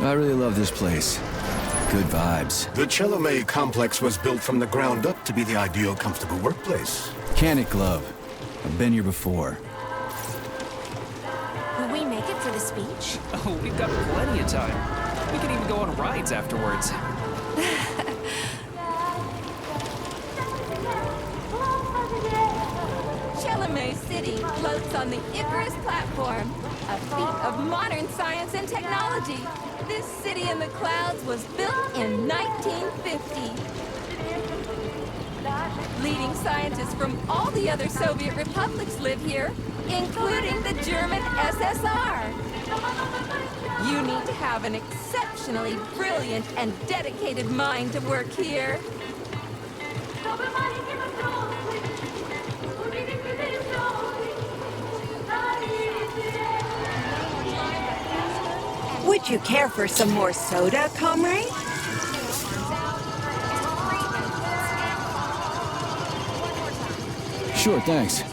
I really love this place. Good vibes. The Chelome complex was built from the ground up to be the ideal, comfortable workplace. Can it, Glove? I've been here before. Will we make it for the speech? Oh, we've got plenty of time. We can even go on rides afterwards. Chelome City floats on the Icarus platform, a feat of modern science and technology. This city in the clouds was built in 1950. Leading scientists from all the other Soviet republics live here, including the German SSR. You need to have an exceptionally brilliant and dedicated mind to work here. Would you care for some more soda, comrade? Sure, thanks.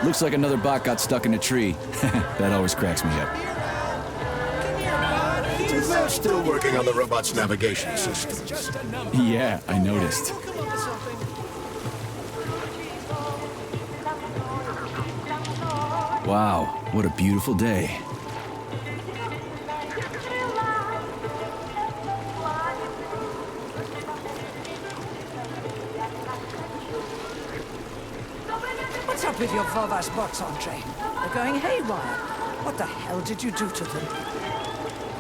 Looks like another bot got stuck in a tree. That always cracks me up. They're still working on the robot's navigation systems. Yeah, I noticed. Wow, what a beautiful day. What's up with your Vovas bots, Andre? They're going haywire. What the hell did you do to them?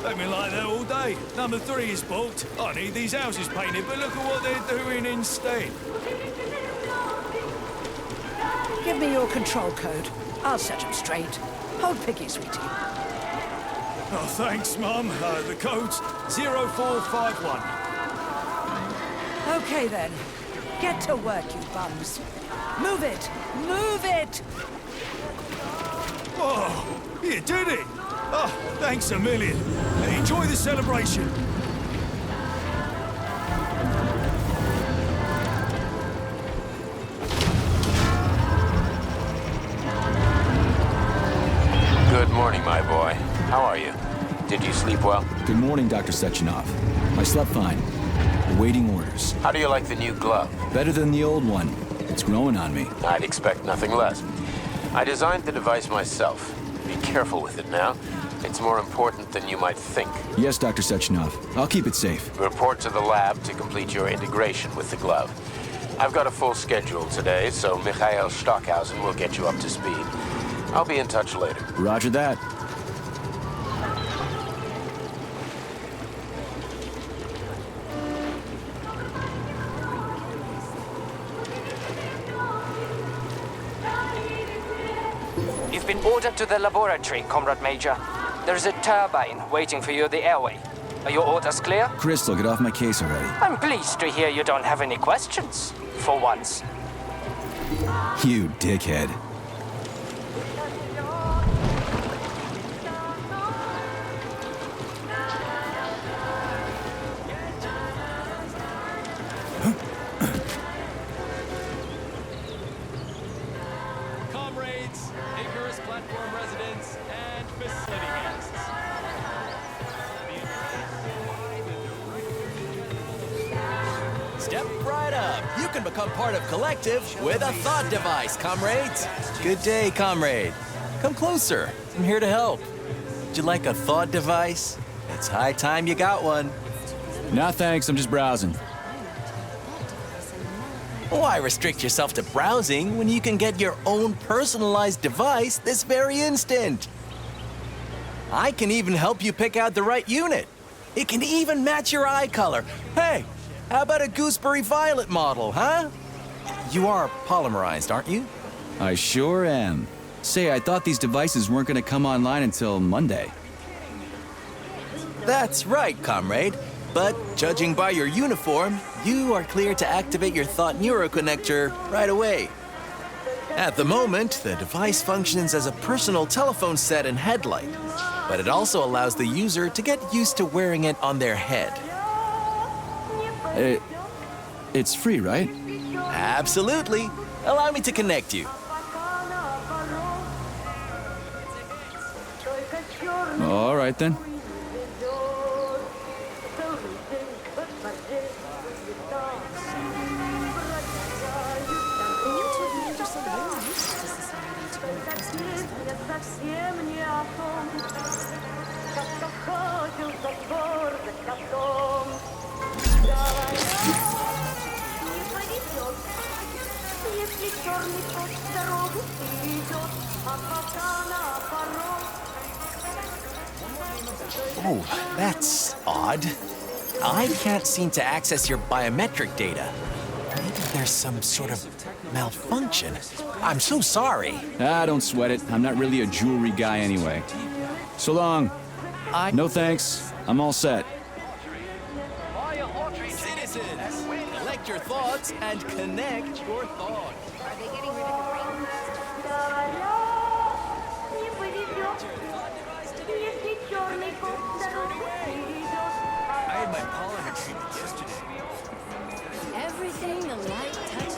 They've been like that all day. Number 3 is booked. I need these houses painted, but look at what they're doing instead. Give me your control code. I'll set them straight. Hold Piggy, sweetie. Oh, thanks, Mum. The code's 0451. Okay, then. Get to work, you bums. Move it! Move it! Oh, you did it! Oh, thanks a million. Enjoy the celebration. Good morning, my boy. How are you? Did you sleep well? Good morning, Dr. Sechenov. I slept fine. Awaiting orders. How do you like the new glove? Better than the old one. It's growing on me. I'd expect nothing less. I designed the device myself. Be careful with it now. It's more important than you might think. Yes, Dr. Sechenov. I'll keep it safe. Report to the lab to complete your integration with the glove. I've got a full schedule today, so Mikhail Stockhausen will get you up to speed. I'll be in touch later. Roger that. You've been ordered to the laboratory, Comrade Major. There's a turbine waiting for you at the airway. Are your orders clear? Crystal, get off my case already. I'm pleased to hear you don't have any questions, for once. You dickhead. Comrades, Icarus platform residents, and facility guests. Step right up. You can become part of Collective with a thought device, comrades. Good day, comrade. Come closer. I'm here to help. Would you like a thought device? It's high time you got one. Nah, thanks. I'm just browsing. Why restrict yourself to browsing when you can get your own personalized device this very instant? I can even help you pick out the right unit. It can even match your eye color. Hey, how about a gooseberry violet model, huh? You are polymerized, aren't you? I sure am. Say, I thought these devices weren't going to come online until Monday. That's right, comrade. But judging by your uniform, you are clear to activate your Thought Neuroconnector right away. At the moment, the device functions as a personal telephone set and headlight, but it also allows the user to get used to wearing it on their head. It's free, right? Absolutely. Allow me to connect you. All right, then. Oh, that's odd. I can't seem to access your biometric data. Maybe there's some sort of malfunction. I'm so sorry. Don't sweat it. I'm not really a jewelry guy anyway. So long. No thanks. I'm all set. Citizens, collect your thoughts and connect your thoughts. Are they getting rid of the brain blast? I had my polymer treatment yesterday. Everything a light touches.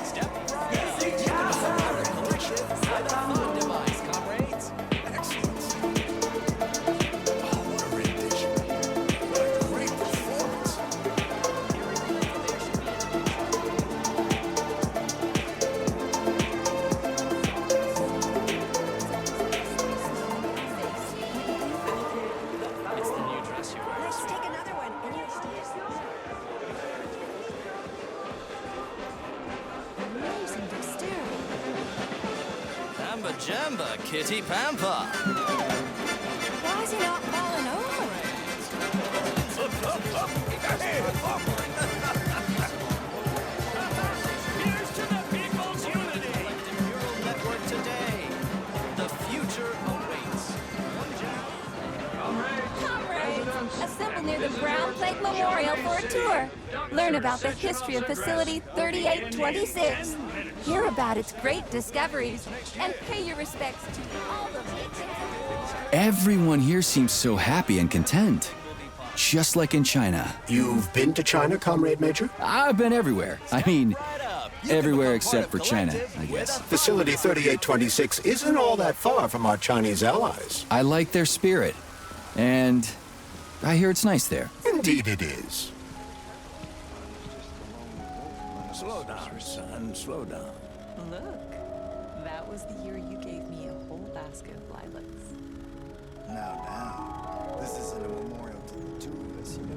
Step right. You can afford a collection with a fun device, comrades. Excellent. Oh, what a rendition. What a great performance. It's the new dress you wear. Let's take another one. Any ideas? Amazing dexterity. Jamba jamba, kitty pampa. Why is he not falling over? Here's to the people's unity. Neural network today. The future awaits. Comrades, assemble near the Brown Plate Memorial for a tour. Learn about the history of Facility 3826. Hear about its great discoveries. And pay your respects to all the victims. Everyone here seems so happy and content. Just like in China. You've been to China, Comrade Major? I've been everywhere. I mean, You can everywhere become part except for of China, Collective I guess. with a Facility 3826 isn't all that far from our Chinese allies. I like their spirit. And I hear it's nice there. Indeed it is. Slow down, son. Slow down. Look, that was the year you gave me a whole basket of lilacs. Now, this isn't a memorial to the two of us, you know.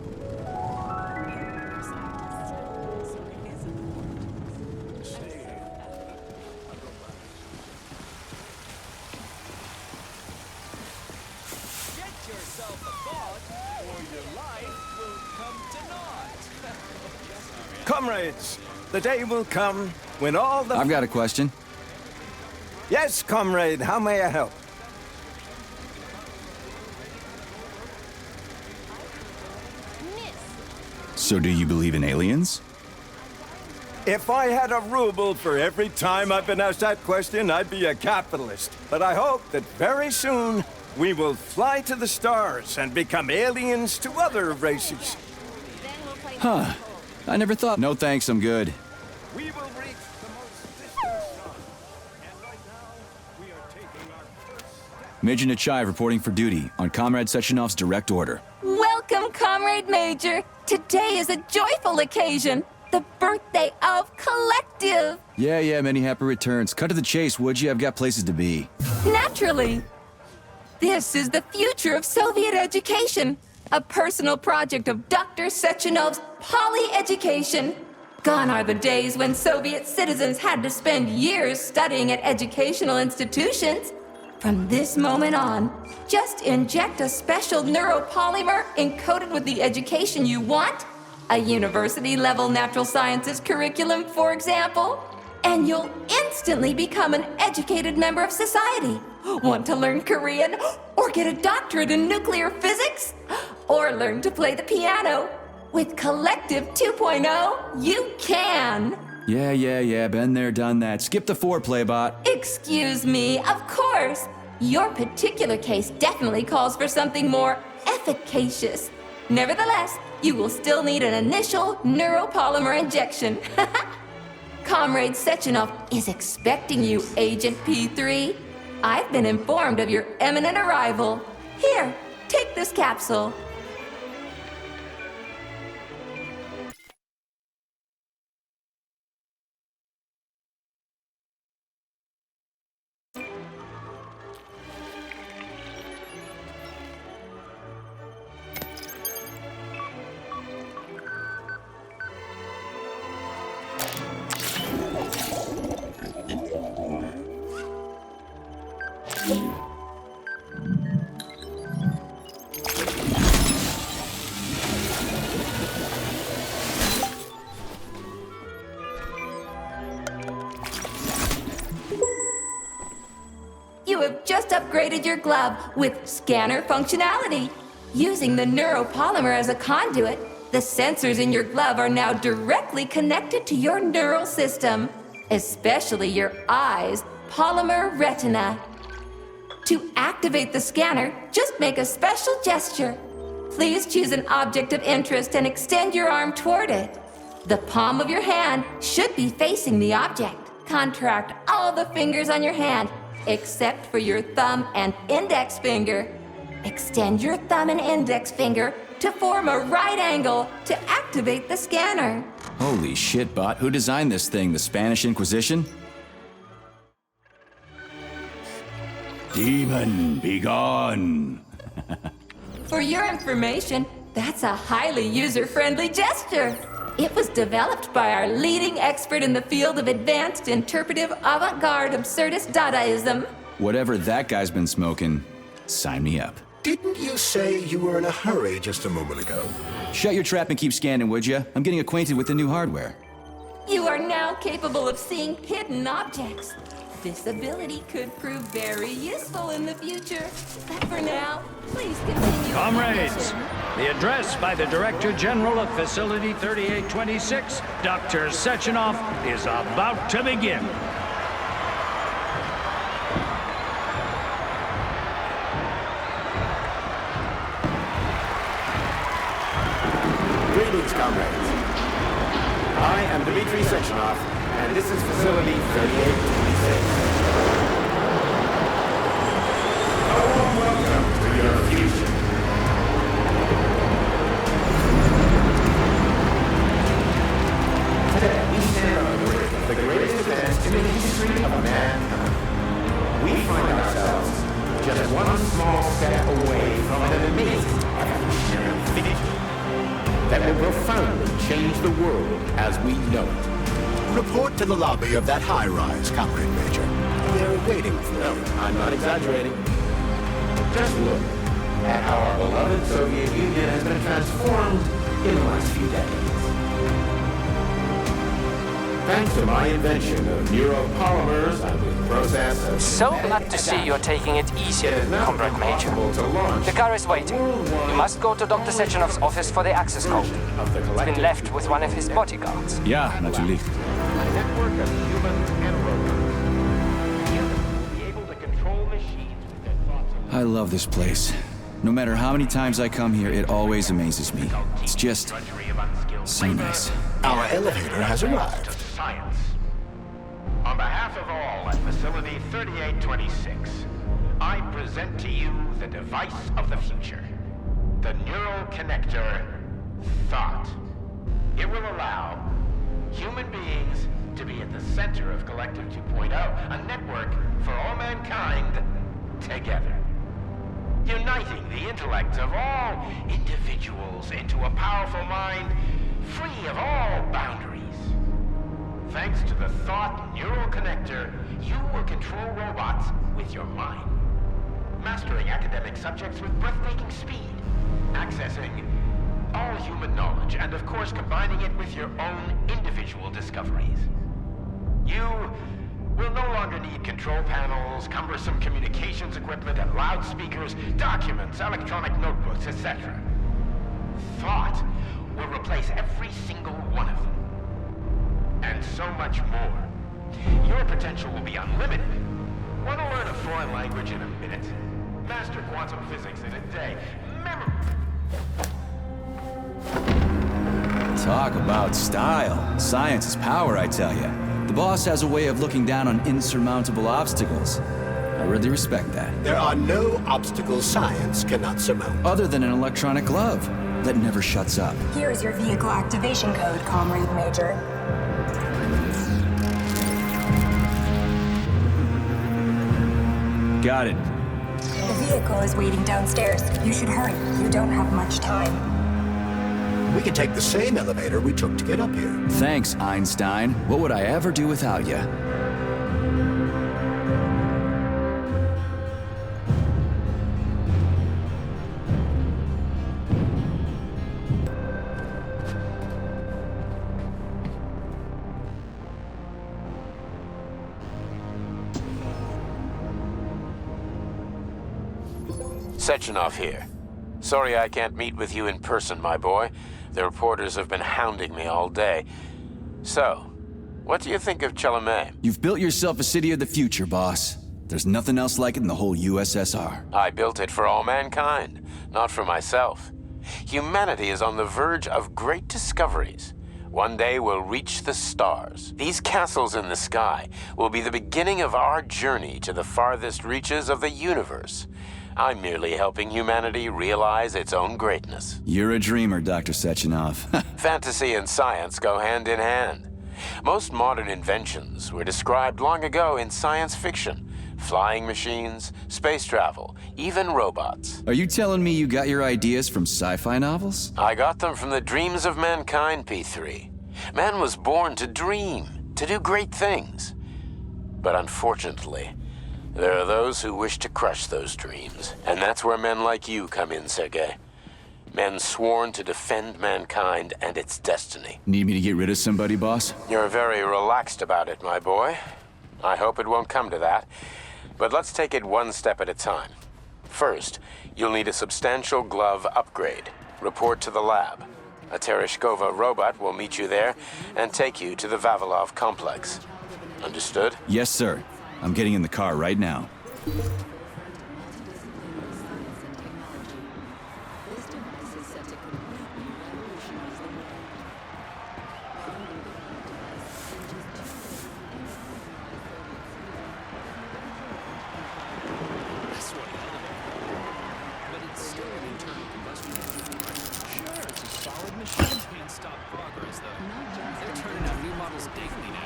Get yourself a thought, or your life will come to naught. Comrades, the day will come when all the... I've got a question. Yes, comrade, how may I help? So do you believe in aliens? If I had a ruble for every time I've been asked that question, I'd be a capitalist. But I hope that very soon we will fly to the stars and become aliens to other races. Huh. I never thought. No thanks, I'm good. We will reach the most distant star. And right now, we are taking our first step. Major Nechayev reporting for duty on Comrade Sechenov's direct order. Welcome, Comrade Major. Today is a joyful occasion. The birthday of Collective. Yeah, many happy returns. Cut to the chase, would you? I've got places to be. Naturally. This is the future of Soviet education. A personal project of Dr. Sechenov's poly-education. Gone are the days when Soviet citizens had to spend years studying at educational institutions. From this moment on, just inject a special neuropolymer encoded with the education you want, a university-level natural sciences curriculum, for example, and you'll instantly become an educated member of society. Want to learn Korean, or get a doctorate in nuclear physics, or learn to play the piano? With Collective 2.0, you can! Yeah, been there, done that. Skip the foreplay, bot. Excuse me, of course. Your particular case definitely calls for something more efficacious. Nevertheless, you will still need an initial neuropolymer injection. Comrade Sechenov is expecting you, Agent P3. I've been informed of your imminent arrival. Here, take this capsule. You have just upgraded your glove with scanner functionality. Using the neuropolymer as a conduit, the sensors in your glove are now directly connected to your neural system, especially your eyes' polymer retina. To activate the scanner, just make a special gesture. Please choose an object of interest and extend your arm toward it. The palm of your hand should be facing the object. Contract all the fingers on your hand, except for your thumb and index finger. Extend your thumb and index finger to form a right angle to activate the scanner. Holy shit, bot. Who designed this thing? The Spanish Inquisition? Demon, be gone. For your information, that's a highly user-friendly gesture. It was developed by our leading expert in the field of advanced interpretive avant-garde absurdist Dadaism. Whatever that guy's been smoking, sign me up. Didn't you say you were in a hurry just a moment ago? Shut your trap and keep scanning, would ya? I'm getting acquainted with the new hardware. You are now capable of seeing hidden objects. This ability could prove very useful in the future. But for now, please continue. Comrades, the address by the Director General of Facility 3826, Dr. Sechenov, is about to begin. Greetings, comrades. I am Dmitry Sechenov, and this is Facility 3826. A warm welcome to your future. Today, we stand on the brink of the greatest event in the history of mankind. We find ourselves just one small step away from an amazing evolutionary victory that will profoundly change the world as we know it. Report to the lobby of that high-rise, Comrade Major. They're waiting for you. No, I'm not exaggerating. Just look at how our beloved Soviet Union has been transformed in the last few decades. Thanks to my invention of neuropolymers and the process of... So glad to see you're taking it easy, Comrade Major. The car is waiting. You must go to Dr. Sechenov's office for the access code. It's been left with one of his bodyguards. Yeah, natürlich. A network of humans and robots. Humans will be able to control machines with their thoughts. I love this place. No matter how many times I come here, it always amazes me. It's just so nice. Our elevator has arrived. Science. On behalf of all at Facility 3826, I present to you the device of the future. The neural connector, thought. It will allow human beings to be at the center of Collective 2.0, a network for all mankind together. Uniting the intellects of all individuals into a powerful mind free of all boundaries. Thanks to the thought neural connector, you will control robots with your mind. Mastering academic subjects with breathtaking speed. Accessing all human knowledge, and of course combining it with your own individual discoveries. You will no longer need control panels, cumbersome communications equipment, and loudspeakers, documents, electronic notebooks, etc. Thought will replace every single one of them. and so much more. Your potential will be unlimited. Want to learn a foreign language in a minute? Master quantum physics in a day. Talk about style. Science is power, I tell you. The boss has a way of looking down on insurmountable obstacles. I really respect that. There are no obstacles science cannot surmount. Other than an electronic glove that never shuts up. Here's your vehicle activation code, Comrade Major. Got it. The vehicle is waiting downstairs. You should hurry. You don't have much time. We can take the same elevator we took to get up here. Thanks, Einstein. What would I ever do without you? Sechenov here. Sorry I can't meet with you in person, my boy. The reporters have been hounding me all day. So, what do you think of Chalamet? You've built yourself a city of the future, boss. There's nothing else like it in the whole USSR. I built it for all mankind, not for myself. Humanity is on the verge of great discoveries. One day we'll reach the stars. These castles in the sky will be the beginning of our journey to the farthest reaches of the universe. I'm merely helping humanity realize its own greatness. You're a dreamer, Dr. Sechenov. Fantasy and science go hand in hand. Most modern inventions were described long ago in science fiction. Flying machines, space travel, even robots. Are you telling me you got your ideas from sci-fi novels? I got them from the dreams of mankind, P3. Man was born to dream, to do great things. But unfortunately, there are those who wish to crush those dreams. And that's where men like you come in, Sergei. Men sworn to defend mankind and its destiny. Need me to get rid of somebody, boss? You're very relaxed about it, my boy. I hope it won't come to that. But let's take it one step at a time. First, you'll need a substantial glove upgrade. Report to the lab. A Tereshkova robot will meet you there and take you to the Vavilov complex. Understood? Yes, sir. I'm getting in the car right now.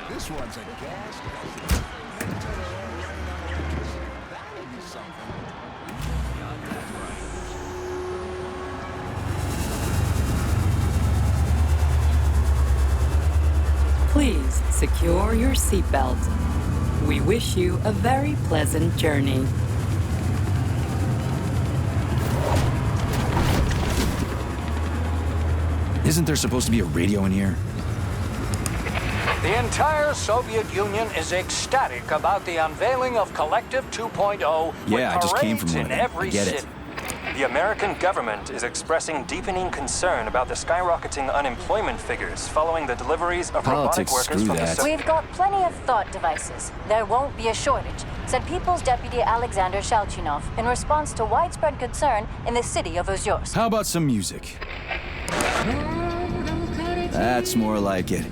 This one's a gas. Please secure your seatbelt. We wish you a very pleasant journey. Isn't there supposed to be a radio in here? The entire Soviet Union is ecstatic about the unveiling of Collective 2.0 Yeah, I just came from parades one in of them. every I get city. it. The American government is expressing deepening concern about the skyrocketing unemployment figures following the deliveries of robotic Politics, workers screw from that. the... We've got plenty of thought devices. There won't be a shortage, said People's Deputy Alexander Shalchinov in response to widespread concern in the city of Ozyorsk. How about some music? That's more like it.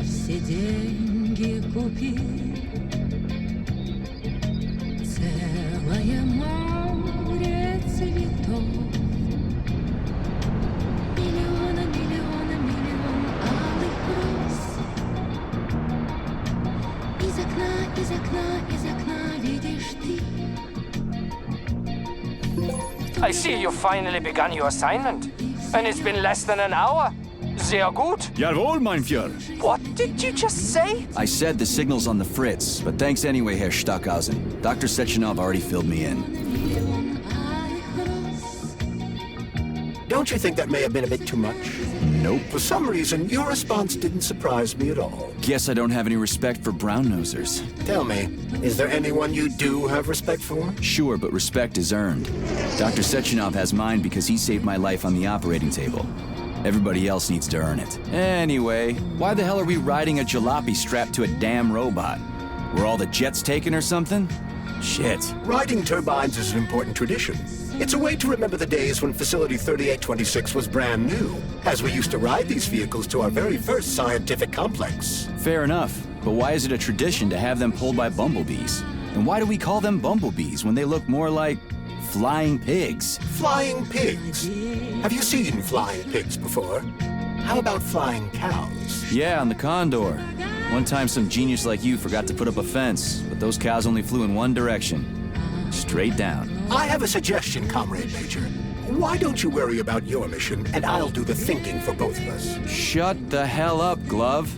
Все деньги купи целое море цветов. Миллион алых роз. Из окна видишь ты. I see you finally begun your assignment. And it's been less than an hour. Sehr gut. Jawohl, mein Führer. What did you just say? I said the signal's on the fritz, but thanks anyway, Herr Stockhausen. Dr. Sechenov already filled me in. Don't you think that may have been a bit too much? Nope. For some reason, your response didn't surprise me at all. Guess I don't have any respect for brown-nosers. Tell me, is there anyone you do have respect for? Sure, but respect is earned. Dr. Sechenov has mine because he saved my life on the operating table. Everybody else needs to earn it. Anyway, why the hell are we riding a jalopy strapped to a damn robot? Were all the jets taken or something? Shit. Riding turbines is an important tradition. It's a way to remember the days when Facility 3826 was brand new, as we used to ride these vehicles to our very first scientific complex. Fair enough, but why is it a tradition to have them pulled by bumblebees? And why do we call them bumblebees when they look more like flying pigs? Flying pigs? Have you seen flying pigs before? How about flying cows? Yeah, on the Condor. One time some genius like you forgot to put up a fence, but those cows only flew in one direction. Straight down. I have a suggestion, Comrade Major. Why don't you worry about your mission, and I'll do the thinking for both of us? Shut the hell up, Glove.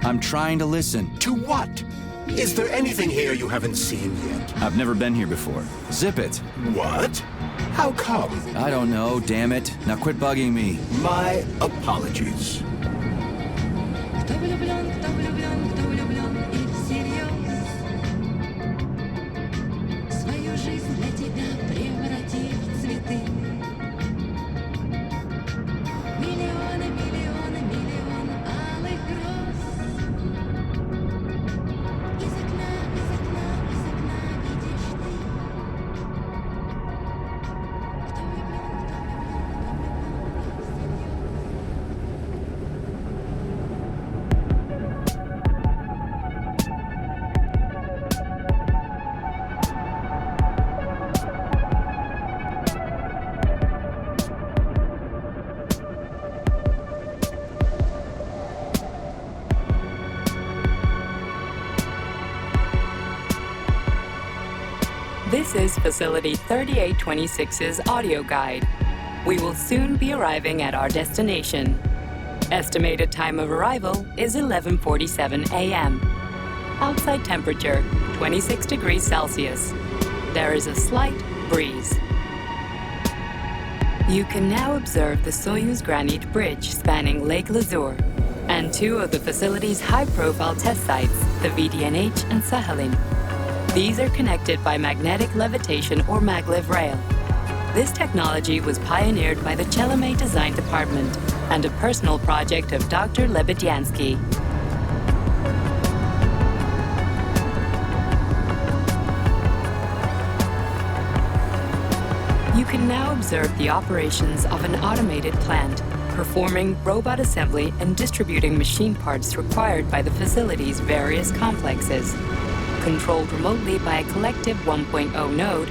I'm trying to listen. To what? Is there anything here you haven't seen yet? I've never been here before. Zip it. What? How come? I don't know, damn it. Now quit bugging me. My apologies. This is Facility 3826's audio guide. We will soon be arriving at our destination. Estimated time of arrival is 11:47 a.m. Outside temperature, 26 degrees Celsius. There is a slight breeze. You can now observe the Soyuz Granite Bridge spanning Lake Lazur and two of the facility's high-profile test sites, the VDNH and Sakhalin. These are connected by magnetic levitation or maglev rail. This technology was pioneered by the Chelomey Design Department and a personal project of Dr. Lebedyansky. You can now observe the operations of an automated plant, performing robot assembly and distributing machine parts required by the facility's various complexes. Controlled remotely by a collective 1.0 node,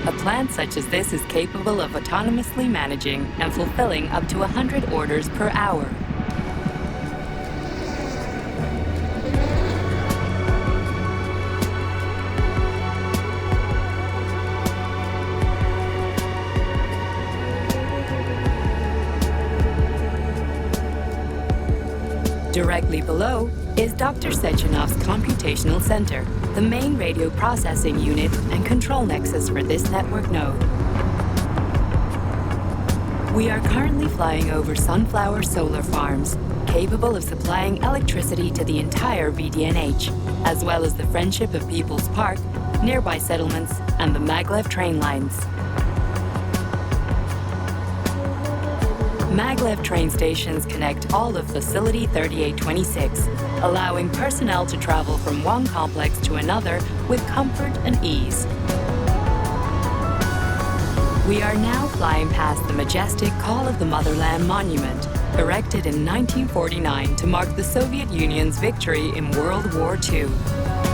a plant such as this is capable of autonomously managing and fulfilling up to 100 orders per hour. Directly below is Dr. Sechenov's computational center, the main radio processing unit and control nexus for this network node. We are currently flying over sunflower solar farms, capable of supplying electricity to the entire VDNH, as well as the Friendship of People's Park, nearby settlements, and the maglev train lines. Maglev train stations connect all of Facility 3826, allowing personnel to travel from one complex to another with comfort and ease. We are now flying past the majestic Call of the Motherland monument, erected in 1949 to mark the Soviet Union's victory in World War II,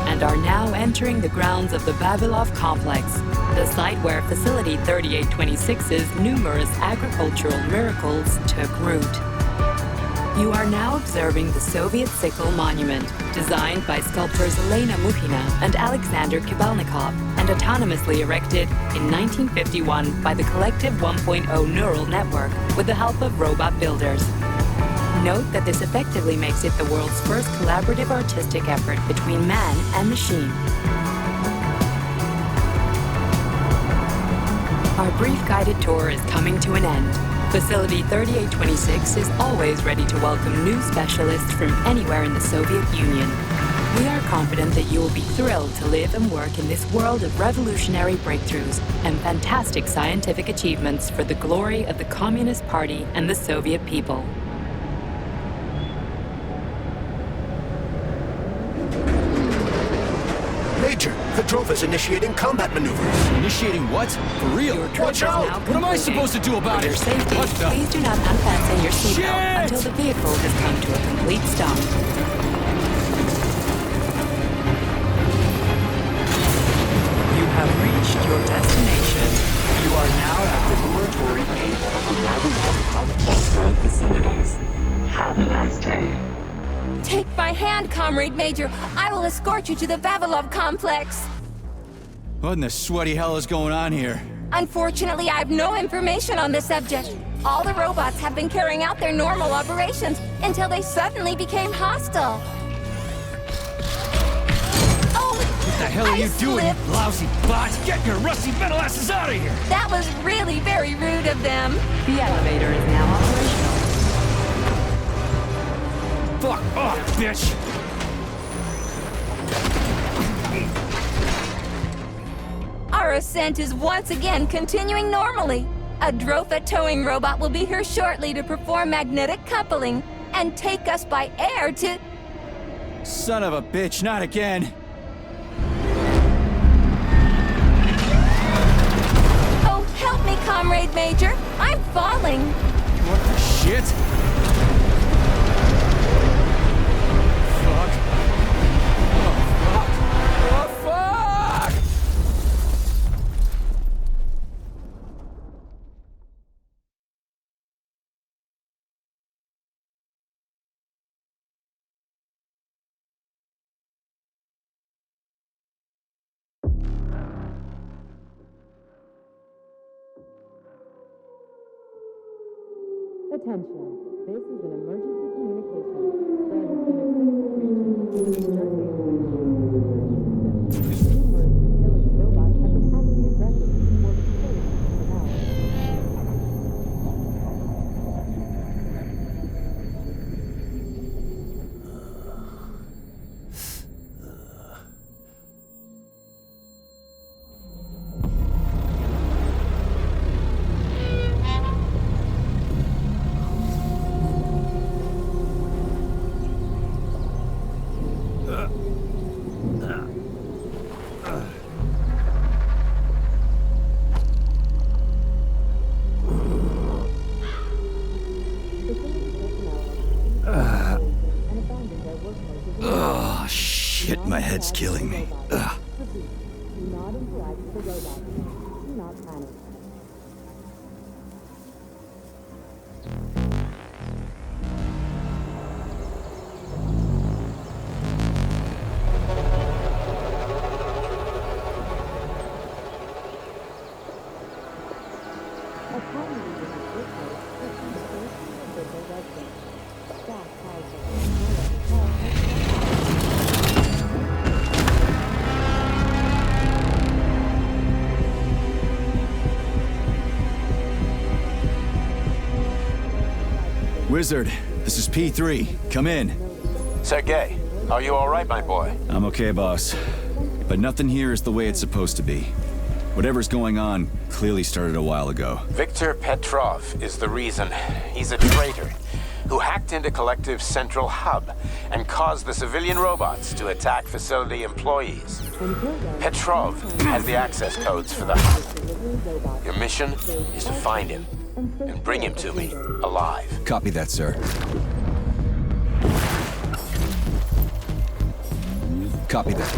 and are now entering the grounds of the Vavilov complex, the site where Facility 3826's numerous agricultural miracles took root. You are now observing the Soviet Sickle Monument, designed by sculptors Elena Mukhina and Alexander Kibalnikov, and autonomously erected in 1951 by the Collective 1.0 Neural Network with the help of robot builders. Note that this effectively makes it the world's first collaborative artistic effort between man and machine. Our brief guided tour is coming to an end. Facility 3826 is always ready to welcome new specialists from anywhere in the Soviet Union. We are confident that you will be thrilled to live and work in this world of revolutionary breakthroughs and fantastic scientific achievements for the glory of the Communist Party and the Soviet people. Major, the drove is initiating combat maneuvers. Initiating what? For real? Watch out! What am I supposed to do about For it? your safety, What the? please do not unfasten your seatbelt Shit! until the vehicle has come to a complete stop. You have reached your destination. You are now at the laboratory gate of the Armageddon facilities. Have a nice day. Take my hand, Comrade Major. I will escort you to the Vavilov complex. What in the sweaty hell is going on here? Unfortunately, I have no information on the subject. All the robots have been carrying out their normal operations until they suddenly became hostile. Oh, What the hell are you doing, you lousy bot? Get your rusty metal asses out of here! that was really very rude of them. The elevator is now operational. Fuck off, bitch! Our ascent is once again continuing normally. A Drofa towing robot will be here shortly to perform magnetic coupling and take us by air to... Son of a bitch, not again! Oh, help me, Comrade Major. I'm falling. What the shit? Fuck. Oh, fuck. Oh, fuck! Attention. This is an emergency communication. There has been a critical breach in the system. Numerous utility robots have been acting aggressively towards the facility personnel. Oh, shit, my head's killing me. Ugh. Do not interact with the robots. Do not panic. Wizard, this is P3. Come in. Sergei, are you all right, my boy? I'm okay, boss. But nothing here is the way it's supposed to be. Whatever's going on clearly started a while ago. Viktor Petrov is the reason. He's a traitor who hacked into Collective's central hub and caused the civilian robots to attack facility employees. Petrov has the access codes for the hub. Your mission is to find him and bring him to me alive. Copy that, sir. Copy that.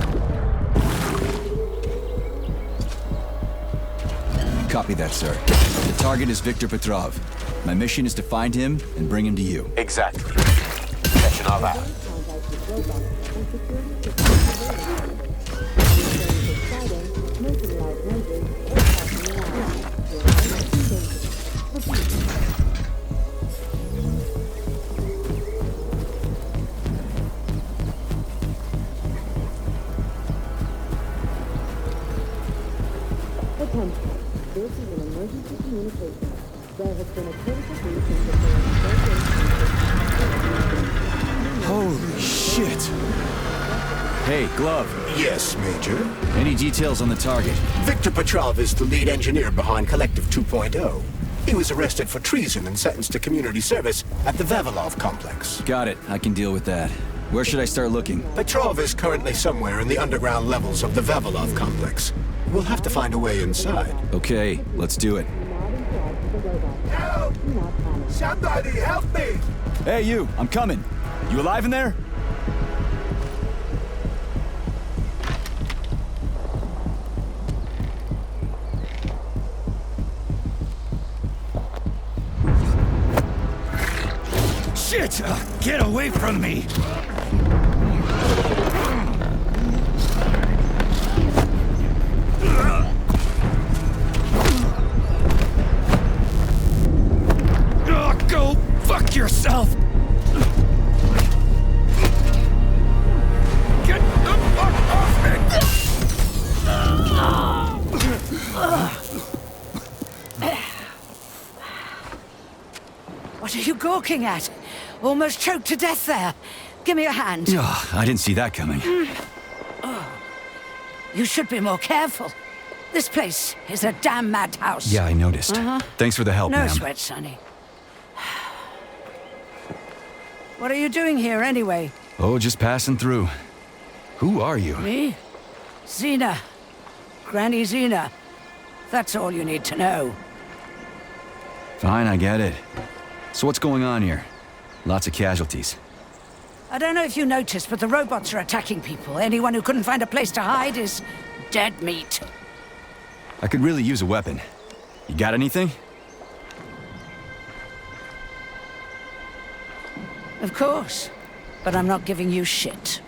Copy that, sir. The target is Viktor Petrov. My mission is to find him and bring him to you. Exactly. Sechenov out. Attention. This is an emergency communication. There has been a critical breach in the Holy shit! Hey, Glove. Yes, Major? Any details on the target? Viktor Petrov is the lead engineer behind Collective 2.0. He was arrested for treason and sentenced to community service at the Vavilov complex. Got it. I can deal with that. Where should I start looking? Petrov is currently somewhere in the underground levels of the Vavilov complex. We'll have to find a way inside. Okay, let's do it. Help! Somebody help me! Hey, you! I'm coming. You alive in there? Shit! Get away from me! Go fuck yourself! Get the fuck off me! What are you gawking at? Almost choked to death there. Give me a hand. Oh, I didn't see that coming. Oh. You should be more careful. This place is a damn madhouse. Yeah, I noticed. Thanks for the help, No ma'am. sweat, Sonny. What are you doing here, anyway? Oh, just passing through. Who are you? Me? Xena. Granny Xena. That's all you need to know. Fine, I get it. So what's going on here? Lots of casualties. I don't know if you noticed, but the robots are attacking people. Anyone who couldn't find a place to hide is dead meat. I could really use a weapon. You got anything? Of course. But I'm not giving you shit.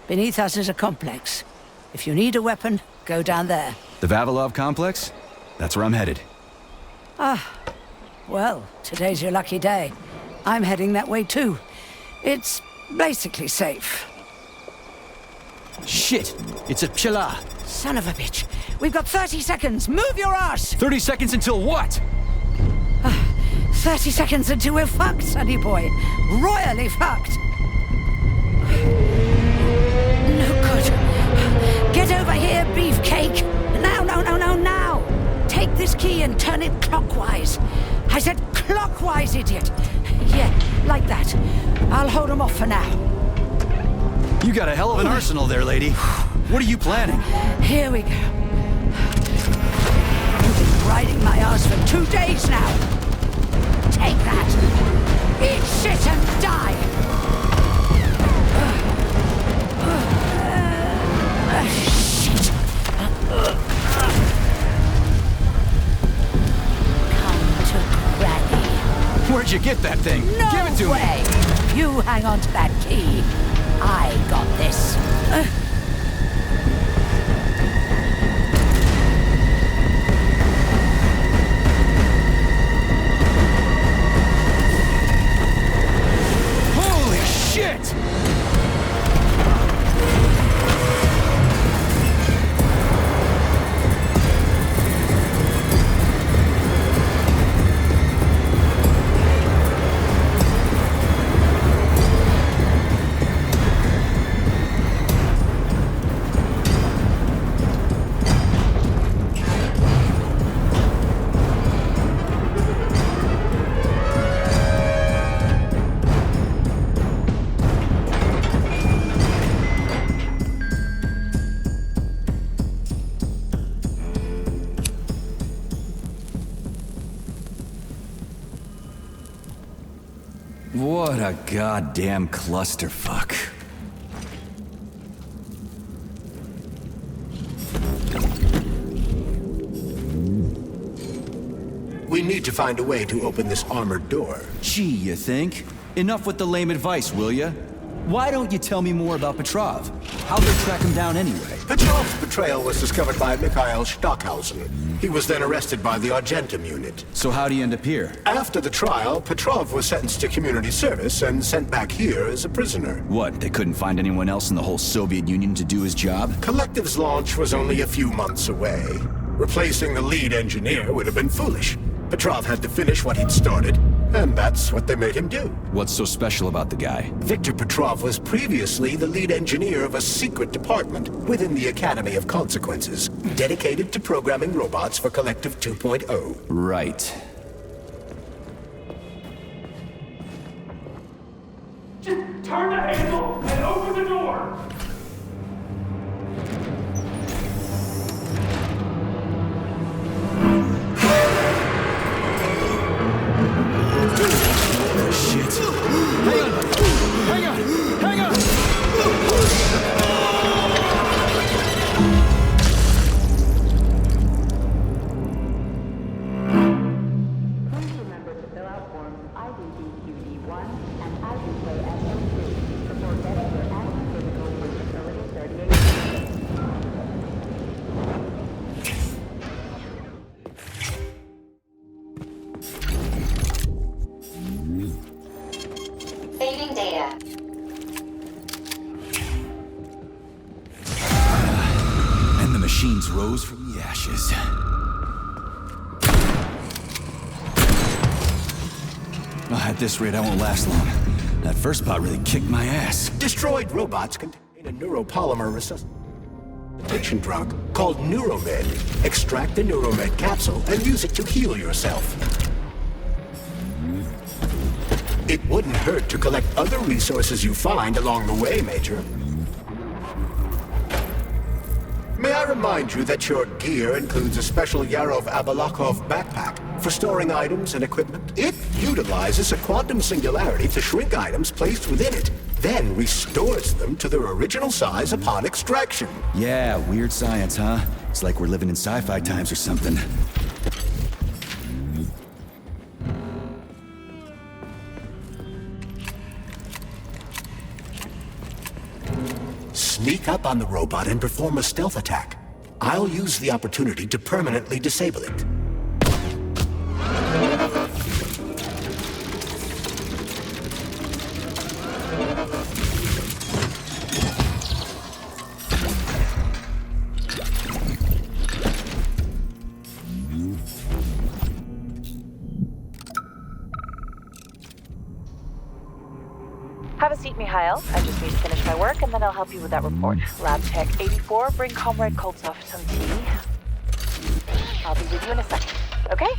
Beneath us is a complex. If you need a weapon, go down there. The Vavilov complex? That's where I'm headed. Ah. Well, today's your lucky day. I'm heading that way too. It's basically safe. Shit! It's a pshila! Son of a bitch. We've got 30 seconds. Move your ass! 30 seconds until what? 30 seconds until we're fucked, sonny boy. Royally fucked. No good. Get over here, beefcake. Now, now. Take this key and turn it clockwise. I said clockwise, idiot. Yeah, like that. I'll hold them off for now. You got a hell of an arsenal there, lady. What are you planning? Here we go. You've been riding my ass for 2 days now. Take that. Eat shit and die. Shit. Come to Granny. Where'd you get that thing? No Give it to way. me. You hang on to that key. I got this. Holy shit! What a goddamn clusterfuck. We need to find a way to open this armored door. Gee, you think? Enough with the lame advice, will ya? Why don't you tell me more about Petrov? How'd they track him down anyway? Petrov's betrayal was discovered by Mikhail Stockhausen. He was then arrested by the Argentum unit. So how'd he end up here? After the trial, Petrov was sentenced to community service and sent back here as a prisoner. What, they couldn't find anyone else in the whole Soviet Union to do his job? Collective's launch was only a few months away. Replacing the lead engineer would have been foolish. Petrov had to finish what he'd started. And that's what they made him do. What's so special about the guy? Victor Petrov was previously the lead engineer of a secret department within the Academy of Consequences, dedicated to programming robots for Collective 2.0. Right. Just turn the handle and open the door! Shit. Hang on! Hang on! Hang on! Please remember to fill out forms IDDQD1 and IDKSO2 before getting your annual physical with Facility 38. Fading data. And the machines rose from the ashes. At this rate, I won't last long. That first bot really kicked my ass. Destroyed robots contain a neuropolymer resuscitation drug called Neuromed. Extract the Neuromed capsule and use it to heal yourself. It wouldn't hurt to collect other resources you find along the way, Major. May I remind you that your gear includes a special Yarov Abalakov backpack for storing items and equipment? It utilizes a quantum singularity to shrink items placed within it, then restores them to their original size upon extraction. Yeah, weird science, huh? It's like we're living in sci-fi times or something. Sneak up on the robot and perform a stealth attack. I'll use the opportunity to permanently disable it. Have a seat, Mikhail. I just need to finish my work, and then I'll help you with that report. Lab Tech 84, bring Comrade Koltsov some tea. I'll be with you in a second, okay?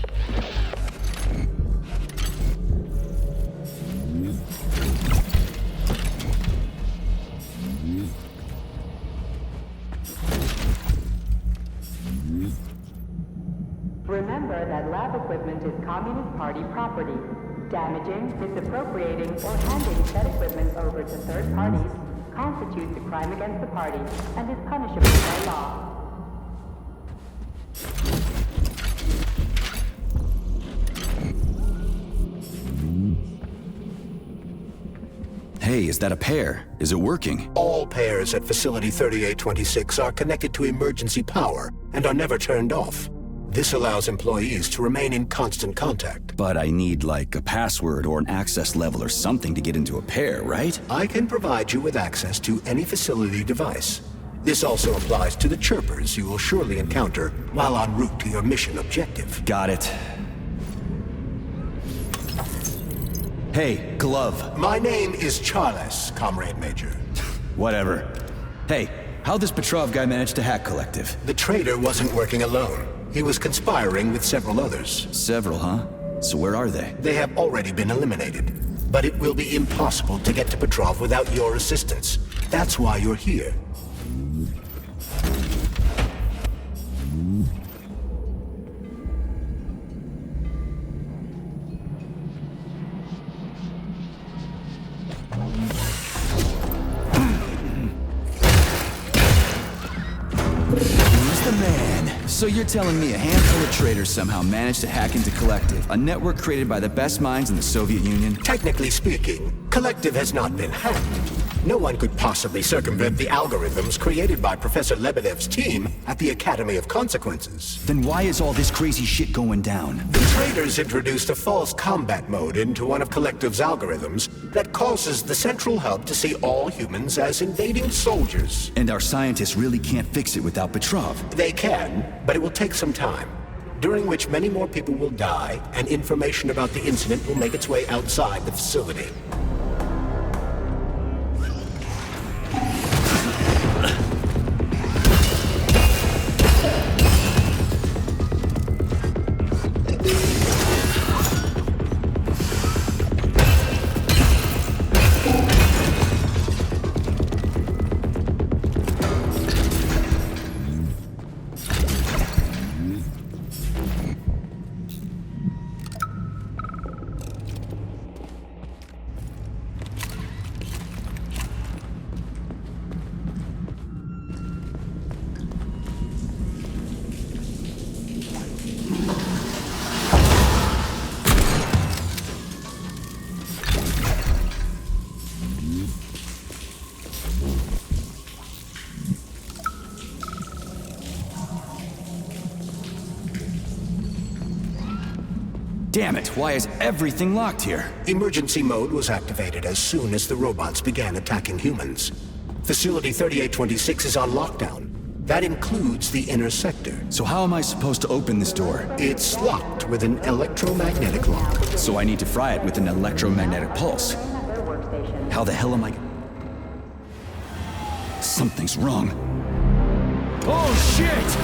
Remember that lab equipment is Communist Party property. Damaging, misappropriating, or handing said equipment over to third parties constitutes a crime against the party and is punishable by law. Hey, is that a pair? Is it working? All pairs at Facility 3826 are connected to emergency power and are never turned off. This allows employees to remain in constant contact. But I need, like, a password or an access level or something to get into a pair, right? I can provide you with access to any facility device. This also applies to the chirpers you will surely encounter while en route to your mission objective. Got it. Hey, Glove. My name is Charles, Comrade Major. Whatever. Hey, how'd this Petrov guy manage to hack Collective? The traitor wasn't working alone. He was conspiring with several others. Several, huh? So where are they? They have already been eliminated. But it will be impossible to get to Petrov without your assistance. That's why you're here. So you're telling me a handful of traitors somehow managed to hack into Collective, a network created by the best minds in the Soviet Union? Technically speaking, Collective has not been hacked. No one could possibly circumvent the algorithms created by Professor Lebedev's team at the Academy of Consequences. Then why is all this crazy shit going down? The traitors introduced a false combat mode into one of Collective's algorithms that causes the central hub to see all humans as invading soldiers. And our scientists really can't fix it without Petrov. They can, but it will take some time. during which many more people will die, and information about the incident will make its way outside the facility. Damn it, why is everything locked here? Emergency mode was activated as soon as the robots began attacking humans. Facility 3826 is on lockdown. That includes the inner sector. So how am I supposed to open this door? It's locked with an electromagnetic lock. So I need to fry it with an electromagnetic pulse. How the hell am I... Something's wrong. Oh, shit!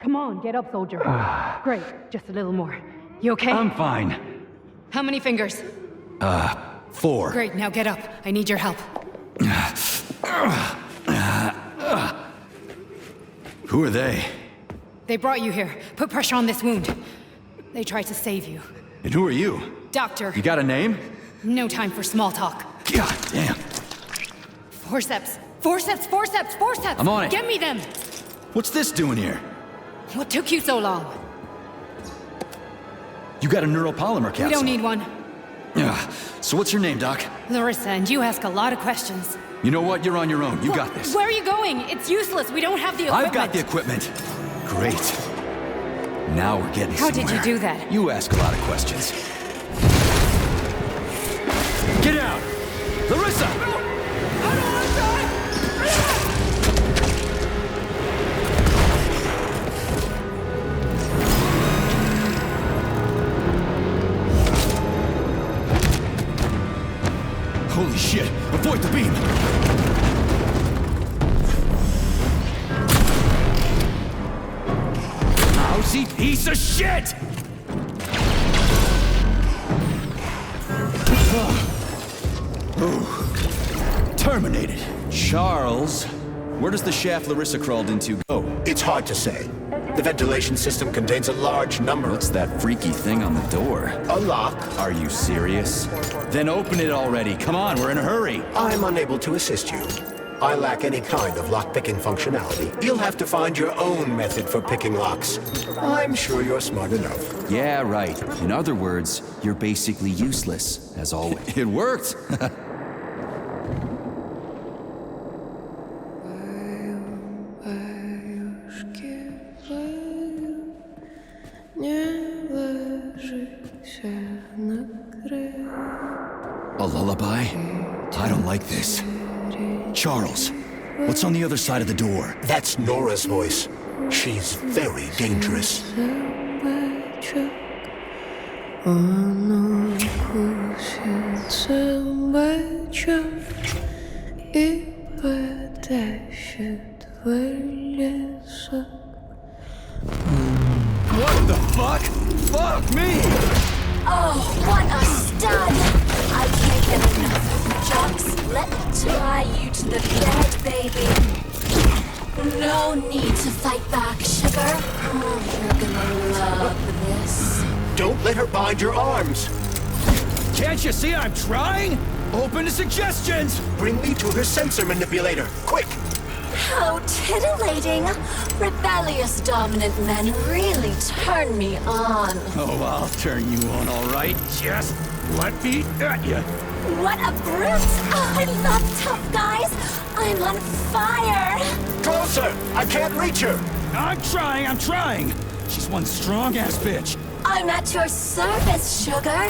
Come on, get up, soldier. Great, just a little more. You okay? I'm fine. How many fingers? 4. Great, now get up. I need your help. Who are they? They brought you here. Put pressure on this wound. They tried to save you. And who are you? Doctor. You got a name? No time for small talk. God damn. Forceps. Forceps, forceps, forceps! I'm on it. Get me them! What's this doing here? What took you so long? You got a neuropolymer capsule. We don't need one. So what's your name, Doc? Larissa, and you ask a lot of questions. You know what? You're on your own. You got this. Where are you going? It's useless. We don't have the equipment. I've got the equipment. Great. Now we're getting How somewhere. did you do that? You ask a lot of questions. Get out! Larissa! I don't want to die! Holy shit! Avoid the beam! Lousy piece of shit! Terminated. Charles, where does the shaft Larissa crawled into go? It's hard to say. The ventilation system contains a large number. What's that freaky thing on the door? A lock. Are you serious? Then open it already. Come on, we're in a hurry. I'm unable to assist you. I lack any kind of lock-picking functionality. You'll have to find your own method for picking locks. I'm sure you're smart enough. Yeah, right. In other words, you're basically useless, as always. It worked! A lullaby? I don't like this. Charles, what's on the other side of the door? That's Nora's voice. She's very dangerous. What the fuck? Fuck me! Oh, what a stud! I can't get enough. Jocks, let me tie you to the bed, baby. No need to fight back, sugar. Oh, you're gonna love this. Don't let her bind your arms. Can't you see I'm trying? Open to suggestions! Bring me to her sensor manipulator, quick! How titillating. Rebellious dominant men really turn me on. Oh, I'll turn you on, all right. Just let me at you. What a brute! Oh, I love tough guys. I'm on fire. Closer! I can't reach her! I'm trying. She's one strong-ass bitch. I'm at your service, sugar.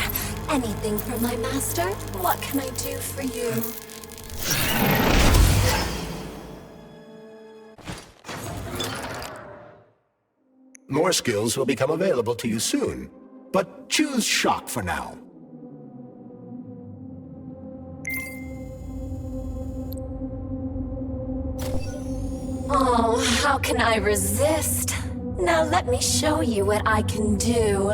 Anything for my master? What can I do for you? More skills will become available to you soon, but choose shock for now. Oh, how can I resist? Now let me show you what I can do.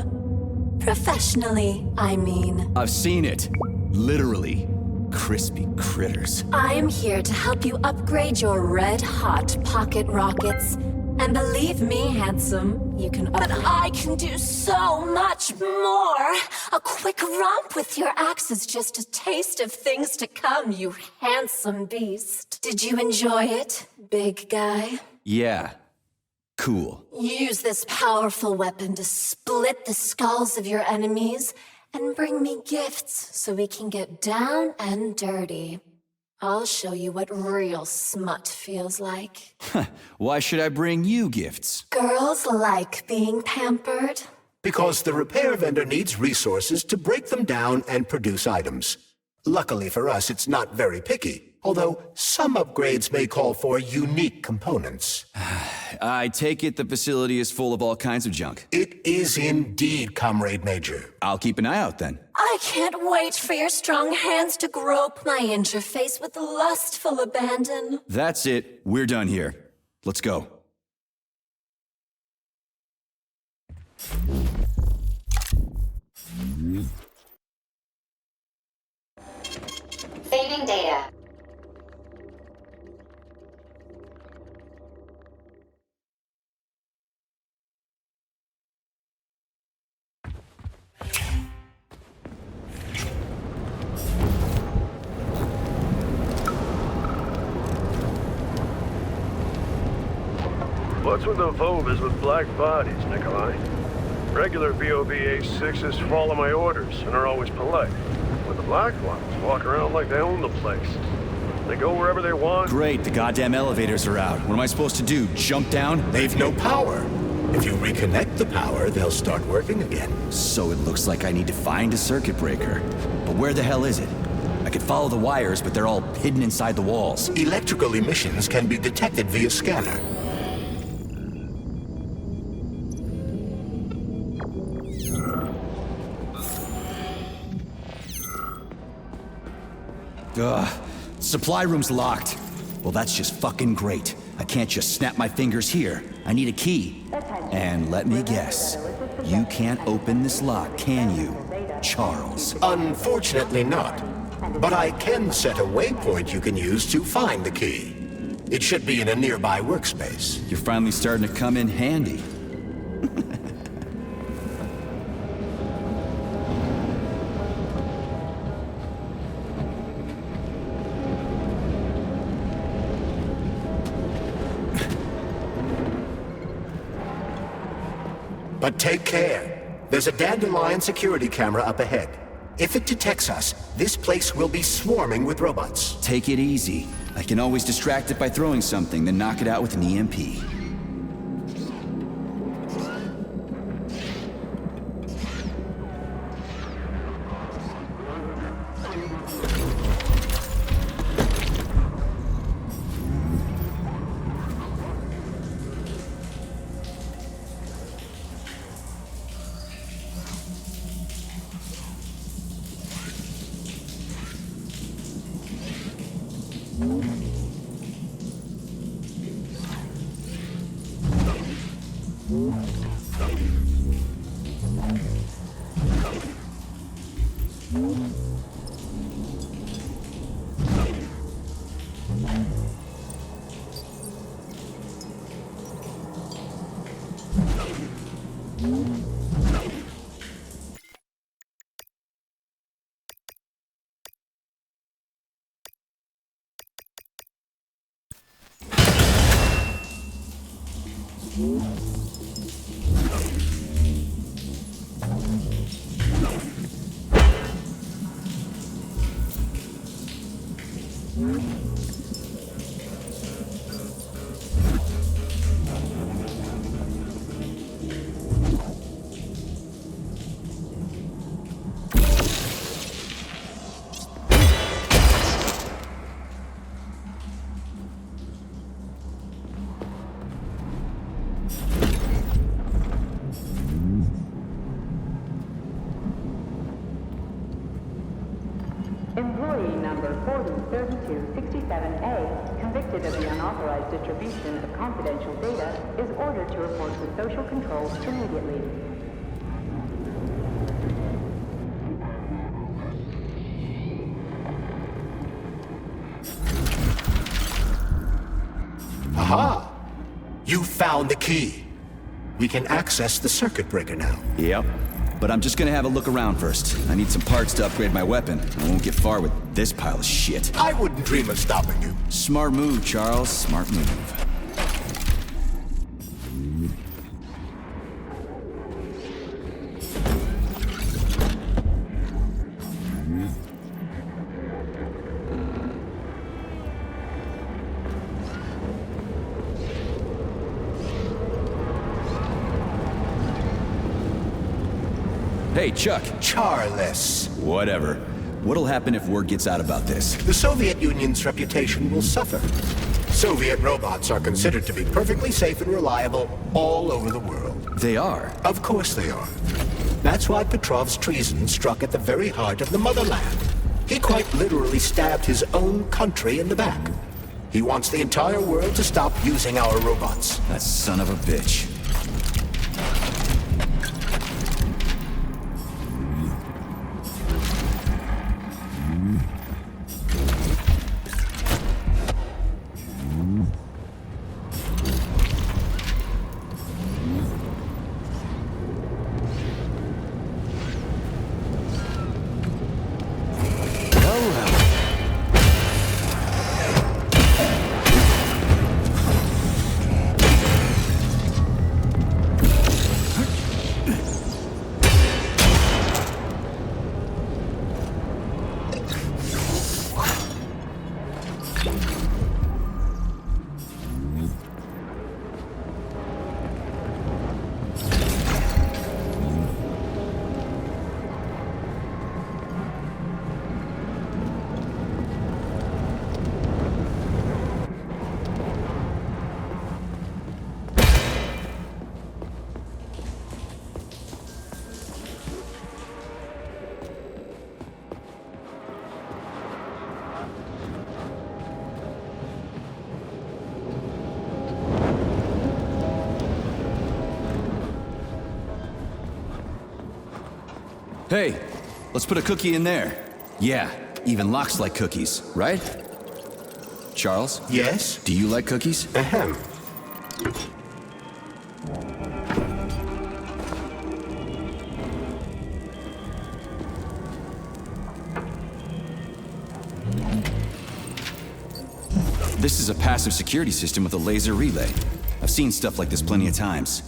Professionally, I mean. I've seen it. Literally. Crispy critters. I am here to help you upgrade your red-hot pocket rockets. And believe me, handsome, you can But I can do so much more! A quick romp with your axe is just a taste of things to come, you handsome beast. Did you enjoy it, big guy? Yeah. Cool. Use this powerful weapon to split the skulls of your enemies and bring me gifts so we can get down and dirty. I'll show you what real smut feels like. Why should I bring you gifts? Girls like being pampered. Because the repair vendor needs resources to break them down and produce items. Luckily for us, it's not very picky, although some upgrades may call for unique components. I take it the facility is full of all kinds of junk. It is indeed, Comrade Major. I'll keep an eye out then. I can't wait for your strong hands to grope my interface with lustful abandon. That's it. We're done here. Let's go. Saving data. What's with the Vovas with black bodies, Nikolai? Regular VOV-A6s follow my orders and are always polite. But the black ones walk around like they own the place. They go wherever they want. Great, the goddamn elevators are out. What am I supposed to do, jump down? They've no power. If you reconnect the power, they'll start working again. So it looks like I need to find a circuit breaker. But where the hell is it? I could follow the wires, but they're all hidden inside the walls. Electrical emissions can be detected via scanner. Ugh, supply room's locked. Well, that's just fucking great. I can't just snap my fingers here. I need a key. And let me guess, you can't open this lock, can you, Charles? Unfortunately not. But I can set a waypoint you can use to find the key. It should be in a nearby workspace. You're finally starting to come in handy. But take care. There's a dandelion security camera up ahead. If it detects us, this place will be swarming with robots. Take it easy. I can always distract it by throwing something, then knock it out with an EMP. Employee number 403267A, convicted of the unauthorized distribution of confidential data, is ordered to report to social control immediately. Aha! You found the key. We can access the circuit breaker now. Yep. But I'm just gonna have a look around first. I need some parts to upgrade my weapon. I won't get far with this pile of shit. I wouldn't dream of stopping you. Smart move, Charles. Smart move. Hey, Chuck. Charles. Whatever. What'll happen if word gets out about this? The Soviet Union's reputation will suffer. Soviet robots are considered to be perfectly safe and reliable all over the world. They are? Of course they are. That's why Petrov's treason struck at the very heart of the motherland. He quite literally stabbed his own country in the back. He wants the entire world to stop using our robots. That son of a bitch. Hey, let's put a cookie in there. Yeah, even locks like cookies, right? Charles? Yes? Do you like cookies? Ahem. This is a passive security system with a laser relay. I've seen stuff like this plenty of times.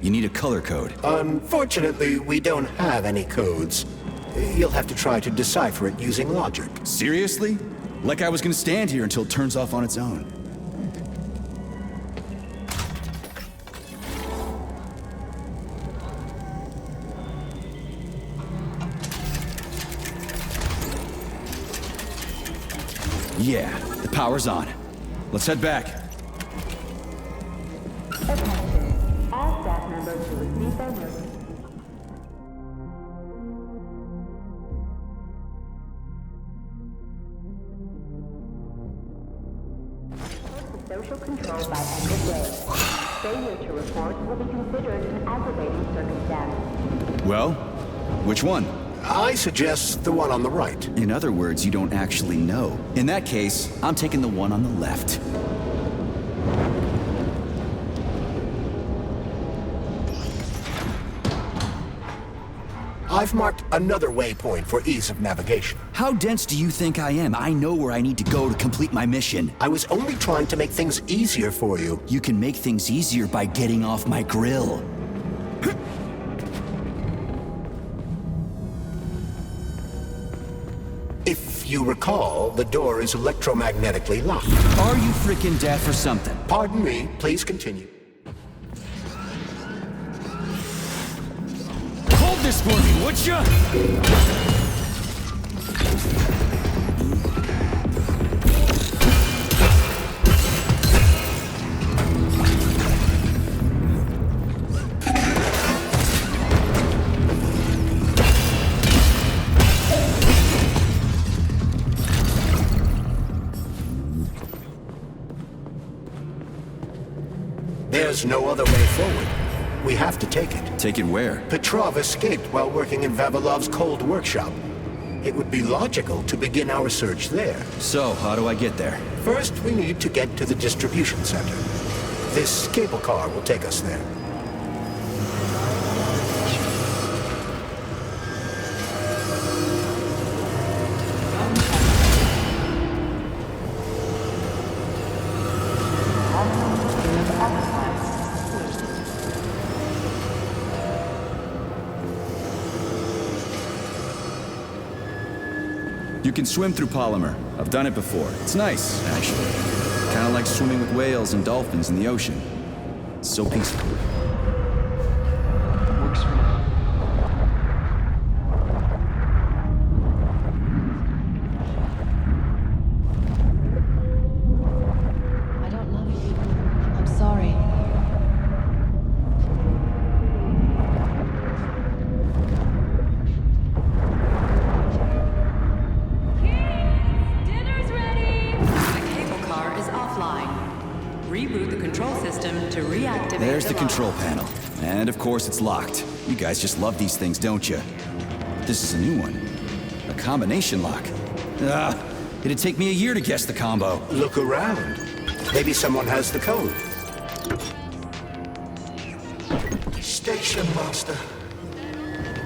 You need a color code. Unfortunately, we don't have any codes. You'll have to try to decipher it using logic. Seriously? Like I was gonna stand here until it turns off on its own. Yeah, the power's on. Let's head back. Attention. All staff members who receive their notice. Social control by end of day. Failure to report will be considered an aggravating circumstance. Well, which one? I suggest the one on the right. In other words, you don't actually know. In that case, I'm taking the one on the left. I've marked another waypoint for ease of navigation. How dense do you think I am? I know where I need to go to complete my mission. I was only trying to make things easier for you. You can make things easier by getting off my grill. If you recall, the door is electromagnetically locked. Are you frickin' deaf or something? Pardon me, please continue. Hold this for me, would ya? There's no other way forward. We have to take it. Take it where? Petrov escaped while working in Vavilov's cold workshop. It would be logical to begin our search there. So, how do I get there? First, we need to get to the distribution center. This cable car will take us there. You can swim through polymer. I've done it before. It's nice, actually. Kind of like swimming with whales and dolphins in the ocean. It's so peaceful. Works for me. I don't love you. I'm sorry. Reboot the control system to reactivate. There's the control panel. And of course it's locked. You guys just love these things, don't you? This is a new one. A combination lock. It'd take me a year to guess the combo. Look around. Maybe someone has the code. Station Master.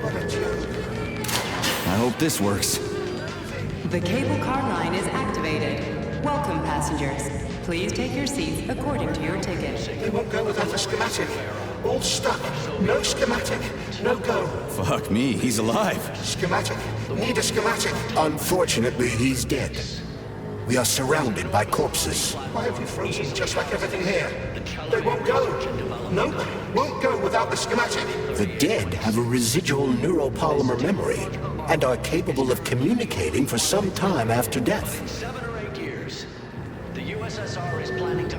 What a joke. I hope this works. The cable car line is activated. Welcome, passengers. Please take your seats according to your ticket. They won't go without a schematic. All stuck. No schematic. No go. Fuck me, he's alive. Schematic. Need a schematic. Unfortunately, he's dead. We are surrounded by corpses. Why have you frozen just like everything here? They won't go. Nope. Won't go without the schematic. The dead have a residual neuropolymer memory and are capable of communicating for some time after death.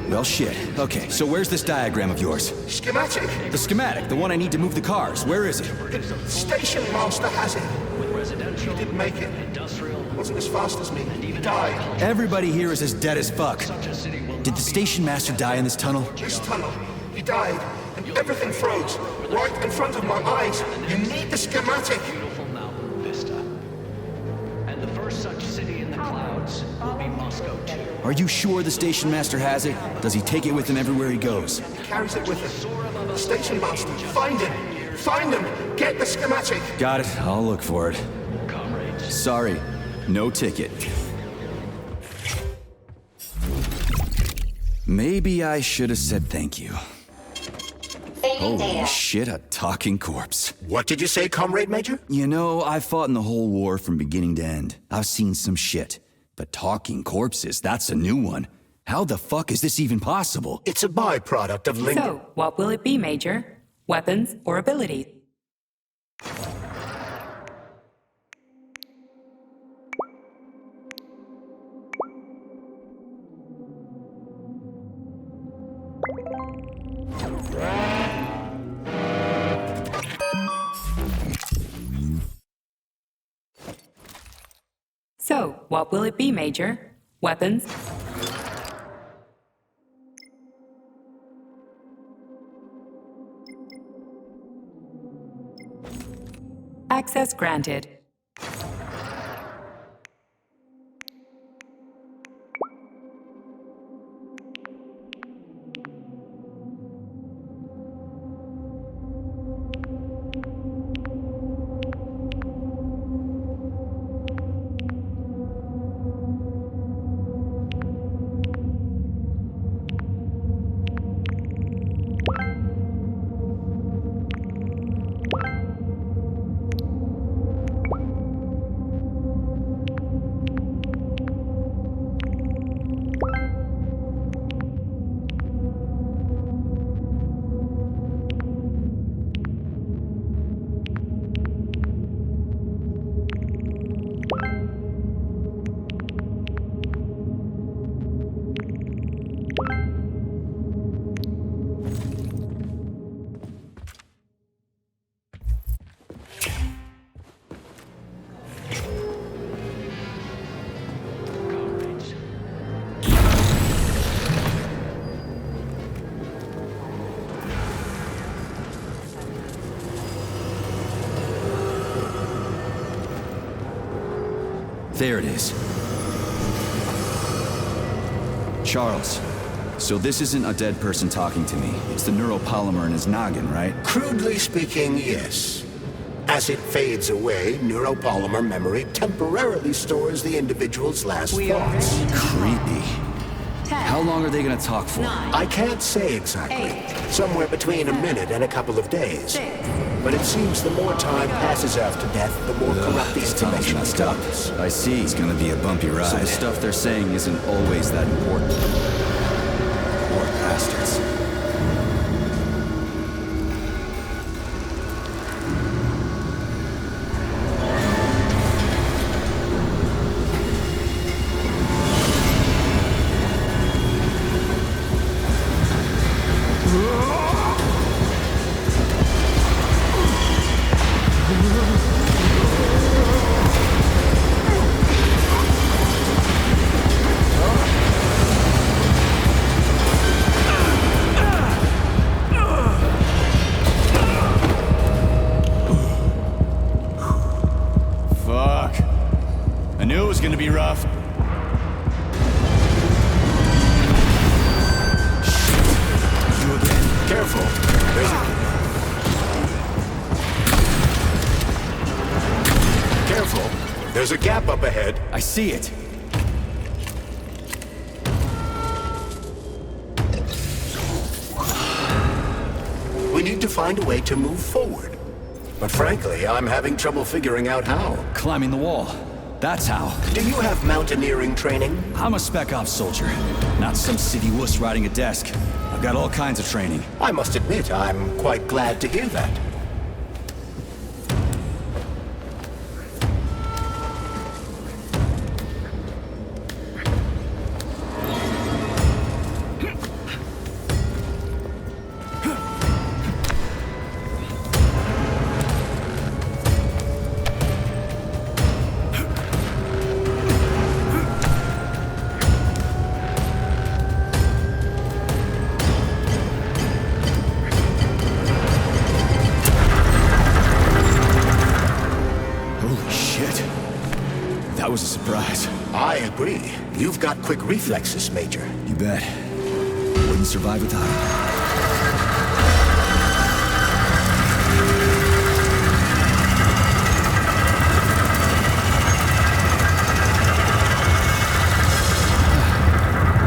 Well, shit. Okay, so where's this diagram of yours? Schematic. The schematic, the one I need to move the cars. Where is it? The station master has it. He didn't make it. Wasn't as fast as me. He died. Everybody here is as dead as fuck. Did the station master die in this tunnel? This tunnel. He died, and everything froze. Right in front of my eyes. You need the schematic. And the first such city in the clouds will be Moscow. Are you sure the station master has it? Does he take it with him everywhere he goes? He carries it with him. The station master. Find him. Find him. Get the schematic. Got it. I'll look for it. Sorry. No ticket. Maybe I should have said thank you. Holy shit, a talking corpse. What did you say, Comrade Major? You know, I've fought in the whole war from beginning to end. I've seen some shit. But talking corpses, that's a new one. How the fuck is this even possible? It's a byproduct of Lincoln. So, what will it be, Major? Weapons or abilities? So, what will it be, Major? Weapons? Access granted. There it is. Charles, so this isn't a dead person talking to me. It's the neuropolymer in his noggin, right? Crudely speaking, yes. As it fades away, neuropolymer memory temporarily stores the individual's last thoughts. Creepy. How long are they gonna talk for? I can't say exactly. Somewhere between a minute and a couple of days. But it seems the more time passes after death, the more corrupt the information becomes. I see. It's gonna be a bumpy ride. So the stuff they're saying isn't always that important. Poor bastards. There's a gap up ahead. I see it. We need to find a way to move forward. But frankly, I'm having trouble figuring out how. Climbing the wall. That's how. Do you have mountaineering training? I'm a spec ops soldier, not some city wuss riding a desk. I've got all kinds of training. I must admit, I'm quite glad to hear that. That was a surprise. I agree. You've got quick reflexes, Major. You bet. Wouldn't survive without it.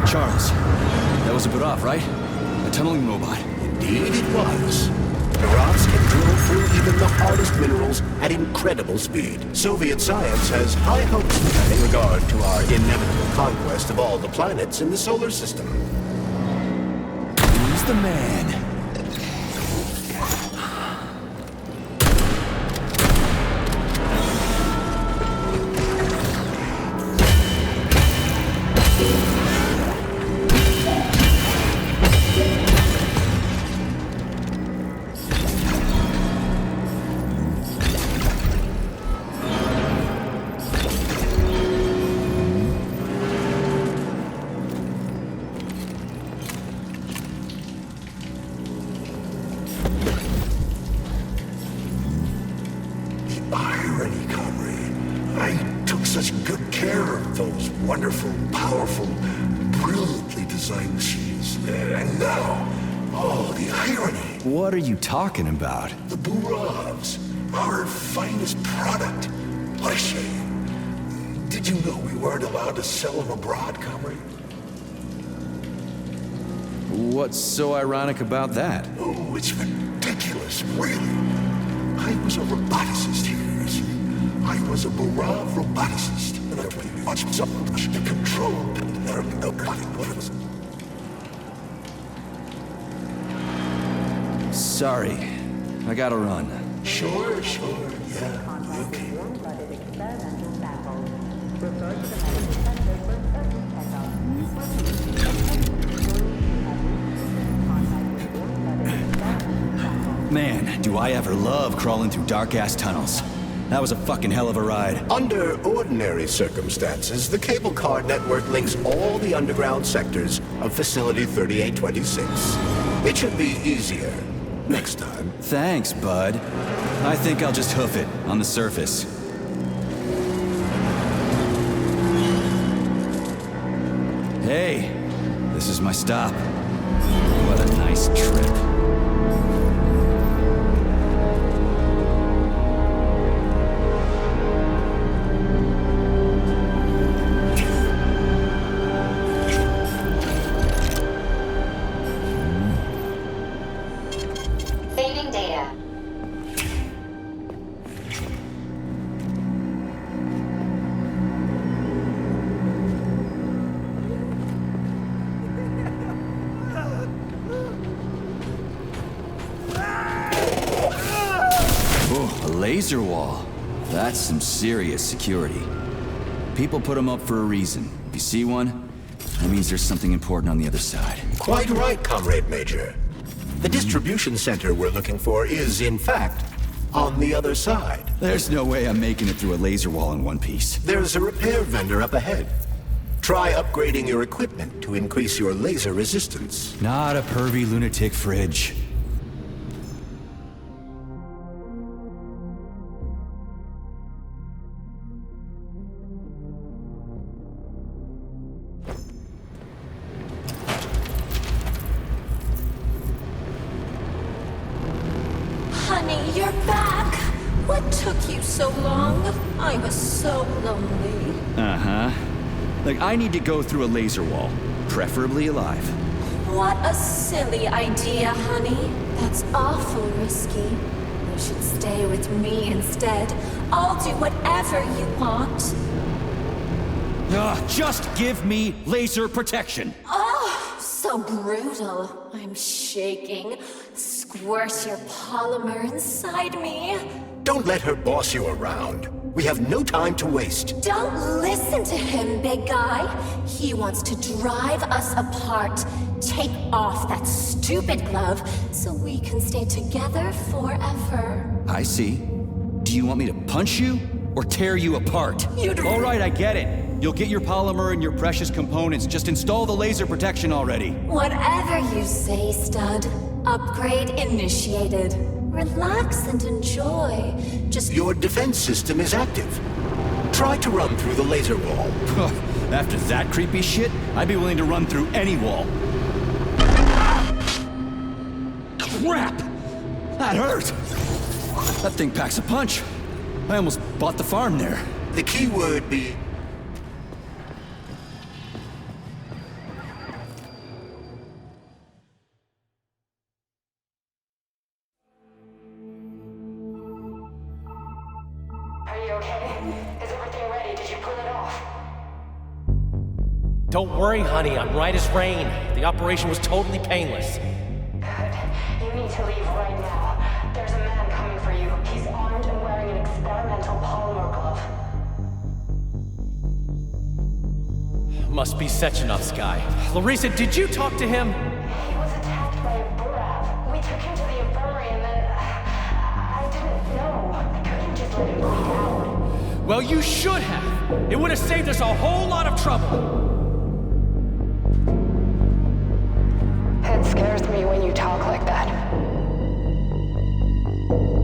Charles, that was a Barov, right? A tunneling robot. Indeed it was. Barovs can drill through even the hardest minerals at incredible speed. Soviet science has high hopes for that in regard to our inevitable conquest of all the planets in the solar system. Who's the man? Irony, comrade. I took such good care of those wonderful, powerful, brilliantly designed machines. And now, oh, the irony. What are you talking about? The Barovs, our finest product. What a shame. Did you know we weren't allowed to sell them abroad, comrade? What's so ironic about that? Oh, it's ridiculous, really. I was a roboticist here, you see. I was a Barov roboticist, and I pretty much something to control nobody was. Sorry, I gotta run. Sure, yeah, okay. Man, do I ever love crawling through dark-ass tunnels. That was a fucking hell of a ride. Under ordinary circumstances, the cable car network links all the underground sectors of Facility 3826. It should be easier next time. Thanks, bud. I think I'll just hoof it on the surface. Hey, this is my stop. What a nice trip. Saving data. Oh, a laser wall. That's some serious security. People put them up for a reason. If you see one, that means there's something important on the other side. Quite right, Comrade Major. The distribution center we're looking for is, in fact, on the other side. There's no way I'm making it through a laser wall in one piece. There's a repair vendor up ahead. Try upgrading your equipment to increase your laser resistance. Not a pervy lunatic fridge. Honey, you're back. What took you so long? I was so lonely. Uh-huh. Like, I need to go through a laser wall, preferably alive. What a silly idea, honey. That's awful risky. You should stay with me instead. I'll do whatever you want. Just give me laser protection. Oh, so brutal. I'm shaking. Squirt your polymer inside me. Don't let her boss you around. We have no time to waste. Don't listen to him, big guy. He wants to drive us apart. Take off that stupid glove so we can stay together forever. I see. Do you want me to punch you or tear you apart? All right, I get it. You'll get your polymer and your precious components. Just install the laser protection already. Whatever you say, stud. Upgrade initiated. Relax and enjoy. Just... Your defense system is active. Try to run through the laser wall. After that creepy shit, I'd be willing to run through any wall. Crap! That hurt! That thing packs a punch. I almost bought the farm there. The key word be... Don't worry, honey. I'm right as rain. The operation was totally painless. Good. You need to leave right now. There's a man coming for you. He's armed and wearing an experimental polymer glove. Must be Sechenov's guy. Larissa, did you talk to him? He was attacked by a Burav. We took him to the infirmary and then... I didn't know. I couldn't just let him bleed out. Well, you should have. It would have saved us a whole lot of trouble. It scares me when you talk like that.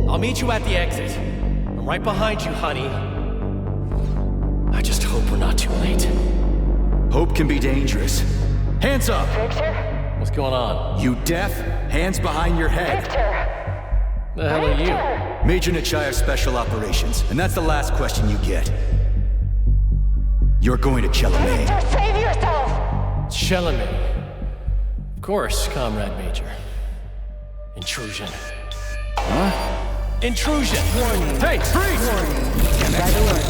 I'll meet you at the exit. I'm right behind you, honey. I just hope we're not too late. Hope can be dangerous. Hands up! Victor? What's going on? You deaf? Hands behind your head. Victor! The hell are you? Major Nechayev Special Operations, and that's the last question you get. You're going to Chalamet. Victor, save yourself! Chalamet. Of course, Comrade Major. Intrusion. Huh? Intrusion! Warning. Hey, freeze! Warning. Red alert.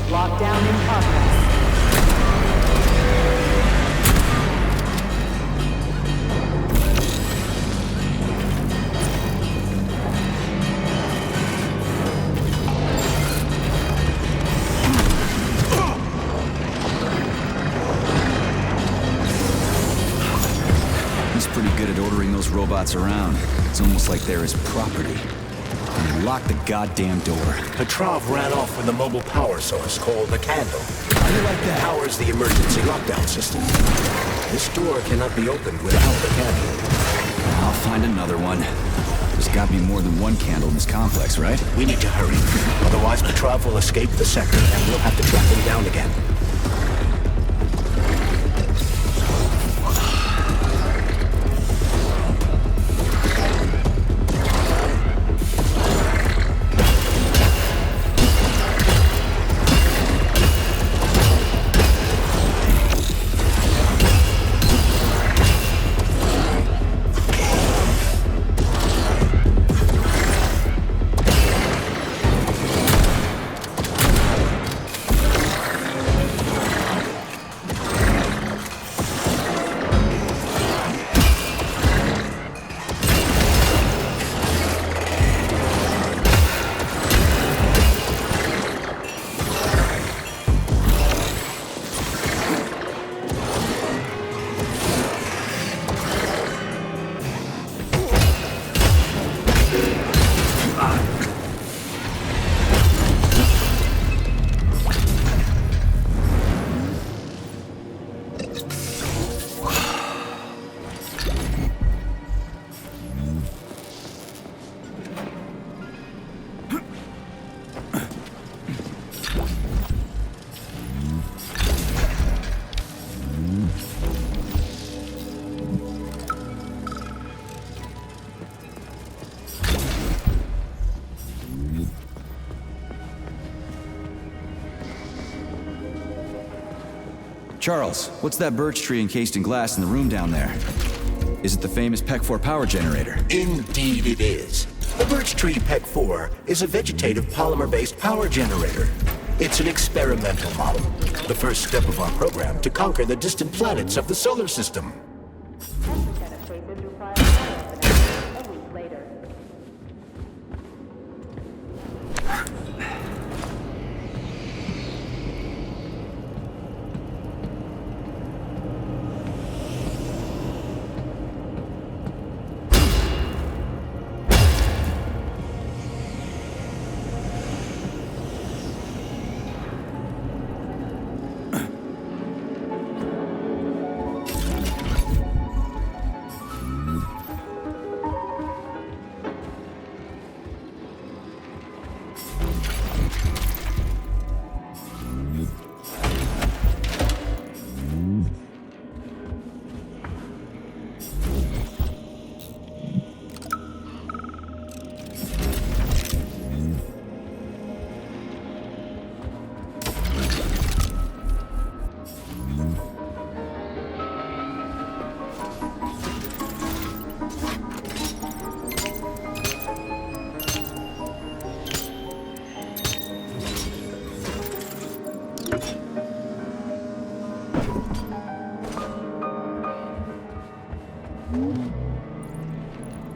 Lockdown in progress. Pretty good at ordering those robots around. It's almost like they're his property. And he locked the goddamn door. Petrov ran off with a mobile power source called the Candle. How do you like that? Powers the emergency lockdown system. This door cannot be opened without the candle. I'll find another one. There's gotta be more than one candle in this complex, right? We need to hurry. Otherwise, Petrov will escape the sector and we'll have to track him down again. Charles, what's that birch tree encased in glass in the room down there? Is it the famous PEC-4 power generator? Indeed it is. The birch tree PEC-4 is a vegetative polymer-based power generator. It's an experimental model, the first step of our program to conquer the distant planets of the solar system.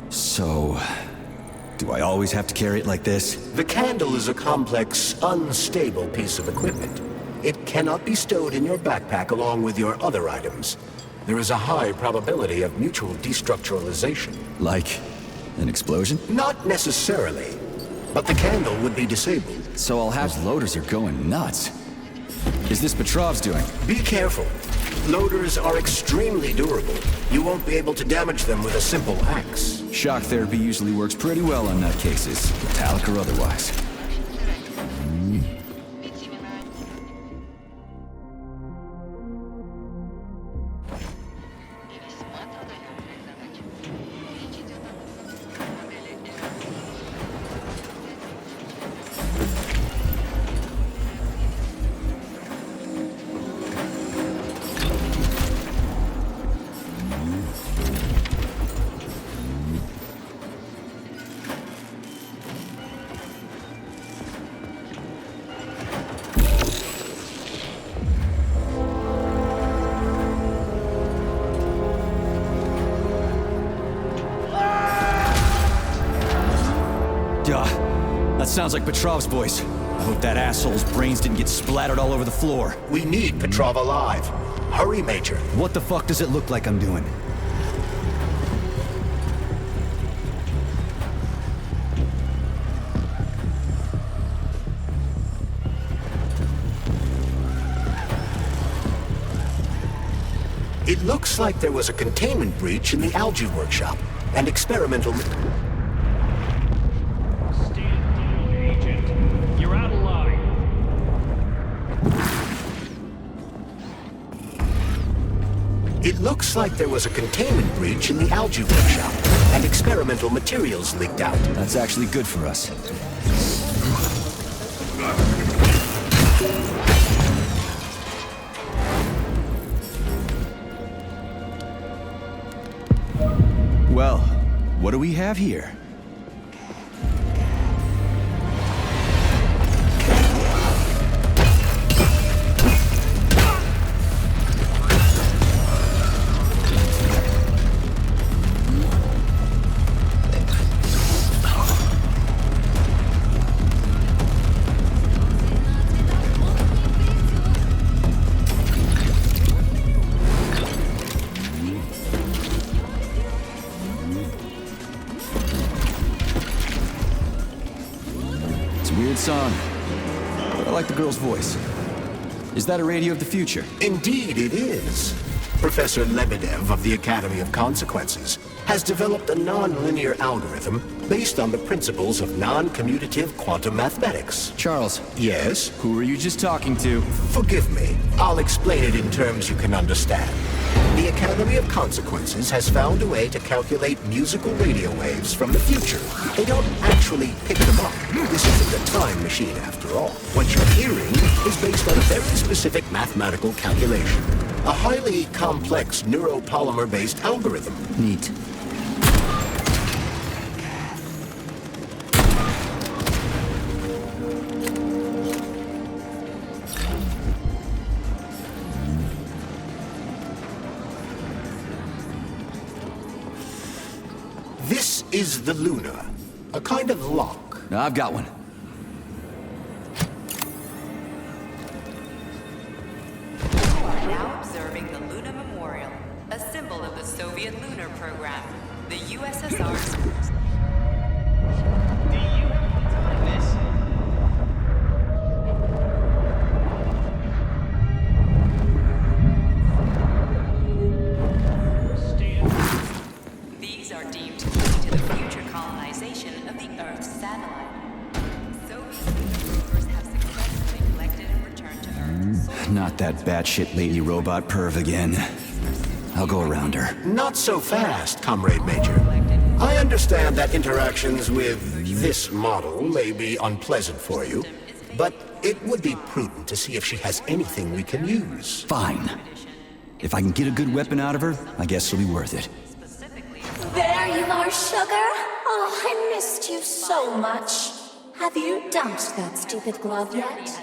So, do I always have to carry it like this? The candle is a complex, unstable piece of equipment. It cannot be stowed in your backpack along with your other items. There is a high probability of mutual destructuralization. Like an explosion? Not necessarily, but the candle would be disabled. So I'll have loaders are going nuts. Is this Petrov's doing? Be careful. Loaders are extremely durable. You won't be able to damage them with a simple axe. Shock therapy usually works pretty well on nutcases, metallic or otherwise. That sounds like Petrov's voice. I hope that asshole's brains didn't get splattered all over the floor. We need Petrov alive. Hurry, Major. What the fuck does it look like I'm doing? It looks like there was a containment breach in the algae workshop, and experimental... It looks like there was a containment breach in the algae workshop, and experimental materials leaked out. That's actually good for us. Well, what do we have here? Weird song, but I like the girl's voice. Is that a radio of the future? Indeed it is. Professor Lebedev of the Academy of Consequences has developed a non-linear algorithm based on the principles of non-commutative quantum mathematics. Charles. Yes? Who were you just talking to? Forgive me. I'll explain it in terms you can understand. The Academy of Consequences has found a way to calculate musical radio waves from the future. They don't actually actually pick them up. This isn't a time machine after all. What you're hearing is based on a very specific mathematical calculation. A highly complex neuropolymer-based algorithm. Neat. This is the Luna, a kind of lock. I've got one. You are now observing the Luna Memorial, a symbol of the Soviet lunar program. The USSR's... These are deemed key to the future colonization of the Earth's satellite. Soviet rovers have successfully collected and returned to Earth. Not that batshit lady robot perv again. I'll go around her. Not so fast, Comrade Major. I understand that interactions with this model may be unpleasant for you, but it would be prudent to see if she has anything we can use. Fine. If I can get a good weapon out of her, I guess it'll be worth it. There you are, Sugar. Oh, I missed you so much. Have you dumped that stupid glove yet?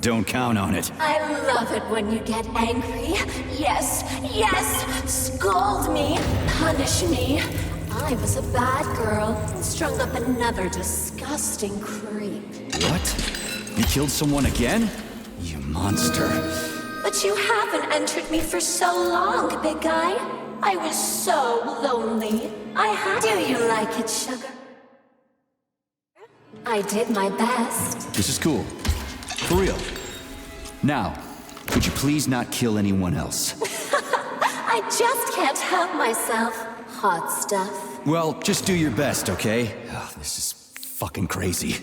Don't count on it. I love it when you get angry. Yes, yes! Scold me, punish me. I was a bad girl and strung up another disgusting creep. What? You killed someone again? You monster. But you haven't entered me for so long, big guy. I was so lonely. I had... Do you like it, Sugar? I did my best. This is cool. For real. Now, could you please not kill anyone else? I just can't help myself. Hot stuff. Well, just do your best, okay? Oh, this is fucking crazy.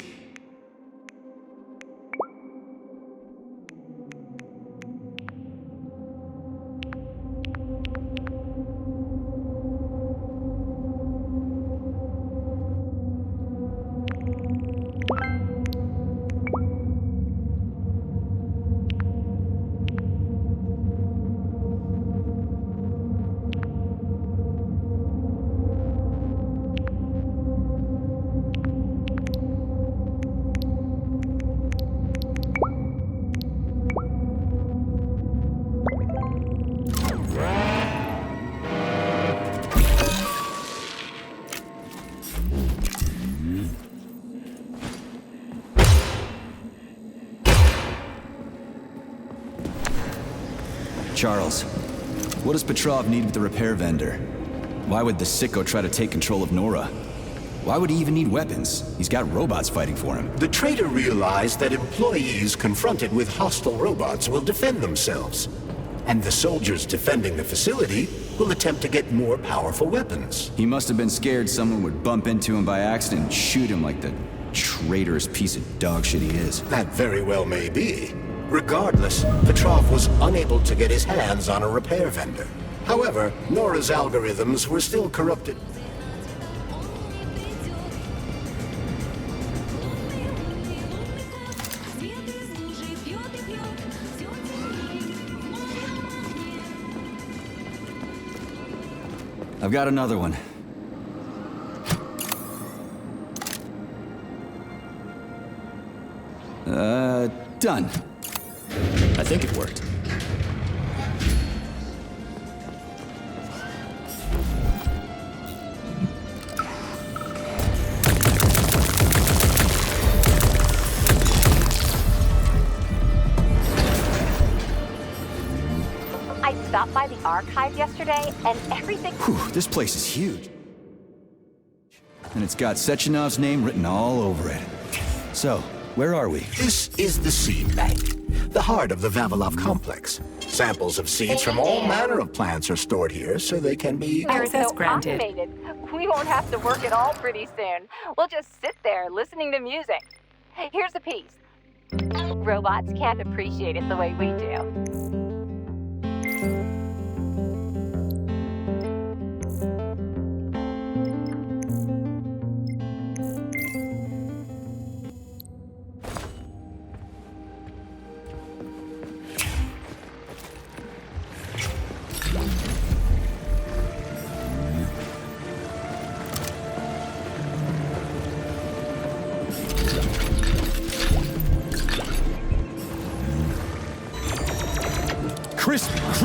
Charles, what does Petrov need with the repair vendor? Why would the sicko try to take control of Nora? Why would he even need weapons? He's got robots fighting for him. The traitor realized that employees confronted with hostile robots will defend themselves. And the soldiers defending the facility will attempt to get more powerful weapons. He must have been scared someone would bump into him by accident and shoot him like the traitorous piece of dog shit he is. That very well may be. Regardless, Petrov was unable to get his hands on a repair vendor. However, Nora's algorithms were still corrupted. I've got another one. Done. I think it worked. I stopped by the archive yesterday, and everything... Whew, this place is huge. And it's got Sechenov's name written all over it. So, where are we? This is the seed bank, the heart of the Vavilov complex. Samples of seeds from all manner of plants are stored here so they can be... Access granted. We won't have to work at all pretty soon. We'll just sit there listening to music. Here's a piece. Robots can't appreciate it the way we do.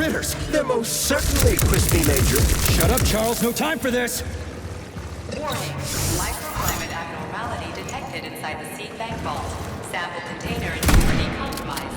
planters. They're most certainly crispy, Major. Shut up, Charles. No time for this. Warning. Microclimate abnormality detected inside the seed bank vault. Sample container integrity compromised.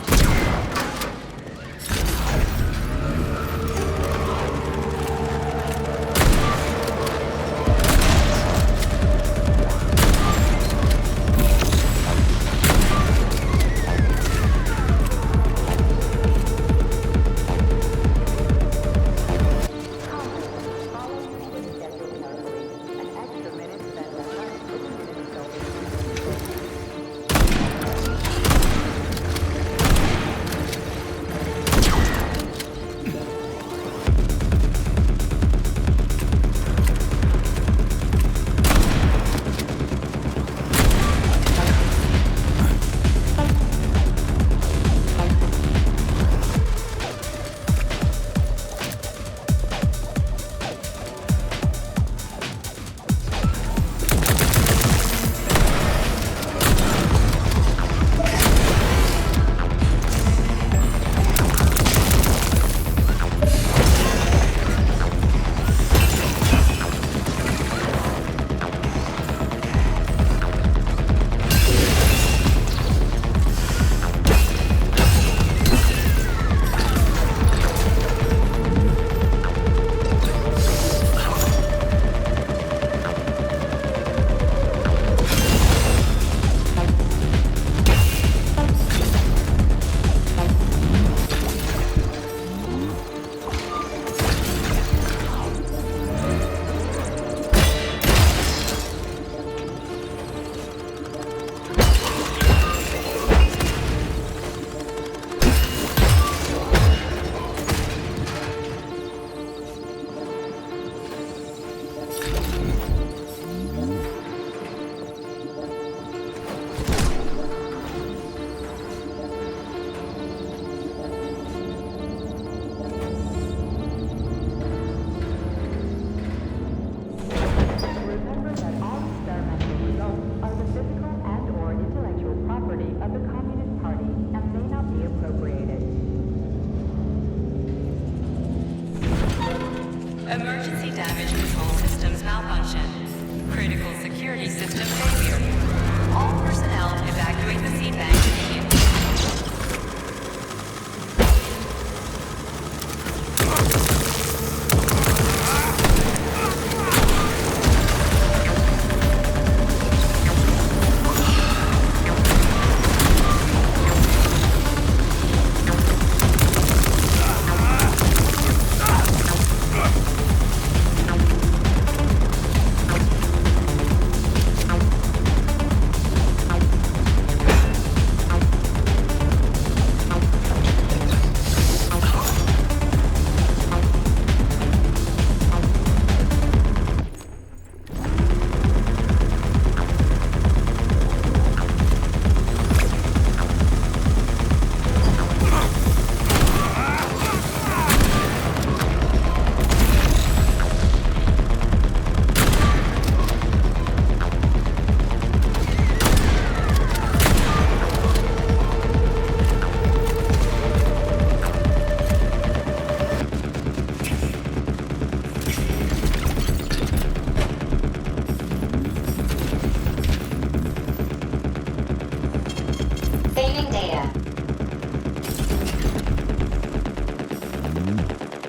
Emergency damage control systems malfunction. Critical security system failure. All personnel evacuate the seed bank immediately.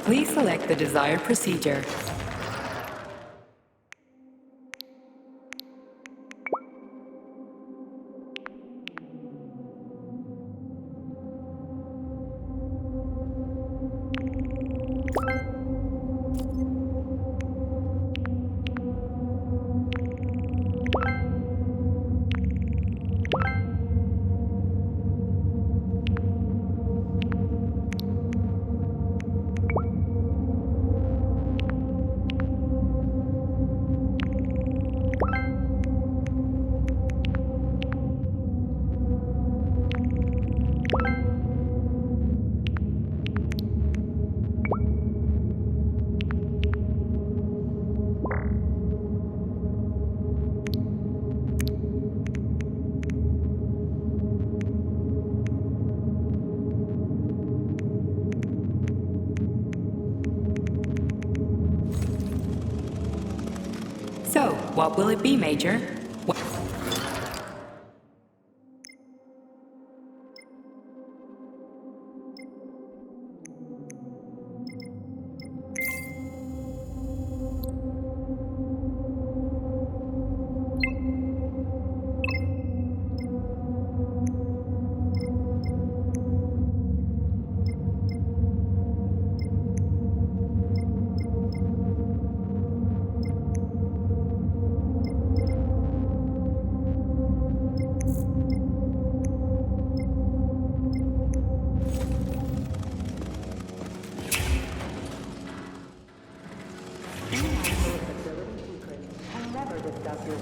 Please select the desired procedure. What will it be, Major?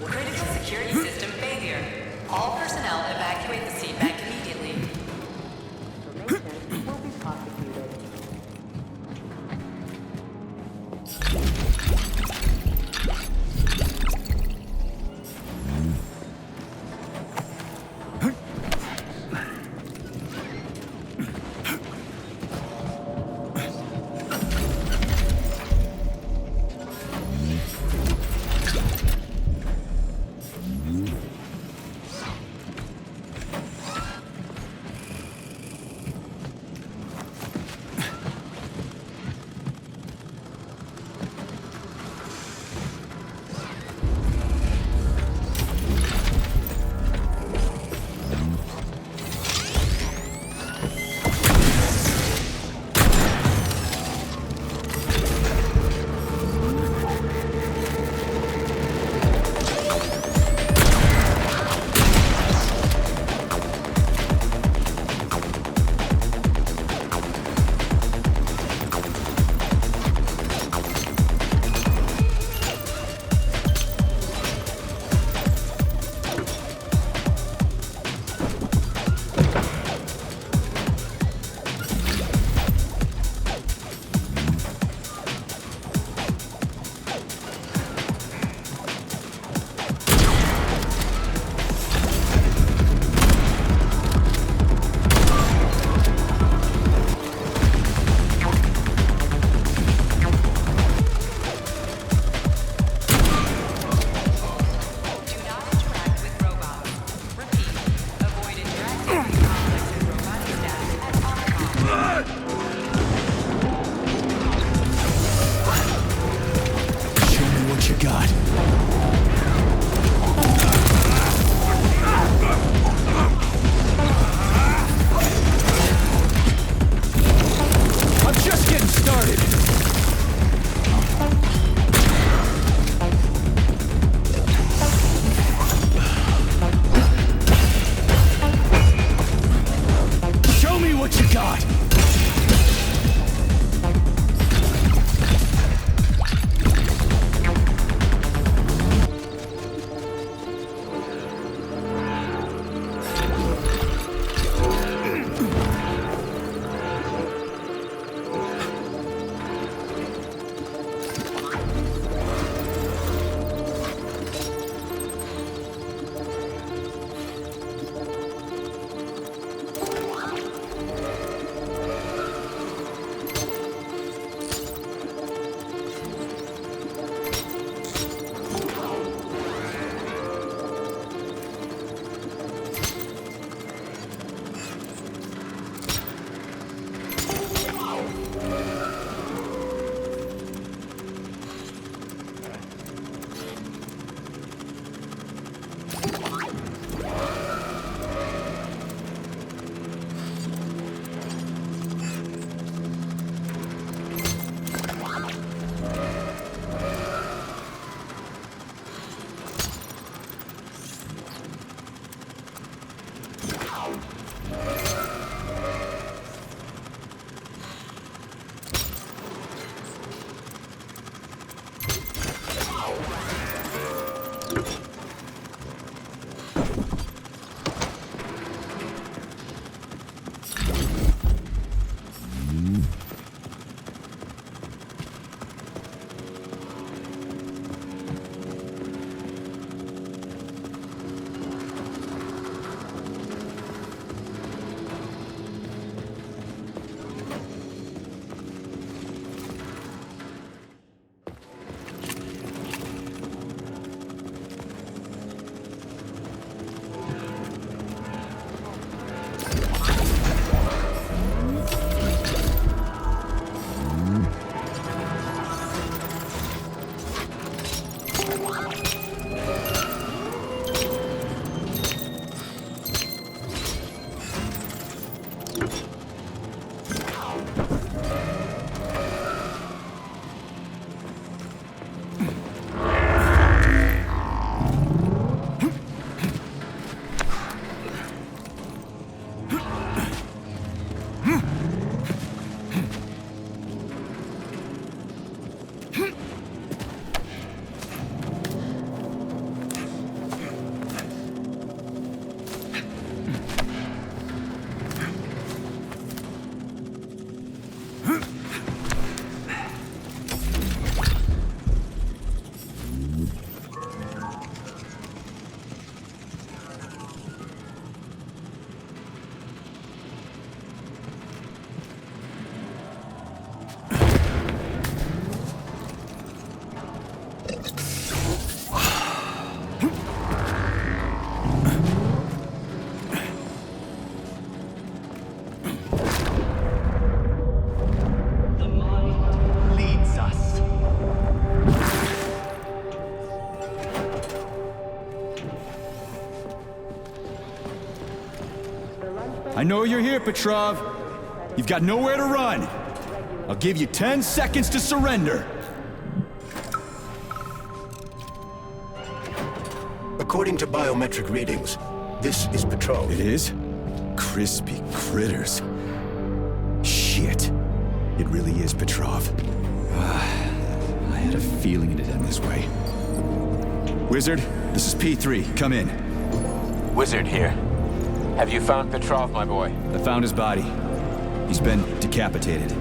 Critical security system failure. All personnel evacuate the seed bank immediately. Information will be prosecuted. I know you're here, Petrov. You've got nowhere to run. I'll give you 10 seconds to surrender. According to biometric readings, this is Petrov. It is? Crispy critters. Shit. It really is Petrov. I had a feeling it'd end this way. Wizard, this is P3. Come in. Wizard here. Have you found Petrov, my boy? I found his body. He's been decapitated.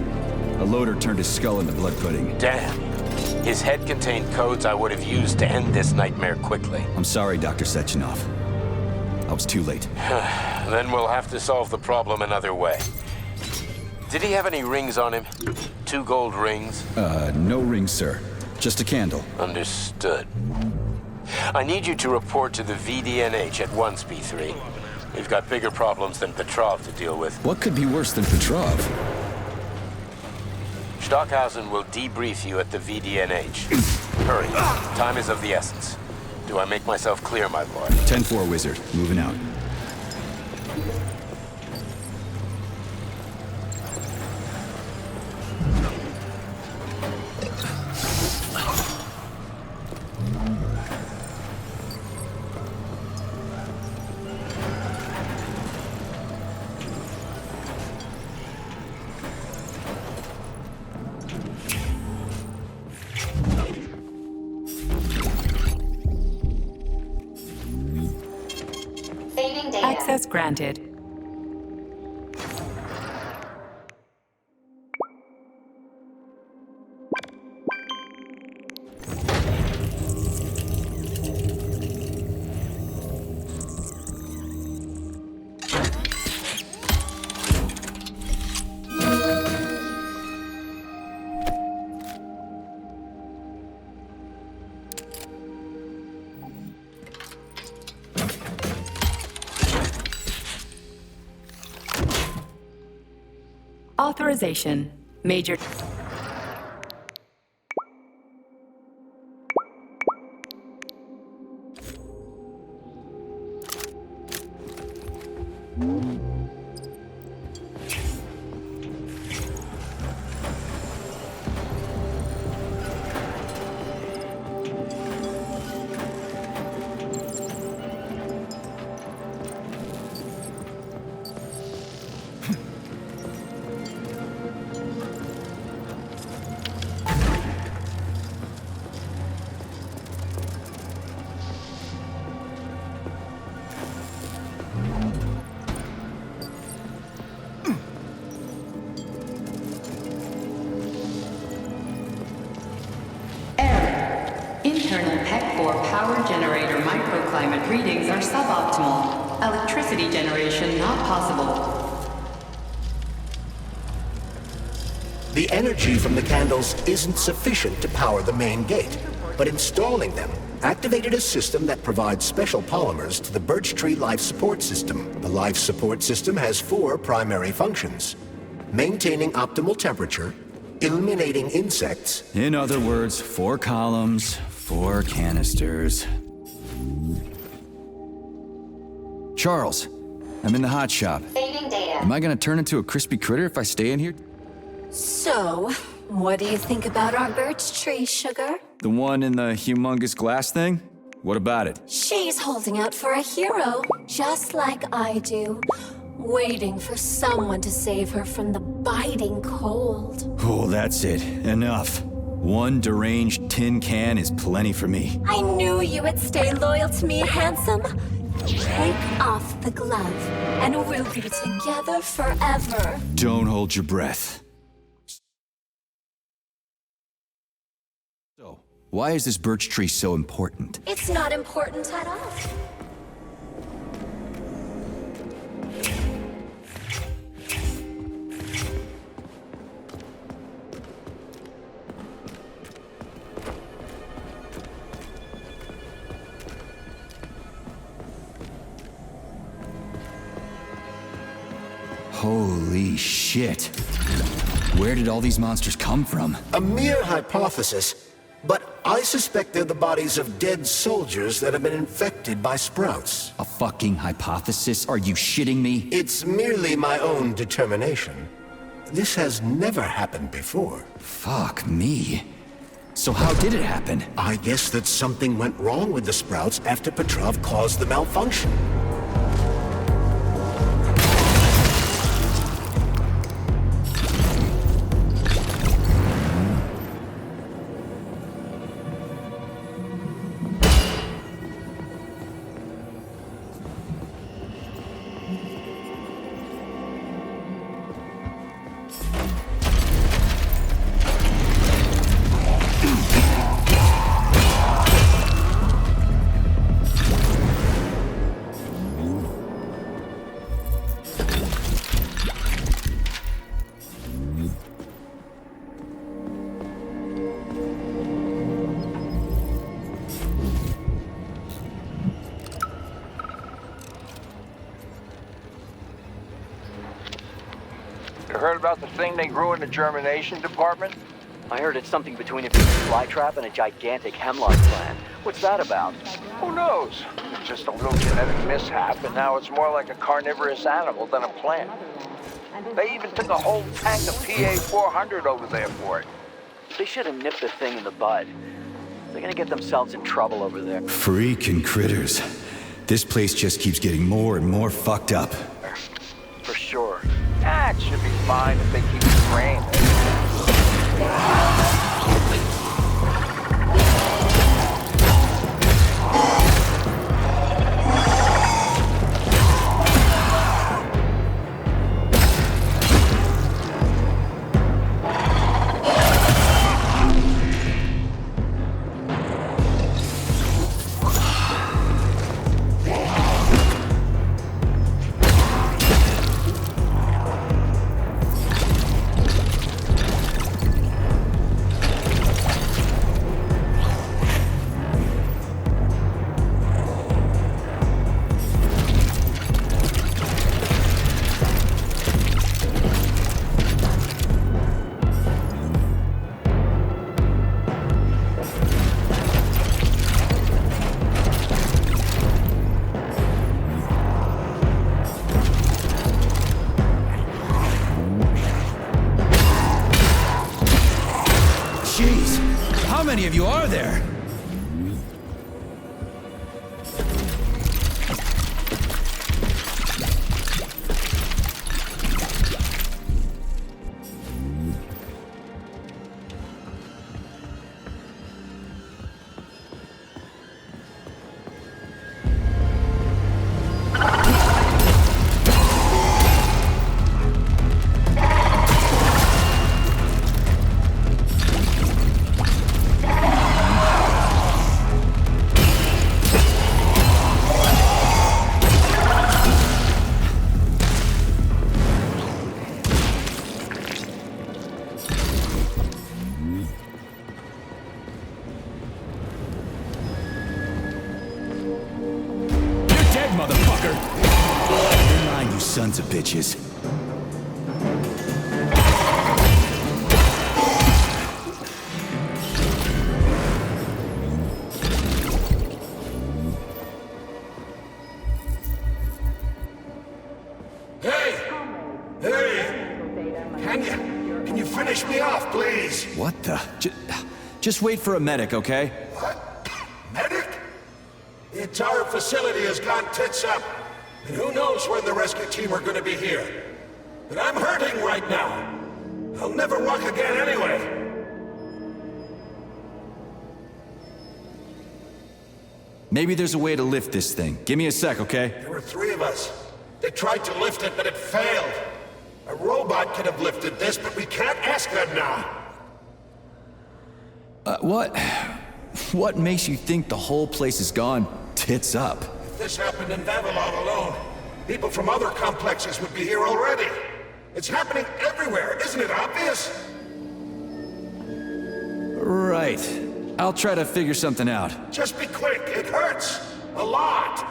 A loader turned his skull into blood pudding. Damn. His head contained codes I would have used to end this nightmare quickly. I'm sorry, Dr. Sechenov. I was too late. Then we'll have to solve the problem another way. Did he have any rings on him? 2 gold rings? No rings, sir. Just a candle. Understood. I need you to report to the VDNH at once, P3. We've got bigger problems than Petrov to deal with. What could be worse than Petrov? Stockhausen will debrief you at the VDNH. Hurry. Time is of the essence. Do I make myself clear, my boy? 10-4, Wizard. Moving out. Access granted. Authorization. Major... Internal PEC-4 power generator microclimate readings are suboptimal. Electricity generation not possible. The energy from the candles isn't sufficient to power the main gate, but installing them activated a system that provides special polymers to the birch tree life support system. The life support system has 4 primary functions: maintaining optimal temperature, eliminating insects. In other words, 4 columns, 4 canisters. Charles, I'm in the hot shop. Saving data. Am I gonna turn into a crispy critter if I stay in here? So, what do you think about our birch tree, Sugar? The one in the humongous glass thing? What about it? She's holding out for a hero, just like I do. Waiting for someone to save her from the biting cold. Oh, that's it. Enough. 1 deranged tin can is plenty for me. I knew you would stay loyal to me, handsome. Take off the glove, and we'll be together forever. Don't hold your breath. So, why is this birch tree so important? It's not important at all. Holy shit. Where did all these monsters come from? A mere hypothesis, But I suspect they're the bodies of dead soldiers that have been infected by sprouts. A fucking hypothesis? Are you shitting me? It's merely my own determination. This has never happened before. Fuck me. So how did it happen? I guess that something went wrong with the sprouts after Petrov caused the malfunction. Heard about the thing they grew in the germination department? I heard it's something between a big flytrap and a gigantic hemlock plant. What's that about? Who knows? It's just a little genetic mishap, and now it's more like a carnivorous animal than a plant. They even took a whole tank of PA400 over there for it. They should have nipped the thing in the bud. They're gonna get themselves in trouble over there. Freaking critters. This place just keeps getting more and more fucked up. For sure. Ah, it should be fine if they keep it trained. How many of you are there? Sons of bitches. Can you finish me off, please? What the? Just wait for a medic, okay? What? Medic? The entire facility has gone tits up. And who knows when the rescue team are gonna be here. But I'm hurting right now. I'll never walk again anyway. Maybe there's a way to lift this thing. Give me a sec, okay? There were 3 of us. They tried to lift it, but it failed. A robot could have lifted this, but we can't ask them now. What makes you think the whole place has gone tits up? If this happened in Vavilov alone, people from other complexes would be here already. It's happening everywhere, isn't it obvious? Right. I'll try to figure something out. Just be quick, it hurts. A lot.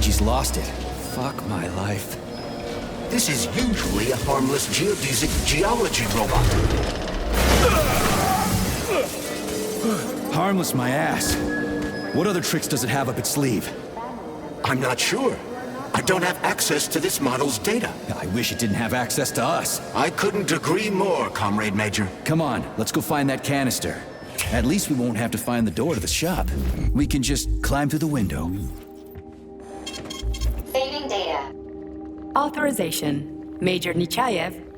Reggie's lost it. Fuck my life. This is usually a harmless geodesic geology robot. Harmless my ass. What other tricks does it have up its sleeve? I'm not sure. I don't have access to this model's data. I wish it didn't have access to us. I couldn't agree more, Comrade Major. Come on, let's go find that canister. At least we won't have to find the door to the shop. We can just climb through the window. Saving data. Authorization. Major Nechayev.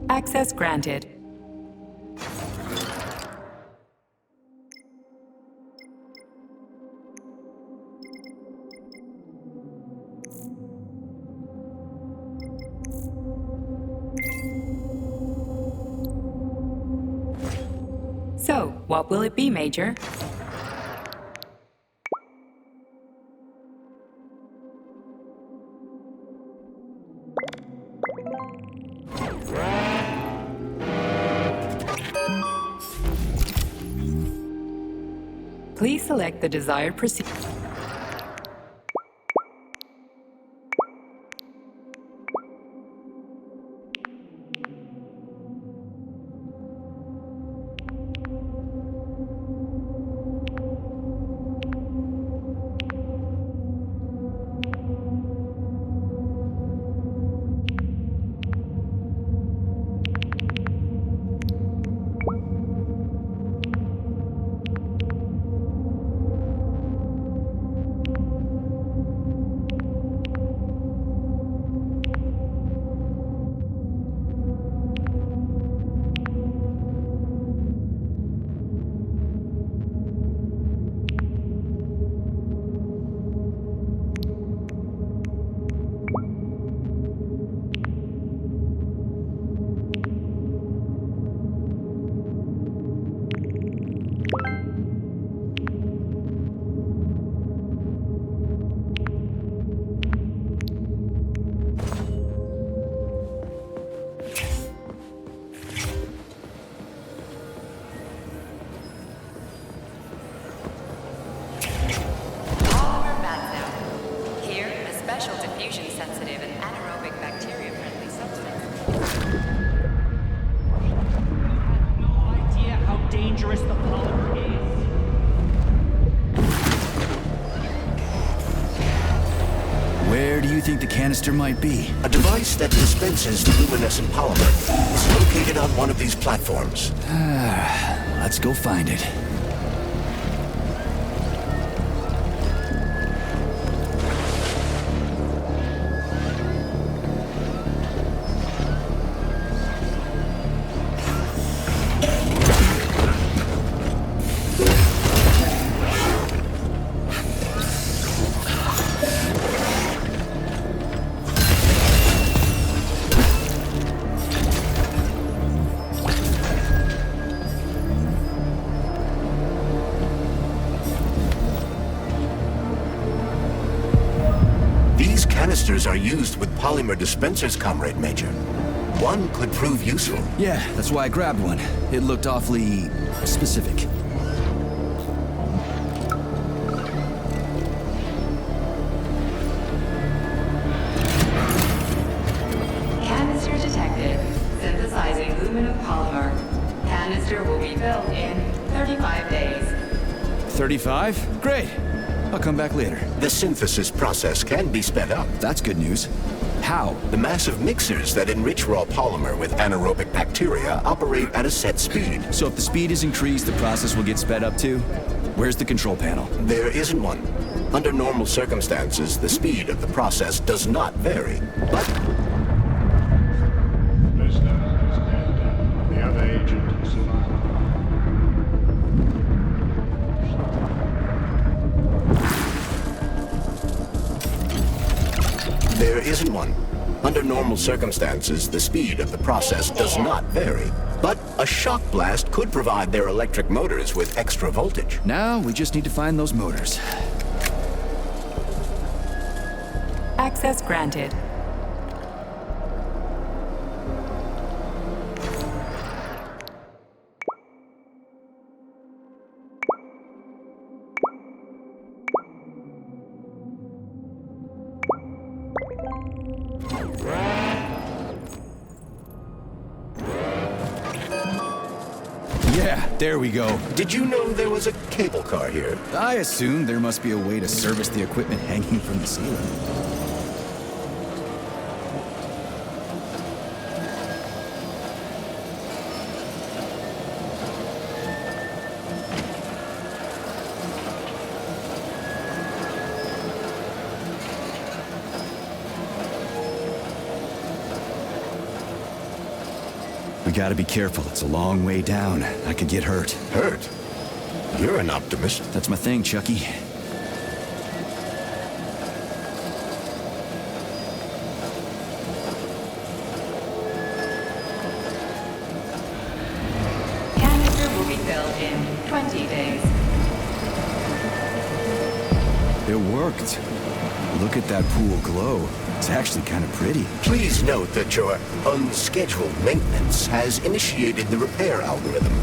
Access granted. So, what will it be, Major? Please select the desired procedure. Where do you think the canister might be? A device that dispenses luminescent polymer is located on one of these platforms. Let's go find it. Canisters are used with polymer dispensers, Comrade Major. One could prove useful. Yeah, that's why I grabbed one. It looked awfully specific. Canister detected. Synthesizing aluminum polymer. Canister will be built in 35 days. 35? Great. I'll come back later. The synthesis process can be sped up. That's good news. How? The massive mixers that enrich raw polymer with anaerobic bacteria operate at a set speed. So if the speed is increased, the process will get sped up too? Where's the control panel? There isn't one. Under normal circumstances, the speed of the process does not vary. But the other agent survived. there isn't one. Under normal circumstances, the speed of the process does not vary. But a shock blast could provide their electric motors with extra voltage. Now we just need to find those motors. Access granted. Yeah, there we go. Did you know there was a cable car here? I assumed there must be a way to service the equipment hanging from the ceiling. We gotta be careful. It's a long way down. I could get hurt. Hurt? You're an optimist. That's my thing, Chucky. Canister will be filled in 20 days. It worked. Look at that pool glow. It's actually kind of pretty. Please note that your unscheduled maintenance has initiated the repair algorithm.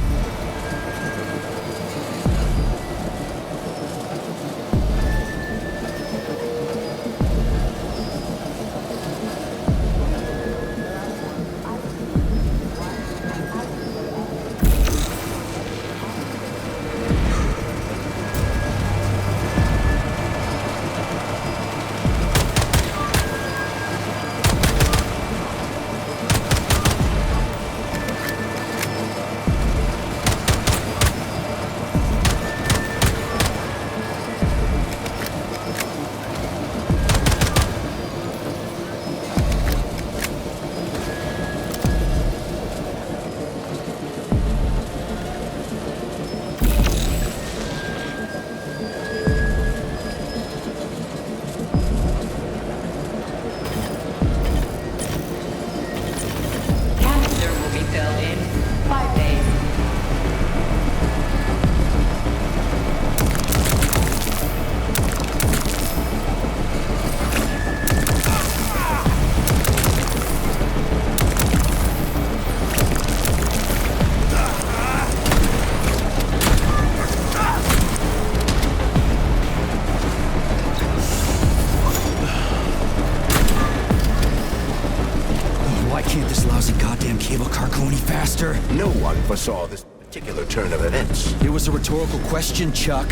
No one foresaw this particular turn of events. It was a rhetorical question, Chuck.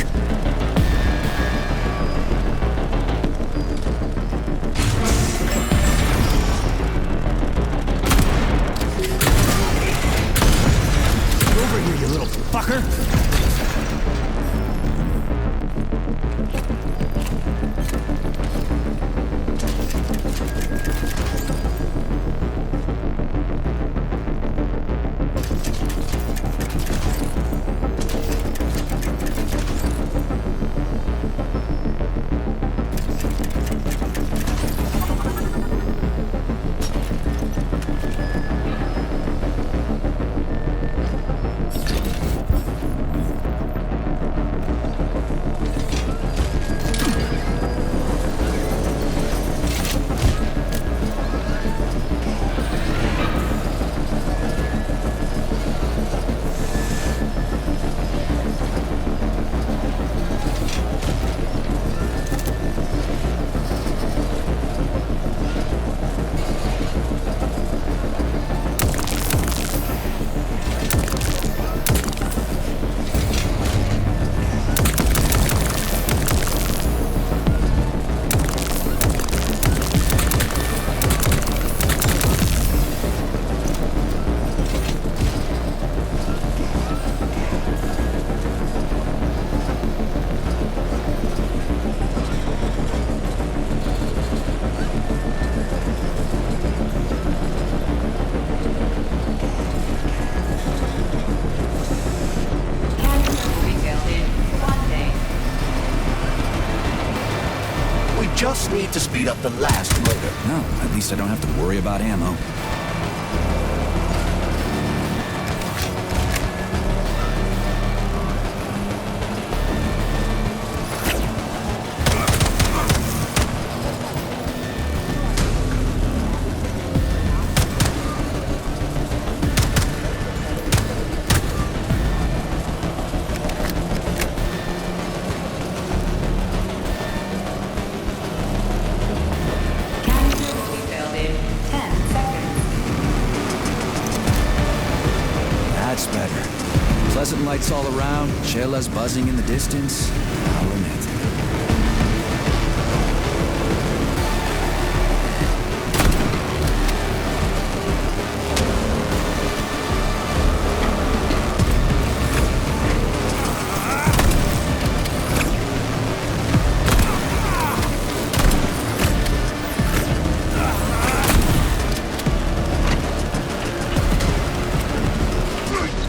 Over here, you little fucker! Just need to speed up the last motor. No, at least I don't have to worry about ammo. Canister will be filled in 10 seconds. lights all around, chelas buzzing in the distance. How romantic.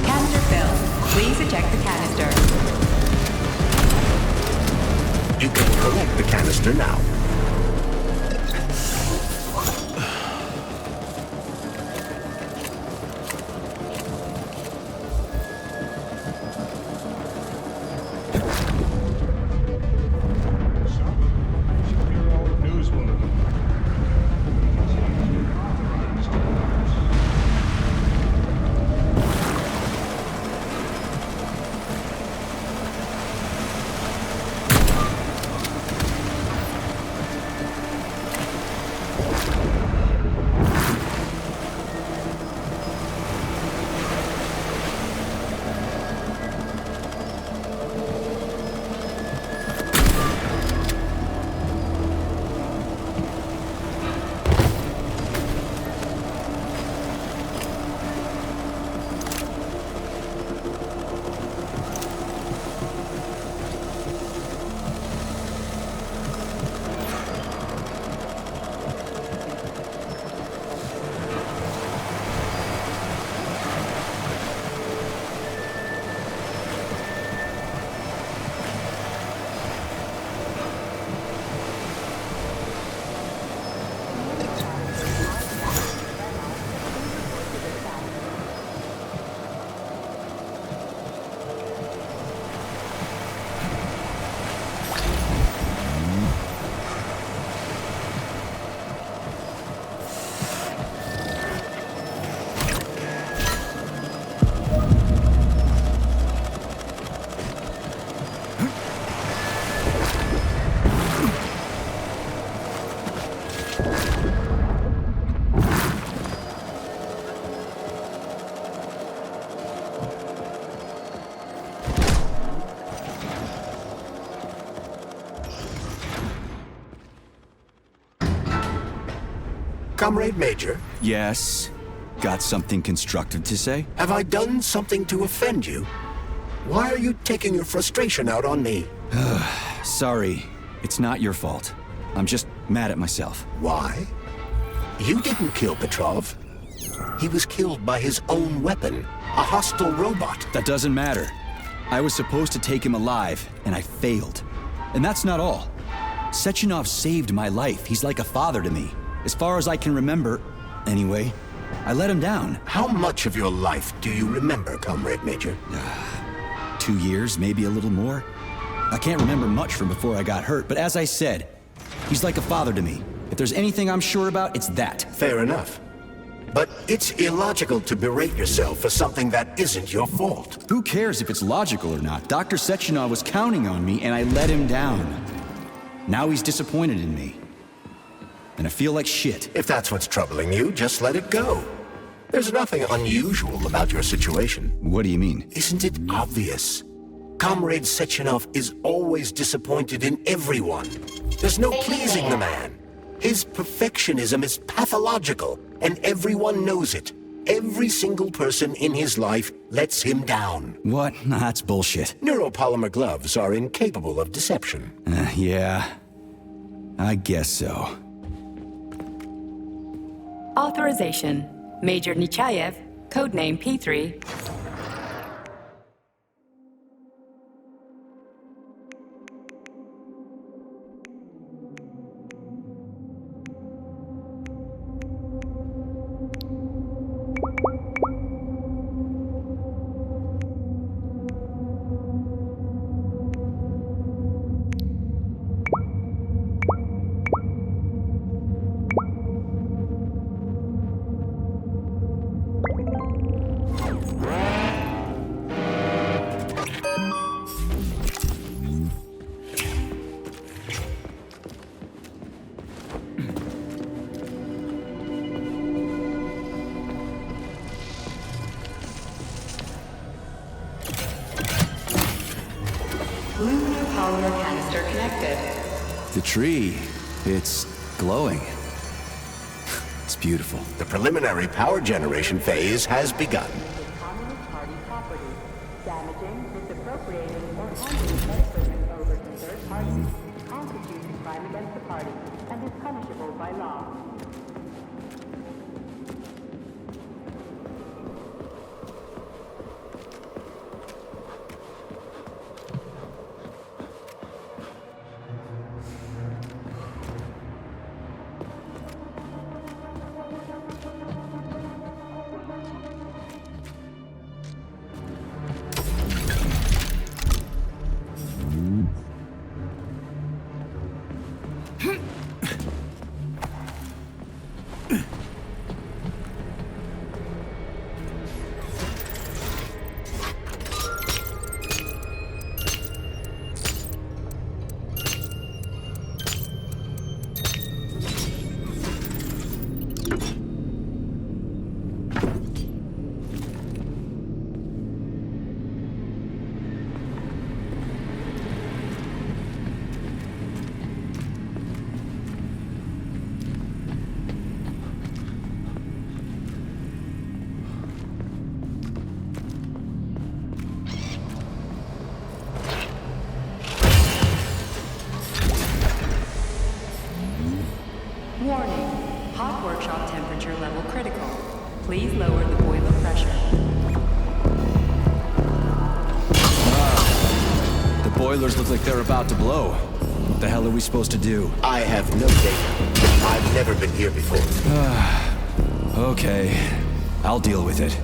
Canister filled. Please eject the canister. You can collect the canister now. Comrade Major? Yes? Got something constructive to say? Have I done something to offend you? Why are you taking your frustration out on me? Sorry, it's not your fault. I'm just mad at myself. Why? You didn't kill Petrov. He was killed by his own weapon, a hostile robot. That doesn't matter. I was supposed to take him alive, and I failed. And that's not all. Sechenov saved my life. He's like a father to me. As far as I can remember, anyway, I let him down. How much of your life do you remember, Comrade Major? 2 years, maybe a little more. I can't remember much from before I got hurt, but as I said, he's like a father to me. If there's anything I'm sure about, it's that. Fair enough. But it's illogical to berate yourself for something that isn't your fault. Who cares if it's logical or not? Dr. Sechenov was counting on me, and I let him down. Now he's disappointed in me. And I feel like shit. If that's what's troubling you, just let it go. There's nothing unusual about your situation. What do you mean? Isn't it obvious? Comrade Sechenov is always disappointed in everyone. There's no pleasing the man. His perfectionism is pathological, and everyone knows it. Every single person in his life lets him down. What? Nah, that's bullshit. Neuropolymer gloves are incapable of deception. Yeah, I guess so. Authorization. Major Nechayev, codename P3. temperature connected. The tree, it's glowing. It's beautiful. The preliminary power generation phase has begun. Communist Party property. Damaging, misappropriating, or handing said equipment over to third parties constitutes a crime against the party and is punishable by law. Warning. Hot workshop temperature level critical. Please lower the boiler pressure. The boilers look like they're about to blow. What the hell are we supposed to do? I have no data. I've never been here before. Okay, I'll deal with it.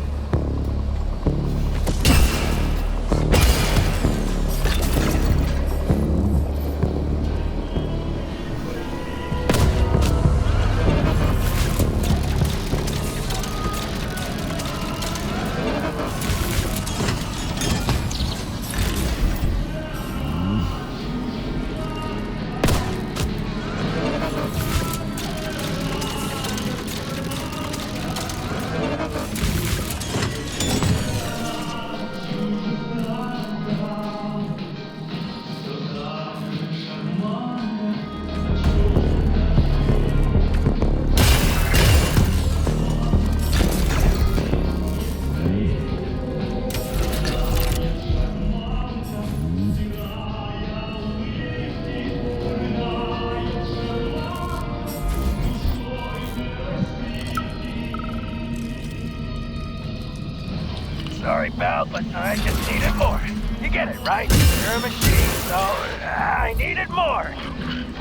Sorry, pal, but I just needed more. You get it, right? You're a machine, so I needed more.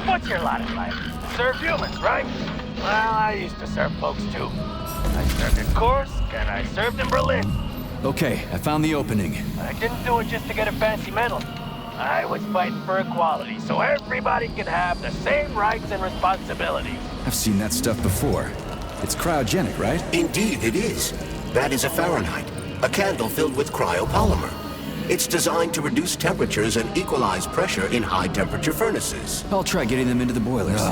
What's your lot in life? Serve humans, right? Well, I used to serve folks too. I served in Kursk, and I served in Berlin. Okay, I found the opening. I didn't do it just to get a fancy medal. I was fighting for equality, so everybody can have the same rights and responsibilities. I've seen that stuff before. It's cryogenic, right? Indeed, it is. That is a Fahrenheit, a candle filled with cryopolymer. It's designed to reduce temperatures and equalize pressure in high-temperature furnaces. I'll try getting them into the boilers.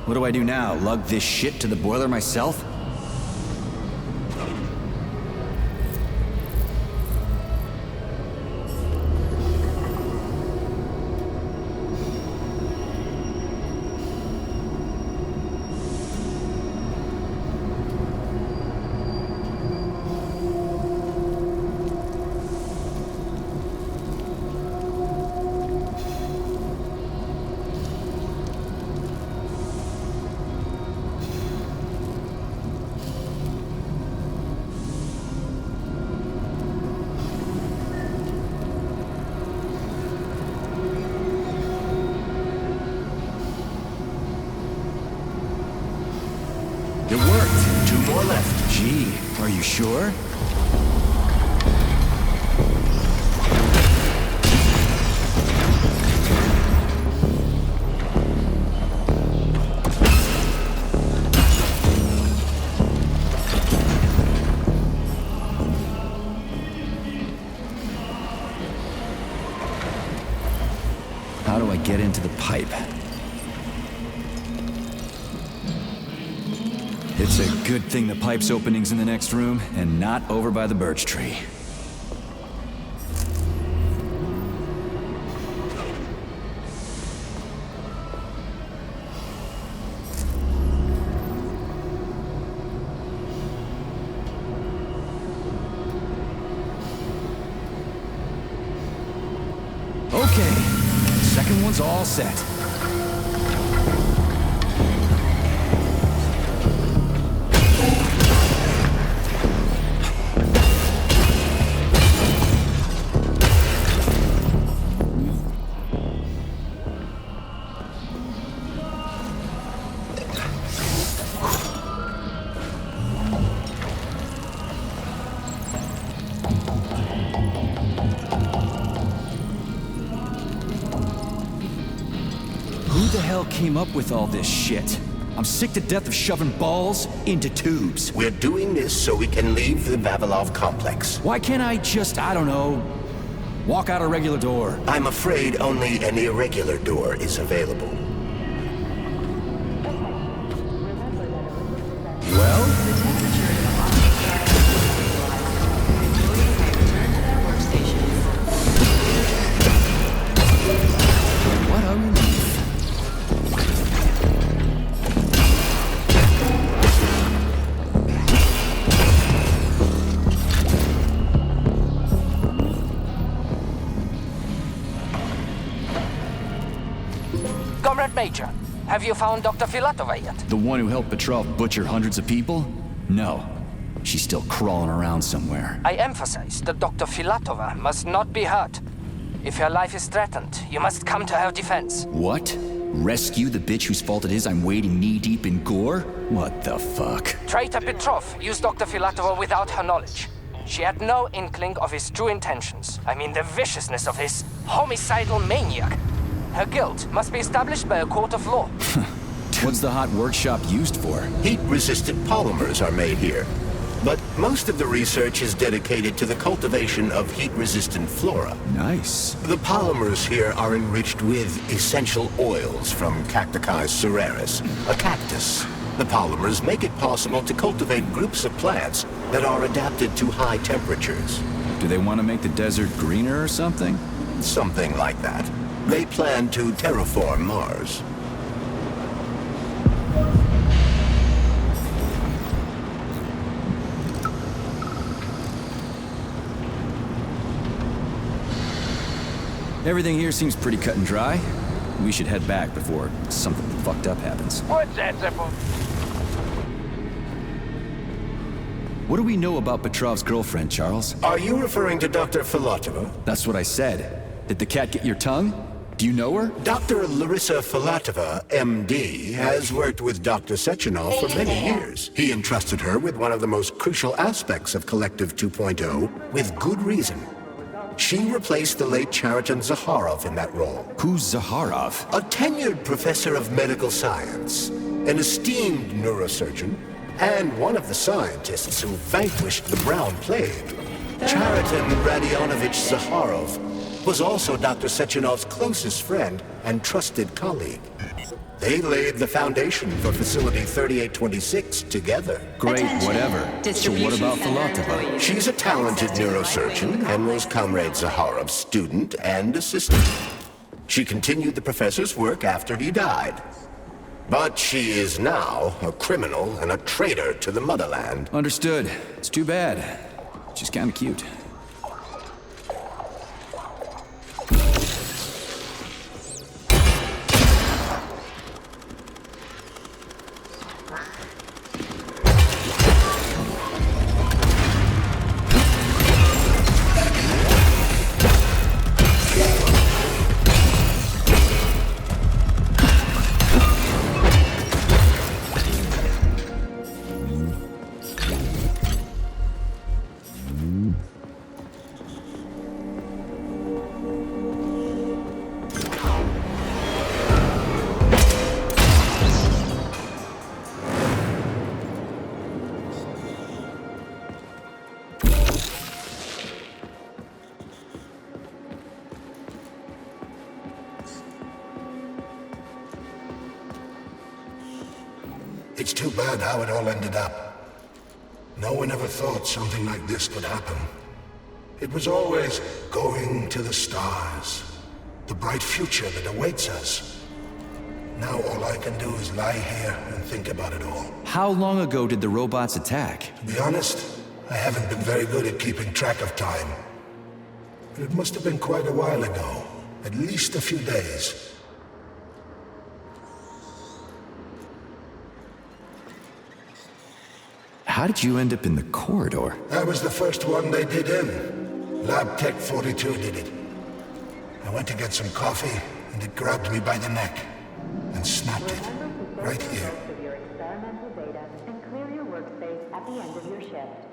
What do I do now? Lug this shit to the boiler myself? It worked. 2 more left. Gee, are you sure? How do I get into the pipe? It's a good thing the pipe's opening's in the next room and not over by the birch tree. Okay, second one's all set. Who the hell came up with all this shit? I'm sick to death of shoving balls into tubes. We're doing this so we can leave the Vavilov complex. Why can't I just, I don't know, walk out a regular door? I'm afraid only an irregular door is available. Well? What a relief. Comrade Major, have you found Dr. Filatova yet? The one who helped Petrov butcher hundreds of people? No. She's still crawling around somewhere. I emphasize that Dr. Filatova must not be hurt. If her life is threatened, you must come to her defense. What? Rescue the bitch whose fault it is I'm wading knee-deep in gore? What the fuck? Traitor Petrov used Dr. Filatova without her knowledge. She had no inkling of his true intentions. I mean, the viciousness of his homicidal maniac. Her guilt must be established by a court of law. What's the hot workshop used for? Heat-resistant polymers are made here. But most of the research is dedicated to the cultivation of heat-resistant flora. Nice. The polymers here are enriched with essential oils from Cacticus cereris, a cactus. The polymers make it possible to cultivate groups of plants that are adapted to high temperatures. Do they want to make the desert greener or something? Something like that. They plan to terraform Mars. Everything here seems pretty cut and dry. We should head back before something fucked up happens. What's that simple? What do we know about Petrov's girlfriend, Charles? Are you referring to Dr. Filatova? That's what I said. Did the cat get your tongue? Do you know her? Dr. Larissa Filatova, MD, has worked with Dr. Sechenov for many years. He entrusted her with one of the most crucial aspects of Collective 2.0, with good reason. She replaced the late Chariton Zakharov in that role. Who's Zakharov? A tenured professor of medical science, an esteemed neurosurgeon, and one of the scientists who vanquished the Brown Plague. Chariton Radionovich Zakharov was also Dr. Sechenov's closest friend and trusted colleague. They laid the foundation for Facility 3826 together. Great, whatever. So what about Filatova? She's a talented neurosurgeon and was Comrade Zakharov's student and assistant. She continued the professor's work after he died. But she is now a criminal and a traitor to the motherland. Understood. It's too bad. She's kinda cute. It's too bad how it all ended up. No one ever thought something like this could happen. It was always going to the stars, the bright future that awaits us. Now all I can do is lie here and think about it all. How long ago did the robots attack? To be honest, I haven't been very good at keeping track of time. But it must have been quite a while ago. At least a few days. How did you end up in the corridor? I was the first one they did in. RTX4080 did it. I went to get some coffee, and it grabbed me by the neck and snapped it. Right here. Of your experimental data and clear your workspace at the end of your shift.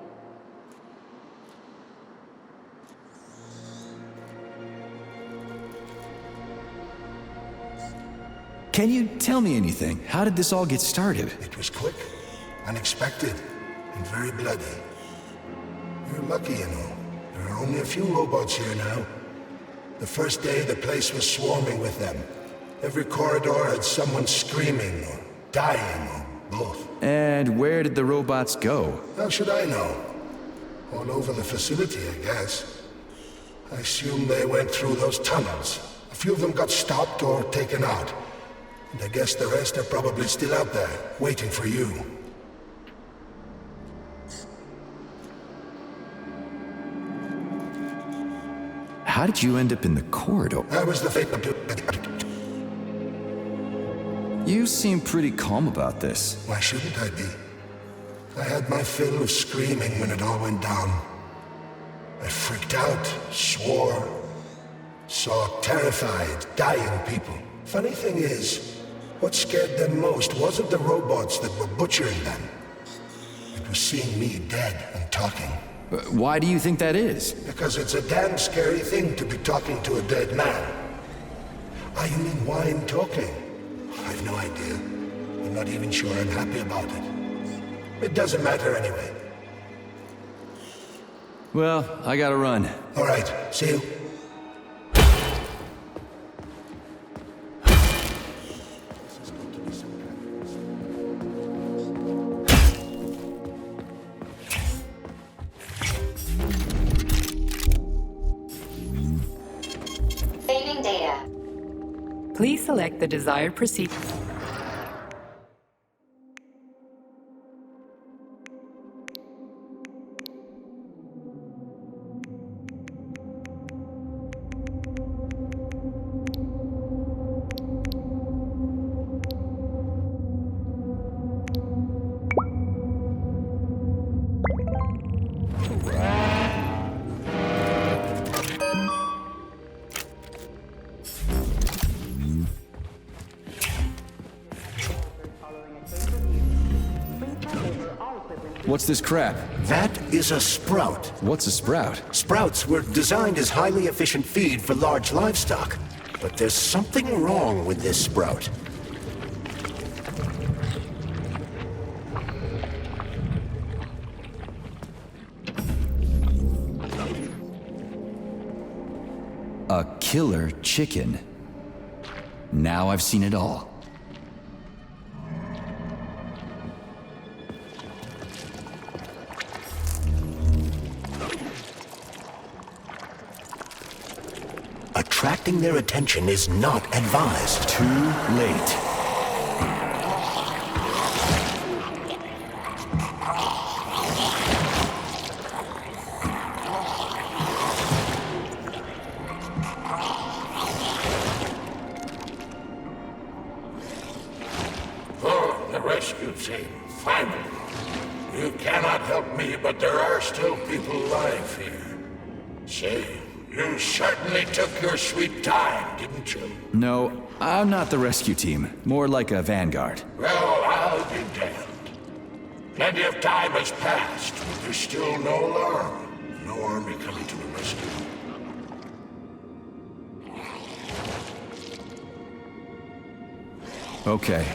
Can you tell me anything? How did this all get started? It was quick, unexpected, and very bloody. You're lucky, you know. There are only a few robots here now. The first day, the place was swarming with them. Every corridor had someone screaming, or dying, or both. And where did the robots go? How should I know? All over the facility, I guess. I assume they went through those tunnels. A few of them got stopped or taken out. And I guess the rest are probably still out there, waiting for you. How did you end up in the corridor? I was the fate of... You seem pretty calm about this. Why shouldn't I be? I had my fill of screaming when it all went down. I freaked out, swore, saw terrified, dying people. Funny thing is, what scared them most wasn't the robots that were butchering them. It was seeing me dead and talking. Why do you think that is? Because it's a damn scary thing to be talking to a dead man. Ah, you mean why I'm talking? I've no idea. I'm not even sure I'm happy about it. It doesn't matter anyway. Well, I gotta run. All right, see you. Saving data. Please select the desired procedure. What's this crap? That is a sprout. What's a sprout? Sprouts were designed as highly efficient feed for large livestock. But there's something wrong with this sprout. A killer chicken. Now I've seen it all. Attracting their attention is not advised. Too late. Oh, the rescue team, finally. You cannot help me, but there are still people alive here. Say, you certainly took your sweet time, didn't you? No, I'm not the rescue team. More like a vanguard. Well, I'll be damned. Plenty of time has passed, but there's still no alarm. No army coming to the rescue. Okay.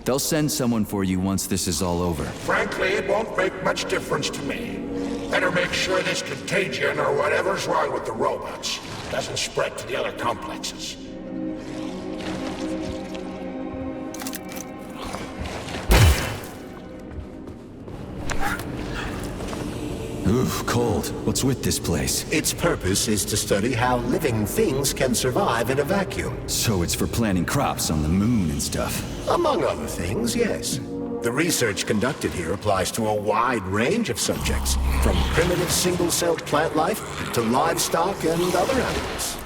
They'll send someone for you once this is all over. Frankly, it won't make much difference to me. Better make sure this contagion or whatever's wrong with the robots doesn't spread to the other complexes. Oof, cold. What's with this place? Its purpose is to study how living things can survive in a vacuum. So it's for planting crops on the moon and stuff. Among other things, yes. The research conducted here applies to a wide range of subjects, from primitive single-celled plant life to livestock and other animals.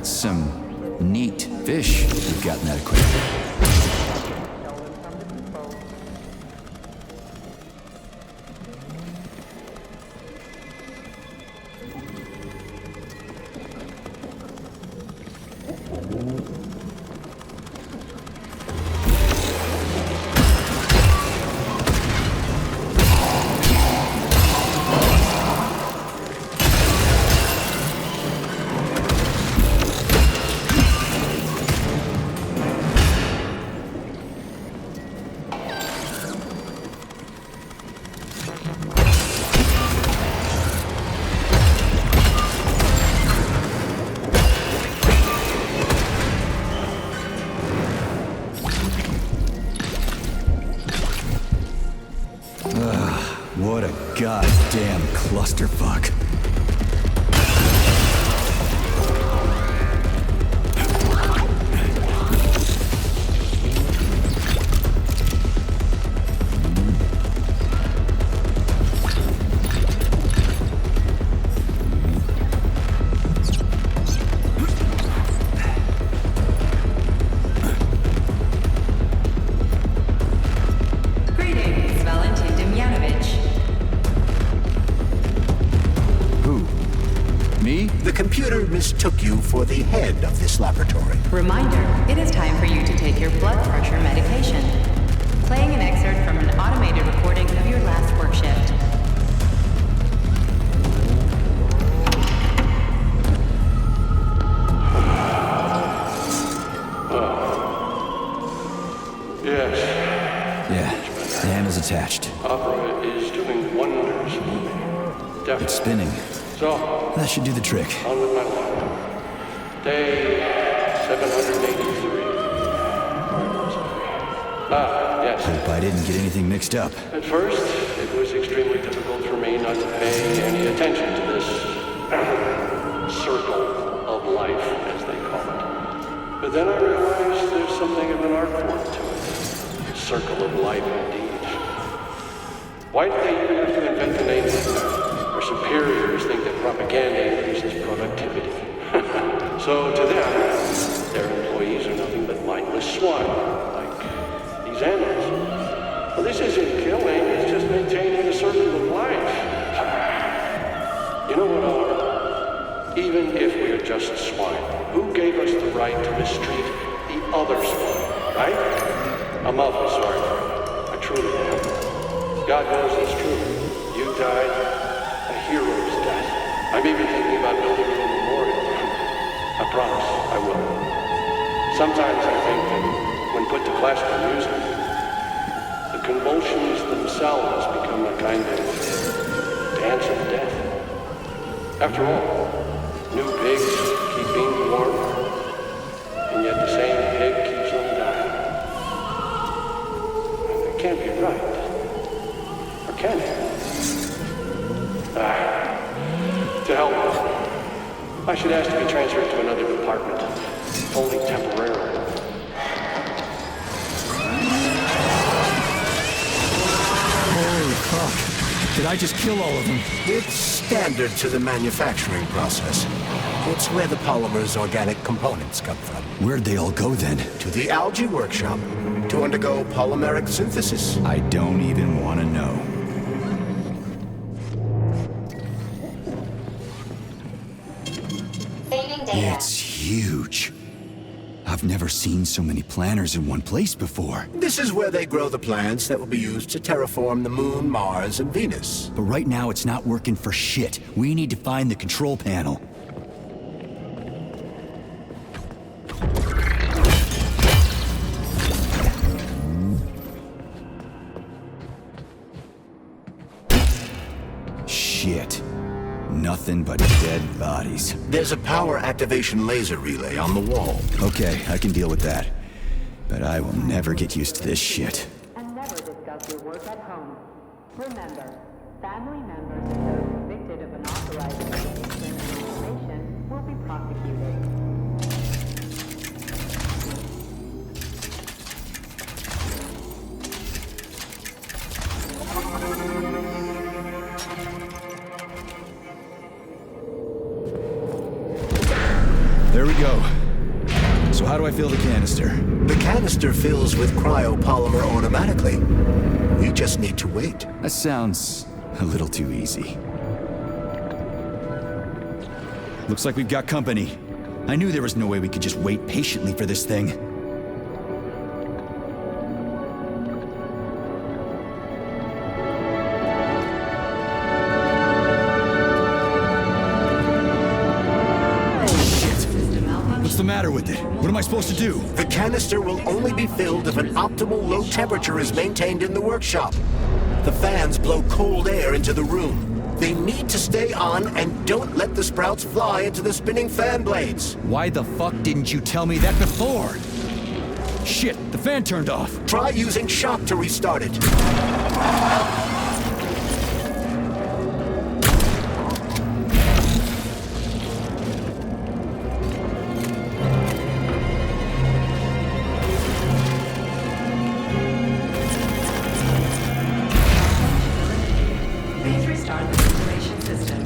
That's some neat fish you've got in that aquarium. What a goddamn clusterfuck. Mistook you for the head of this laboratory. Reminder, it is time for you to take your blood pressure medication. Playing an excerpt from an automated recording of your last work shift. Yes. Yeah, the hand is attached. Opera is doing wonders. Definitely. It's spinning. So, that should do the trick. On with my life. Day 783. Yes. Hope I didn't get anything mixed up. At first, it was extremely difficult for me not to pay any attention to this circle of life, as they call it. But then I realized there's something of an art form to it. Circle of life, indeed. Why did they even have to invent the name like that? Our superiors think that propaganda increases productivity. So to them, their employees are nothing but mindless swine, like these animals. Well, this isn't killing, it's just maintaining the circle of life. You know what, Oliver? Even if we are just swine, who gave us the right to mistreat the other swine, right? I'm awfully sorry for it. I truly am. God knows it's true. You died a hero's death. I'm even thinking about building you a memorial. I promise I will. Sometimes I think that when put to classical music, the convulsions themselves become a kind of dance of death. After all, new pigs keep being born, and yet the same pig keeps on dying. It can't be right. Or can it? To hell with it. I should ask to be transferred to another department, only temporarily. Holy fuck. Did I just kill all of them? It's standard to the manufacturing process. It's where the polymer's organic components come from. Where'd they all go then? To the algae workshop, to undergo polymeric synthesis. I don't even want to know. It's huge. I've never seen so many planters in one place before. This is where they grow the plants that will be used to terraform the Moon, Mars, and Venus. But right now it's not working for shit. We need to find the control panel. Shit. Nothing but dead bodies. There's a power activation laser relay on the wall. Okay, I can deal with that. But I will never get used to this shit. And never discuss your work at home. Remember, family members of those convicted of unauthorized communication of information will be prosecuted. There we go. So how do I fill the canister? The canister fills with cryopolymer automatically. We just need to wait. That sounds a little too easy. Looks like we've got company. I knew there was no way we could just wait patiently for this thing. What's the matter with it? What am I supposed to do? The canister will only be filled if an optimal low temperature is maintained in the workshop. The fans blow cold air into the room. They need to stay on and don't let the sprouts fly into the spinning fan blades. Why the fuck didn't you tell me that before? Shit, the fan turned off. Try using shock to restart it. Please restart the ventilation system.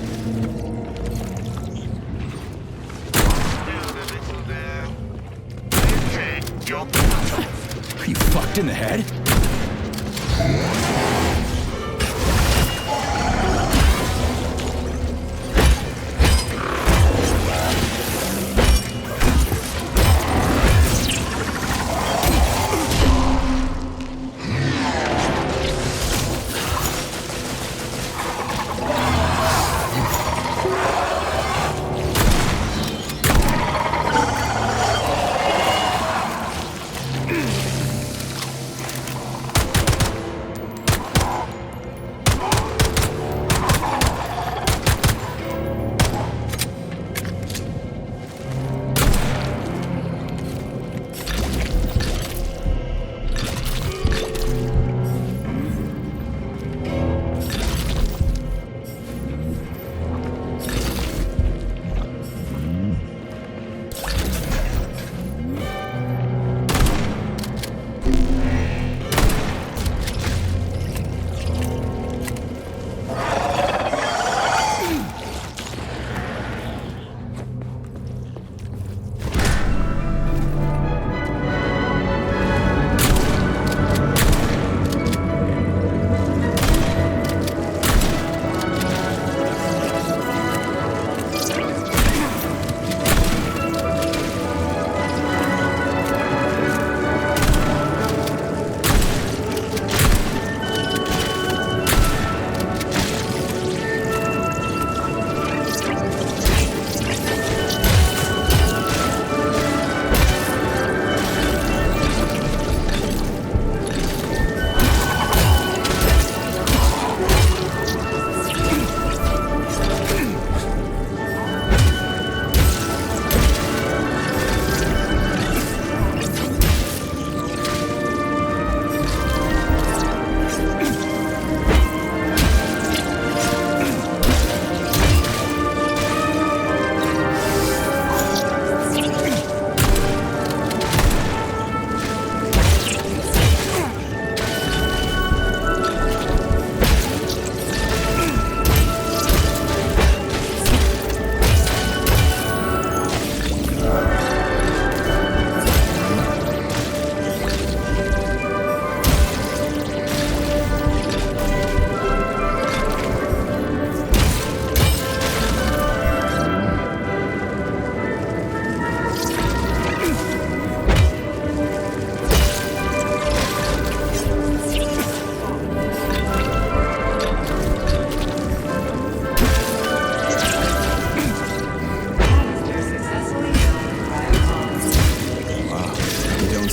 Are you fucked in the head?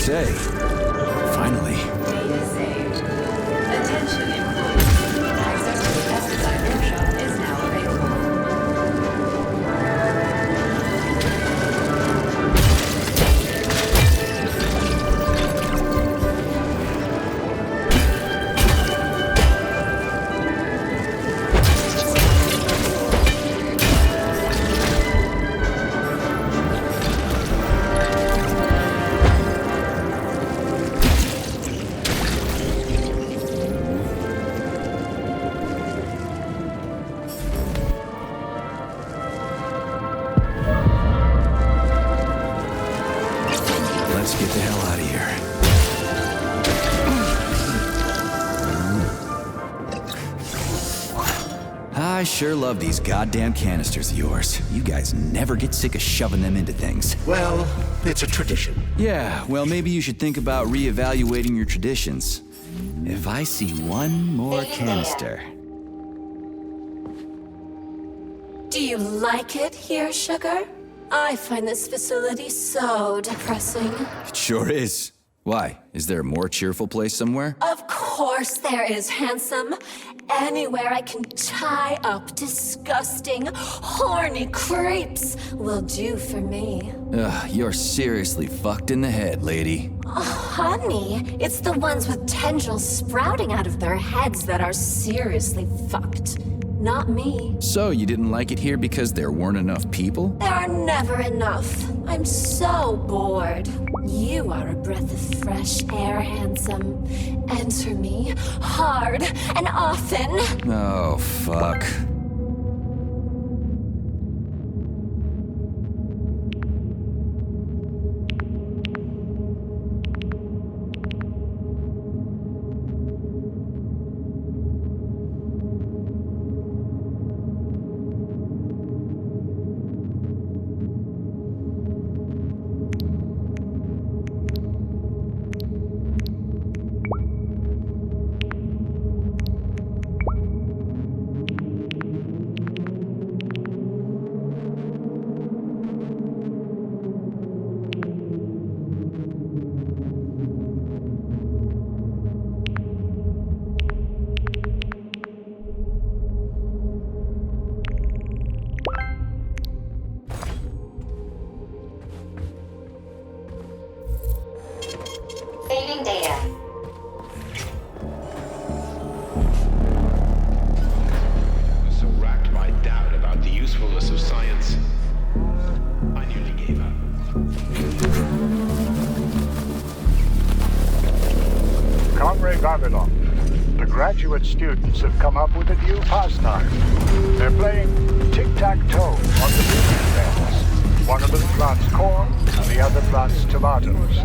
say. Finally. Data saved. Attention employees. Access to the pesticide workshop is now available. sure love these goddamn canisters of yours. You guys never get sick of shoving them into things. Well, it's a tradition. Yeah, well, maybe you should think about reevaluating your traditions. If I see one more canister... Do you like it here, Sugar? I find this facility so depressing. It sure is. Why? Is there a more cheerful place somewhere? Of course there is, handsome. Anywhere I can tie up disgusting, horny creeps will do for me. Ugh, you're seriously fucked in the head, lady. Oh, honey, it's the ones with tendrils sprouting out of their heads that are seriously fucked. Not me. So, you didn't like it here because there weren't enough people? There are never enough. I'm so bored. You are a breath of fresh air, handsome. Enter me hard and often. Oh, fuck. Saving data. So racked by doubt about the usefulness of science, I nearly gave up. Comrade Vavilov, the graduate students have come up with a new pastime. They're playing tic-tac-toe on the building beds. One of them plants corn, and the other plants tomatoes.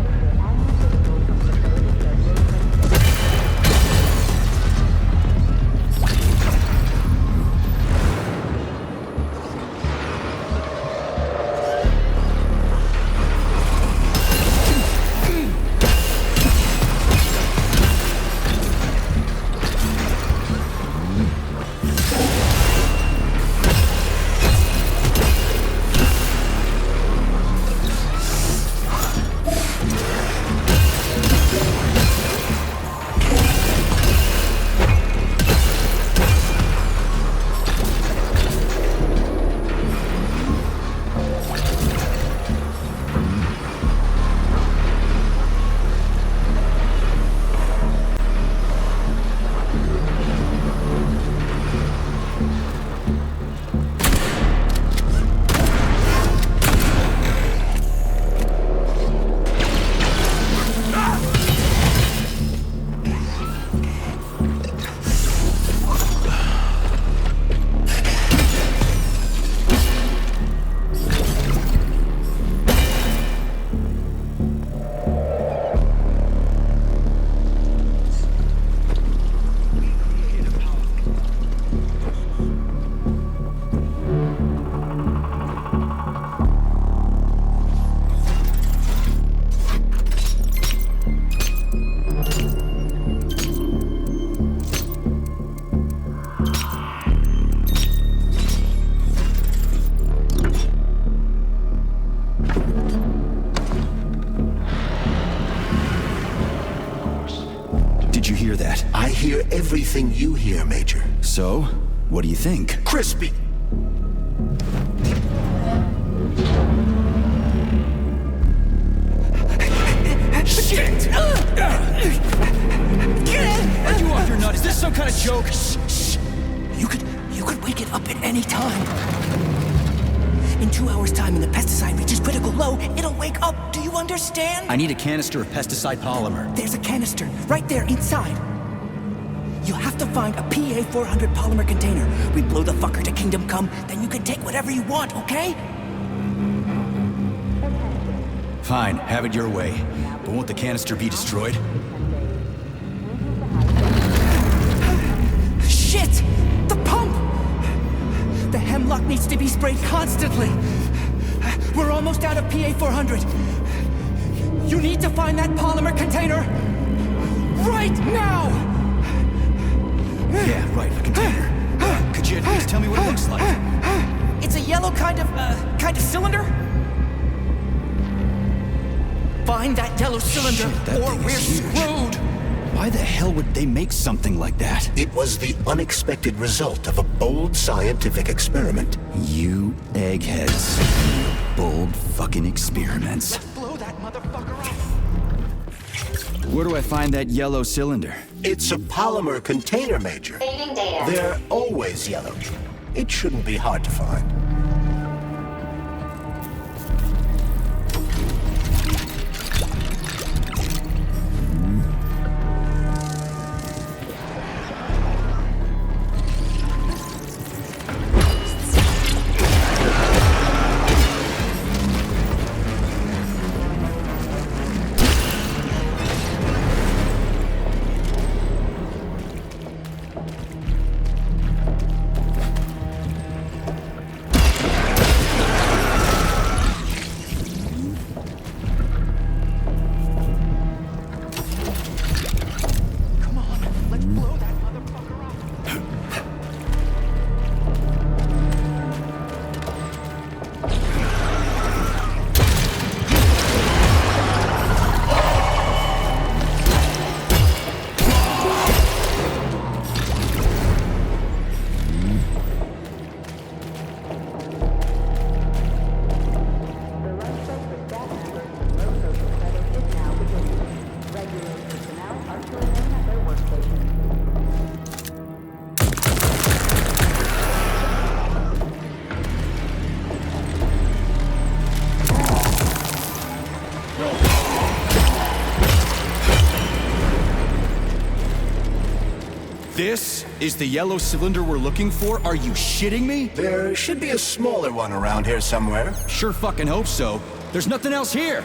I hear everything you hear, Major. So, what do you think? Crispy! Shit! Are you off your nut? Is this some kind of joke? Shh. You could wake it up at any time. In 2 hours' time, when the pesticide reaches critical low, it'll wake up. Do you understand? I need a canister of pesticide polymer. There's a canister right there inside. You have to find a PA400 polymer container. We blow the fucker to kingdom come, then you can take whatever you want, okay? Fine, have it your way. But won't the canister be destroyed? Shit! The pump! needs to be sprayed constantly. We're almost out of PA400. You need to find that polymer container right now! Yeah, right, a container. Could you at least tell me what it looks like? It's a yellow kind of cylinder? Find that yellow cylinder, Shit, that or thing we're is huge. screwed! Why the hell would they make something like that? It was the unexpected result of a bold scientific experiment. You eggheads. Bold fucking experiments. Let's blow that motherfucker up! Where do I find that yellow cylinder? It's a polymer container, Major. They're always yellow. It shouldn't be hard to find. This is the yellow cylinder we're looking for? Are you shitting me? There should be a smaller one around here somewhere. Sure fucking hope so. There's nothing else here.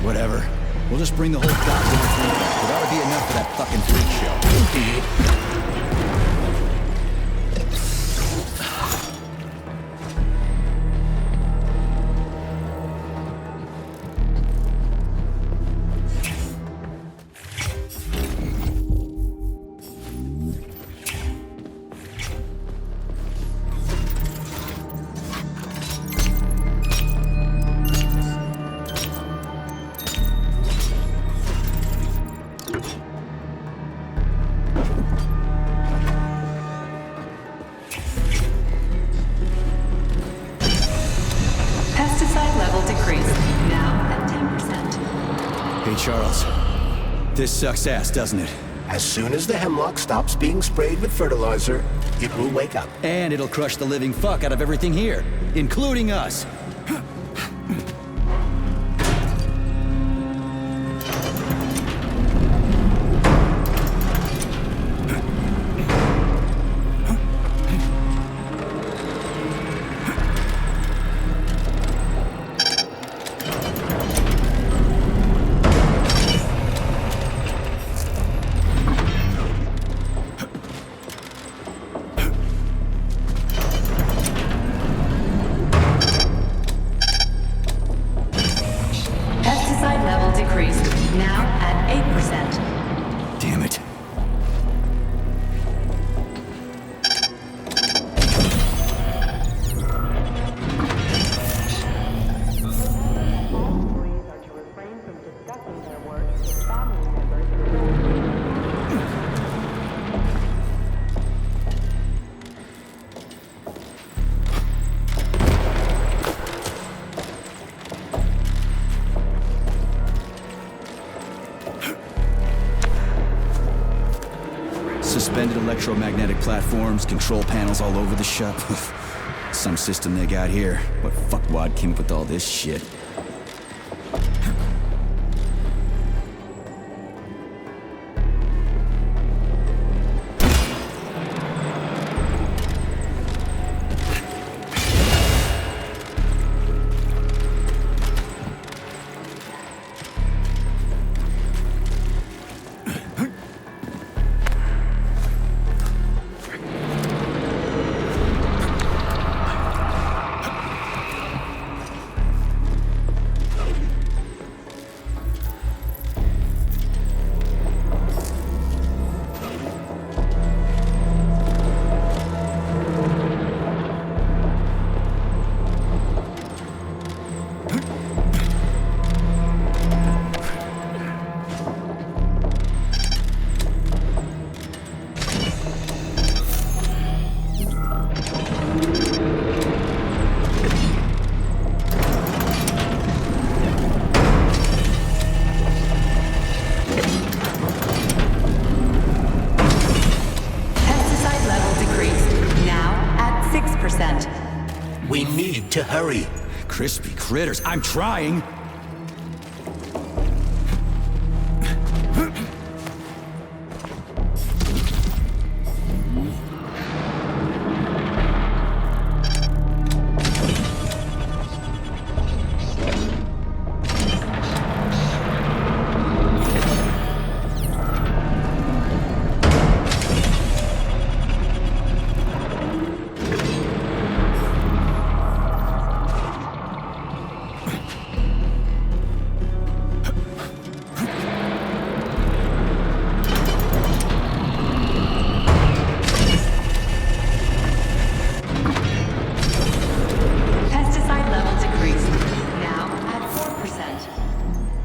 Whatever. We'll just bring the whole goddamn thing back. It ought to be enough for that fucking freak show. Indeed. Charles, this sucks ass, doesn't it? As soon as the hemlock stops being sprayed with fertilizer, it will wake up. And it'll crush the living fuck out of everything here, including us. Suspended electromagnetic platforms, control panels all over the shop. Some system they got here. What fuckwad came up with all this shit? to hurry. Crispy critters, I'm trying!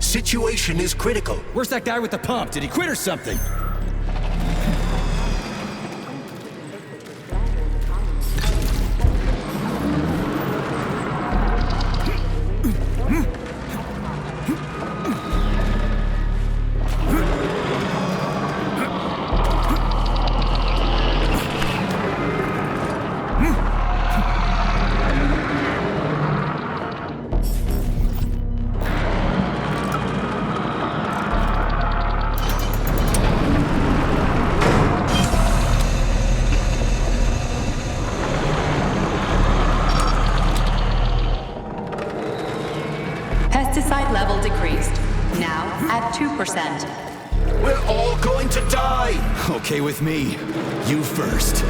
Situation is critical. Where's that guy with the pump? Did he quit or something? Pesticide level decreased. Now at 2%. We're all going to die! Okay with me. You first.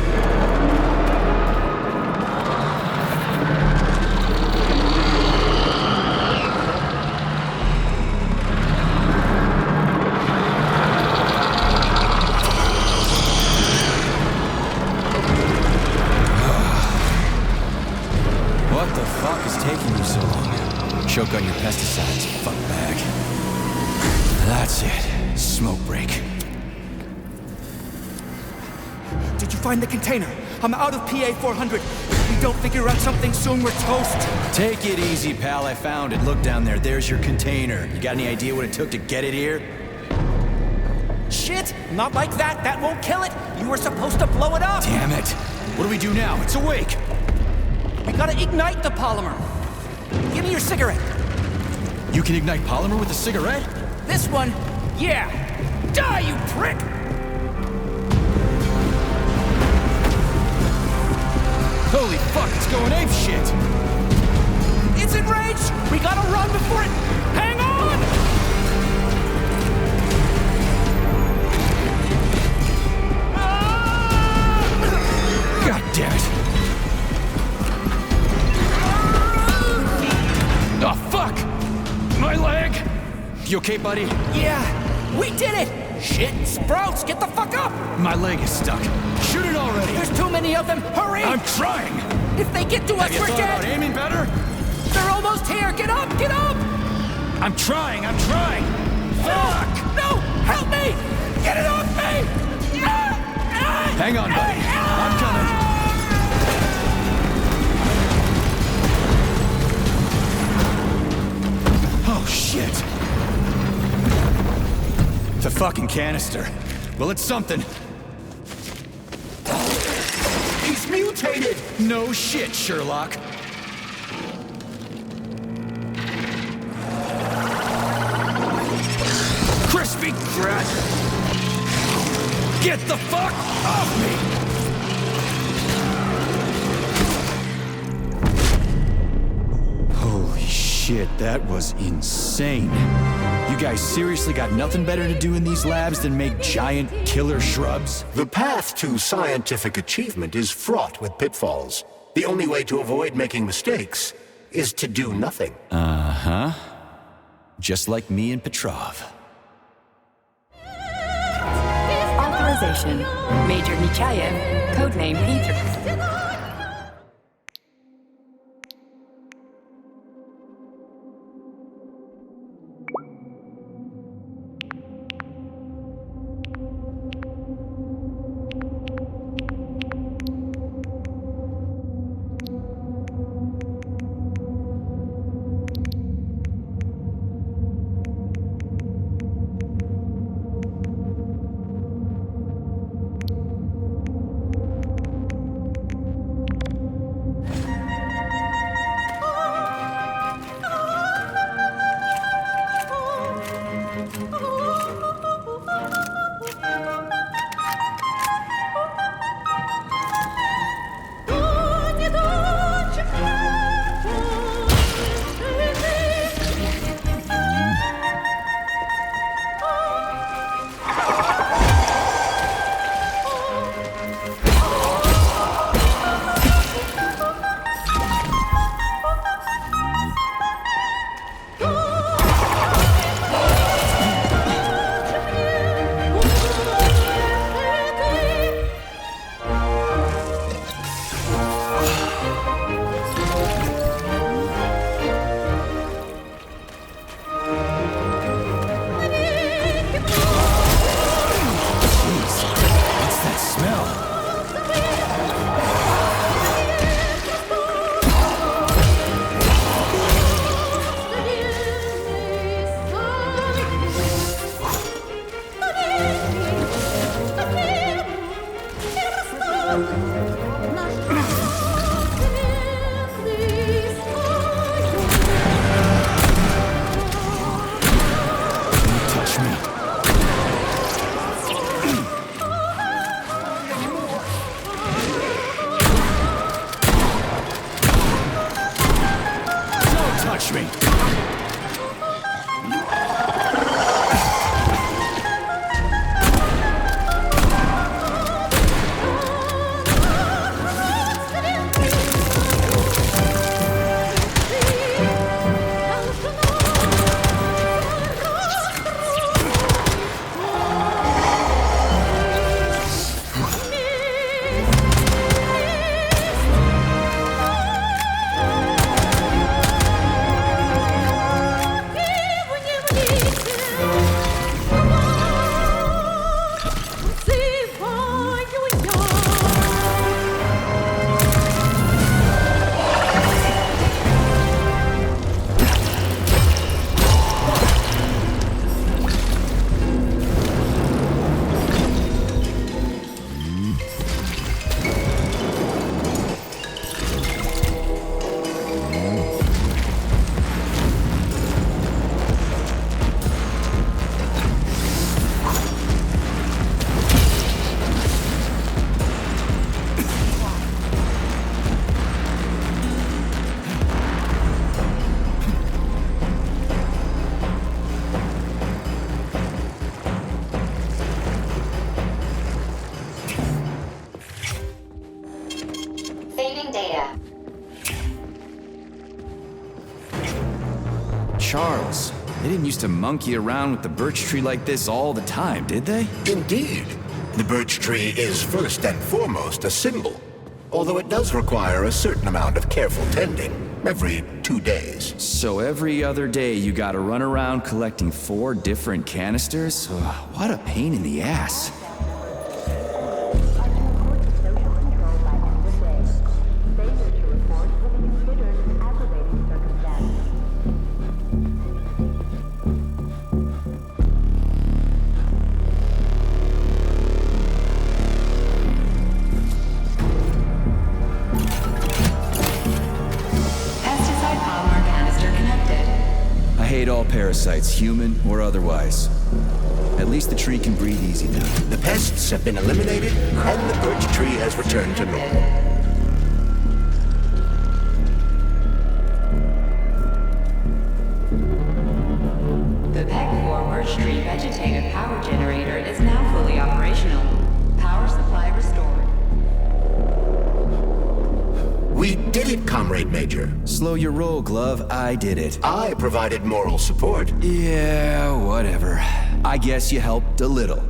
What the fuck is taking you so long? Choke on your pesticides, fuckbag. That's it. Smoke break. Did you find the container? I'm out of PA400. If we don't figure out something soon, we're toast. Take it easy, pal. I found it. Look down there. There's your container. You got any idea what it took to get it here? Shit! Not like that. That won't kill it. You were supposed to blow it up. Damn it. What do we do now? It's awake. We gotta ignite the polymer. Give me your cigarette. You can ignite polymer with a cigarette? This one, yeah. Die, you prick! Holy fuck, it's going ape shit! It's enraged! We gotta run before it... Hang on! God damn it! Oh, fuck! My leg! You okay, buddy? Yeah, we did it! Shit, Sprouts, get the fuck up! My leg is stuck. Shoot it already! There's too many of them, hurry! I'm trying! If they get to us, we're dead! Have you thought about aiming better? They're almost here, get up, get up! I'm trying! Fuck! No, help me! Get it off me! Hang on, buddy. I'm coming. Oh, shit. It's a fucking canister. Well, it's something. He's mutated! No shit, Sherlock. Crispy crap! Get the fuck off me! Holy shit, that was insane. You guys seriously got nothing better to do in these labs than make giant killer shrubs? The path to scientific achievement is fraught with pitfalls. The only way to avoid making mistakes is to do nothing. Uh-huh. Just like me and Petrov. Authorization. Major Nechayev, codename Peter. Touch me. Don't touch me. Saving data. Charles, they didn't used to monkey around with the birch tree like this all the time, did they? Indeed. The birch tree is first and foremost a symbol, although it does require a certain amount of careful tending every 2 days. So every other day you gotta run around collecting 4 different canisters? Ugh, what a pain in the ass. I hate all parasites, human or otherwise. At least the tree can breathe easy now. The pests have been eliminated, and the birch tree has returned to normal. The PEG-4 birch tree vegetative power generator is now fully operational. Power supply restored. We did it, Comrade Major. Slow your roll, Glove. I did it. I provided moral support. Yeah, whatever. I guess you helped a little.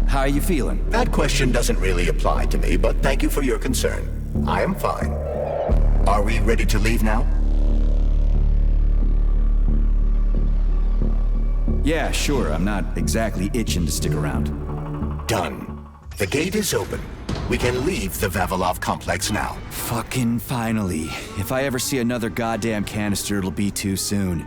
How are you feeling? That question doesn't really apply to me, but thank you for your concern. I am fine. Are we ready to leave now? Yeah, sure. I'm not exactly itching to stick around. Done. The gate is open. We can leave the Vavilov complex now. Fucking finally. If I ever see another goddamn canister, it'll be too soon.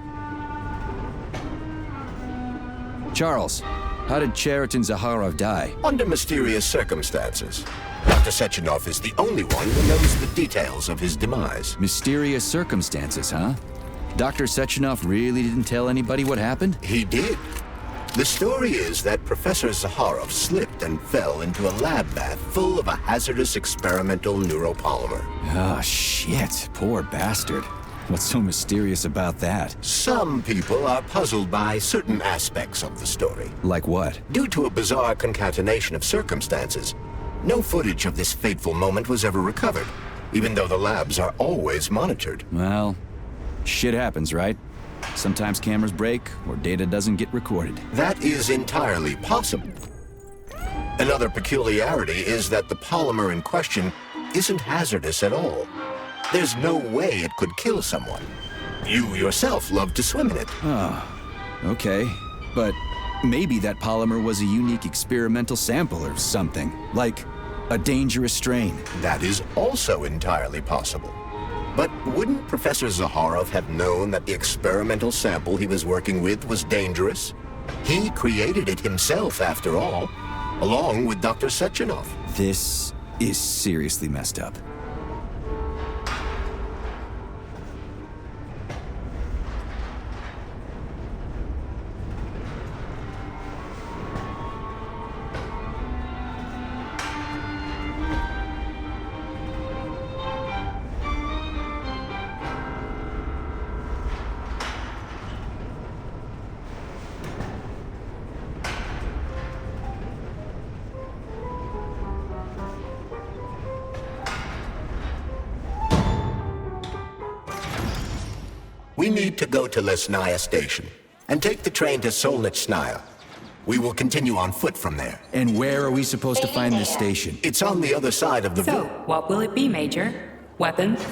Charles, how did Cheriton Zaharov die? Under mysterious circumstances. Dr. Sechenov is the only one who knows the details of his demise. Mysterious circumstances, huh? Dr. Sechenov really didn't tell anybody what happened? He did. The story is that Professor Zaharov slipped and fell into a lab bath full of a hazardous experimental neuropolymer. Oh, shit. Poor bastard. What's so mysterious about that? Some people are puzzled by certain aspects of the story. Like what? Due to a bizarre concatenation of circumstances, no footage of this fateful moment was ever recovered, even though the labs are always monitored. Well, shit happens, right? Sometimes cameras break, or data doesn't get recorded. That is entirely possible. Another peculiarity is that the polymer in question isn't hazardous at all. There's no way it could kill someone. You yourself love to swim in it. Oh, okay. But maybe that polymer was a unique experimental sample or something, like a dangerous strain. That is also entirely possible. But wouldn't Professor Zaharov have known that the experimental sample he was working with was dangerous? He created it himself, after all, along with Dr. Sechenov. This is seriously messed up. We need to go to Lesnaya Station and take the train to Solnitsnaya. We will continue on foot from there. And where are we supposed to find this station? It's on the other side of the So, what will it be, Major? Weapons?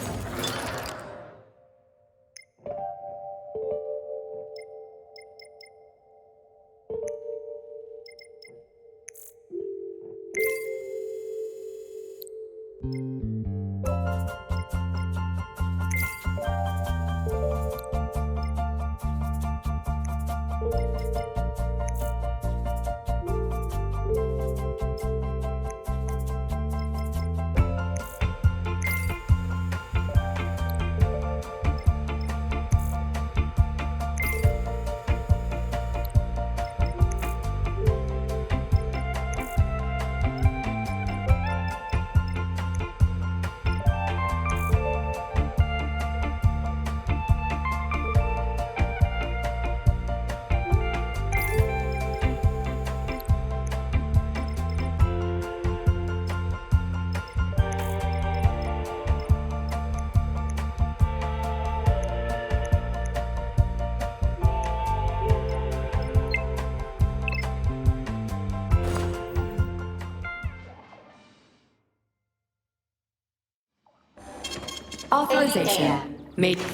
Authorization. Major.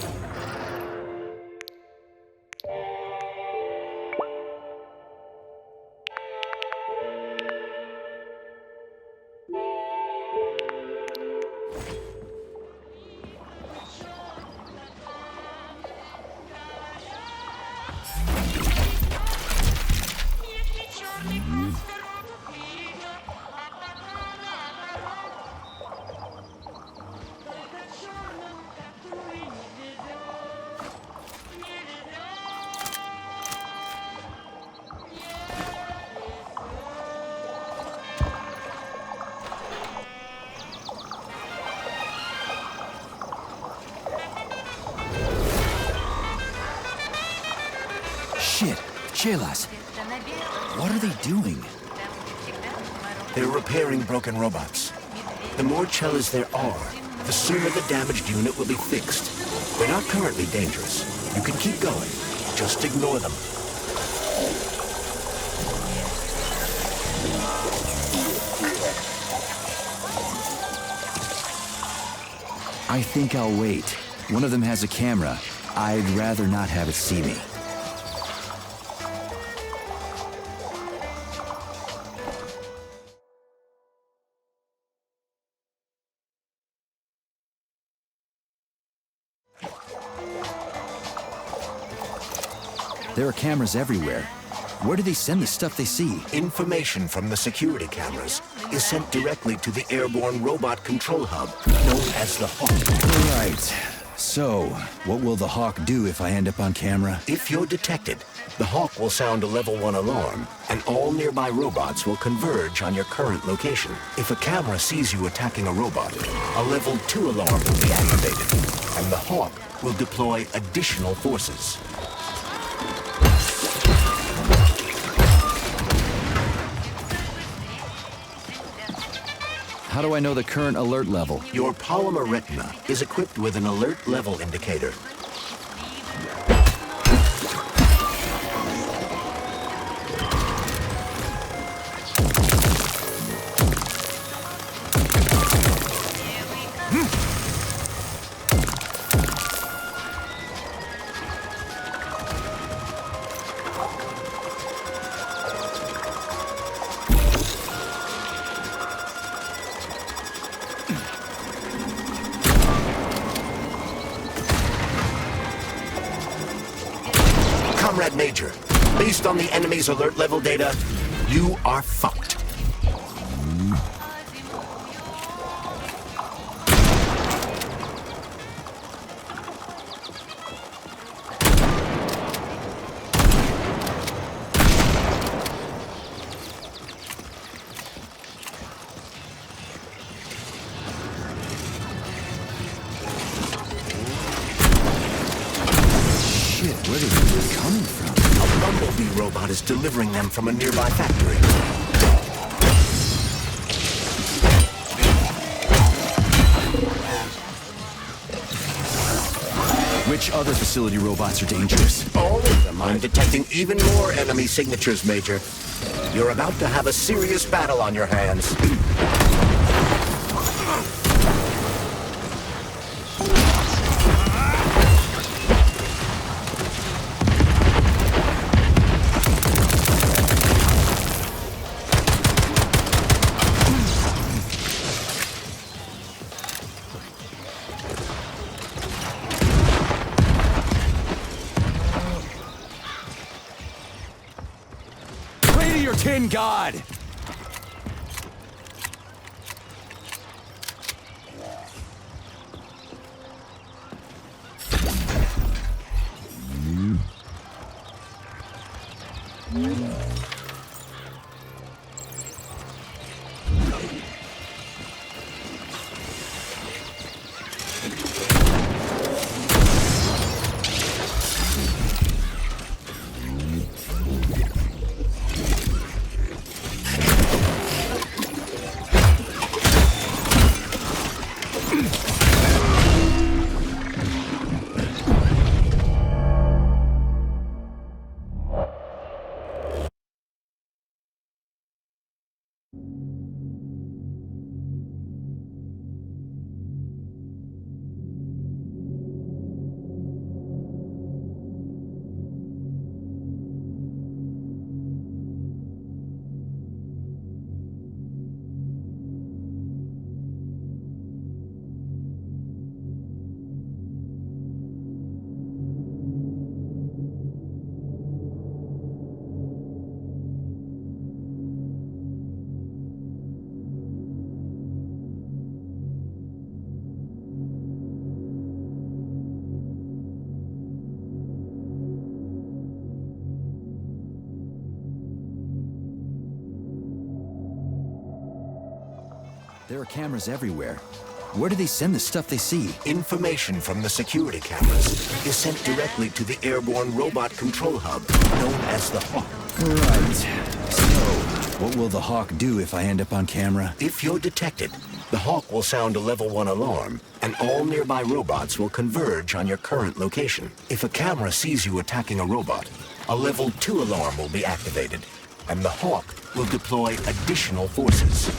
Shit, Chelas. What are they doing? They're repairing broken robots. The more Chelas there are, the sooner the damaged unit will be fixed. They're not currently dangerous. You can keep going. Just ignore them. I think I'll wait. One of them has a camera. I'd rather not have it see me. There are cameras everywhere. Where do they send the stuff they see? Information from the security cameras is sent directly to the airborne robot control hub, known as the Hawk. Right. So, what will the Hawk do if I end up on camera? If you're detected, the Hawk will sound a level 1 alarm, and all nearby robots will converge on your current location. If a camera sees you attacking a robot, a level 2 alarm will be activated, and the Hawk will deploy additional forces. How do I know the current alert level? Your polymer retina is equipped with an alert level indicator. Comrade Major, based on the enemy's alert level data, you are fucked. robot is delivering them from a nearby factory. Which other facility robots are dangerous? All of them. I'm detecting even more enemy signatures, Major. You're about to have a serious battle on your hands. Tin God! There are cameras everywhere. Where do they send the stuff they see? Information from the security cameras is sent directly to the airborne robot control hub, known as the Hawk. Right. So, what will the Hawk do if I end up on camera? If you're detected, the Hawk will sound a level 1 alarm, and all nearby robots will converge on your current location. If a camera sees you attacking a robot, a level 2 alarm will be activated, and the Hawk will deploy additional forces.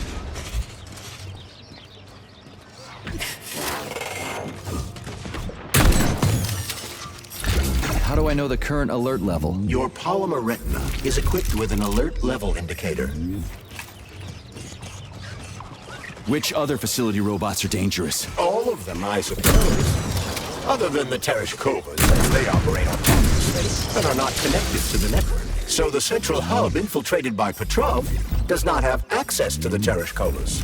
How do I know the current alert level? Your polymer retina is equipped with an alert level indicator. Which other facility robots are dangerous? All of them, I suppose. Other than the Tereshkovas, as they operate autonomously and are not connected to the network. So the central hub infiltrated by Petrov does not have access to the Tereshkovas.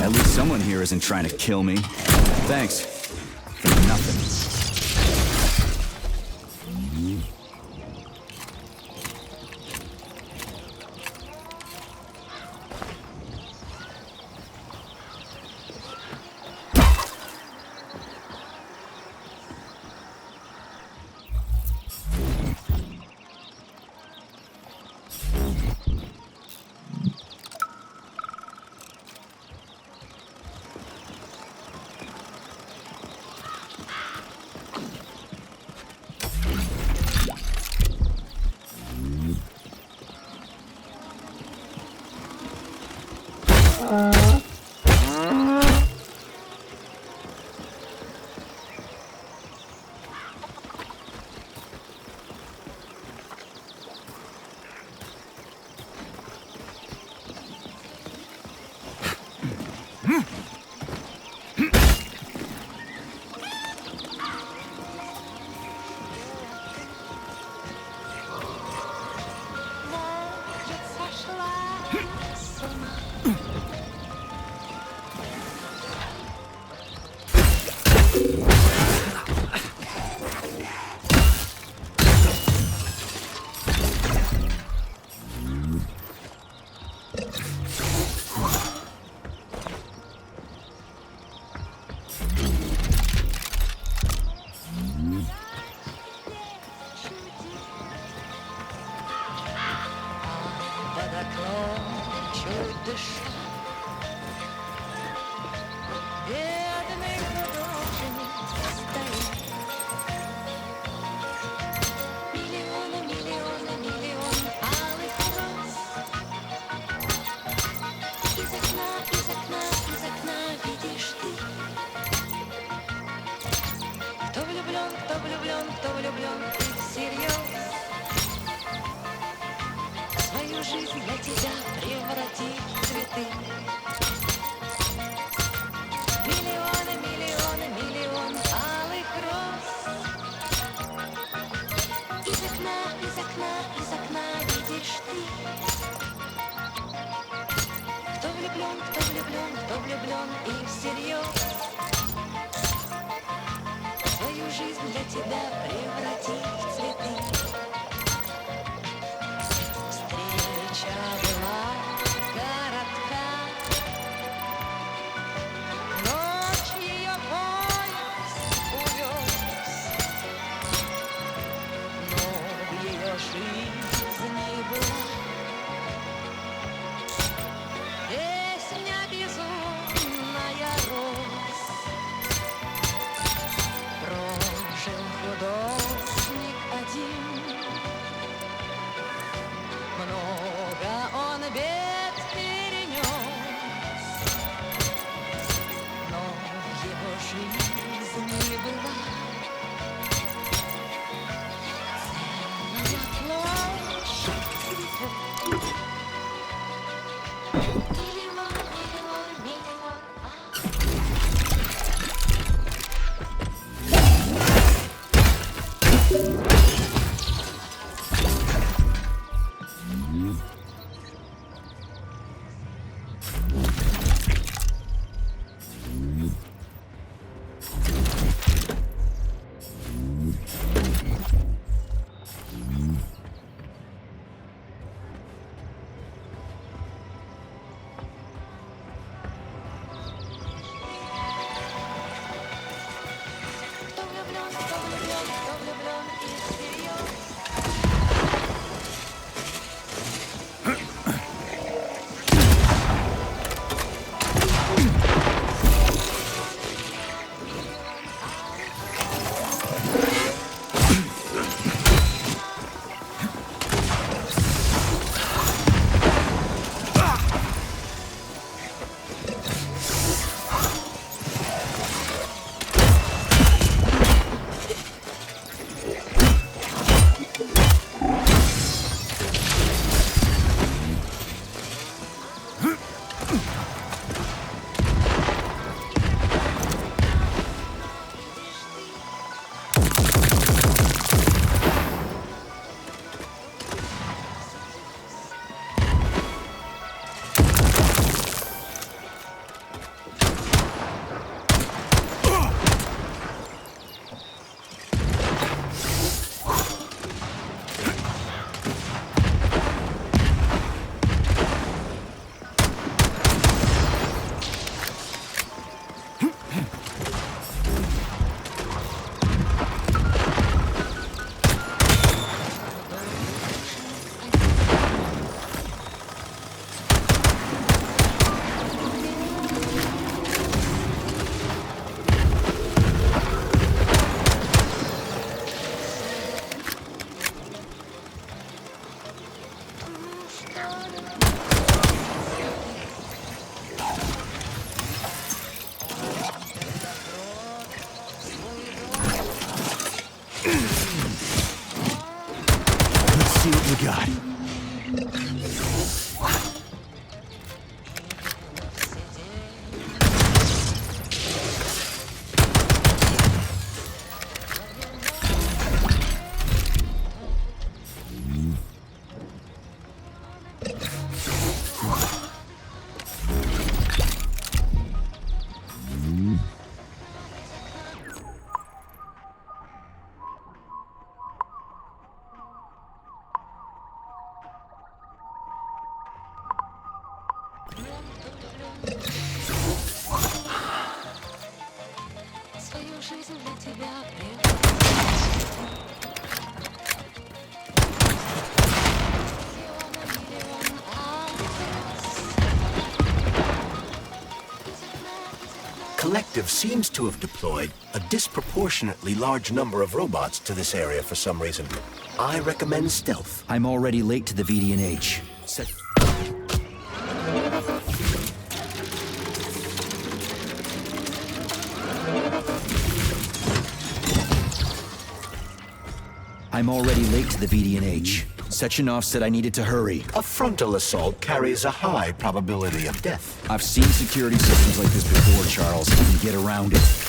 At least someone here isn't trying to kill me. Thanks. For nothing. чуть дыша. Бедный художник стоит. Миллионы, миллионы, миллионы алых роз. Из окна, из окна, из окна видишь ты. Кто влюблен, кто влюблен, кто влюблен и всерьез. Свою жизнь для тебя превратит в цветы. Миллионы, миллионы, миллион алых роз. Из окна, из окна, из окна видишь ты. Кто влюблен, кто влюблен, кто влюблен и всерьез. Свою жизнь для тебя превратит в цветы. Встреча была коротка. Ночь ее поезд увез. Но в ее жизни была песня безумная роз. Прожил художник один. Много он бед перенес, но в его жизни была целая площадь цветов. Миллион, миллион, миллион. Кто влюблен, кто влюблен, кто влюблен и всерьез. Let's see what we got. Свою жизнь для тебя миллион алых роз. collective seems to have deployed a disproportionately large number of robots to this area for some reason. I recommend stealth. I'm already late to the VD&H. I'm already late to the VD&H. Sechenov said I needed to hurry. A frontal assault carries a high probability of death. I've seen security systems like this before, Charles. I can get around it.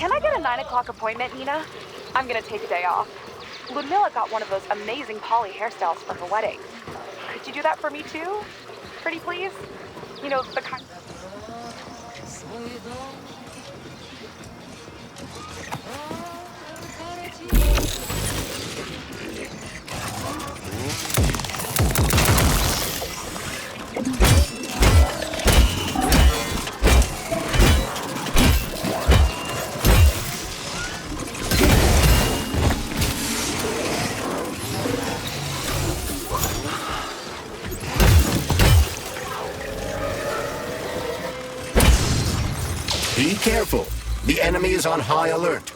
Can I get a 9 o'clock appointment, Nina? I'm gonna take a day off. Ludmilla got one of those amazing poly hairstyles for her wedding. Could you do that for me too? Pretty please? You know, the kind... Be careful. The enemy is on high alert.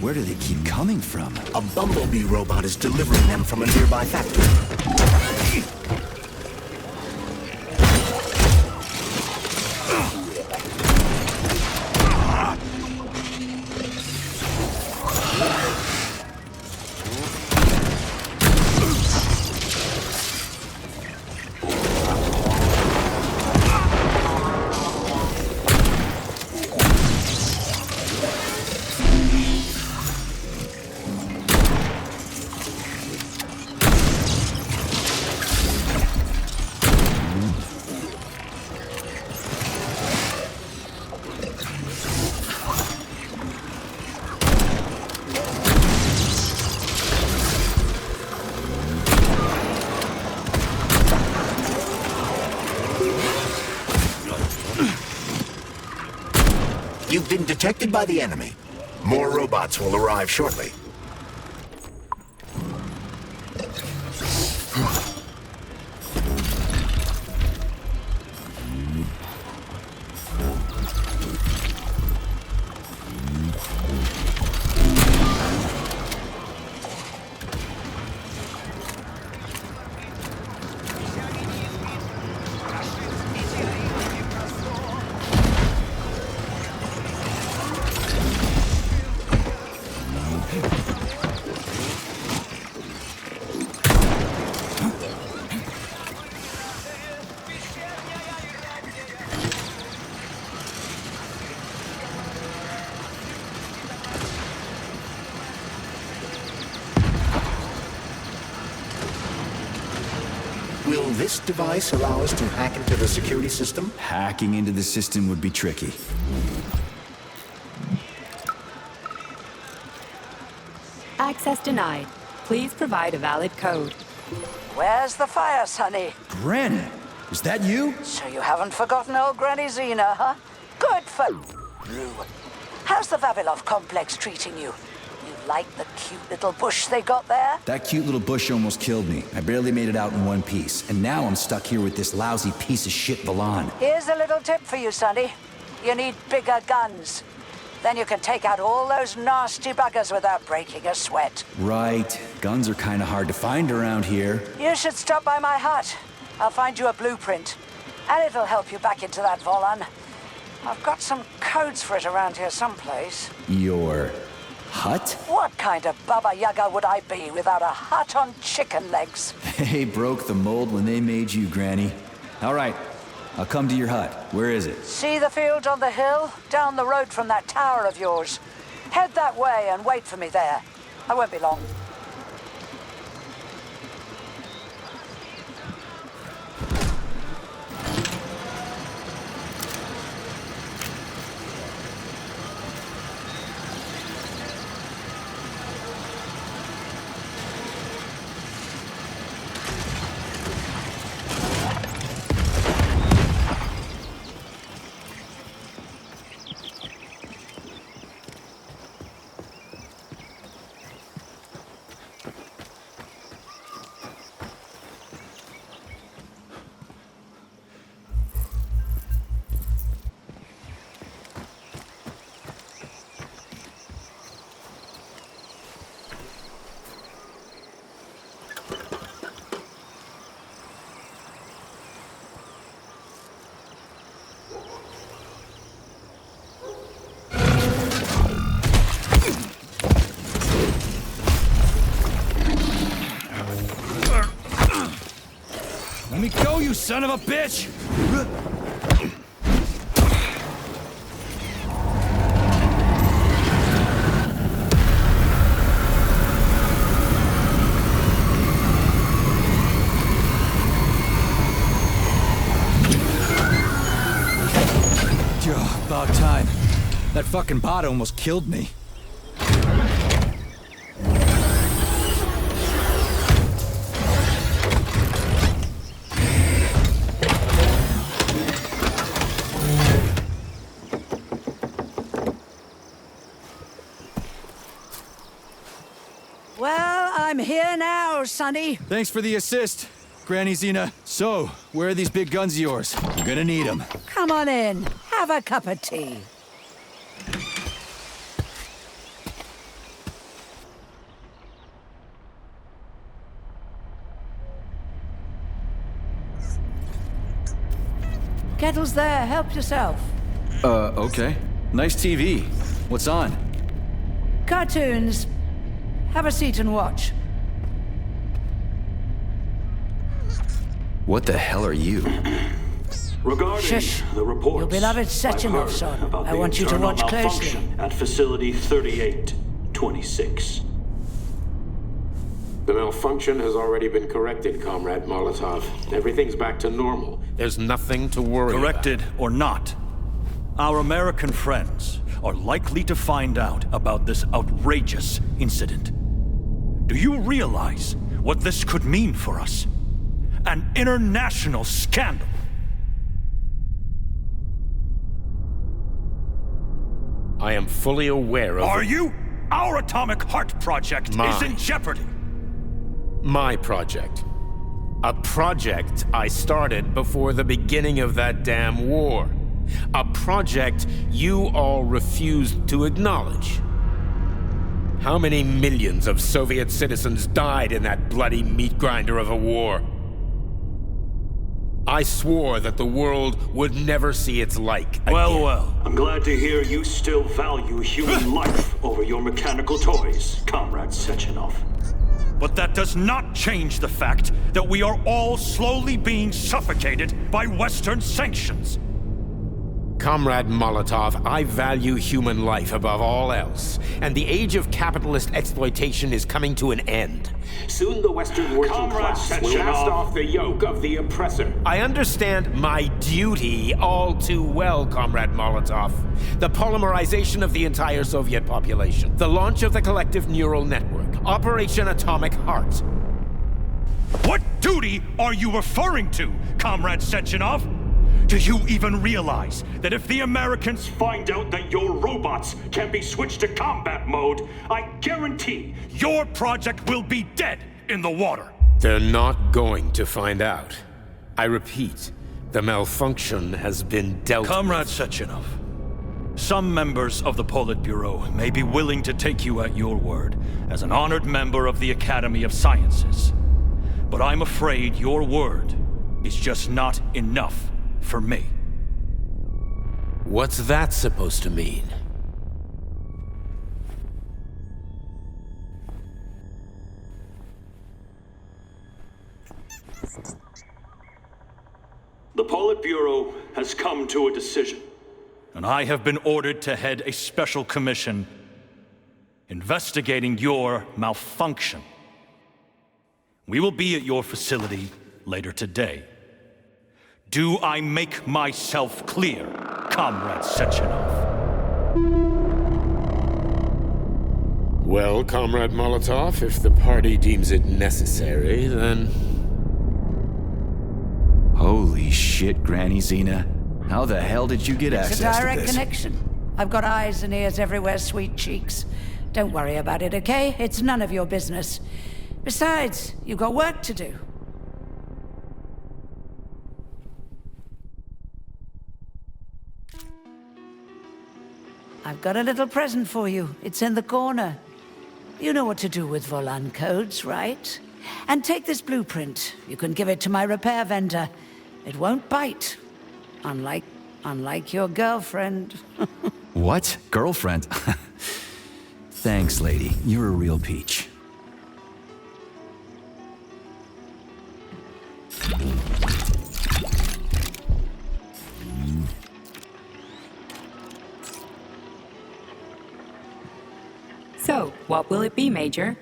Where do they keep coming from? A bumblebee robot is delivering them from a nearby factory. been detected by the enemy. More robots will arrive shortly. Will this device allow us to hack into the security system? Hacking into the system would be tricky. Access denied. Please provide a valid code. Where's the fire, Sonny? Granny, is that you? So you haven't forgotten old Granny Xena, huh? Good for you. How's the Vavilov complex treating you? You like the cute little bush they got there? That cute little bush almost killed me. I barely made it out in one piece. And now I'm stuck here with this lousy piece of shit Valan. Here's a little tip for you, Sonny. You need bigger guns. Then you can take out all those nasty buggers without breaking a sweat. Right. Guns are kind of hard to find around here. You should stop by my hut. I'll find you a blueprint. And it'll help you back into that Volan. I've got some codes for it around here someplace. Your hut? What kind of Baba Yaga would I be without a hut on chicken legs? They broke the mold when they made you, Granny. All right. I'll come to your hut. Where is it? See the field on the hill? Down the road from that tower of yours. Head that way and wait for me there. I won't be long. Let me go, you son of a bitch! About time. That fucking bot almost killed me. Well, I'm here now, Sonny. Thanks for the assist, Granny Xena. So, where are these big guns of yours? We're gonna need them. Come on in. Have a cup of tea. Kettle's there. Help yourself. Okay. Nice TV. What's on? Cartoons. Have a seat and watch. What the hell are you? Regarding Shush. the reports, Your beloved Sechenov, I've son. heard about I the want you to internal watch closely. malfunction at Facility 3826. The malfunction has already been corrected, Comrade Molotov. Everything's back to normal. There's nothing to worry Corrected or not, our American friends are likely to find out about this outrageous incident. Do you realize what this could mean for us? An international scandal. I am fully aware of... Are you? Our Atomic Heart project is in jeopardy. My project. A project I started before the beginning of that damn war. A project you all refused to acknowledge. How many millions of Soviet citizens died in that bloody meat grinder of a war? I swore that the world would never see its like again. Well. I'm glad to hear you still value human life over your mechanical toys, Comrade Sechenov. But that does not change the fact that we are all slowly being suffocated by Western sanctions. Comrade Molotov, I value human life above all else, and the age of capitalist exploitation is coming to an end. Soon the Western working class will cast off the yoke of the oppressor. I understand my duty all too well, Comrade Molotov. The polymerization of the entire Soviet population, the launch of the collective neural network, Operation Atomic Heart. What duty are you referring to, Comrade Sechenov? Do you even realize that if the Americans find out that your robots can be switched to combat mode, I guarantee your project will be dead in the water? They're not going to find out. I repeat, the malfunction has been dealt with. Comrade Sechenov, some members of the Politburo may be willing to take you at your word as an honored member of the Academy of Sciences. But I'm afraid your word is just not enough for me. What's that supposed to mean? The Politburo has come to a decision. And I have been ordered to head a special commission investigating your malfunction. We will be at your facility later today. Do I make myself clear, Comrade Sechenov? Well, Comrade Molotov, if the party deems it necessary, then... Holy shit, Granny Xena. How the hell did you get access to this? It's a direct connection. I've got eyes and ears everywhere, sweet cheeks. Don't worry about it, okay? It's none of your business. Besides, you've got work to do. I've got a little present for you. It's in the corner. You know what to do with Volan codes, right? And take this blueprint. You can give it to my repair vendor. It won't bite. Unlike your girlfriend. What? Girlfriend? Thanks, lady. You're a real peach. So, what will it be, Major?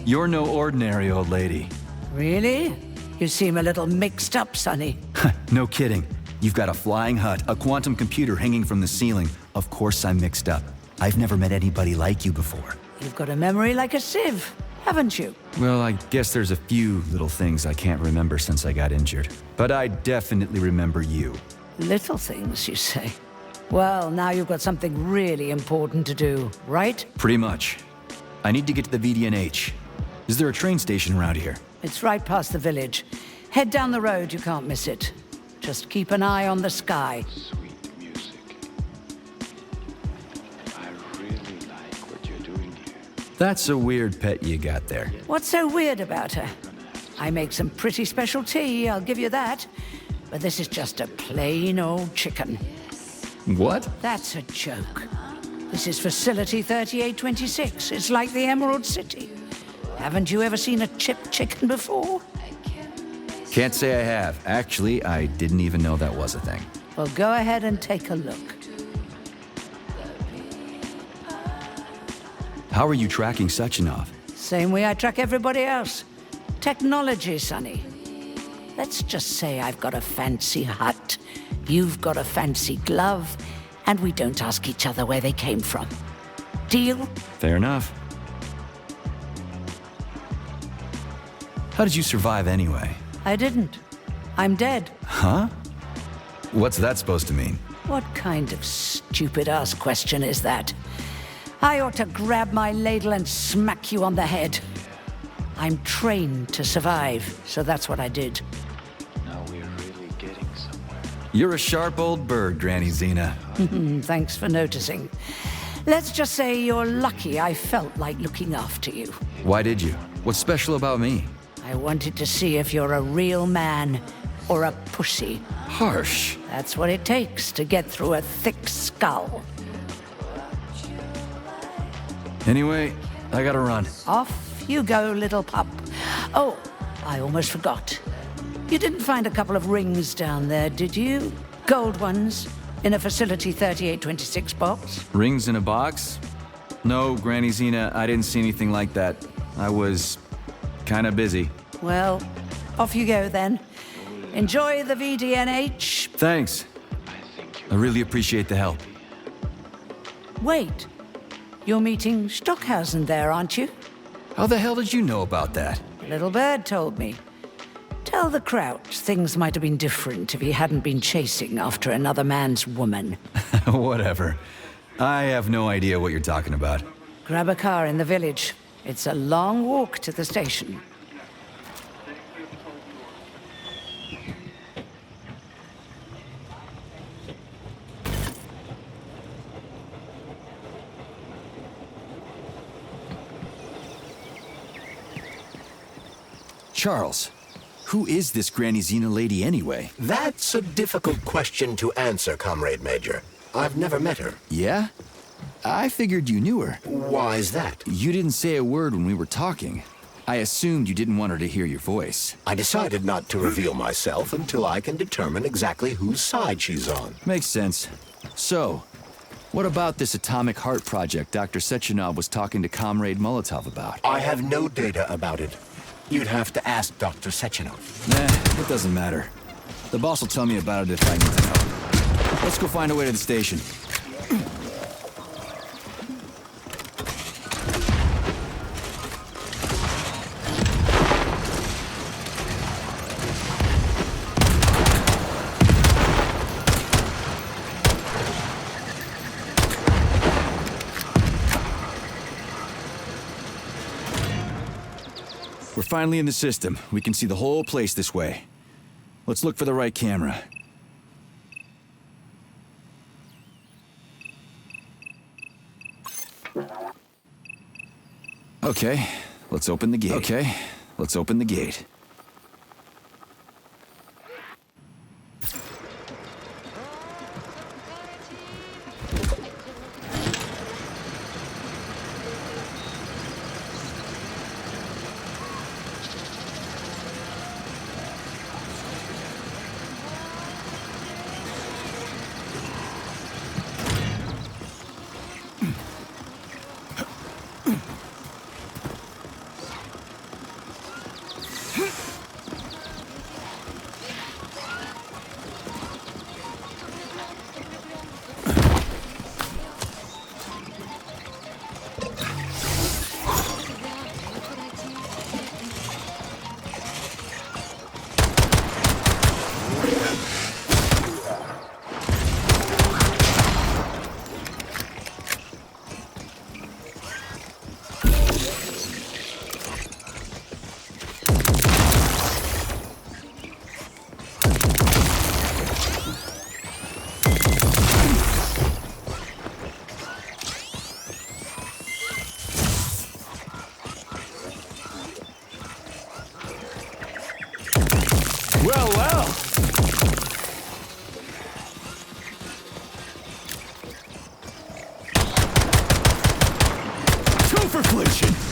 You're no ordinary old lady. Really? You seem a little mixed up, Sonny. No kidding. You've got a flying hut, a quantum computer hanging from the ceiling. Of course I'm mixed up. I've never met anybody like you before. You've got a memory like a sieve, haven't you? Well, I guess there's a few little things I can't remember since I got injured. But I definitely remember you. Little things, you say? Well, now you've got something really important to do, right? Pretty much. I need to get to the VDNH. Is there a train station around here? It's right past the village. Head down the road, you can't miss it. Just keep an eye on the sky. Sweet music. I really like what you're doing here. That's a weird pet you got there. What's so weird about her? I make some pretty special tea, I'll give you that. But this is just a plain old chicken. What? That's a joke. This is Facility 3826. It's like the Emerald City. Haven't you ever seen a chipped chicken before? Can't say I have. Actually, I didn't even know that was a thing. Well, go ahead and take a look. How are you tracking Sechenov? Same way I track everybody else. Technology, Sonny. Let's just say I've got a fancy hut, you've got a fancy glove, and we don't ask each other where they came from. Deal? Fair enough. How did you survive anyway? I didn't. I'm dead. Huh? What's that supposed to mean? What kind of stupid-ass question is that? I ought to grab my ladle and smack you on the head. I'm trained to survive, so that's what I did. Now we're really getting somewhere. You're a sharp old bird, Granny Xena. Thanks for noticing. Let's just say you're lucky I felt like looking after you. Why did you? What's special about me? I wanted to see if you're a real man or a pussy. Harsh. That's what it takes to get through a thick skull. Anyway, I gotta run. Off you go, little pup. Oh, I almost forgot. You didn't find a couple of rings down there, did you? Gold ones, in a Facility 3826 box? Rings in a box? No, Granny Xena, I didn't see anything like that. I was kinda busy. Well, off you go then. Enjoy the VDNH. Thanks. I really appreciate the help. Wait, you're meeting Stockhausen there, aren't you? How the hell did you know about that? Little Bird told me. Tell the Crouch things might have been different if he hadn't been chasing after another man's woman. Whatever. I have no idea what you're talking about. Grab a car in the village. It's a long walk to the station. Charles, who is this Granny Xena lady anyway? That's a difficult question to answer, Comrade Major. I've never met her. Yeah? I figured you knew her. Why is that? You didn't say a word when we were talking. I assumed you didn't want her to hear your voice. I decided not to reveal myself until I can determine exactly whose side she's on. Makes sense. So, what about this atomic heart project Dr. Sechenov was talking to Comrade Molotov about? I have no data about it. You'd have to ask Dr. Sechenov. Nah, it doesn't matter. The boss will tell me about it if I need to know. Let's go find a way to the station. We're finally in the system. We can see the whole place this way. Let's look for the right camera. Okay, let's open the gate. Well, well. Twoferflation!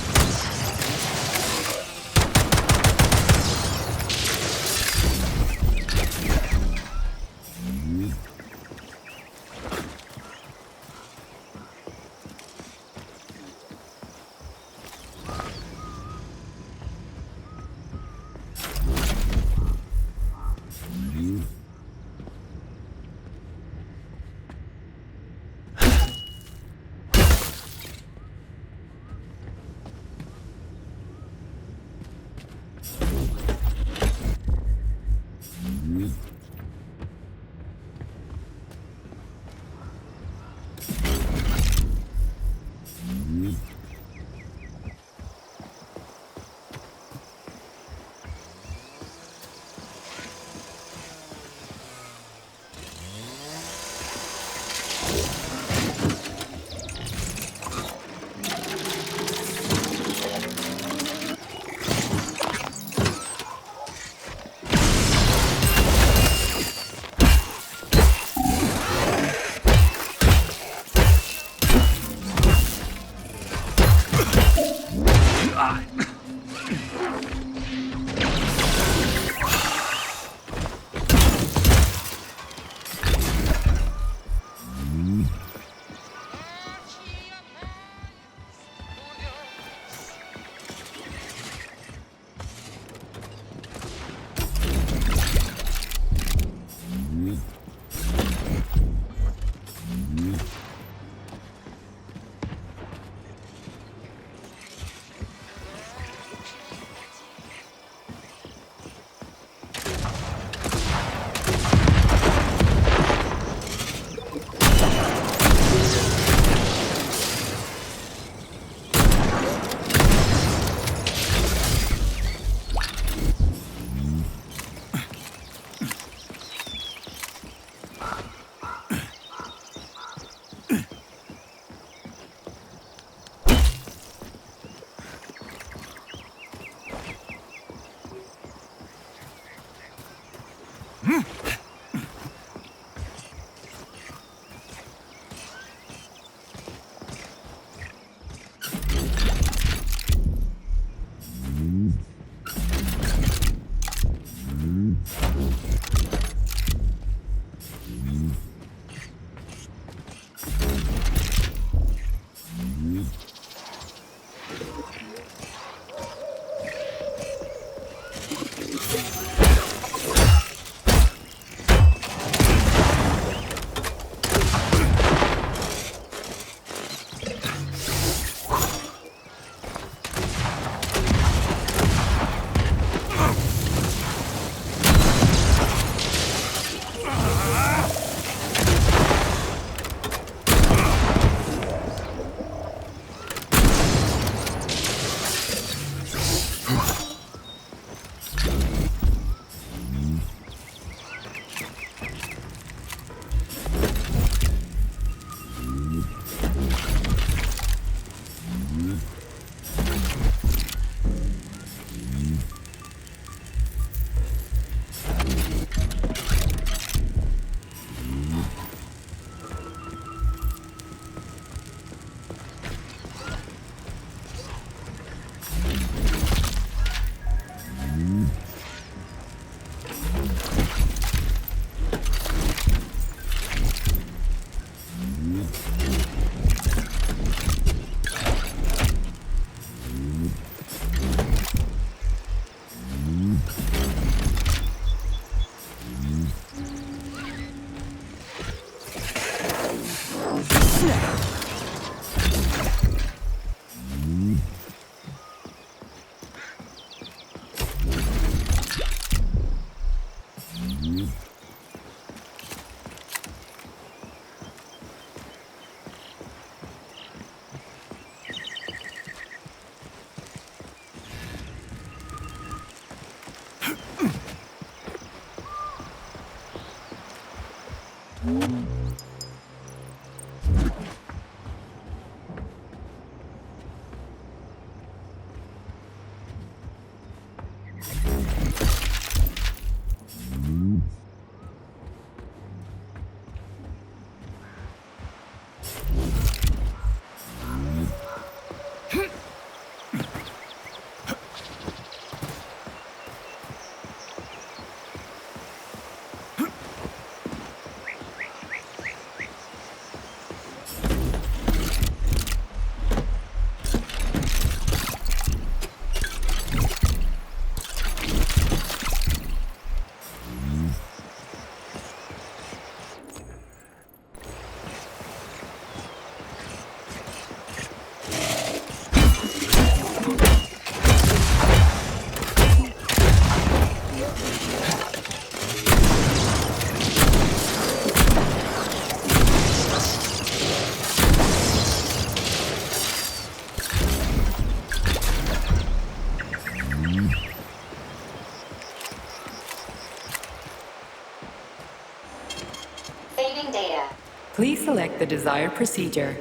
Please select the desired procedure.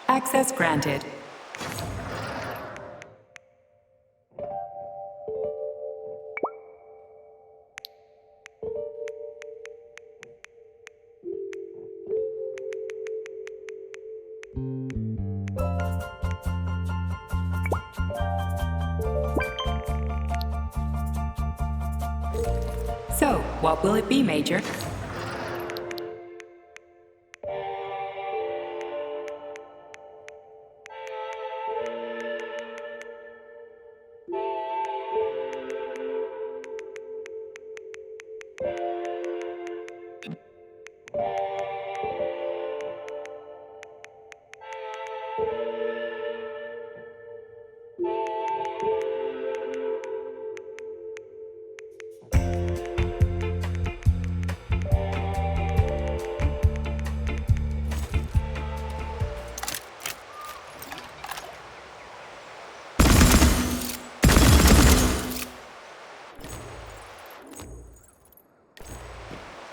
Access granted. So, what will it be, Major?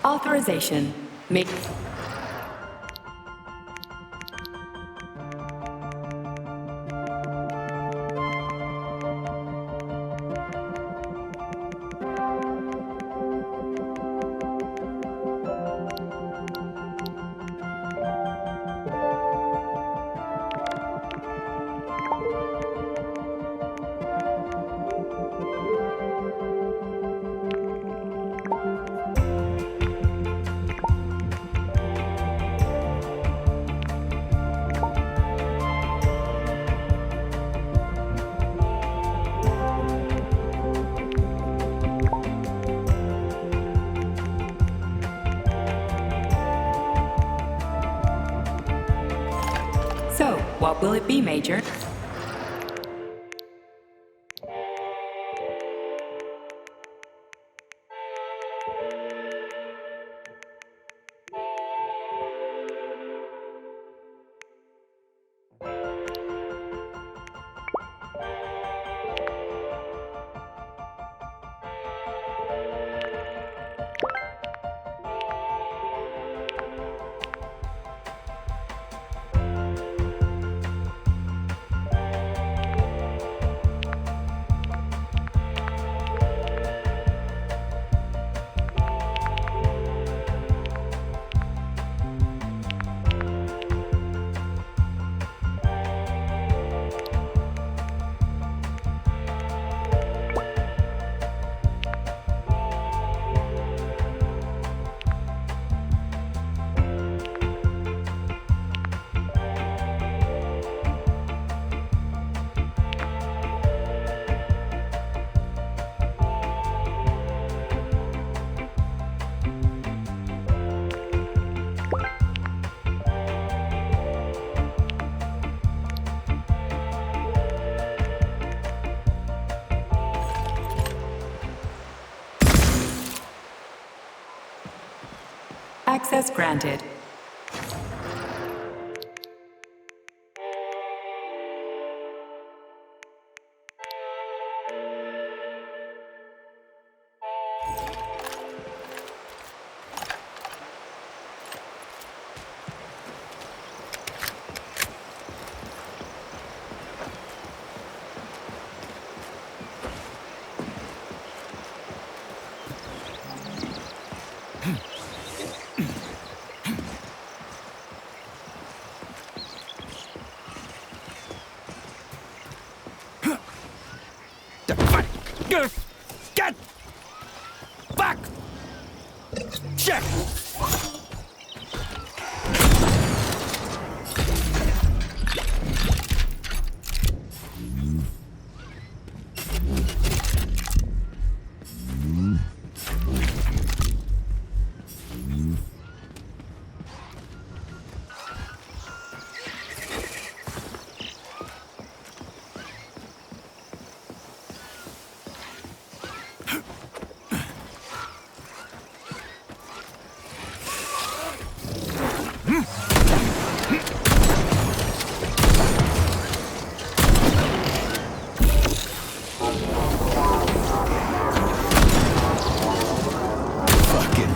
Authorization. Make... So, what will it be, Major? Access granted. Get back! Check!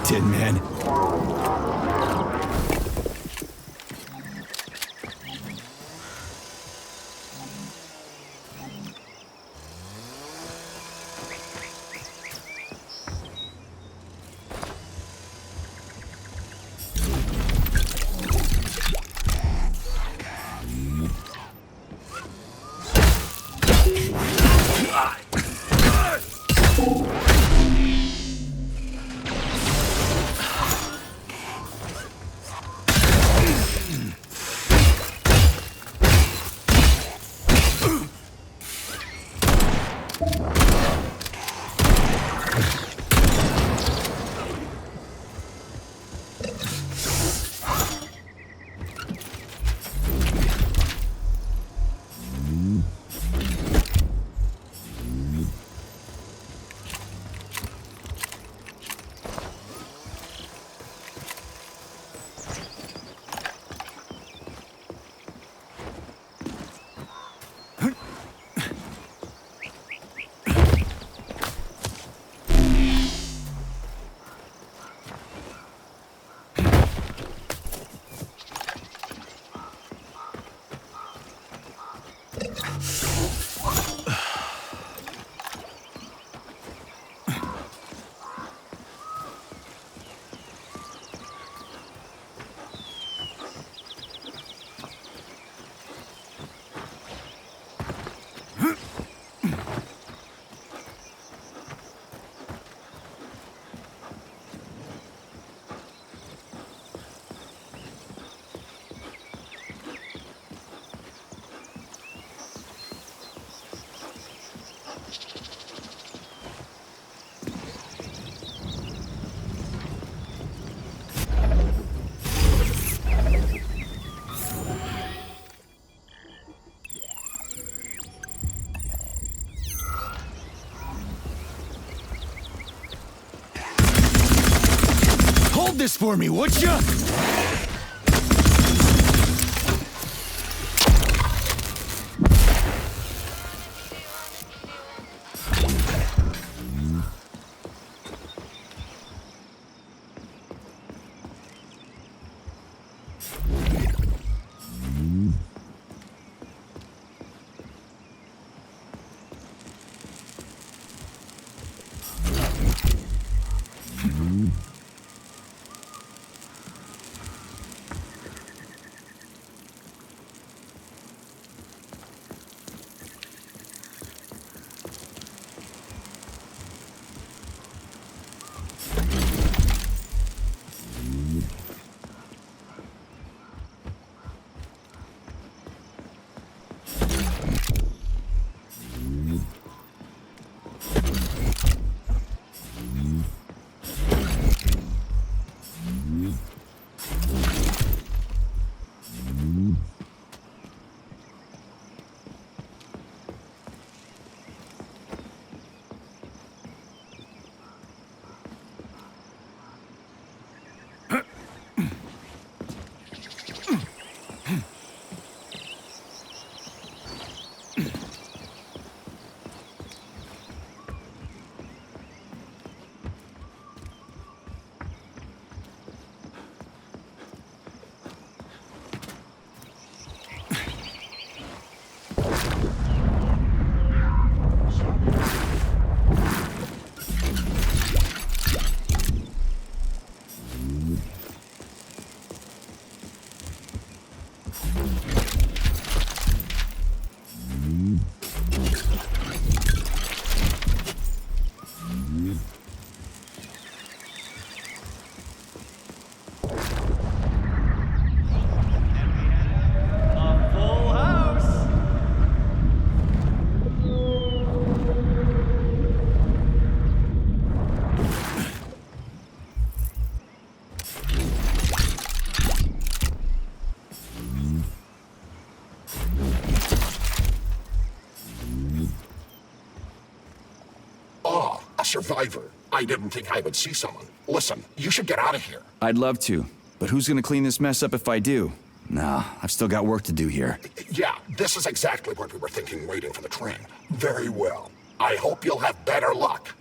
Tin Man. Hold this for me, would ya? survivor, I didn't think I would see someone. Listen, you should get out of here. I'd love to, but who's gonna clean this mess up if I do? Nah, I've still got work to do here. Yeah, this is exactly what we were thinking waiting for the train. Very well. I hope you'll have better luck.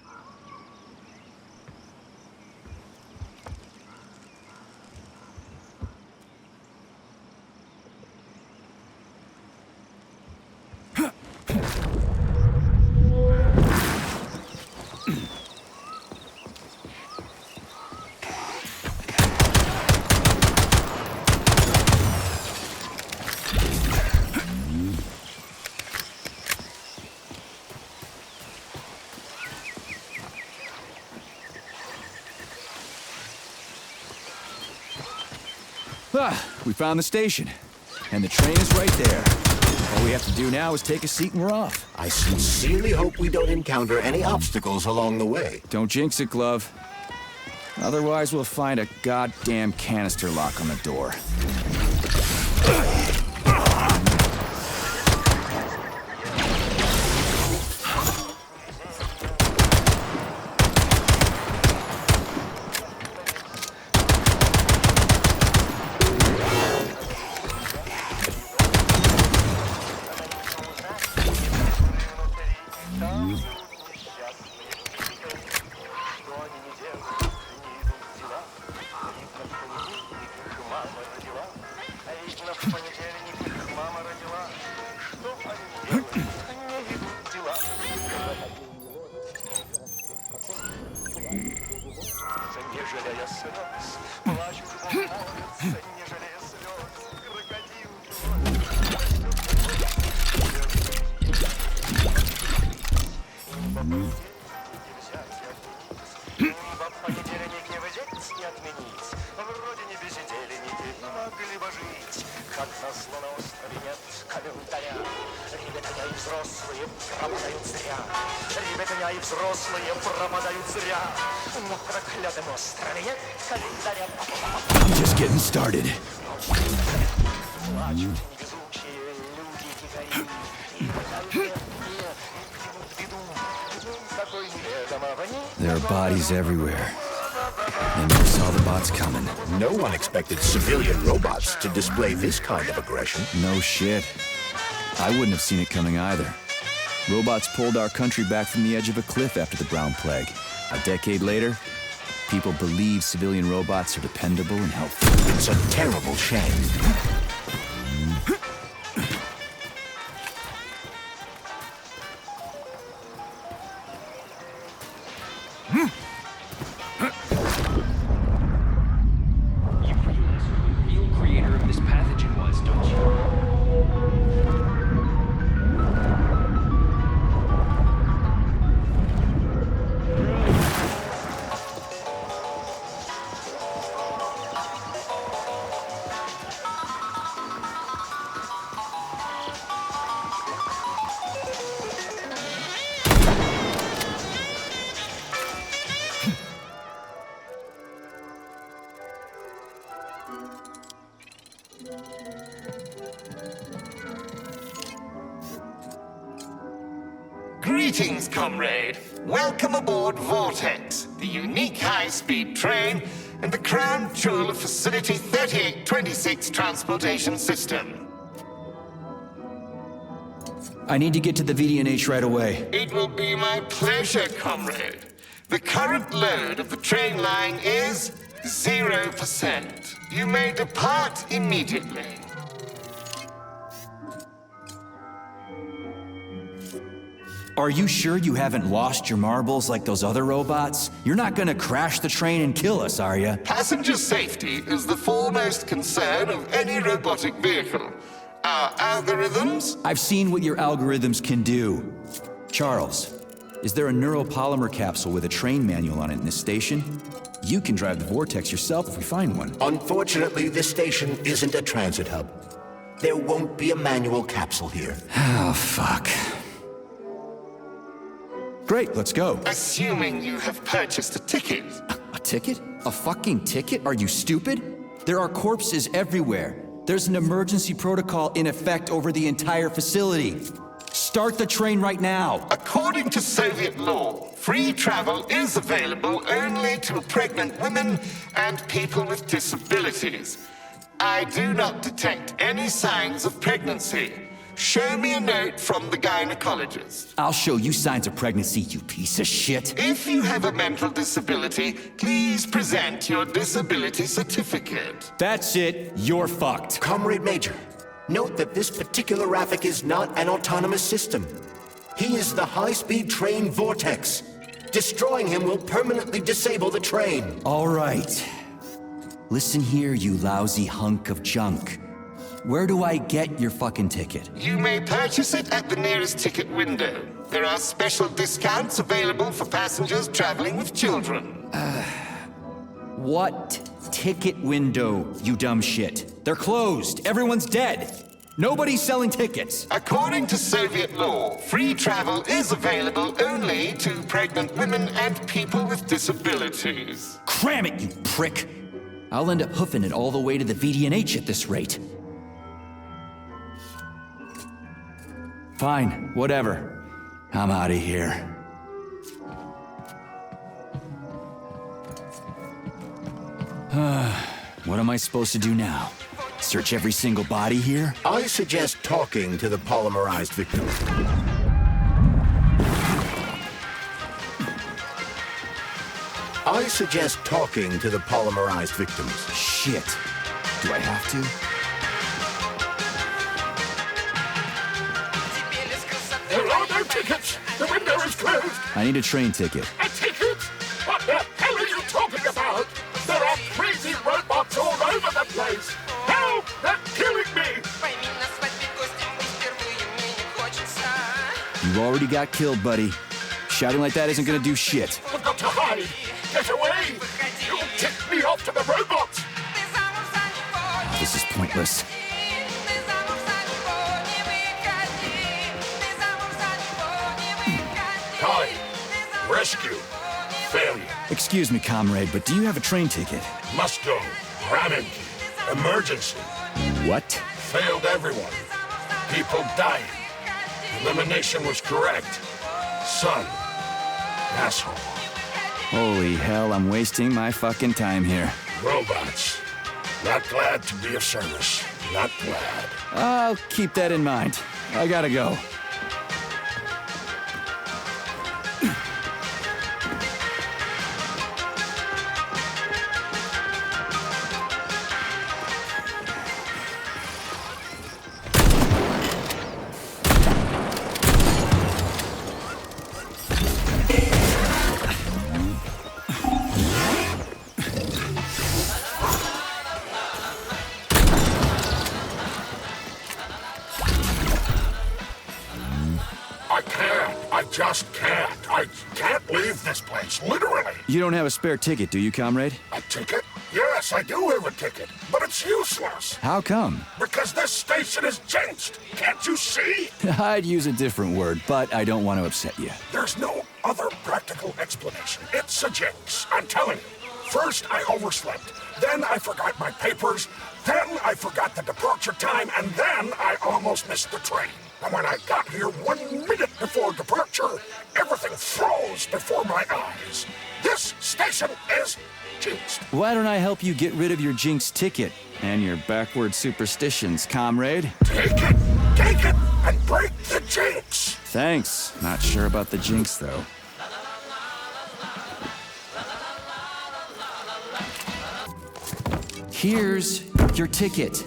We found the station, and the train is right there. All we have to do now is take a seat and we're off. I sincerely hope we don't encounter any obstacles along the way. Don't jinx it, Glove. Otherwise, we'll find a goddamn canister lock on the door. I'm just getting started. There are bodies everywhere. They never saw the bots coming. No one expected civilian robots to display this kind of aggression. No shit. I wouldn't have seen it coming either. Robots pulled our country back from the edge of a cliff after the Brown Plague. A decade later, people believe civilian robots are dependable and helpful. It's a terrible shame. Greetings, comrade. Welcome aboard Vortex, the unique high-speed train and the crown jewel of Facility 3826 Transportation System. I need to get to the VDNH right away. It will be my pleasure, comrade. The current load of the train line is 0%. You may depart immediately. Are you sure you haven't lost your marbles like those other robots? You're not gonna crash the train and kill us, are you? Passenger safety is the foremost concern of any robotic vehicle. Our algorithms? I've seen what your algorithms can do. Charles, is there a neuropolymer capsule with a train manual on it in this station? You can drive the Vortex yourself if we find one. Unfortunately, this station isn't a transit hub. There won't be a manual capsule here. Oh, fuck. Great, let's go. Assuming you have purchased a ticket. A ticket? A fucking ticket? Are you stupid? There are corpses everywhere. There's an emergency protocol in effect over the entire facility. Start the train right now. According to Soviet law, free travel is available only to pregnant women and people with disabilities. I do not detect any signs of pregnancy. Show me a note from the gynecologist. I'll show you signs of pregnancy, you piece of shit. If you have a mental disability, please present your disability certificate. That's it. You're fucked. Comrade Major, note that this particular Raffic is not an autonomous system. He is the high-speed train Vortex. Destroying him will permanently disable the train. All right. Listen here, you lousy hunk of junk. Where do I get your fucking ticket? You may purchase it at the nearest ticket window. There are special discounts available for passengers traveling with children. What ticket window, you dumb shit? They're closed. Everyone's dead. Nobody's selling tickets. According to Soviet law, free travel is available only to pregnant women and people with disabilities. Cram it, you prick! I'll end up hoofing it all the way to the VD&H at this rate. Fine, whatever. I'm out of here. What am I supposed to do now? Search every single body here? I suggest talking to the polymerized victims. I suggest talking to the polymerized victims. Shit. Do I have to? There are no tickets! The window is closed! I need a train ticket. A ticket? What the hell are you talking about? There are crazy robots all over the place! Help! They're killing me! You already got killed, buddy. Shouting like that isn't gonna do shit. I've got to hide! Get away! You'll tip me off to the robots! This is pointless. Hi. Rescue. Failure. Excuse me, comrade, but do you have a train ticket? Must go. Ramming. Emergency. What? Failed everyone. People dying. Elimination was correct. Son. Asshole. Holy hell, I'm wasting my fucking time here. Robots. Not glad to be of service. Not glad. I'll keep that in mind. I gotta go. Just can't. I can't leave this place, literally. You don't have a spare ticket, do you, comrade? A ticket? Yes, I do have a ticket, but it's useless. How come? Because this station is jinxed. Can't you see? I'd use a different word, but I don't want to upset you. There's no other practical explanation. It's a jinx, I'm telling you. First, I overslept. Then I forgot my papers. Then I forgot the departure time, and then I almost missed the train. And when I got here 1 minute before departure, everything froze before my eyes. This station is jinxed. Why don't I help you get rid of your jinx ticket and your backward superstitions, comrade? Take it, and break the jinx. Thanks. Not sure about the jinx, though. Here's your ticket.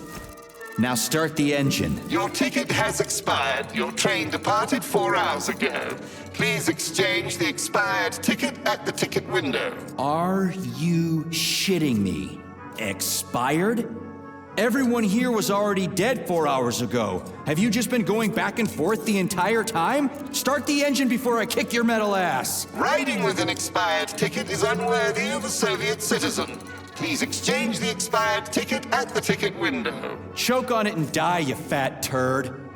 Now start the engine. Your ticket has expired. Your train departed 4 hours ago. Please exchange the expired ticket at the ticket window. Are you shitting me? Expired? Everyone here was already dead 4 hours ago. Have you just been going back and forth the entire time? Start the engine before I kick your metal ass. Riding with an expired ticket is unworthy of a Soviet citizen. Please exchange the expired ticket at the ticket window. Choke on it and die, you fat turd.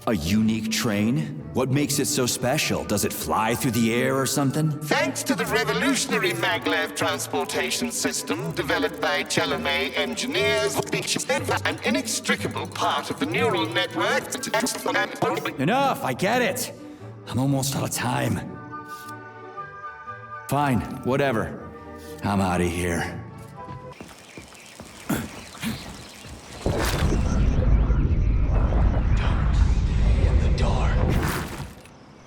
A unique train? What makes it so special? Does it fly through the air or something? Thanks to the revolutionary maglev transportation system developed by Chalamet engineers, an inextricable part of the neural network. Enough, I get it. I'm almost out of time. Fine, whatever. I'm out of here.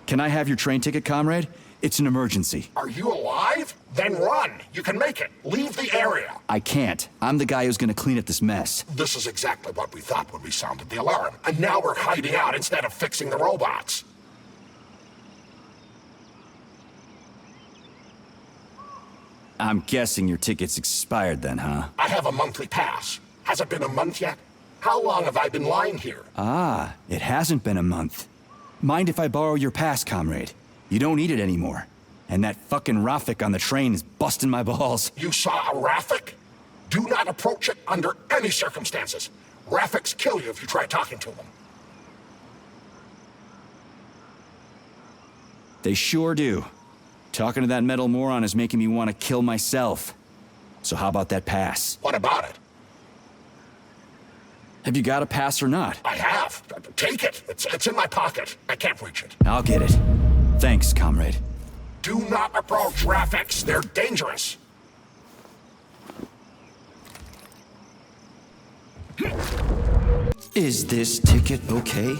Can I have your train ticket, comrade? It's an emergency. Are you alive? Then run. You can make it. Leave the area. I can't. I'm the guy who's gonna clean up this mess. This is exactly what we thought when we sounded the alarm. And now we're hiding out instead of fixing the robots. I'm guessing your ticket's expired then, huh? I have a monthly pass. Has it been a month yet? How long have I been lying here? Ah, it hasn't been a month. Mind if I borrow your pass, comrade? You don't need it anymore. And that fucking Rafik on the train is busting my balls. You saw a Rafik? Do not approach it under any circumstances. Rafiks kill you if you try talking to them. They sure do. Talking to that metal moron is making me want to kill myself. So how about that pass? What about it? Have you got a pass or not? I have. Take it. It's in my pocket. I can't reach it. I'll get it. Thanks, comrade. Do not approach Rafiks. They're dangerous. Is this ticket okay?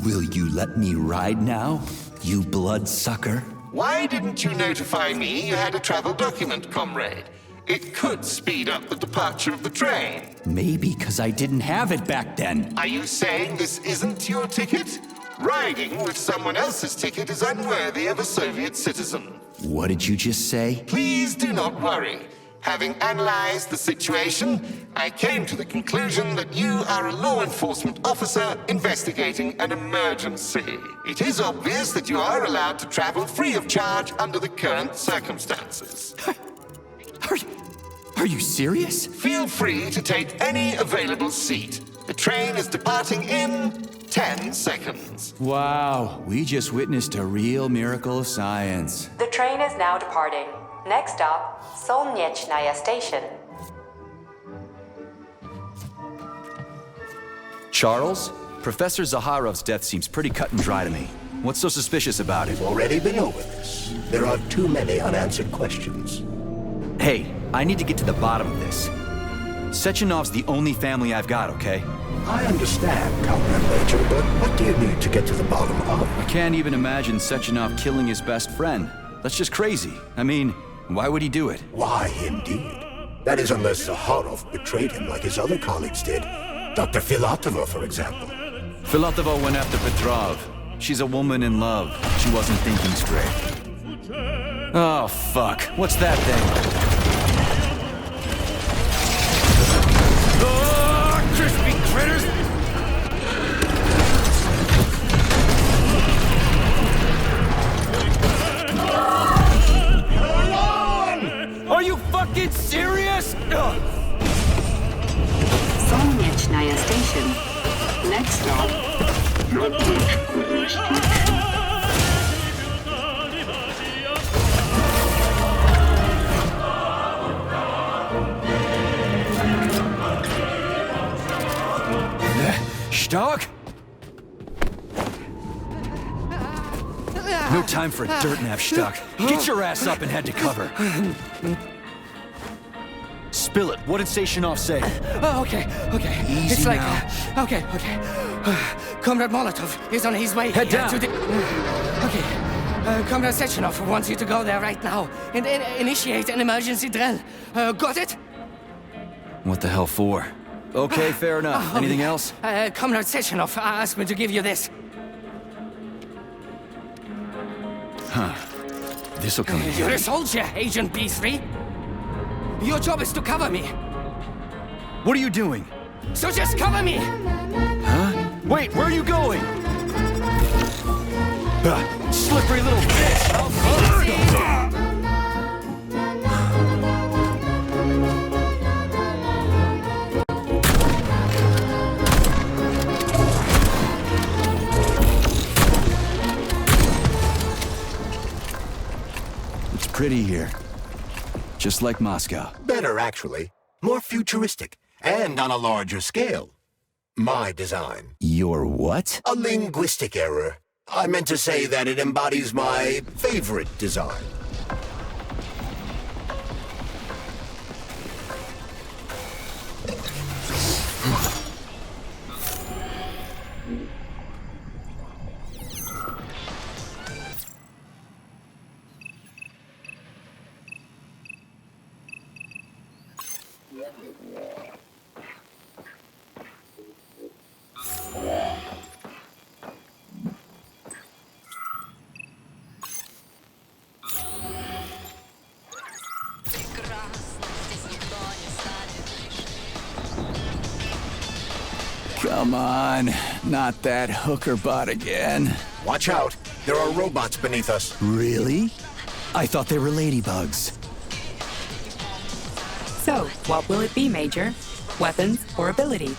Will you let me ride now, you bloodsucker? Why didn't you notify me you had a travel document, comrade? It could speed up the departure of the train. Maybe because I didn't have it back then. Are you saying this isn't your ticket? Riding with someone else's ticket is unworthy of a Soviet citizen. What did you just say? Please do not worry. Having analyzed the situation, I came to the conclusion that you are a law enforcement officer investigating an emergency. It is obvious that you are allowed to travel free of charge under the current circumstances. Are you serious? Feel free to take any available seat. The train is departing in 10 seconds. Wow, we just witnessed a real miracle of science. The train is now departing. Next stop, Solnechnaya Station. Charles? Professor Zaharov's death seems pretty cut and dry to me. What's so suspicious about it? We've already been over this. There are too many unanswered questions. Hey, I need to get to the bottom of this. Sechenov's the only family I've got, okay? I understand, Comrade Major, but what do you need to get to the bottom of? I can't even imagine Sechenov killing his best friend. That's just crazy. I mean, why would he do it? Why, indeed. That is unless Zaharov betrayed him like his other colleagues did. Dr. Filatova, for example. Filatova went after Petrov. She's a woman in love. She wasn't thinking straight. Oh, fuck. What's that thing? Oh, crispy critters! Are you fucking serious? Solnechnaya Station. Next stop, Stark? No time for a dirt nap, Stuck. Get your ass up and head to cover. Spill it. What did Sechenov say? Oh, okay. Easy It's like, now. okay. Comrade Molotov is on his way. Head down. To the... Okay. Comrade Sechenov wants you to go there right now and initiate an emergency drill. Got it? What the hell for? Okay, fair enough. Anything else? Comrade Sechenov asked me to give you this. Huh. This'll come in You're handy. a soldier, Agent B3. Your job is to cover me. What are you doing? So just cover me! Huh? Wait, where are you going? Slippery little bitch! Pretty here. Just like Moscow. Better, actually. More futuristic, and on a larger scale. My design. Your what? A linguistic error. I meant to say that it embodies my favorite design. Come on, not that hooker bot again. Watch out, there are robots beneath us. Really? I thought they were ladybugs. So, what will it be, Major? Weapons or ability?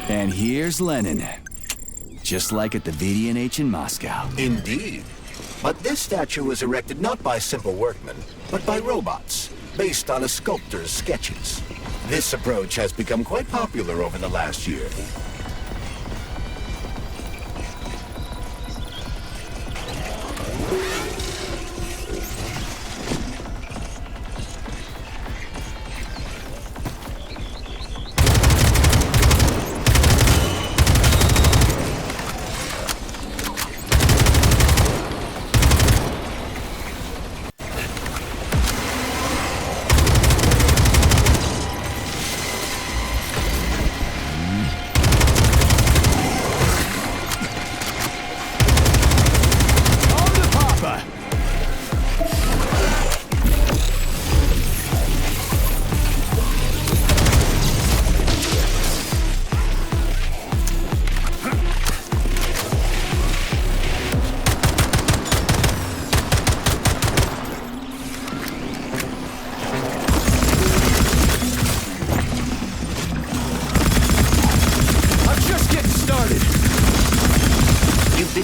And here's Lenin. Just like at the VDNH in Moscow. Indeed. But this statue was erected not by simple workmen, but by robots, based on a sculptor's sketches. This approach has become quite popular over the last year.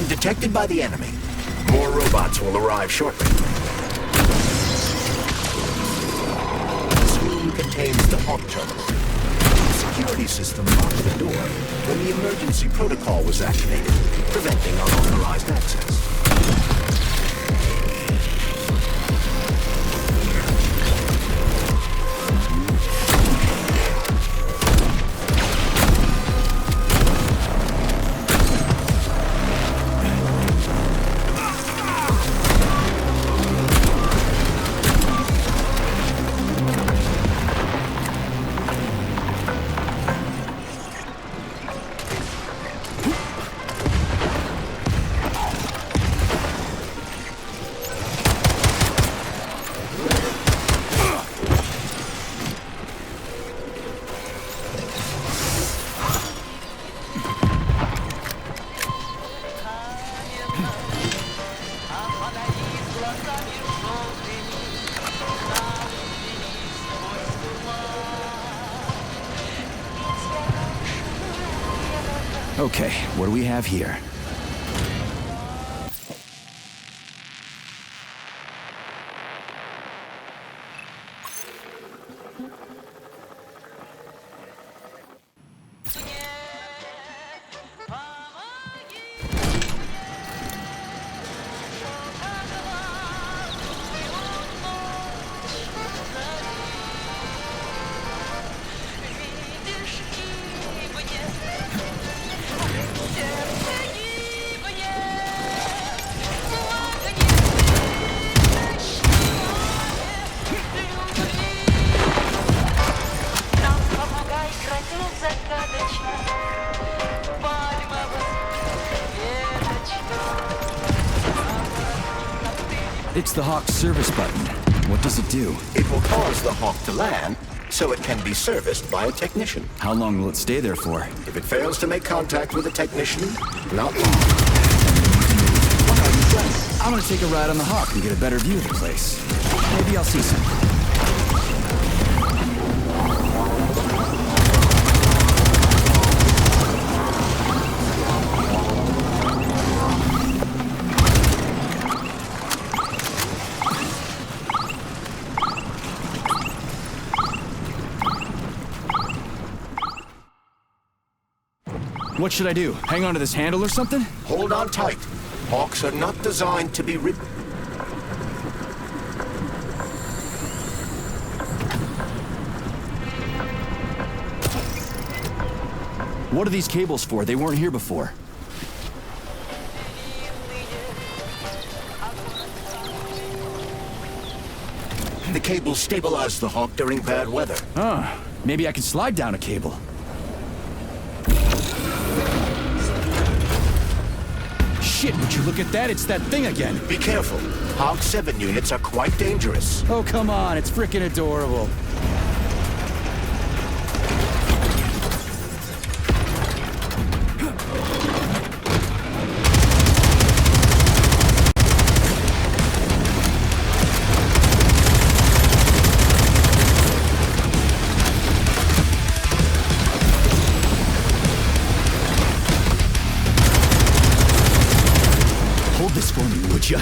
Detected by the enemy. More robots will arrive shortly. This room contains the hawk terminal. The security system locked the door when the emergency protocol was activated, preventing unauthorized access. Okay, what do we have here? It's the Hawk's service button. What does it do? It will cause the Hawk to land, so it can be serviced by a technician. How long will it stay there for? If it fails to make contact with a technician, not long. I'm gonna take a ride on the Hawk and get a better view of the place. Maybe I'll see something. What should I do? Hang on to this handle or something? Hold on tight. Hawks are not designed to be ridden. What are these cables for? They weren't here before. The cables stabilize the Hawk during bad weather. Huh. Maybe I can slide down a cable. Shit, would you look at that? It's that thing again. Be careful. Hawk 7 units are quite dangerous. Oh, come on. It's frickin' adorable. Hold this for me, would ya?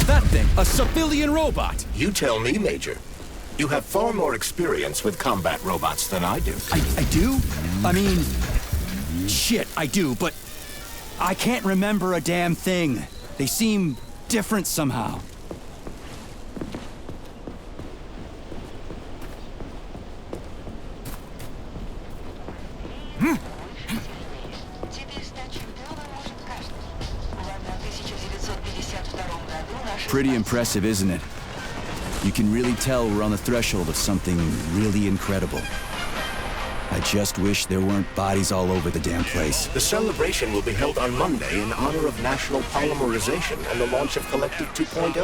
That thing, a civilian robot! You tell me, Major. You have far more experience with combat robots than I do. I do? I mean... Shit, I do, but... I can't remember a damn thing. They seem different somehow. Pretty impressive, isn't it? You can really tell we're on the threshold of something really incredible. I just wish there weren't bodies all over the damn place. The celebration will be held on Monday in honor of National Polymerization and the launch of Collective 2.0.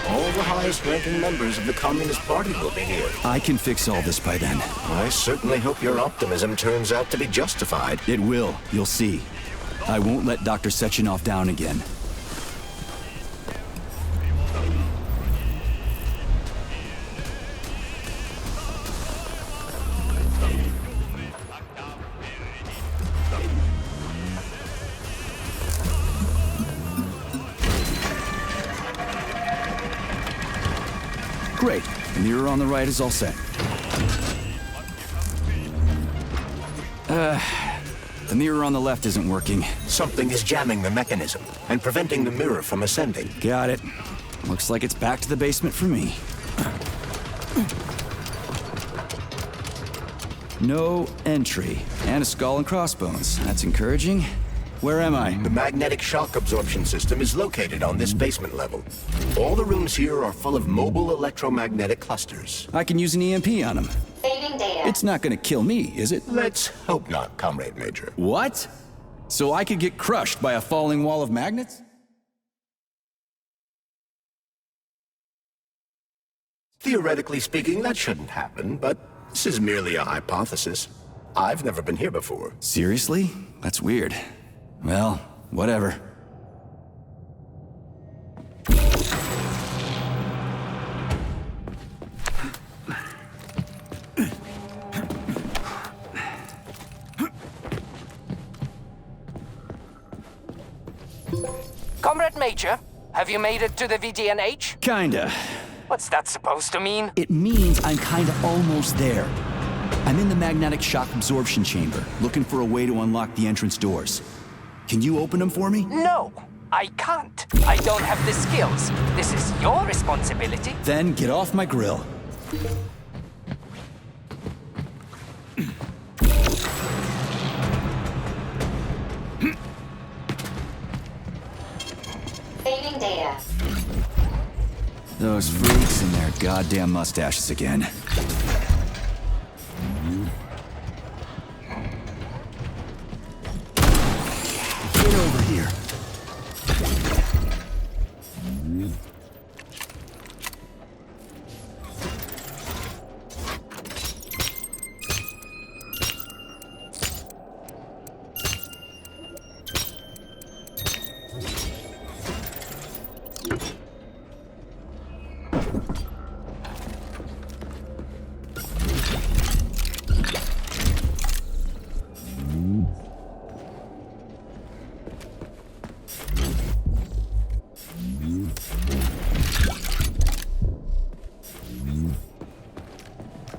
All the highest-ranking members of the Communist Party will be here. I can fix all this by then. I certainly hope your optimism turns out to be justified. It will. You'll see. I won't let Dr. Sechenov down again. Great. The mirror on the right is all set. The mirror on the left isn't working. Something is jamming the mechanism and preventing the mirror from ascending. Got it. Looks like it's back to the basement for me. No entry. And a skull and crossbones. That's encouraging. Where am I? The magnetic shock absorption system is located on this basement level. All the rooms here are full of mobile electromagnetic clusters. I can use an EMP on them. Saving data. It's not gonna kill me, is it? Let's hope not, Comrade Major. What? So I could get crushed by a falling wall of magnets? Theoretically speaking, that shouldn't happen, but this is merely a hypothesis. I've never been here before. Seriously? That's weird. Well, whatever. Comrade Major, have you made it to the VDNH? Kinda. What's that supposed to mean? It means I'm kinda almost there. I'm in the magnetic shock absorption chamber, looking for a way to unlock the entrance doors. Can you open them for me? No, I can't. I don't have the skills. This is your responsibility. Then get off my grill. Saving data. Those freaks and their goddamn mustaches again. Get over here.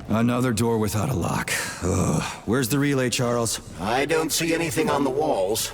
Another door without a lock. Ugh. Where's the relay, Charles? I don't see anything on the walls.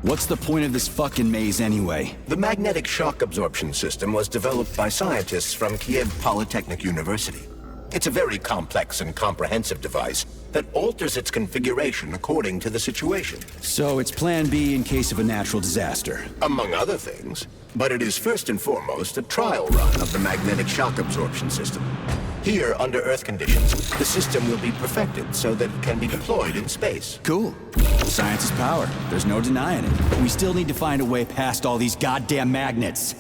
What's the point of this fucking maze anyway? The magnetic shock absorption system was developed by scientists from Kiev Polytechnic University. It's a very complex and comprehensive device that alters its configuration according to the situation. So it's plan B in case of a natural disaster. Among other things. But it is first and foremost a trial run of the magnetic shock absorption system. Here, under Earth conditions, the system will be perfected so that it can be deployed in space. Cool. Science is power. There's no denying it. But we still need to find a way past all these goddamn magnets.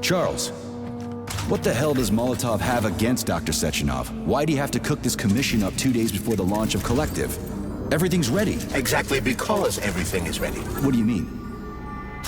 Charles, what the hell does Molotov have against Dr. Sechenov? Why'd he have to cook this commission up 2 days before the launch of Collective? Everything's ready. Exactly because everything is ready. What do you mean?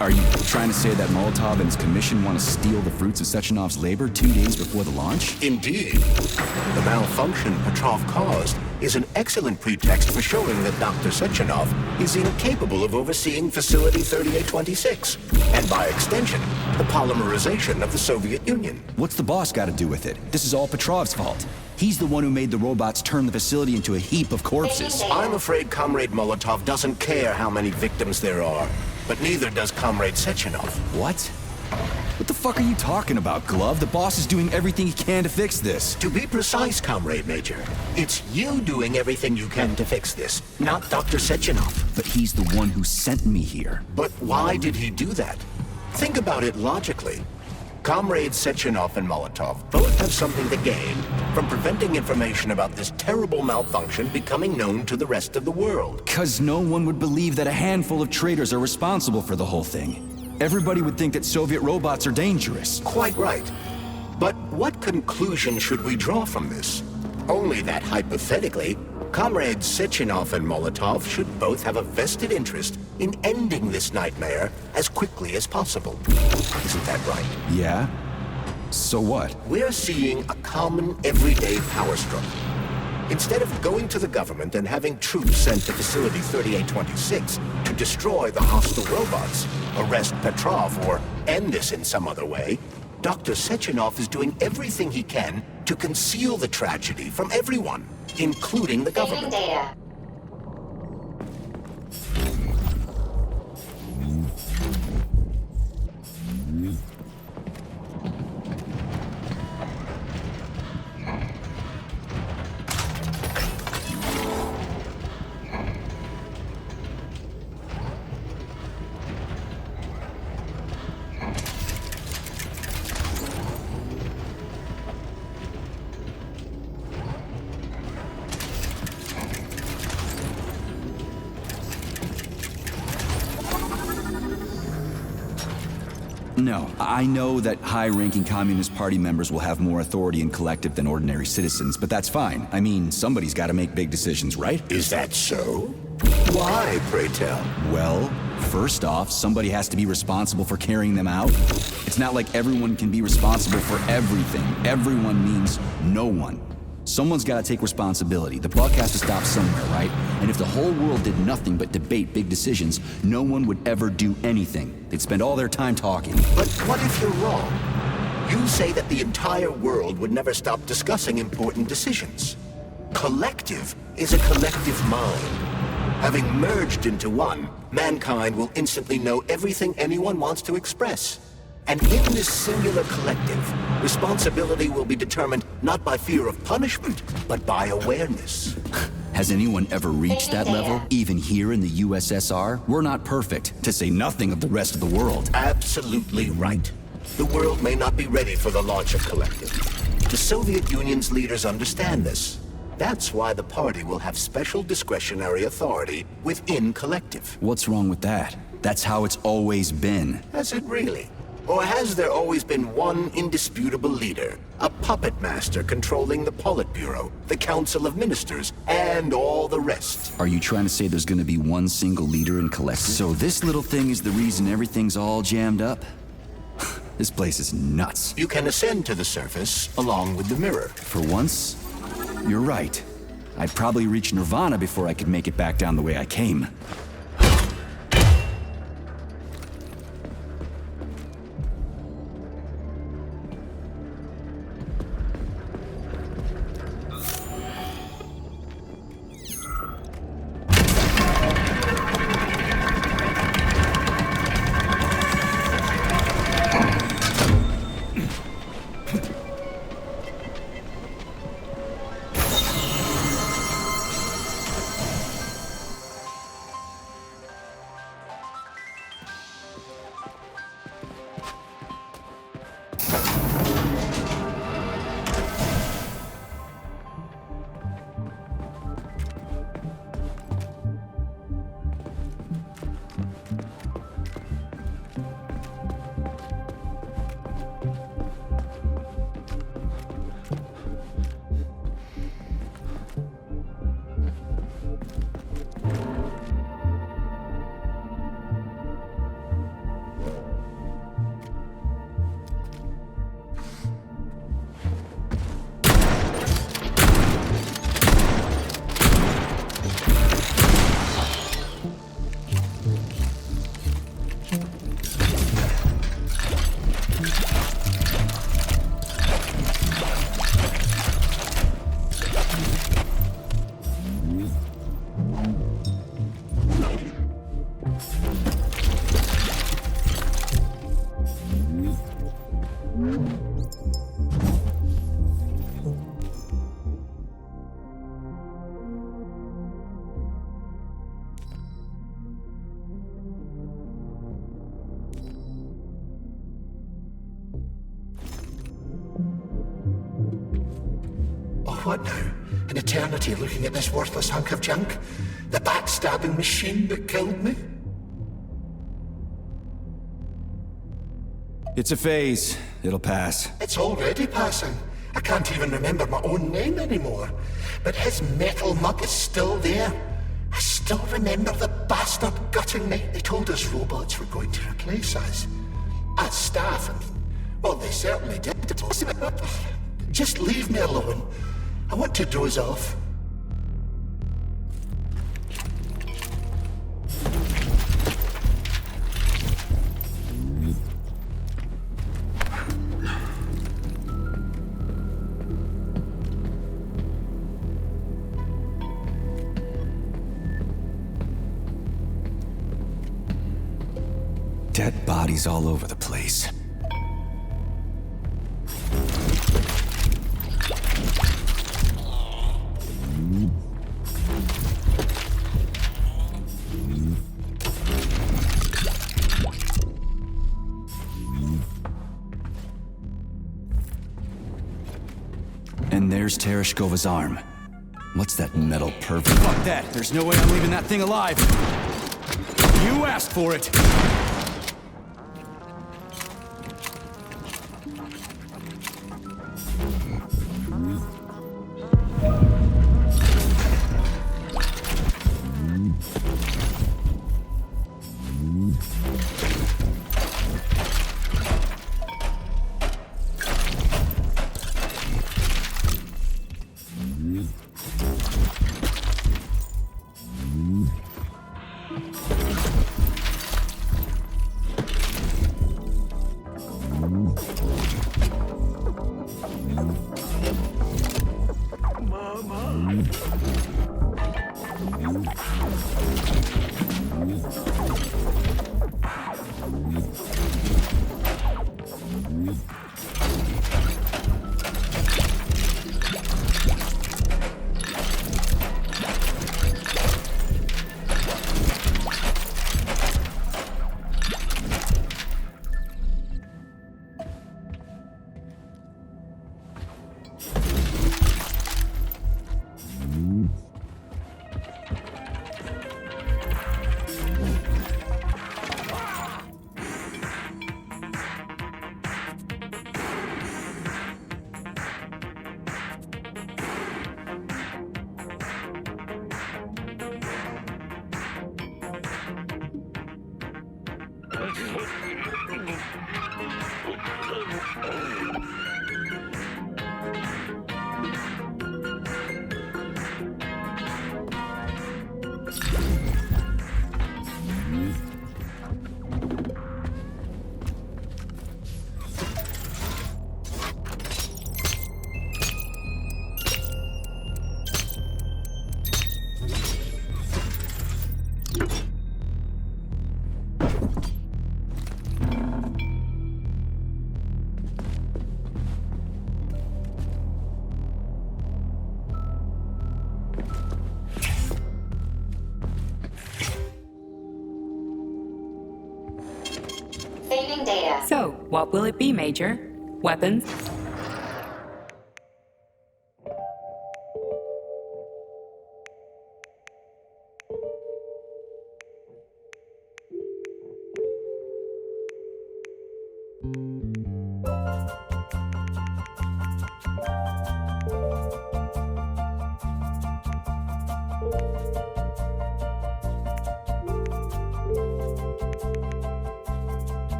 Are you trying to say that Molotov and his commission want to steal the fruits of Sechenov's labor 2 days before the launch? Indeed. The malfunction Petrov caused is an excellent pretext for showing that Dr. Sechenov is incapable of overseeing Facility 3826, and by extension, the polymerization of the Soviet Union. What's the boss got to do with it? This is all Petrov's fault. He's the one who made the robots turn the facility into a heap of corpses. I'm afraid Comrade Molotov doesn't care how many victims there are, but neither does Comrade Sechenov. What? What the fuck are you talking about, Glove? The boss is doing everything he can to fix this. To be precise, Comrade Major, it's you doing everything you can to fix this, not Dr. Sechenov. But he's the one who sent me here. But why did he do that? Think about it logically. Comrades Sechenov and Molotov both have something to gain from preventing information about this terrible malfunction becoming known to the rest of the world. 'Cause no one would believe that a handful of traitors are responsible for the whole thing. Everybody would think that Soviet robots are dangerous. Quite right. But what conclusion should we draw from this? Only that hypothetically, Comrades Sechenov and Molotov should both have a vested interest in ending this nightmare as quickly as possible. Isn't that right? Yeah? So what? We're seeing a common, everyday power struggle. Instead of going to the government and having troops sent to Facility 3826 to destroy the hostile robots, arrest Petrov, or end this in some other way, Dr. Sechenov is doing everything he can to conceal the tragedy from everyone, including the government. No, I know that high-ranking Communist Party members will have more authority in Collective than ordinary citizens, but that's fine. I mean, somebody's got to make big decisions, right? Is that so? Why, pray tell? Well, first off, somebody has to be responsible for carrying them out. It's not like everyone can be responsible for everything. Everyone means no one. Someone's got to take responsibility. The buck has to stop somewhere, right? And if the whole world did nothing but debate big decisions, no one would ever do anything. They'd spend all their time talking. But what if you're wrong? You say that the entire world would never stop discussing important decisions. Collective is a collective mind. Having merged into one, mankind will instantly know everything anyone wants to express. And in this singular collective, responsibility will be determined not by fear of punishment, but by awareness. Has anyone ever reached that level? Even here in the USSR? We're not perfect, to say nothing of the rest of the world. Absolutely right. The world may not be ready for the launch of Collective. The Soviet Union's leaders understand this. That's why the party will have special discretionary authority within Collective. What's wrong with that? That's how it's always been. Has it really? Or has there always been one indisputable leader, a puppet master controlling the Politburo, the Council of Ministers, and all the rest? Are you trying to say there's gonna be one single leader in Collective? So this little thing is the reason everything's all jammed up? This place is nuts. You can ascend to the surface along with the mirror. For once, you're right. I'd probably reach Nirvana before I could make it back down the way I came. What now? An eternity looking at this worthless hunk of junk? The backstabbing machine that killed me? It's a phase. It'll pass. It's already passing. I can't even remember my own name anymore. But his metal mug is still there. I still remember the bastard gutting me. They told us robots were going to replace us. As staff, I mean. Well, they certainly did. Just leave me alone. I want to doze off. Dead bodies all over the place. And there's Tereshkova's arm. What's that metal perv? Fuck that! There's no way I'm leaving that thing alive! You asked for it! Saving data. So, what will it be, Major? Weapons?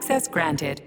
Access granted.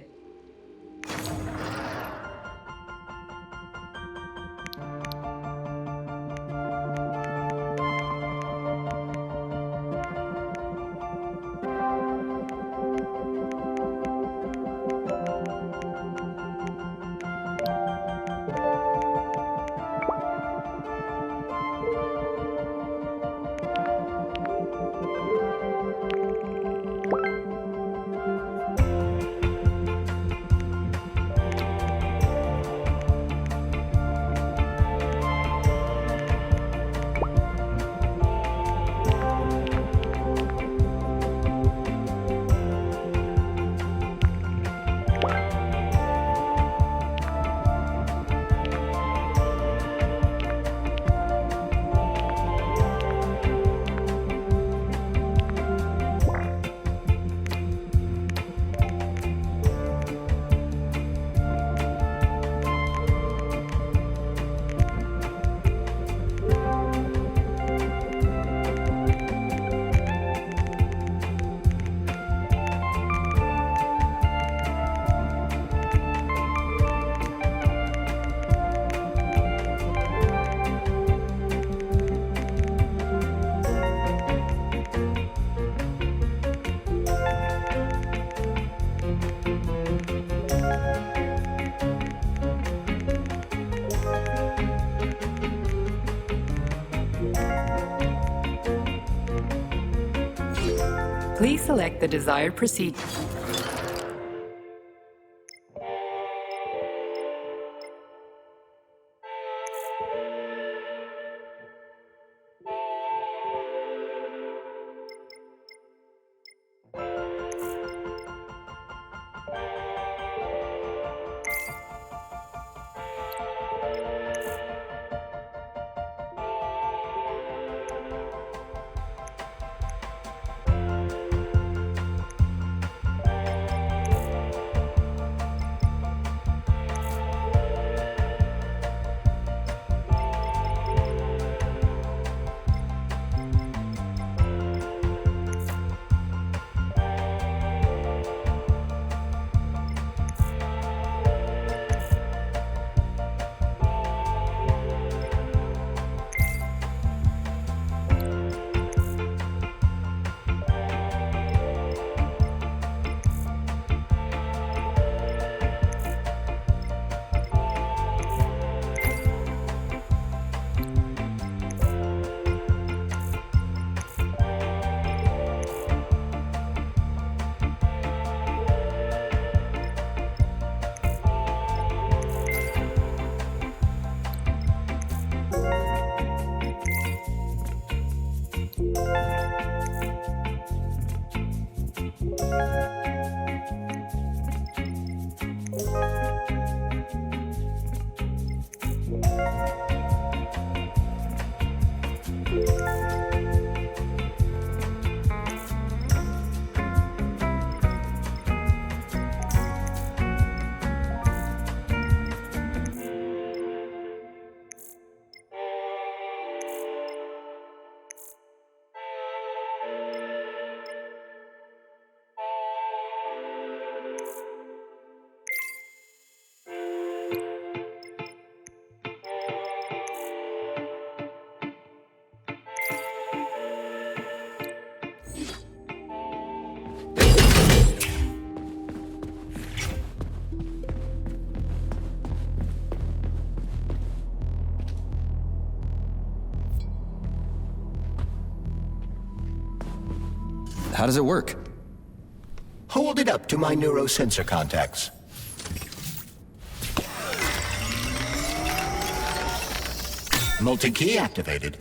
Please select the desired procedure. How does it work? Hold it up to my neurosensor contacts. Multi-key activated.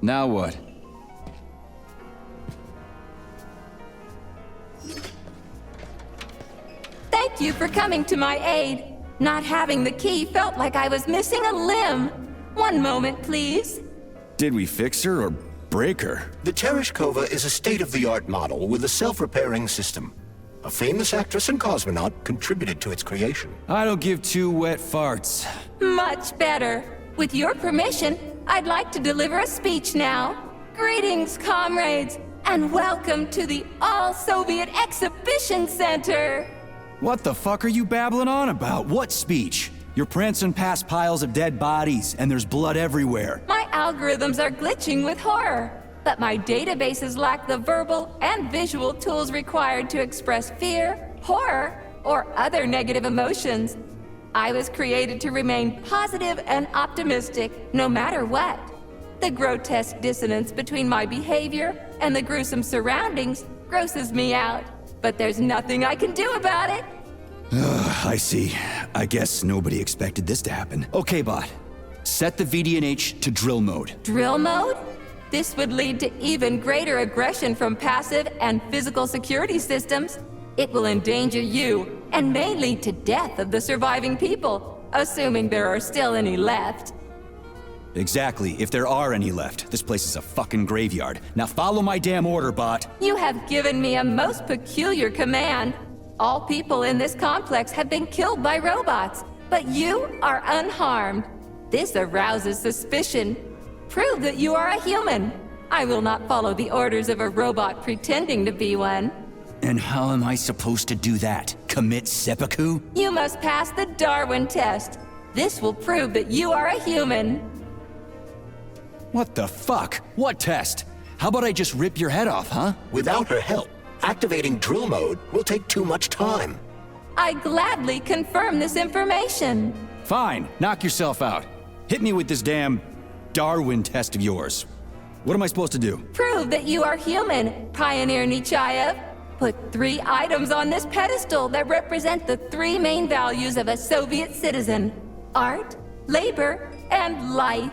Now what? Thank you for coming to my aid. Not having the key felt like I was missing a limb. One moment, please. Did we fix her or break her? The Tereshkova is a state-of-the-art model with a self-repairing system. A famous actress and cosmonaut contributed to its creation. I don't give two wet farts. Much better. With your permission, I'd like to deliver a speech now. Greetings, comrades, and welcome to the All-Soviet Exhibition Center. What the fuck are you babbling on about? What speech? You're prancing past piles of dead bodies, and there's blood everywhere. My algorithms are glitching with horror, but my databases lack the verbal and visual tools required to express fear, horror, or other negative emotions. I was created to remain positive and optimistic, no matter what. The grotesque dissonance between my behavior and the gruesome surroundings grosses me out, but there's nothing I can do about it. I see. I guess nobody expected this to happen. Okay, bot. Set the VDNH to drill mode. Drill mode? This would lead to even greater aggression from passive and physical security systems. It will endanger you, and may lead to death of the surviving people, assuming there are still any left. Exactly, if there are any left. This place is a fucking graveyard. Now follow my damn order, bot. You have given me a most peculiar command. All people in this complex have been killed by robots, but you are unharmed. This arouses suspicion. Prove that you are a human. I will not follow the orders of a robot pretending to be one. And how am I supposed to do that? Commit seppuku? You must pass the Darwin test. This will prove that you are a human. What the fuck? What test? How about I just rip your head off, huh? Without her help, activating drill mode will take too much time. I gladly confirm this information. Fine, knock yourself out. Hit me with this damn Darwin test of yours. What am I supposed to do? Prove that you are human, Pioneer Nechayev. Put 3 items on this pedestal that represent the 3 main values of a Soviet citizen: art, labor, and life.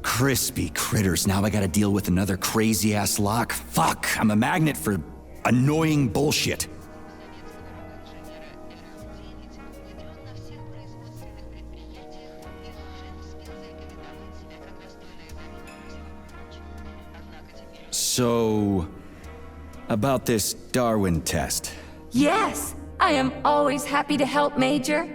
Crispy critters, now I gotta deal with another crazy-ass lock? Fuck, I'm a magnet for annoying bullshit. So, about this Darwin test. Yes, I am always happy to help, Major.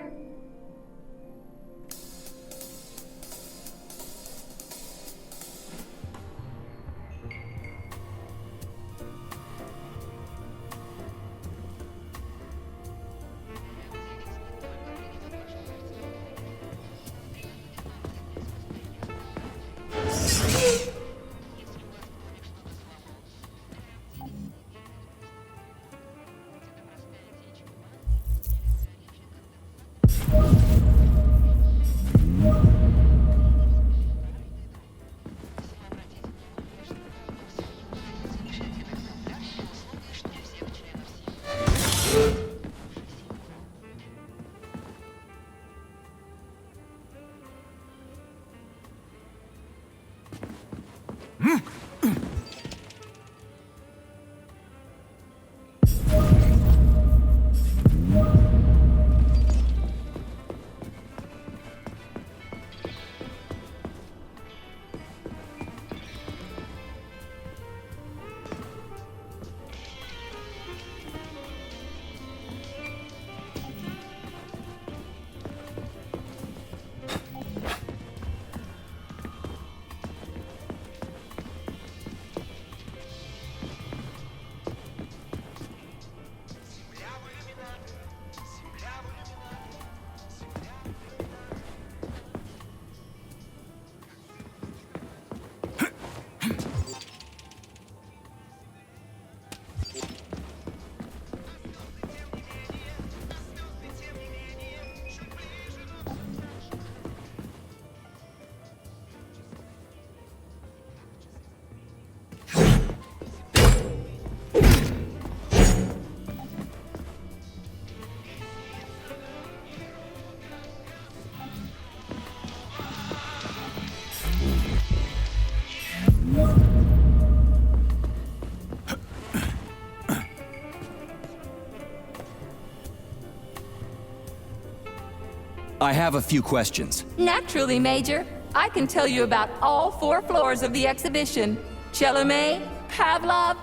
I have a few questions. Naturally, Major. I can tell you about all 4 floors of the exhibition. Chelomey, Pavlov,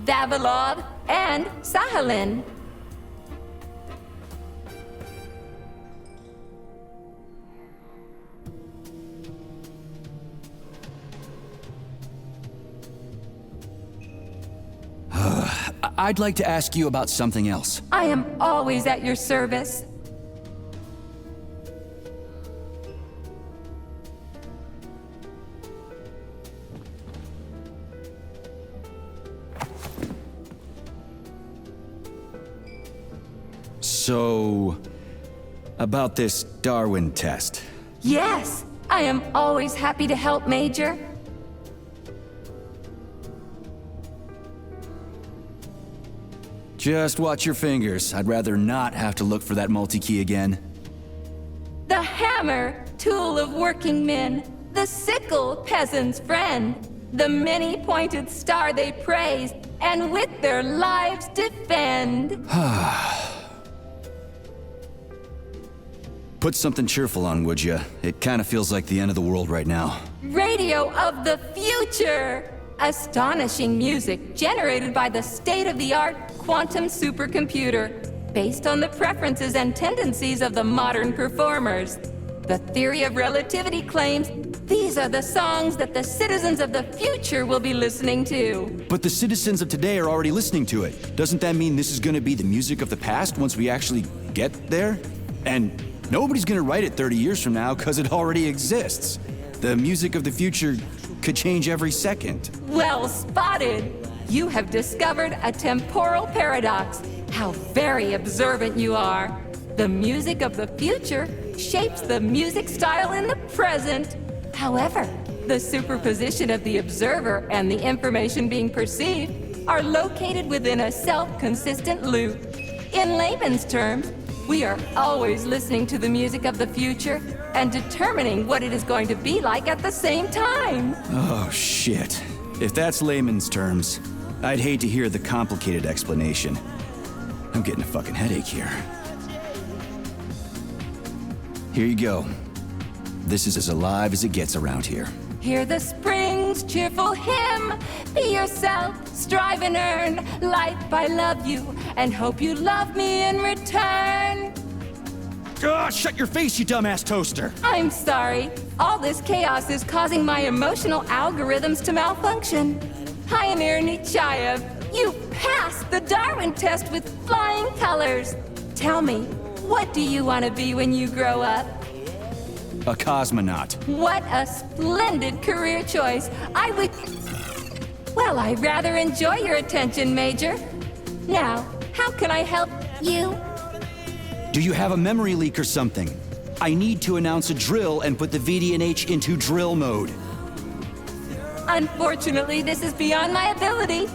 Vavilov, and Sahalin. I'd like to ask you about something else. I am always at your service. So, about this Darwin test. Yes, I am always happy to help, Major. Just watch your fingers. I'd rather not have to look for that multi-key again. The hammer, tool of working men. The sickle, peasant's friend. The many-pointed star they praise, and with their lives defend. Put something cheerful on, would you? It kind of feels like the end of the world right now. Radio of the future! Astonishing music generated by the state-of-the-art quantum supercomputer, based on the preferences and tendencies of the modern performers. The theory of relativity claims these are the songs that the citizens of the future will be listening to. But the citizens of today are already listening to it. Doesn't that mean this is gonna be the music of the past once we actually get there? And nobody's gonna write it 30 years from now because it already exists. The music of the future could change every second. Well spotted! You have discovered a temporal paradox. How very observant you are. The music of the future shapes the music style in the present. However, the superposition of the observer and the information being perceived are located within a self-consistent loop. In layman's terms, we are always listening to the music of the future and determining what it is going to be like at the same time. Oh, shit. If that's layman's terms, I'd hate to hear the complicated explanation. I'm getting a fucking headache here. Here you go. This is as alive as it gets around here. Hear the spring's cheerful hymn. Be yourself, strive and earn. Life, I love you, and hope you love me in return. Shut your face, you dumbass toaster! I'm sorry. All this chaos is causing my emotional algorithms to malfunction. Pioneer Nechayev, you passed the Darwin test with flying colors. Tell me, what do you want to be when you grow up? A cosmonaut. What a splendid career choice. Well, I rather enjoy your attention, Major. Now, how can I help you? Do you have a memory leak or something? I need to announce a drill and put the VDNH into drill mode. Unfortunately, this is beyond my ability.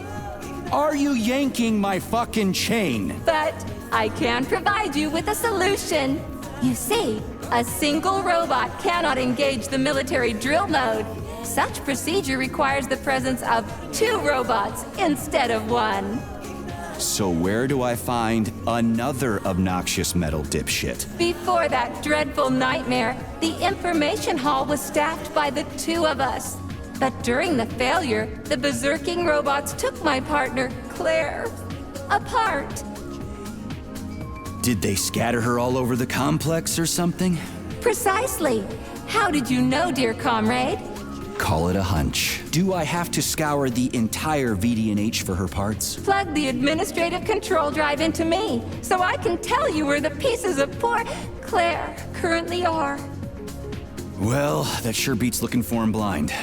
Are you yanking my fucking chain? But I can provide you with a solution. You see, a single robot cannot engage the military drill mode. Such procedure requires the presence of 2 robots instead of 1. So where do I find another obnoxious metal dipshit? Before that dreadful nightmare, the information hall was staffed by the 2 of us. But during the failure, the berserking robots took my partner, Claire, apart. Did they scatter her all over the complex or something? Precisely. How did you know, dear comrade? Call it a hunch. Do I have to scour the entire VDNH for her parts? Plug the administrative control drive into me, so I can tell you where the pieces of poor Claire currently are. Well, that sure beats looking for him blind.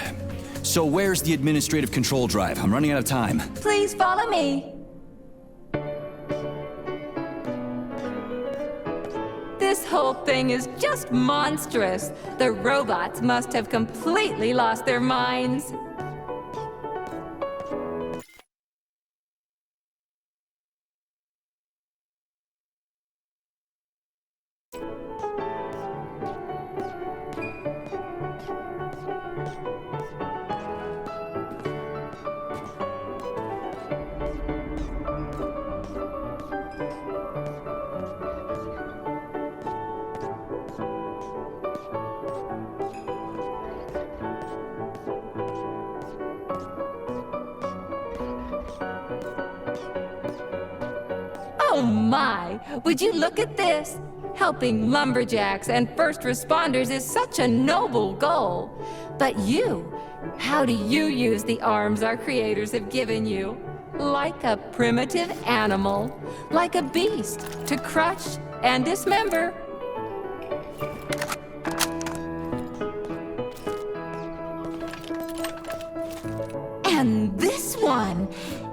So where's the administrative control drive? I'm running out of time. Please follow me. This whole thing is just monstrous. The robots must have completely lost their minds. Oh my! Would you look at this? Helping lumberjacks and first responders is such a noble goal. But you, how do you use the arms our creators have given you? Like a primitive animal, like a beast, to crush and dismember. And this one,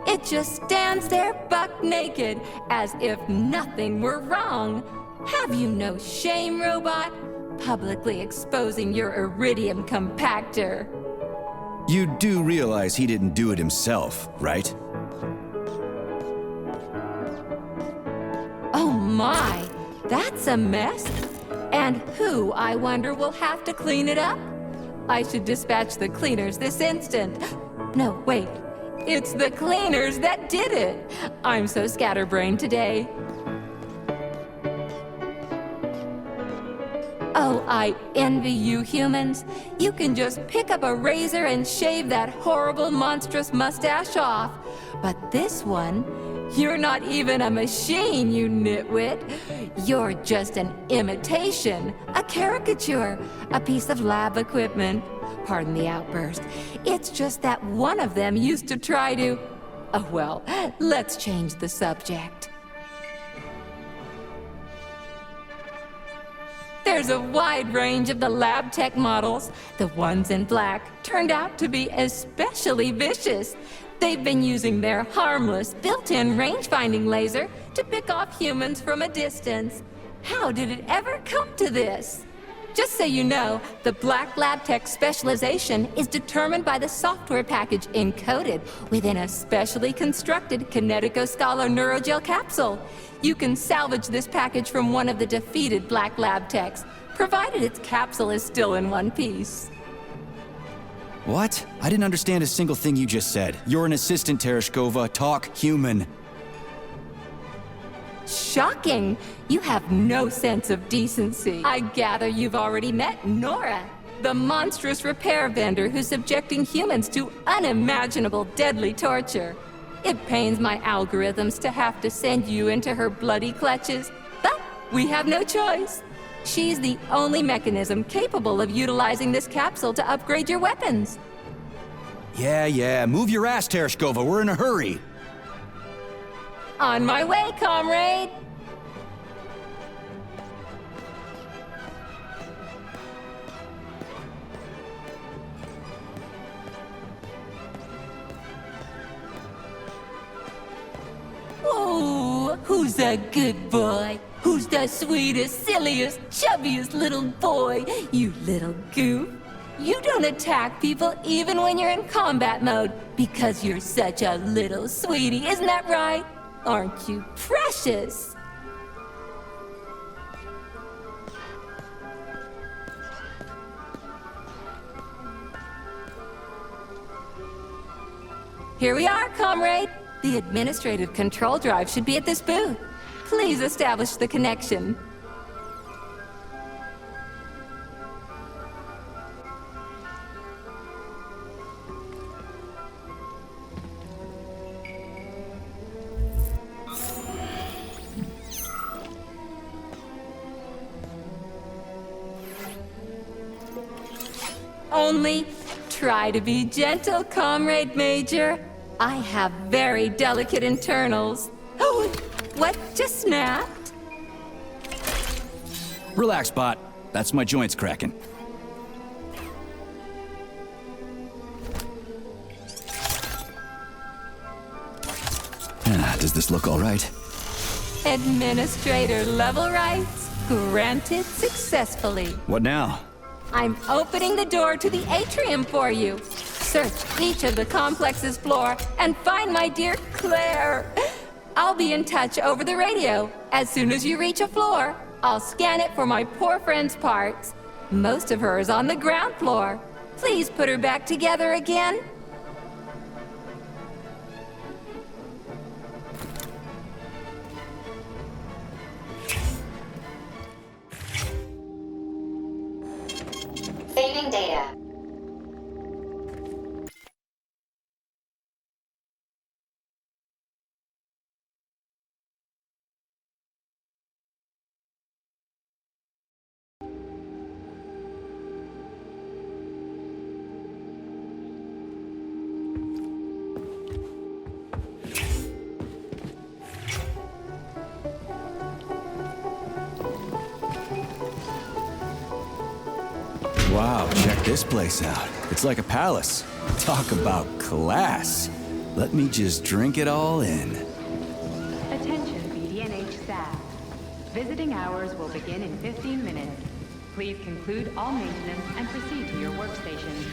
it just stands there buck naked, as if nothing were wrong. Have you no shame, robot? Publicly exposing your iridium compactor. You do realize he didn't do it himself, right? Oh my, that's a mess. And who, I wonder, will have to clean it up? I should dispatch the cleaners this instant. No, wait. It's the cleaners that did it. I'm so scatterbrained today. Oh, I envy you humans. You can just pick up a razor and shave that horrible, monstrous mustache off. But this one, you're not even a machine, you nitwit. You're just an imitation, a caricature, a piece of lab equipment. Pardon the outburst. It's just that one of them used to try to... Oh, well, let's change the subject. There's a wide range of the lab tech models. The ones in black turned out to be especially vicious. They've been using their harmless, built-in range-finding laser to pick off humans from a distance. How did it ever come to this? Just so you know, the black lab tech specialization is determined by the software package encoded within a specially constructed Kinetico-Scala neurogel capsule. You can salvage this package from one of the defeated black lab techs, provided its capsule is still in one piece. What? I didn't understand a single thing you just said. You're an assistant, Tereshkova. Talk human. Shocking! You have no sense of decency. I gather you've already met Nora, the monstrous repair vendor who's subjecting humans to unimaginable deadly torture. It pains my algorithms to have to send you into her bloody clutches, but we have no choice. She's the only mechanism capable of utilizing this capsule to upgrade your weapons. Yeah, move your ass, Tereshkova. We're in a hurry. On my way, comrade! Ooh, who's a good boy? Who's the sweetest, silliest, chubbiest little boy? You little goof. You don't attack people even when you're in combat mode because you're such a little sweetie, isn't that right? Aren't you precious? Here we are, comrade. The administrative control drive should be at this booth. Please establish the connection. Only try to be gentle, Comrade Major. I have very delicate internals. Oh, what just snapped? Relax, bot. That's my joints cracking. Does this look all right? Administrator level rights granted successfully. What now? I'm opening the door to the atrium for you. Search each of the complex's floor and find my dear Claire. I'll be in touch over the radio. As soon as you reach a floor, I'll scan it for my poor friend's parts. Most of her is on the ground floor. Please put her back together again. Saving data. Wow, check this place out. It's like a palace. Talk about class. Let me just drink it all in. Attention BD&H staff. Visiting hours will begin in 15 minutes. Please conclude all maintenance and proceed to your workstations.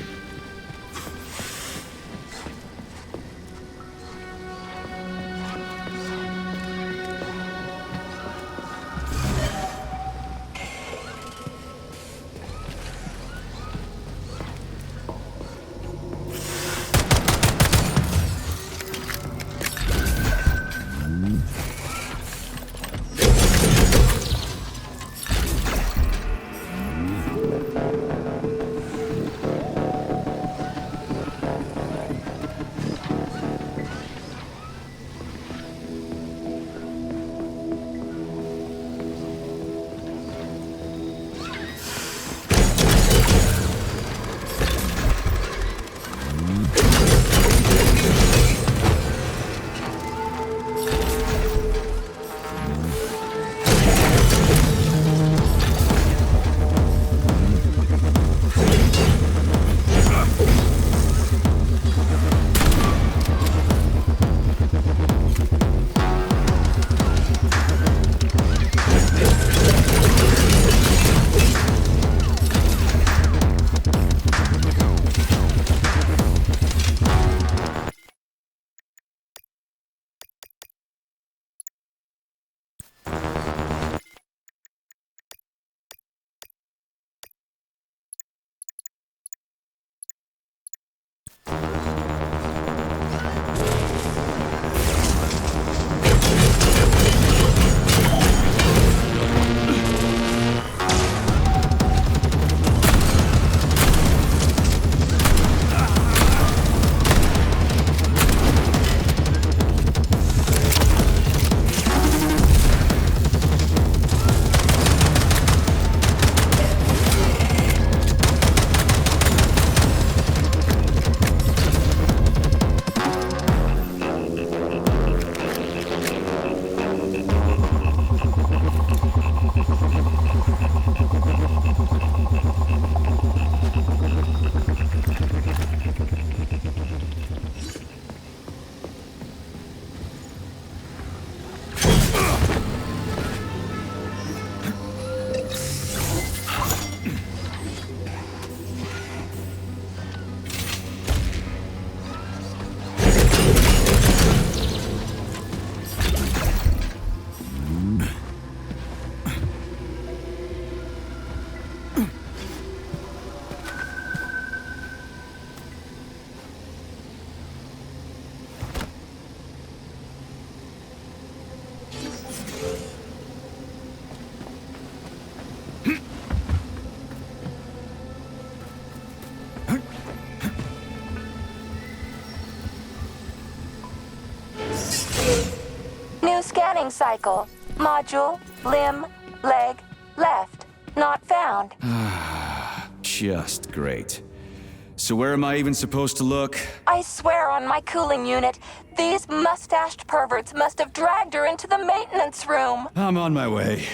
New scanning cycle. Module, limb, leg, left. Not found. Just great. So where am I even supposed to look? I swear on my cooling unit, these mustached perverts must have dragged her into the maintenance room. I'm on my way.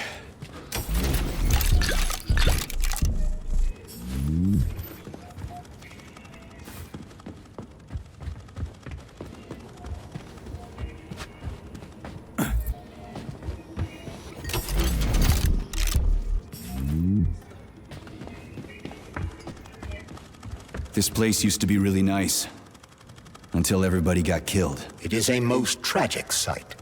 This place used to be really nice. Until everybody got killed. It is a most tragic sight.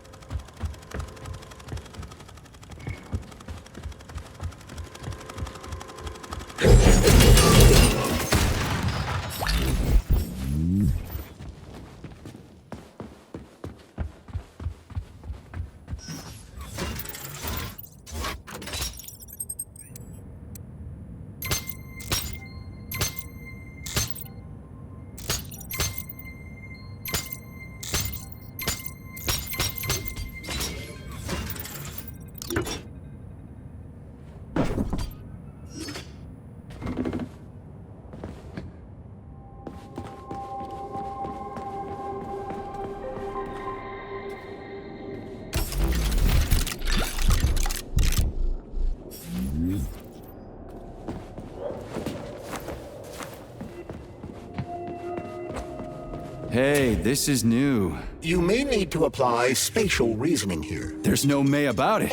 Hey, this is new. You may need to apply spatial reasoning here. There's no may about it.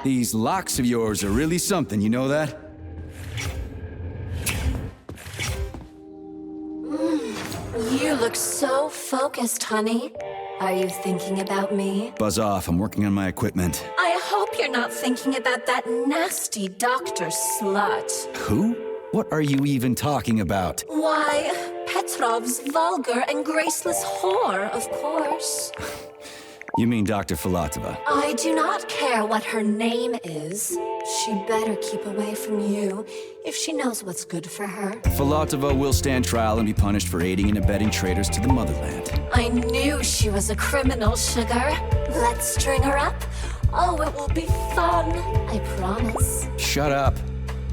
These locks of yours are really something, you know that? You look so focused, honey. Are you thinking about me? Buzz off, I'm working on my equipment. I hope you're not thinking about that nasty doctor slut. Who? What are you even talking about? Why, Petrov's vulgar and graceless whore, of course. You mean Dr. Filatova? I do not care what her name is. She better keep away from you if she knows what's good for her. Filatova will stand trial and be punished for aiding and abetting traitors to the motherland. I knew she was a criminal, sugar. Let's string her up. Oh, it will be fun, I promise. Shut up,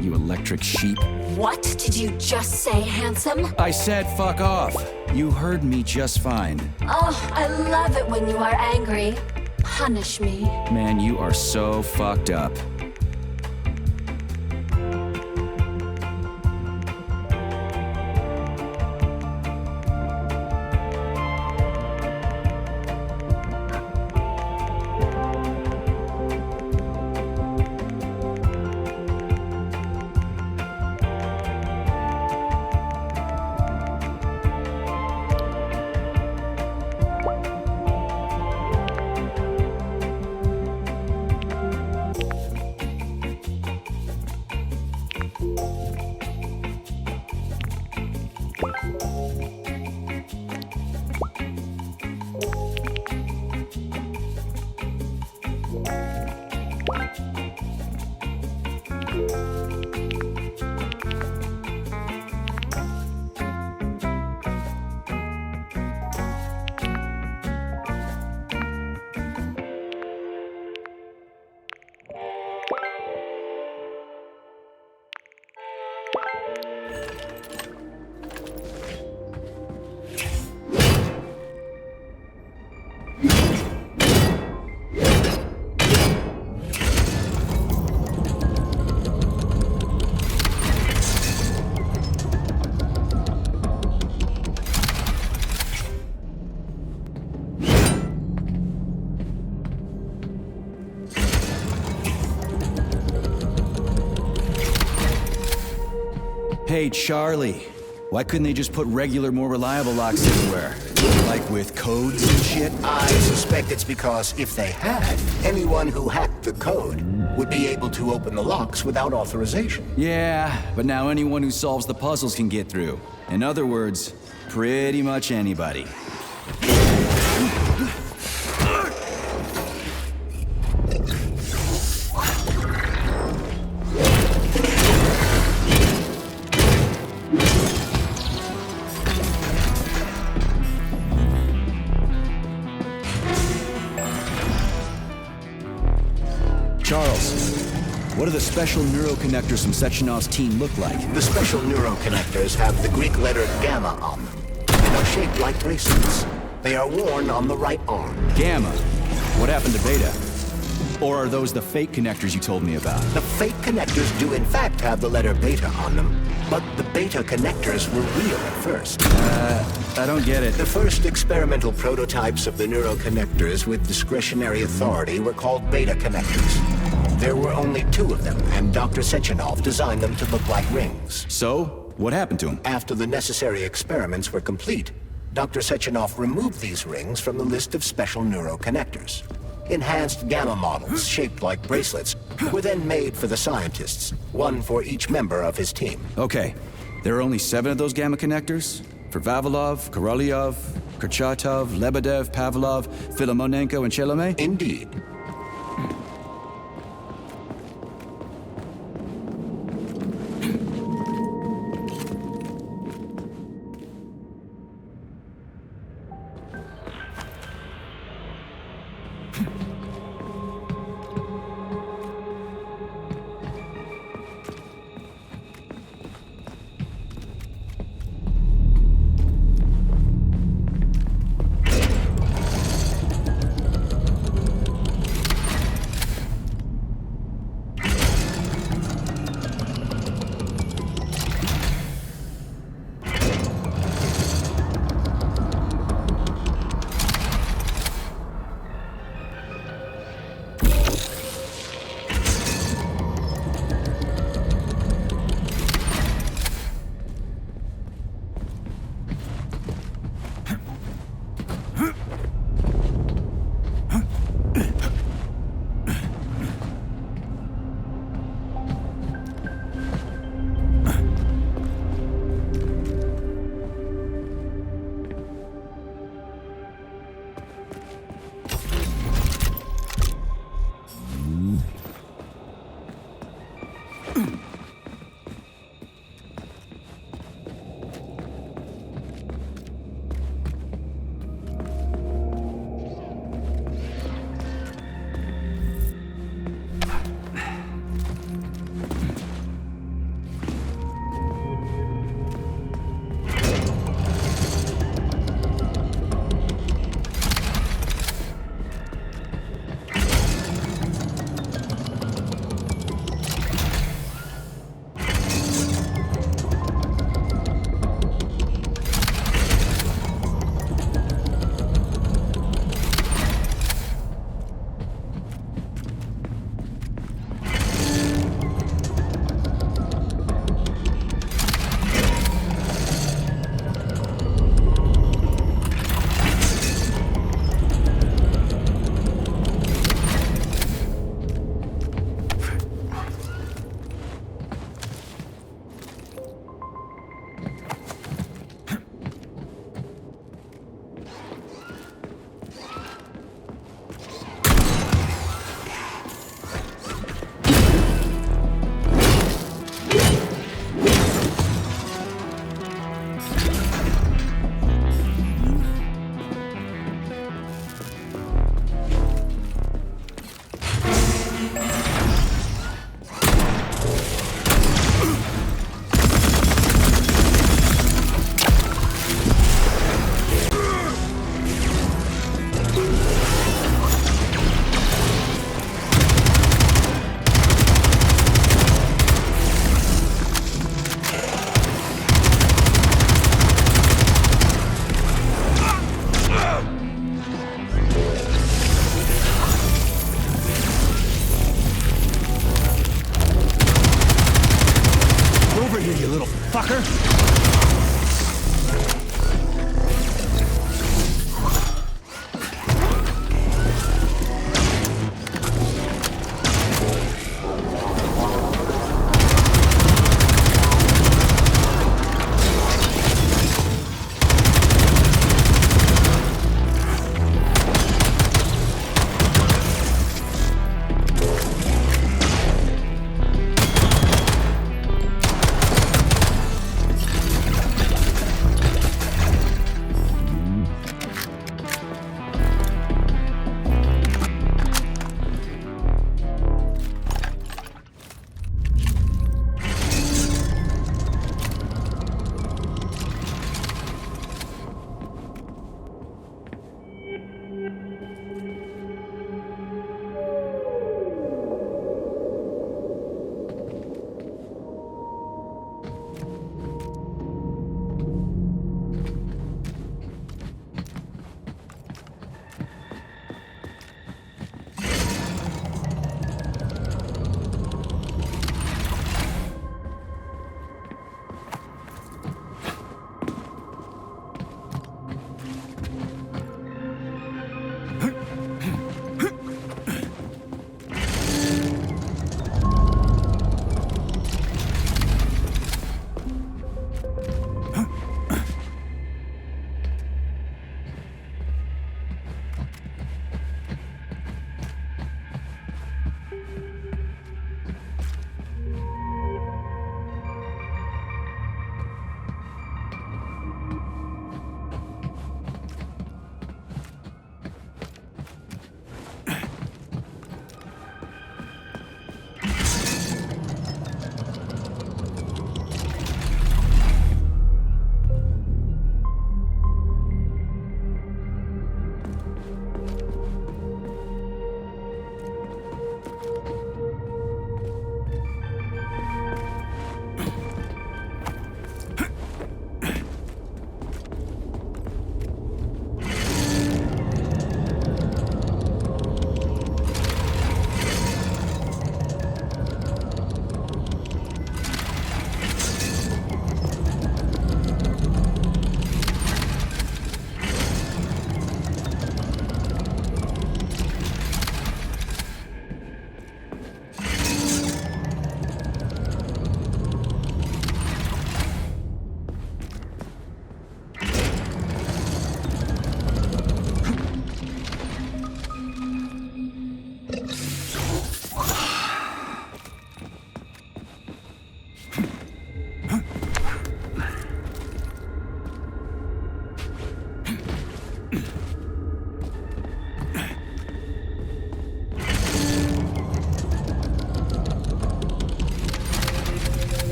you electric sheep. What did you just say, handsome? I said fuck off. You heard me just fine. Oh, I love it when you are angry. Punish me. Man, you are so fucked up. Hey, Charlie. Why couldn't they just put regular, more reliable locks everywhere? Like with codes and shit? I suspect it's because if they had, anyone who hacked the code would be able to open the locks without authorization. Yeah, but now anyone who solves the puzzles can get through. In other words, pretty much anybody. Charles, what do the special neuroconnectors from Sechenov's team look like? The special neuroconnectors have the Greek letter gamma on them and are shaped like bracelets. They are worn on the right arm. Gamma? What happened to Beta? Or are those the fake connectors you told me about? The fake connectors do in fact have the letter beta on them, but the beta connectors were real at first. I don't get it. The first experimental prototypes of the neuroconnectors with discretionary authority were called beta connectors. There were only 2 of them, and Dr. Sechenov designed them to look like rings. So, what happened to them? After the necessary experiments were complete, Dr. Sechenov removed these rings from the list of special neuroconnectors. Enhanced gamma models, shaped like bracelets, were then made for the scientists, one for each member of his team. Okay, there are only 7 of those gamma connectors? For Vavilov, Korolyov, Kurchatov, Lebedev, Pavlov, Filomonenko, and Chelomey? Indeed.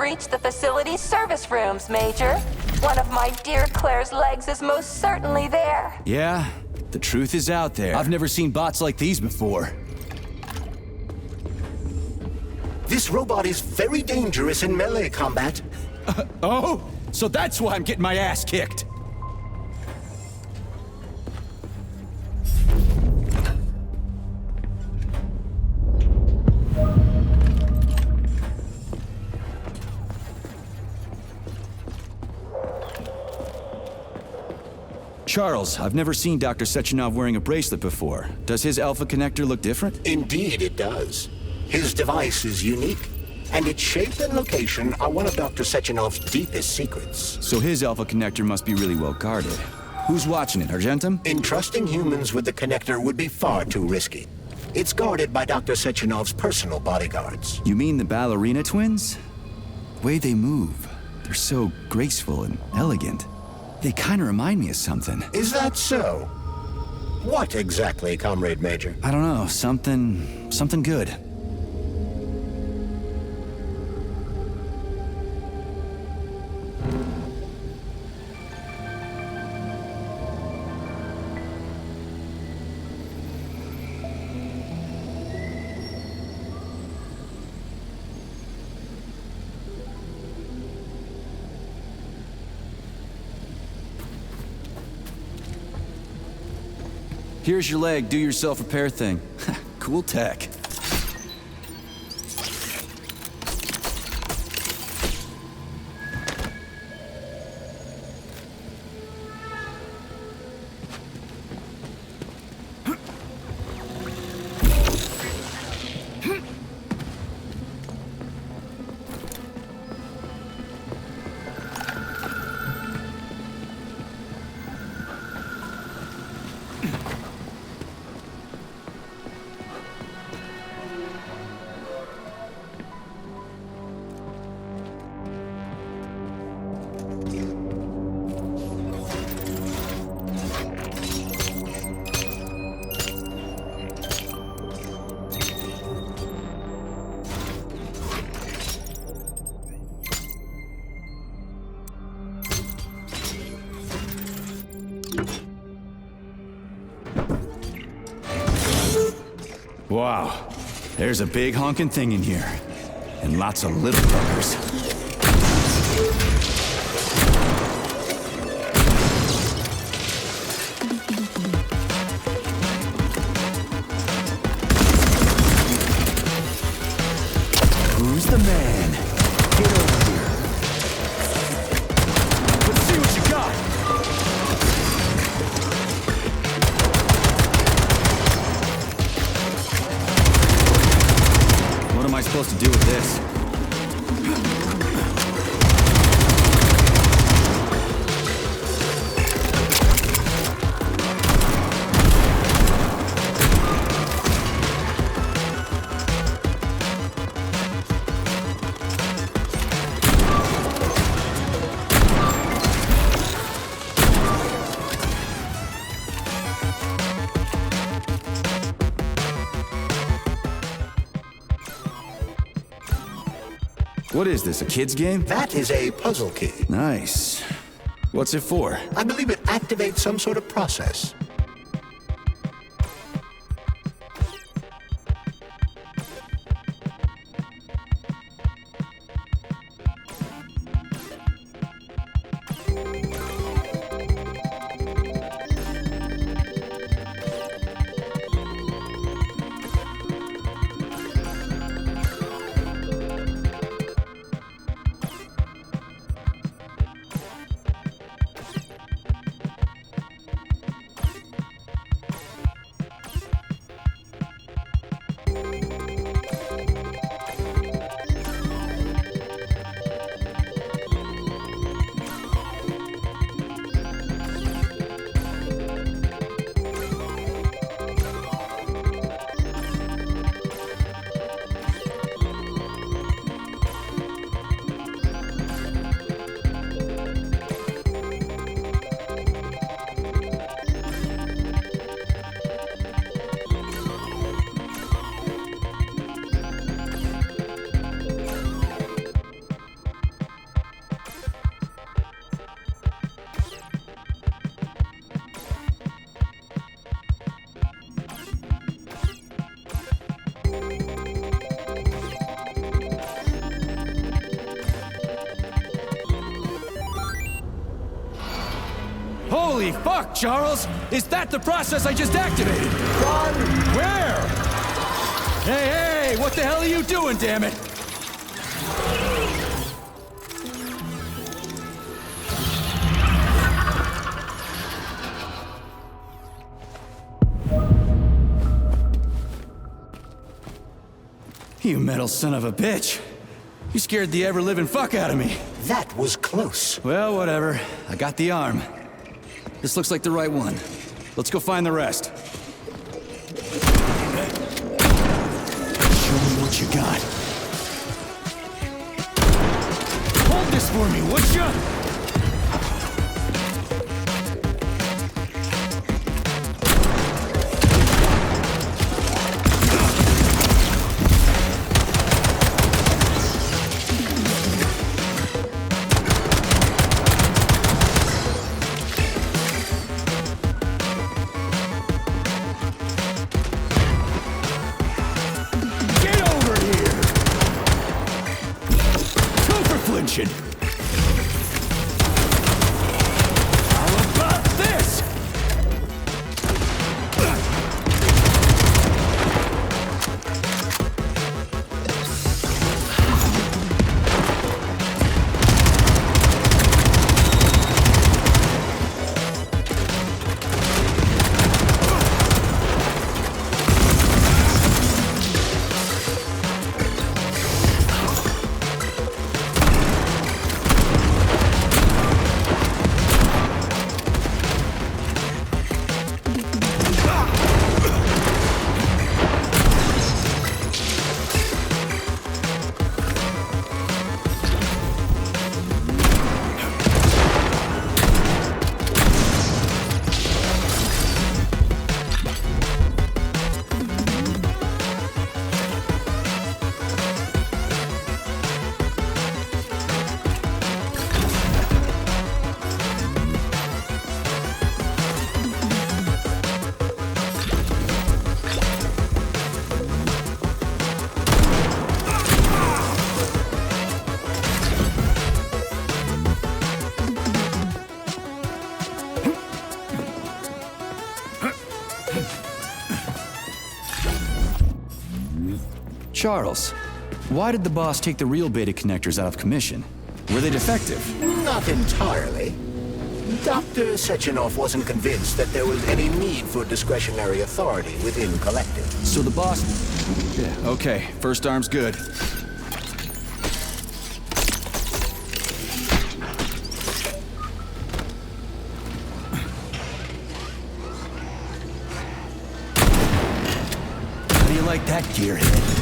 reach the facility's service rooms, Major. One of my dear Claire's legs is most certainly there. Yeah, the truth is out there. I've never seen bots like these before. This robot is very dangerous in melee combat. Oh, so that's why I'm getting my ass kicked. Charles, I've never seen Dr. Sechenov wearing a bracelet before. Does his alpha connector look different? Indeed it does. His device is unique, and its shape and location are one of Dr. Sechenov's deepest secrets. So his alpha connector must be really well guarded. Who's watching it, Argentum? Entrusting humans with the connector would be far too risky. It's guarded by Dr. Sechenov's personal bodyguards. You mean the ballerina twins? The way they move, they're so graceful and elegant. They kind of remind me of something. Is that so? What exactly, Comrade Major? I don't know, something good. Here's your leg, do your self-repair thing. Cool tech. Wow, there's a big honking thing in here, and lots of little fuckers. Who's the man? Get over here. Let's see what you got. What am I supposed to do with this? What is this, a kid's game? That is a puzzle key. Nice. What's it for? I believe it activates some sort of process. fuck, Charles? Is that the process I just activated? Run! Where? Hey, what the hell are you doing, damn it? You metal son of a bitch. You scared the ever-living fuck out of me. That was close. Well, whatever. I got the arm. This looks like the right one. Let's go find the rest. Show me what you got. Hold this for me, would ya? How about this? Charles, why did the boss take the real beta connectors out of commission? Were they defective? Not entirely. Dr. Sechenov wasn't convinced that there was any need for discretionary authority within Collective. So the boss... Yeah, okay. First arm's good. How do you like that, gearhead?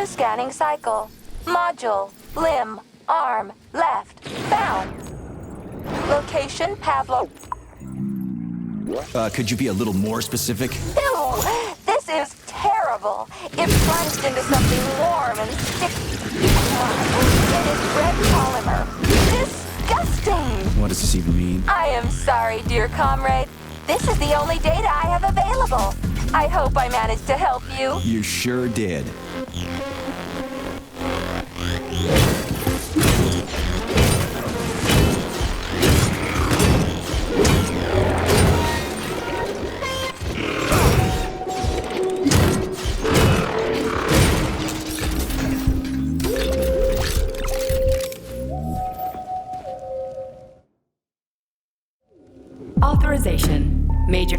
Scanning cycle. Module. Limb. Arm. Left. Found. Location Pavlo. Could you be a little more specific? Ew! This is terrible. It plunged into something warm and sticky. It is red polymer. Disgusting! What does this even mean? I am sorry, dear comrade. This is the only data I have available. I hope I managed to help you. You sure did. Authorization. Major.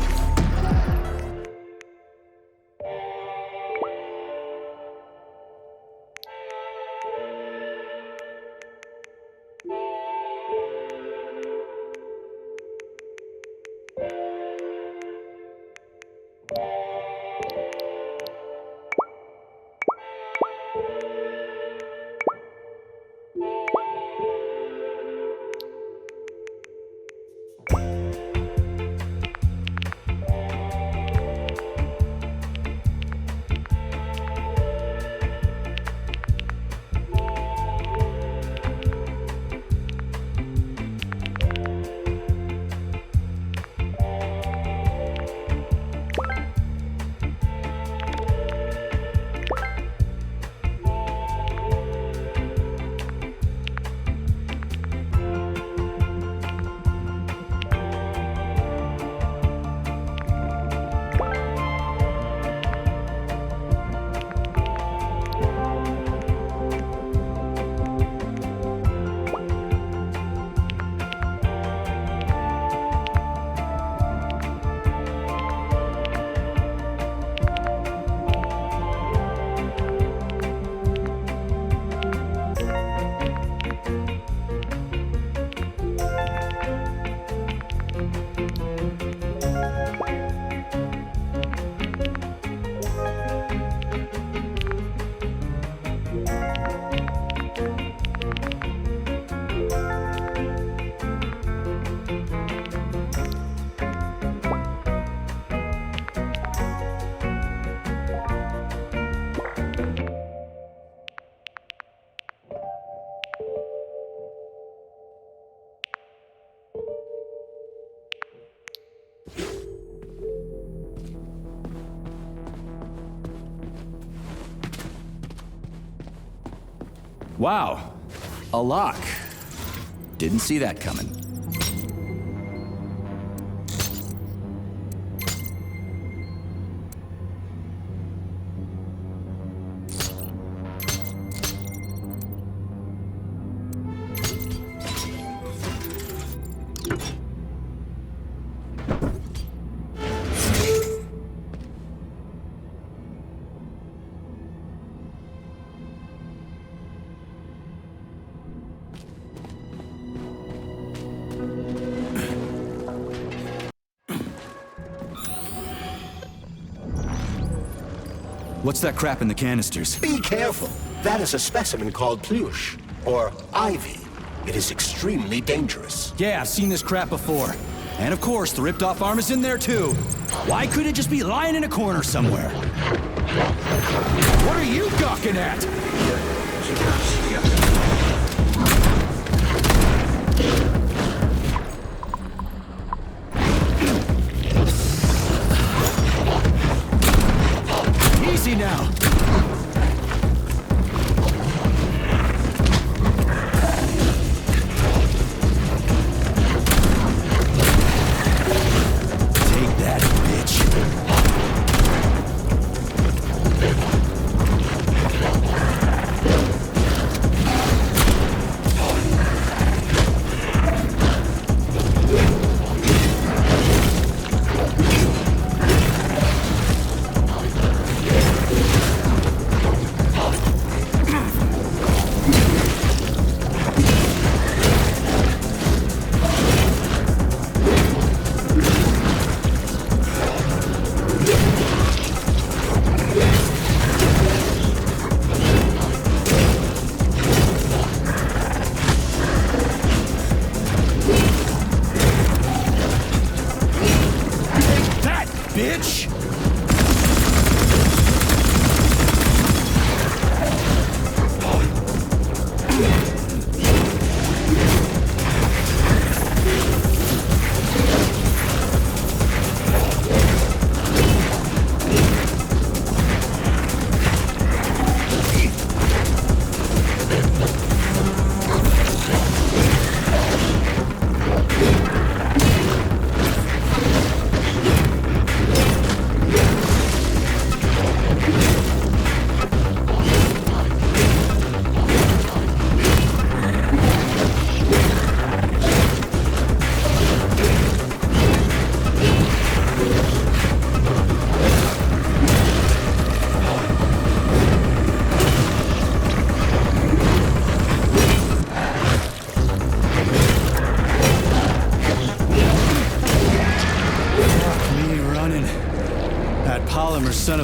Wow, a lock. Didn't see that coming. What's that crap in the canisters? Be careful. That is a specimen called Plush, or Ivy. It is extremely dangerous. Yeah, I've seen this crap before. And of course, the ripped-off arm is in there too. Why couldn't it just be lying in a corner somewhere? What are you gawking at? Easy now. Take that, bitch.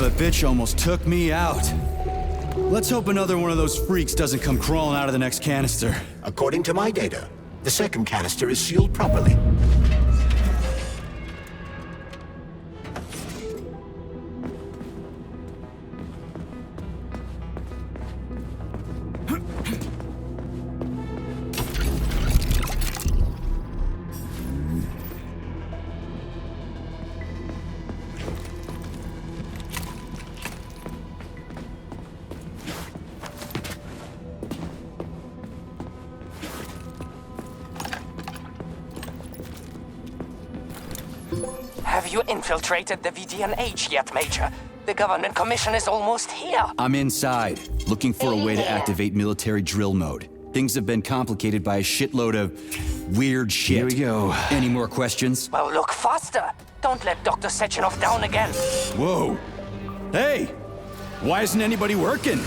of a bitch almost took me out. Let's hope another one of those freaks doesn't come crawling out of the next canister. According to my data, the second canister is sealed properly. Have you infiltrated the VDNH yet, Major? The government commission is almost here. I'm inside, looking for a way to activate military drill mode. Things have been complicated by a shitload of weird shit. Here we go. Any more questions? Well, look faster. Don't let Dr. Sechenov down again. Whoa. Hey! Why isn't anybody working?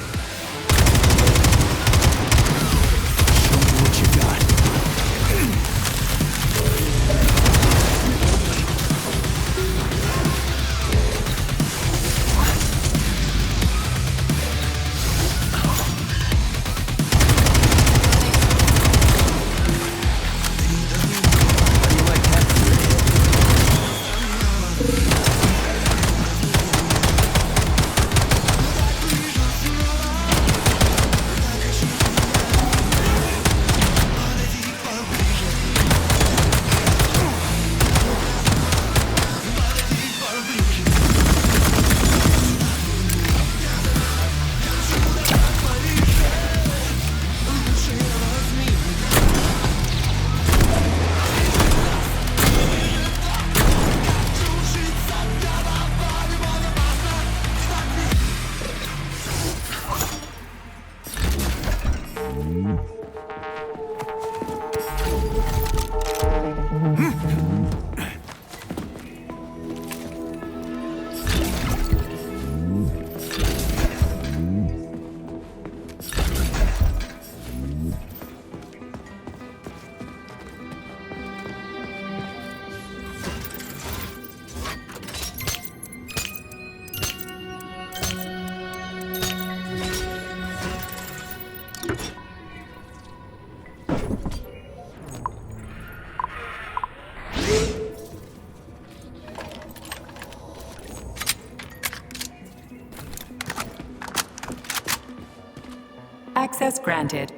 Access granted.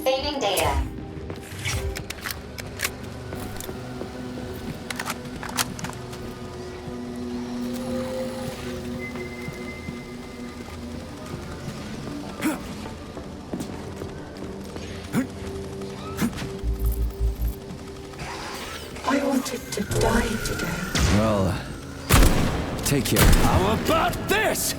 Saving data. Well, take care. How about this?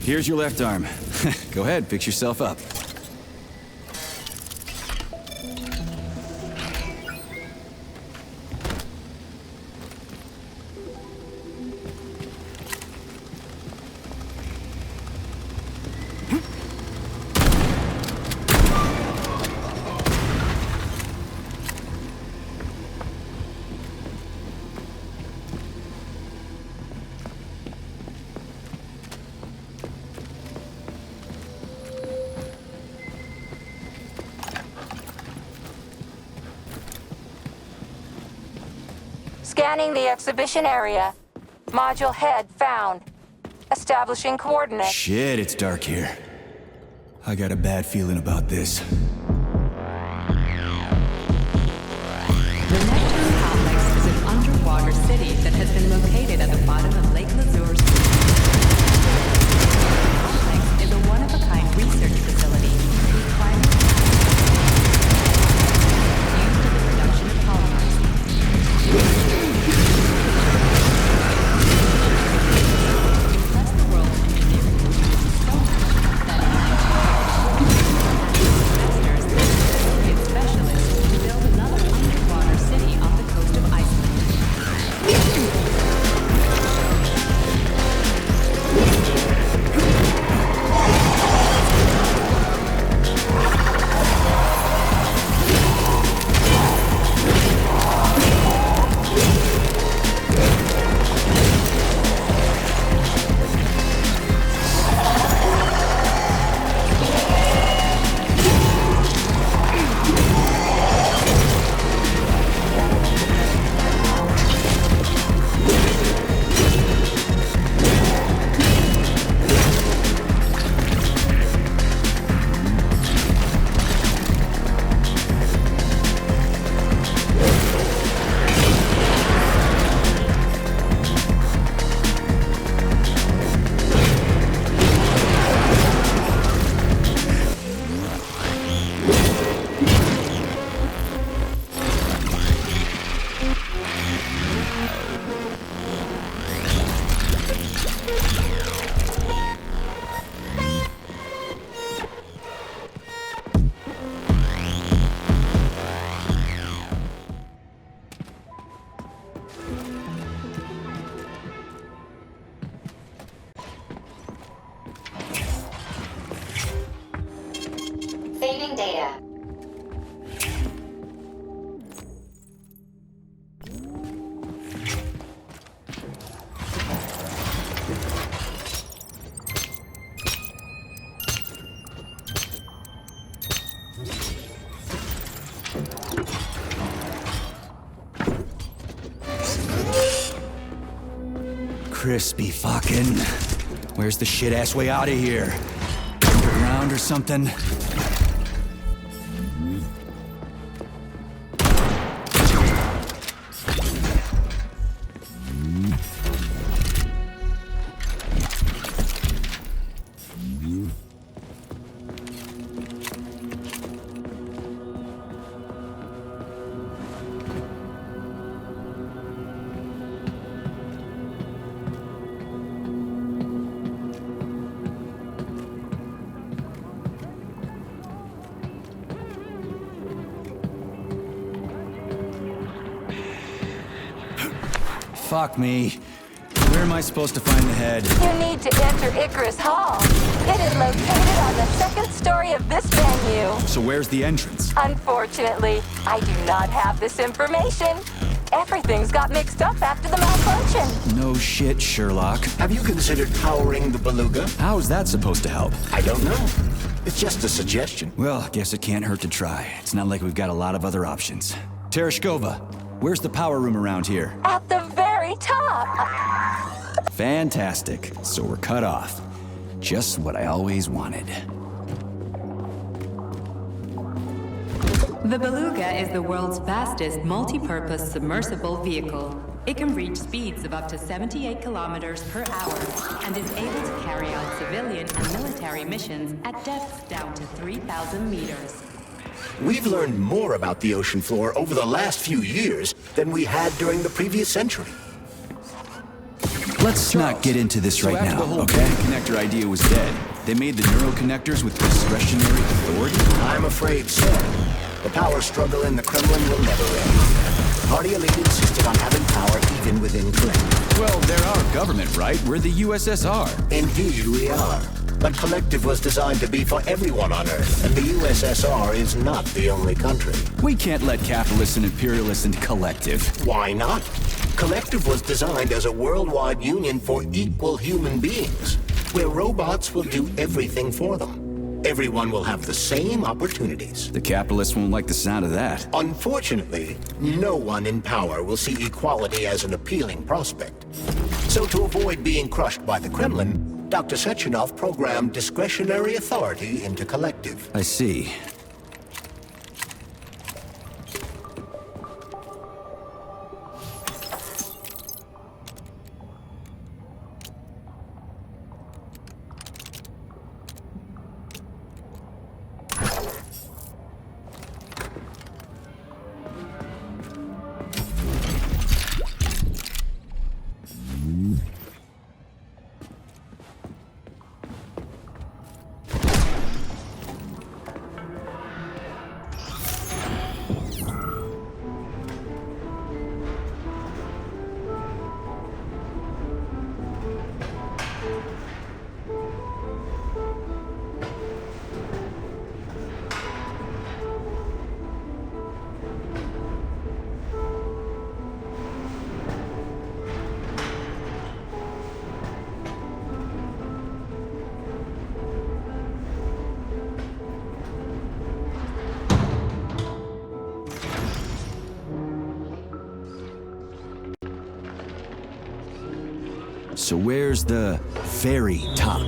Here's your left arm. Go ahead, fix yourself up. Scanning the exhibition area. Module head found. Establishing coordinates. Shit, it's dark here. I got a bad feeling about this. The Neptune complex is an underwater city that has been located at the bottom of Lake Lazour's. The complex is a one-of-a-kind research facility whose primary used in the production of polymers. Impress the world's engineering so much that investors, specialists to build another underwater city off the coast of Iceland. Saving data. Crispy fucking. Where's the shit-ass way out of here? Underground or something? Fuck me. Where am I supposed to find the head? You need to enter Icarus Hall. It is located on the second story of this venue. So where's the entrance? Unfortunately, I do not have this information. Everything's got mixed up after the malfunction. No shit, Sherlock. Have you considered powering the beluga? How's that supposed to help? I don't know. It's just a suggestion. Well, guess it can't hurt to try. It's not like we've got a lot of other options. Tereshkova, where's the power room around here? At the very top! Fantastic. So we're cut off. Just what I always wanted. The Beluga is the world's fastest multi-purpose submersible vehicle. It can reach speeds of up to 78 kilometers per hour and is able to carry out civilian and military missions at depths down to 3,000 meters. We've learned more about the ocean floor over the last few years than we had during the previous century. Let's not get into this right now, the whole okay? Connector idea was dead. They made the neuroconnectors with discretionary authority? I'm afraid so. The power struggle in the Kremlin will never end. Party elite insisted on having power even within Collective. Well, they're our government, right? We're the USSR. Indeed we are. But Collective was designed to be for everyone on Earth, and the USSR is not the only country. We can't let capitalists and imperialists into Collective. Why not? Collective was designed as a worldwide union for equal human beings, where robots will do everything for them. Everyone will have the same opportunities. The capitalists won't like the sound of that. Unfortunately, no one in power will see equality as an appealing prospect. So to avoid being crushed by the Kremlin, Dr. Sechenov programmed discretionary authority into Collective. I see. So where's the very top?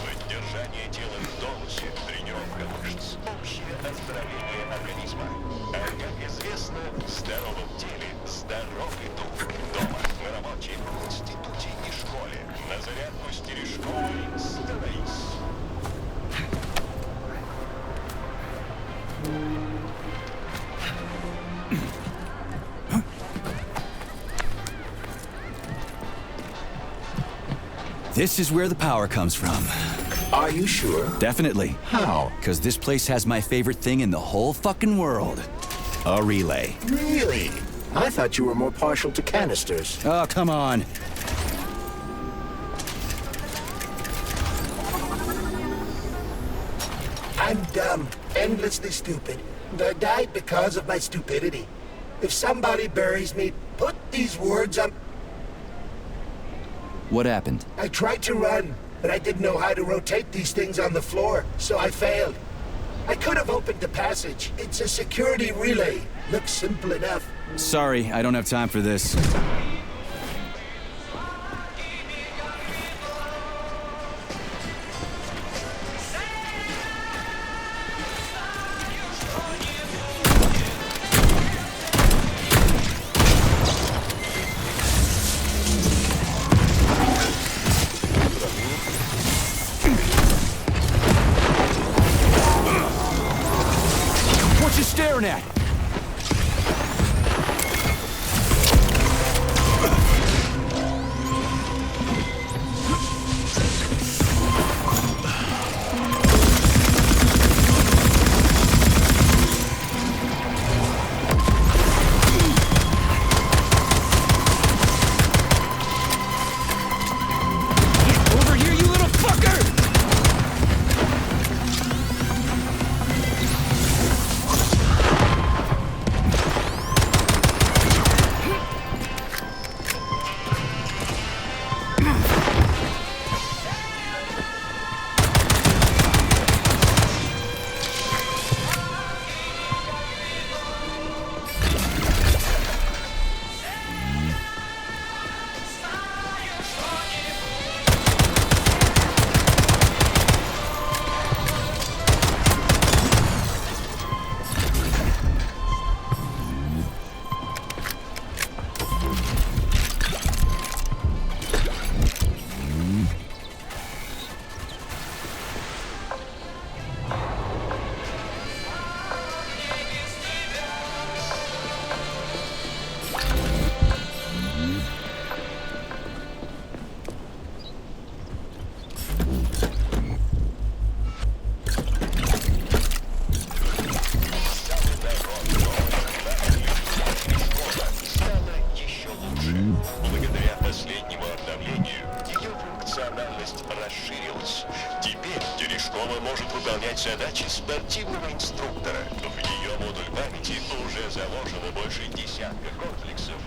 Поддержание тела в тонусе, тренировка мышц, общее оздоровление организма. А как известно, в здоровом теле здоровый дух. Дома, на работе, в институте и школе. На зарядку с Терешковой становись. This is where the power comes from. Are you sure? Definitely. How? Because this place has my favorite thing in the whole fucking world. A relay. Really? I thought you were more partial to canisters. Oh, come on. I'm dumb, endlessly stupid, and I died because of my stupidity. If somebody buries me, put these words on... What happened? I tried to run, but I didn't know how to rotate these things on the floor, so I failed. I could have opened the passage. It's a security relay. Looks simple enough. Sorry, I don't have time for this. What you staring at? Over here, you little fucker! Благодаря последнему обновлению ее функциональность расширилась. Теперь Терешкова может выполнять задачи спортивного инструктора. В ее модуль памяти уже заложено больше десятка комплексов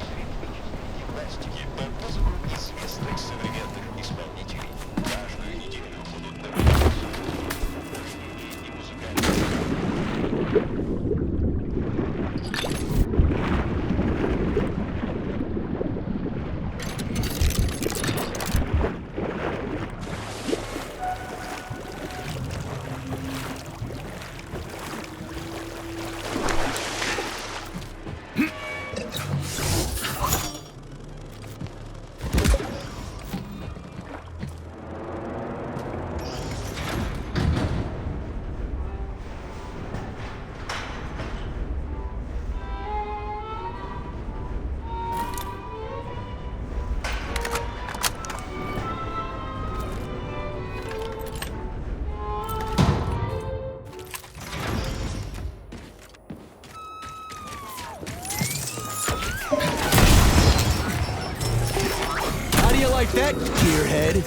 гимнастики под музыку известных современных исполнителей. Каждую неделю будут наблюдаться упражнения и музыкальные. How do you like that, gearhead?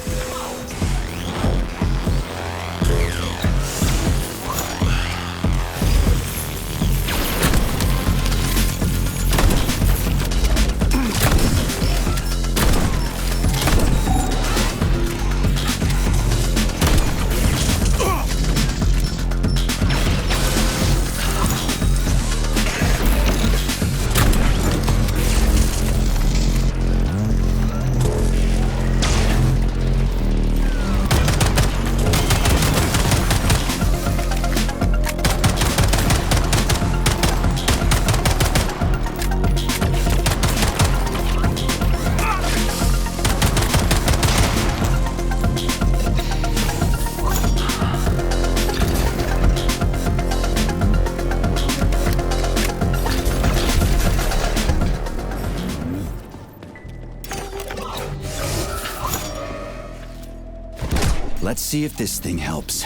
Let's see if this thing helps.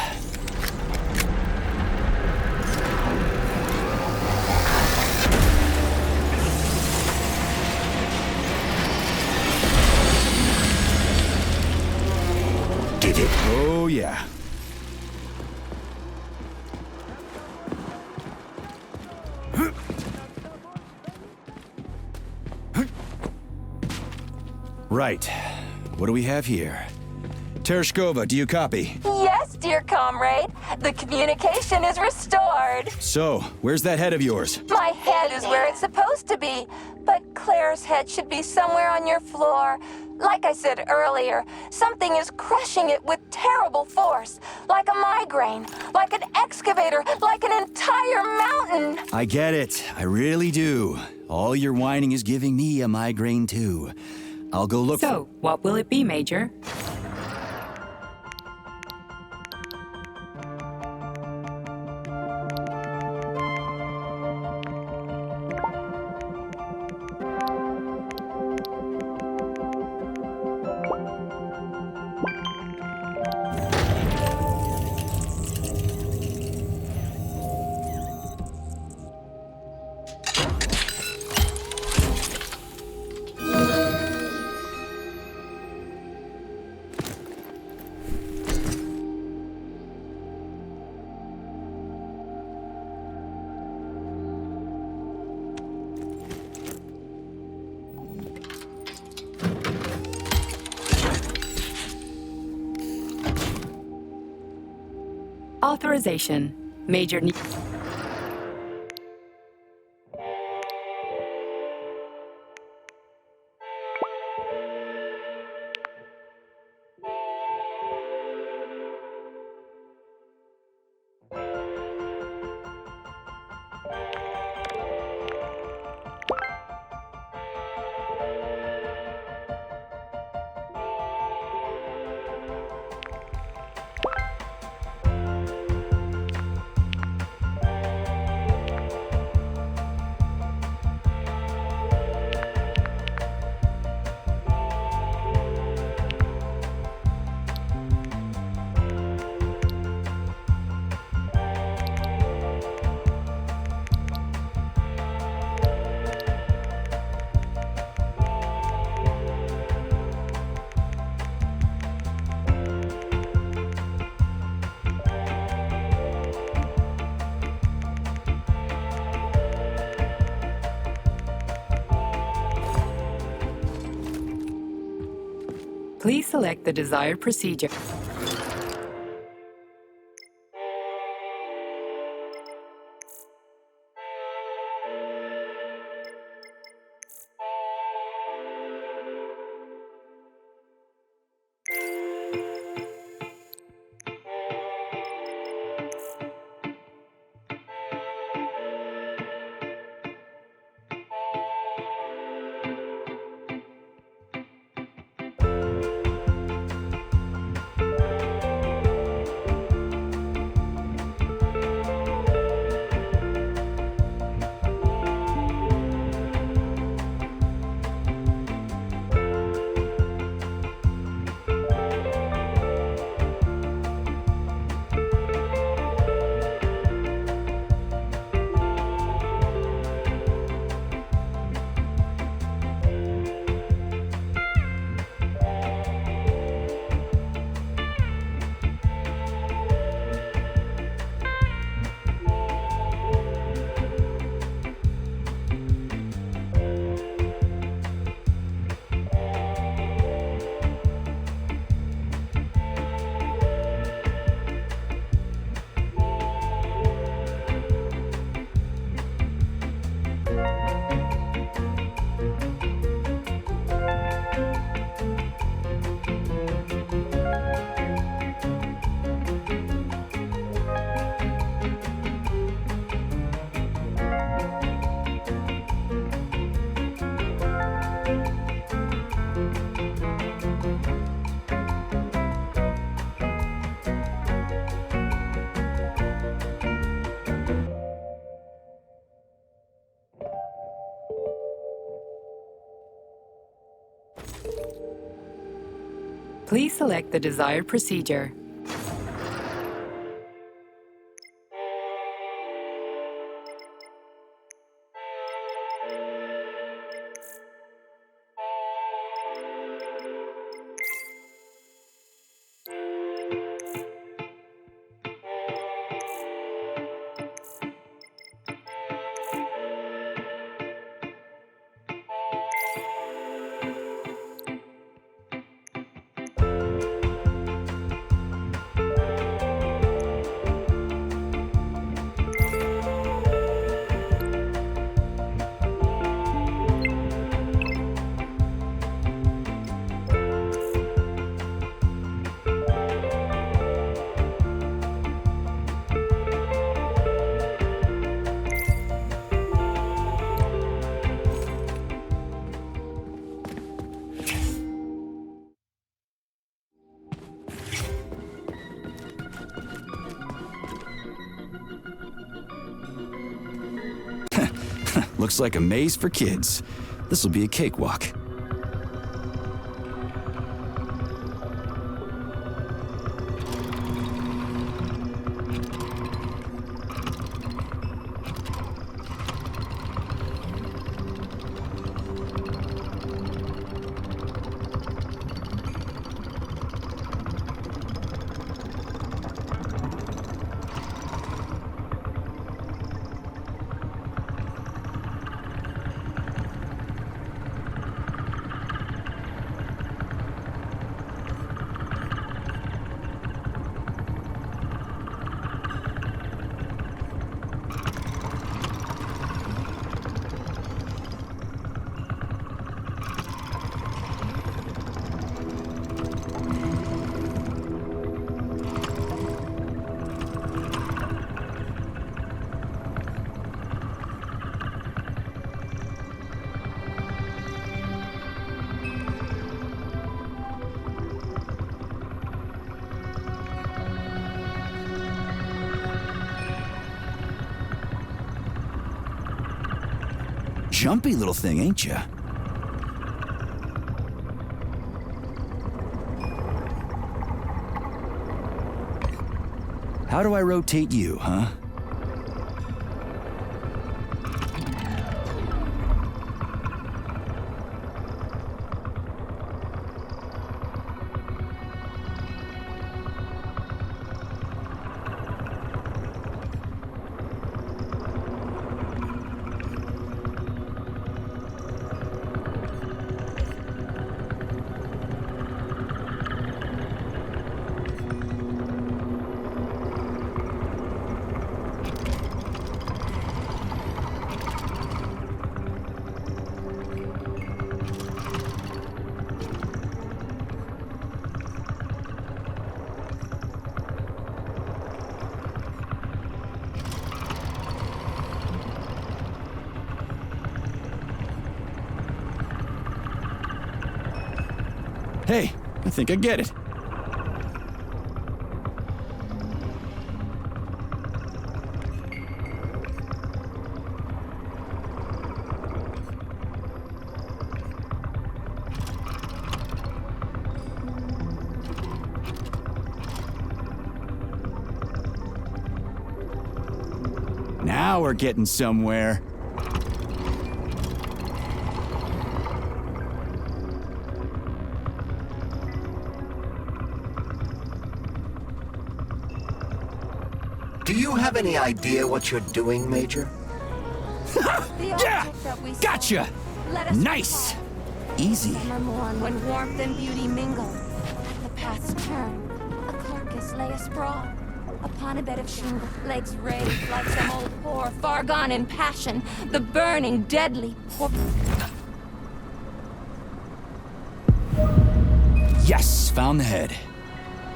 Did it? Oh, yeah. Right. What do we have here? Tereshkova, do you copy? Yes, dear comrade. The communication is restored. So, where's that head of yours? My head is where it's supposed to be, but Claire's head should be somewhere on your floor. Like I said earlier, something is crushing it with terrible force. Like a migraine, like an excavator, like an entire mountain. I get it. I really do. All your whining is giving me a migraine, too. I'll go look So, what will it be, Major? Authorization. Major... Please select the desired procedure. Please select the desired procedure. Looks like a maze for kids. This'll be a cakewalk. Jumpy little thing, ain't ya? How do I rotate you, huh? Hey, I think I get it. Now we're getting somewhere. Do you have any idea what you're doing, Major? Yeah! Gotcha! Nice! Easy. Summer morn when warmth and beauty mingle. The paths turn. A carcass lay asprawl. Upon a bed of shingle, legs raised like some old whore, far gone in passion. The burning, deadly Yes, found the head.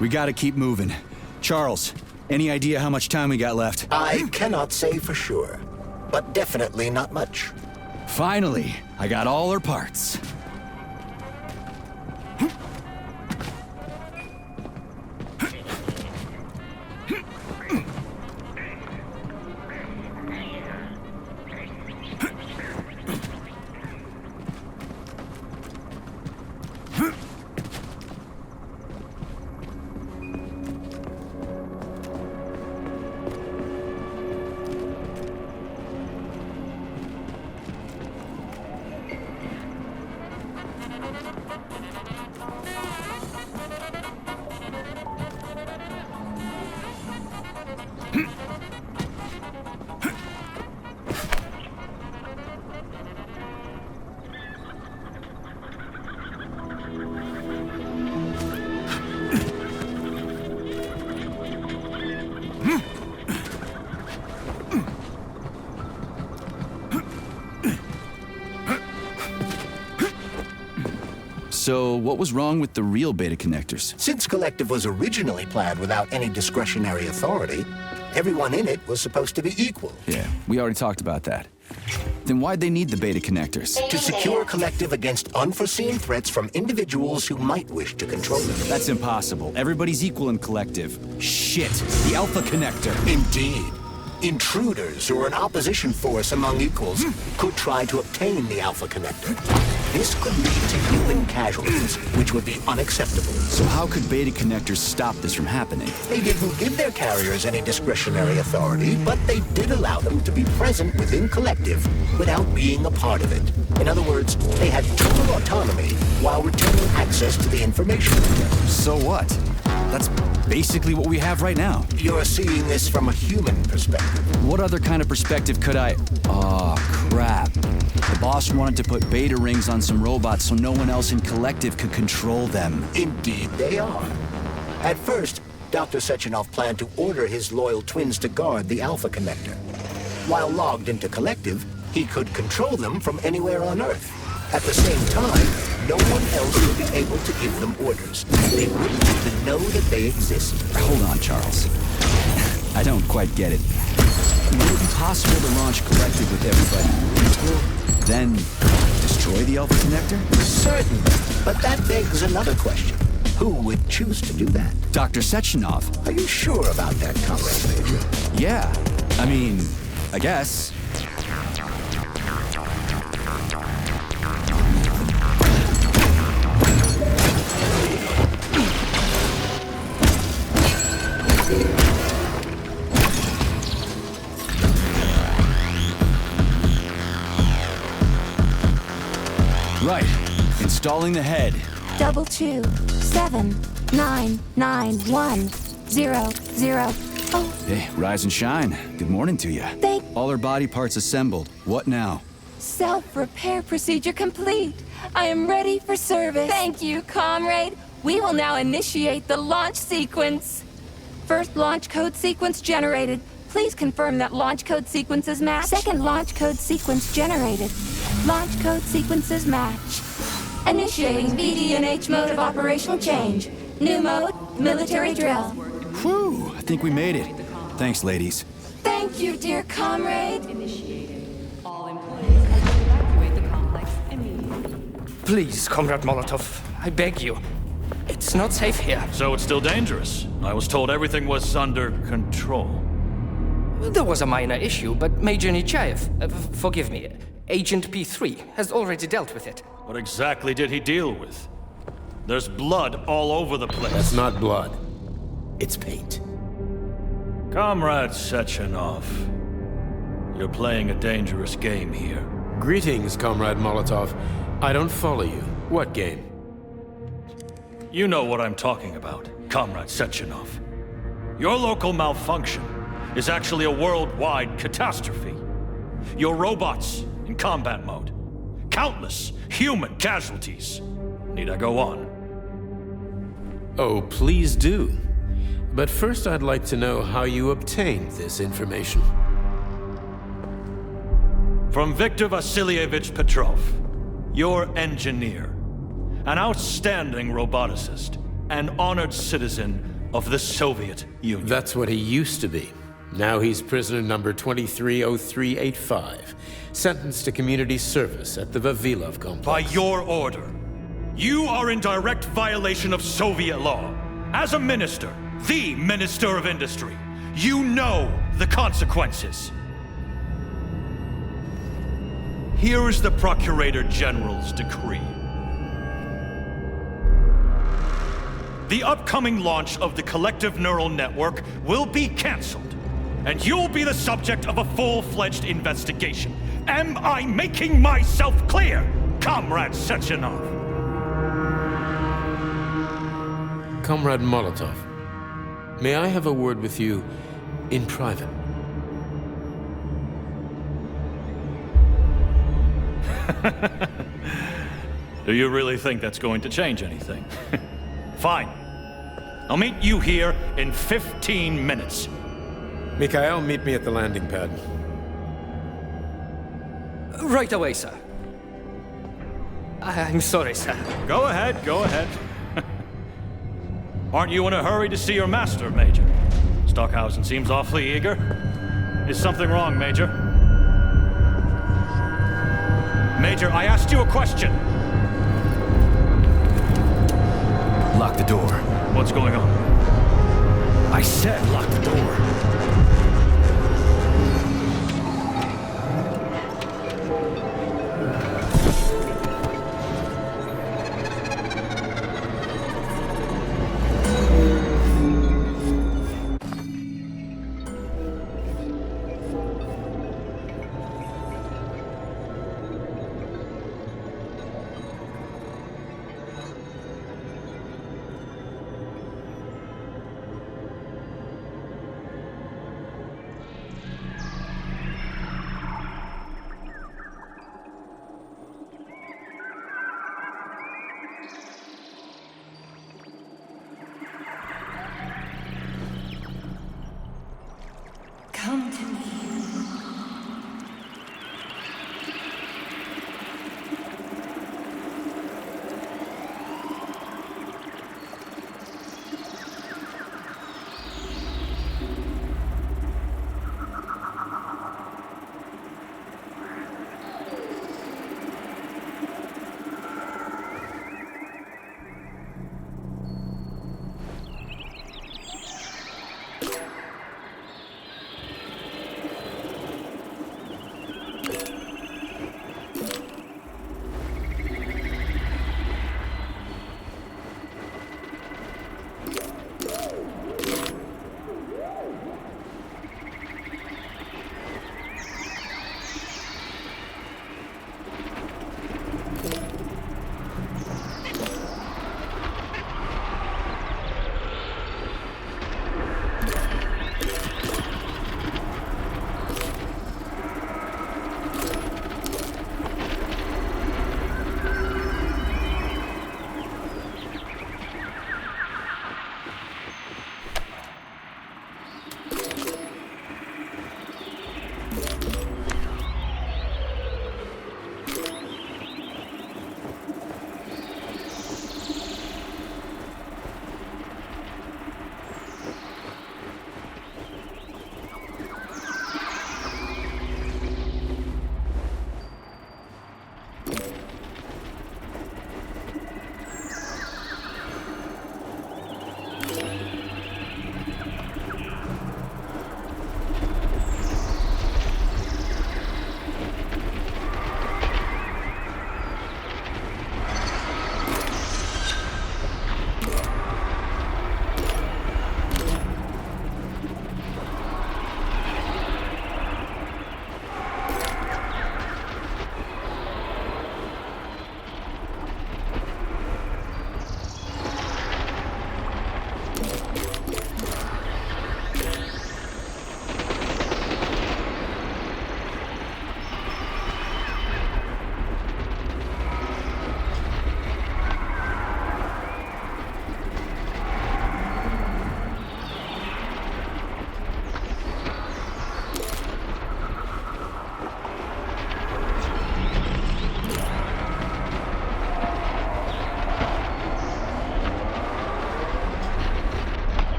We gotta keep moving. Charles, any idea how much time we got left? I cannot say for sure, but definitely not much. Finally, I got all her parts. So, what was wrong with the real beta connectors? Since Collective was originally planned without any discretionary authority, everyone in it was supposed to be equal. Yeah, we already talked about that. Then why'd they need the beta connectors? To secure Collective against unforeseen threats from individuals who might wish to control it. That's impossible. Everybody's equal in Collective. Shit, the Alpha connector. Indeed. Intruders or an opposition force among equals could try to obtain the Alpha Connector. This could lead to human casualties, which would be unacceptable. So how could Beta Connectors stop this from happening? They didn't give their carriers any discretionary authority, but they did allow them to be present within Collective without being a part of it. In other words, they had total autonomy while retaining access to the information. So what? That's basically what we have right now. You're seeing this from a human perspective. What other kind of perspective could I... Oh, crap. The boss wanted to put beta rings on some robots so no one else in Collective could control them. Indeed they are. At first, Dr. Sechenov planned to order his loyal twins to guard the Alpha Connector. While logged into Collective, he could control them from anywhere on Earth. At the same time, no one else would be able to give them orders. They wouldn't even know that they exist. Hold on, Charles. I don't quite get it. Would it be possible to launch Collective with everybody equal, then destroy the Alpha Connector? Certainly, but that begs another question. Who would choose to do that? Dr. Sechenov. Are you sure about that, Comrade Major? Yeah. I mean, I guess. Right. Installing the head. 227991000. Oh. Hey, rise and shine. Good morning to you. All our body parts assembled. What now? Self-repair procedure complete. I am ready for service. Thank you, comrade. We will now initiate the launch sequence. First launch code sequence generated. Please confirm that launch code sequences match. Second launch code sequence generated. Launch code sequences match. Initiating BD&H mode of operational change. New mode, military drill. Whew, I think we made it. Thanks, ladies. Thank you, dear comrade. All employees are to evacuate the complex immediately. Please, Comrade Molotov, I beg you. It's not safe here. So it's still dangerous. I was told everything was under control. There was a minor issue, but Major Nechayev, forgive me, Agent P3 has already dealt with it. What exactly did he deal with? There's blood all over the place. That's not blood. It's paint. Comrade Sechenov, you're playing a dangerous game here. Greetings, Comrade Molotov. I don't follow you. What game? You know what I'm talking about, Comrade Sechenov. Your local malfunction is actually a worldwide catastrophe. Your robots in combat mode. Countless human casualties. Need I go on? Oh, please do. But first I'd like to know how you obtained this information. From Viktor Vasilievich Petrov, your engineer, an outstanding roboticist, an honored citizen of the Soviet Union. That's what he used to be. Now he's prisoner number 230385, sentenced to community service at the Vavilov complex. By your order, you are in direct violation of Soviet law. As a minister, the Minister of Industry, you know the consequences. Here is the Procurator General's decree. The upcoming launch of the Collective Neural Network will be canceled, and you'll be the subject of a full-fledged investigation. Am I making myself clear, Comrade Sechenov? Comrade Molotov, may I have a word with you in private? Do you really think that's going to change anything? Fine. I'll meet you here in 15 minutes. Mikhail, meet me at the landing pad. Right away, sir. I'm sorry, sir. Go ahead, go ahead. Aren't you in a hurry to see your master, Major? Stockhausen seems awfully eager. Is something wrong, Major? Major, I asked you a question. Lock the door. What's going on? I said lock the door.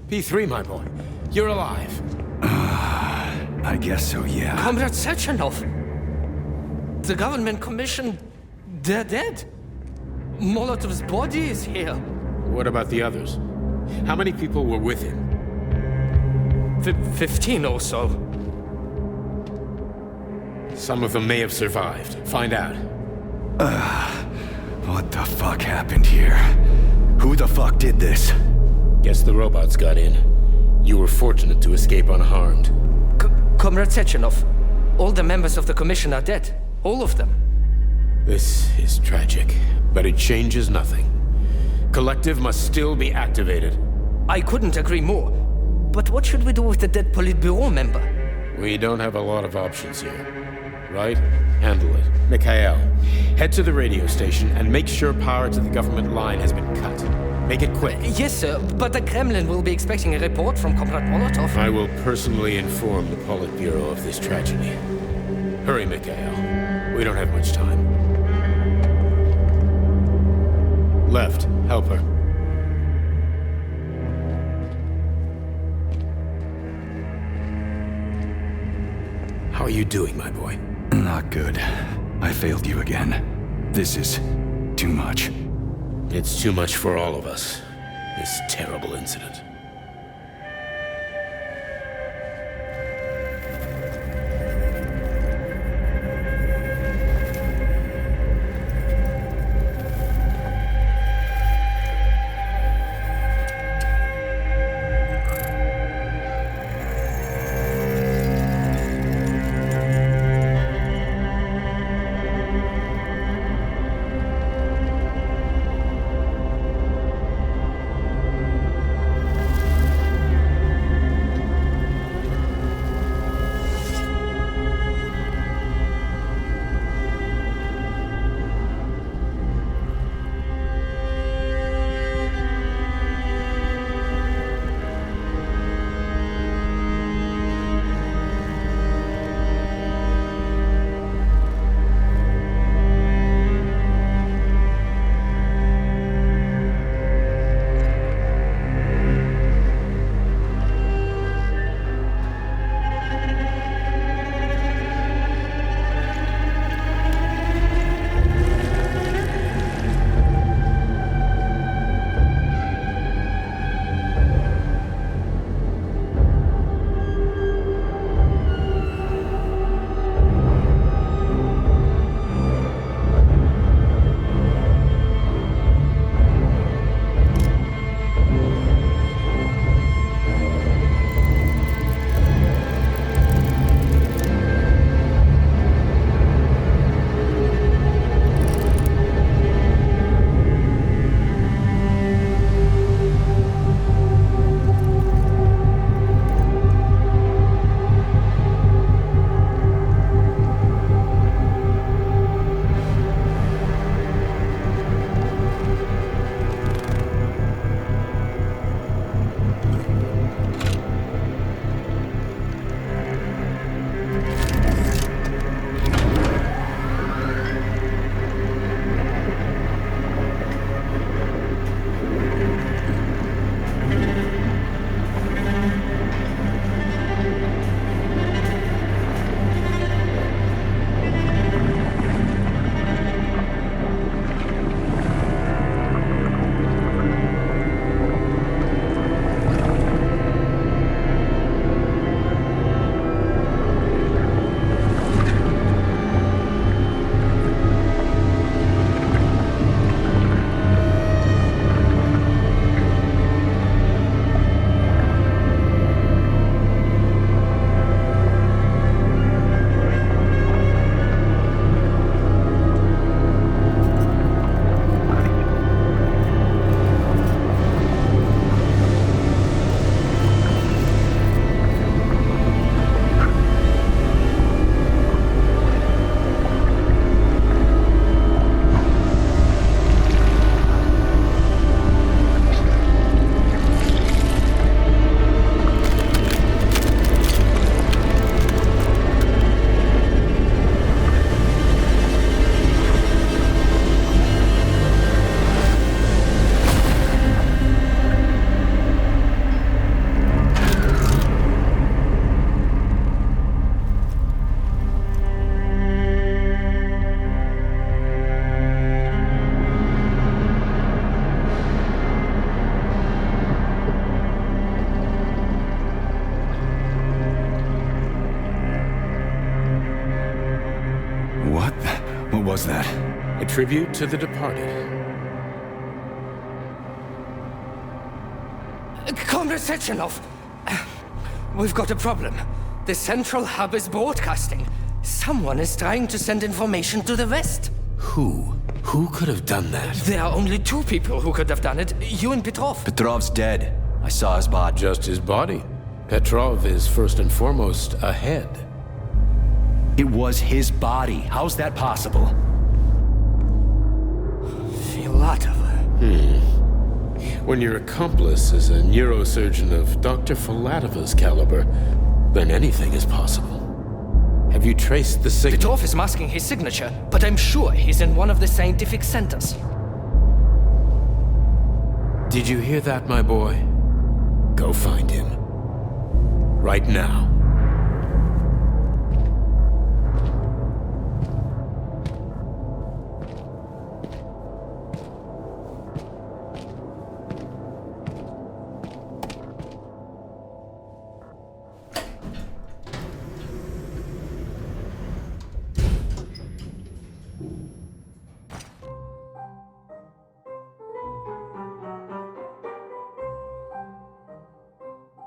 P3, my boy. You're alive. I guess so, yeah. Comrade Sechenov! The government commission, they're dead. Molotov's body is here. What about the others? How many people were with him? 15 or so. Some of them may have survived. Find out. What the fuck happened here? Who the fuck did this? Guess the robots got in. You were fortunate to escape unharmed. Comrade Sechenov, all the members of the commission are dead. All of them. This is tragic, but it changes nothing. Collective must still be activated. I couldn't agree more. But what should we do with the dead Politburo member? We don't have a lot of options here. Right? Handle it. Mikhail, head to the radio station and make sure power to the government line has been cut. Make it quick. Yes, sir, but the Kremlin will be expecting a report from Comrade Molotov. I will personally inform the Politburo of this tragedy. Hurry, Mikhail. We don't have much time. Left, help her. How are you doing, my boy? Not good. I failed you again. This is too much. It's too much for all of us. This terrible incident. What? What was that? A tribute to the departed. Comrade Sechenov, we've got a problem. The central hub is broadcasting. Someone is trying to send information to the West. Who? Who could have done that? There are only two people who could have done it, you and Petrov. Petrov's dead. I saw his body. Just his body. Petrov is first and foremost ahead. It was his body. How's that possible? Filatova. When your accomplice is a neurosurgeon of Dr. Filatova's caliber, then anything is possible. Have you traced the signature? Petrov is masking his signature, but I'm sure he's in one of the scientific centers. Did you hear that, my boy? Go find him. Right now.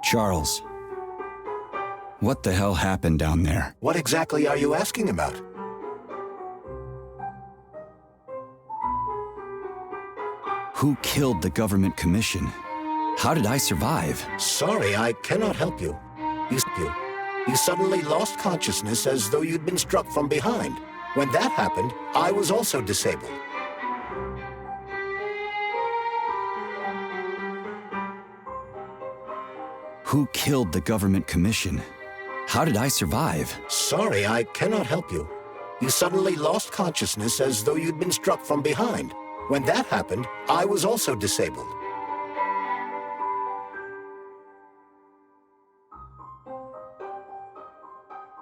Charles, what the hell happened down there? What exactly are you asking about? Who killed the government commission? How did I survive? Sorry, I cannot help you. You suddenly lost consciousness as though you'd been struck from behind. When that happened, I was also disabled. Who killed the government commission? How did I survive? Sorry, I cannot help you. You suddenly lost consciousness as though you'd been struck from behind. When that happened, I was also disabled.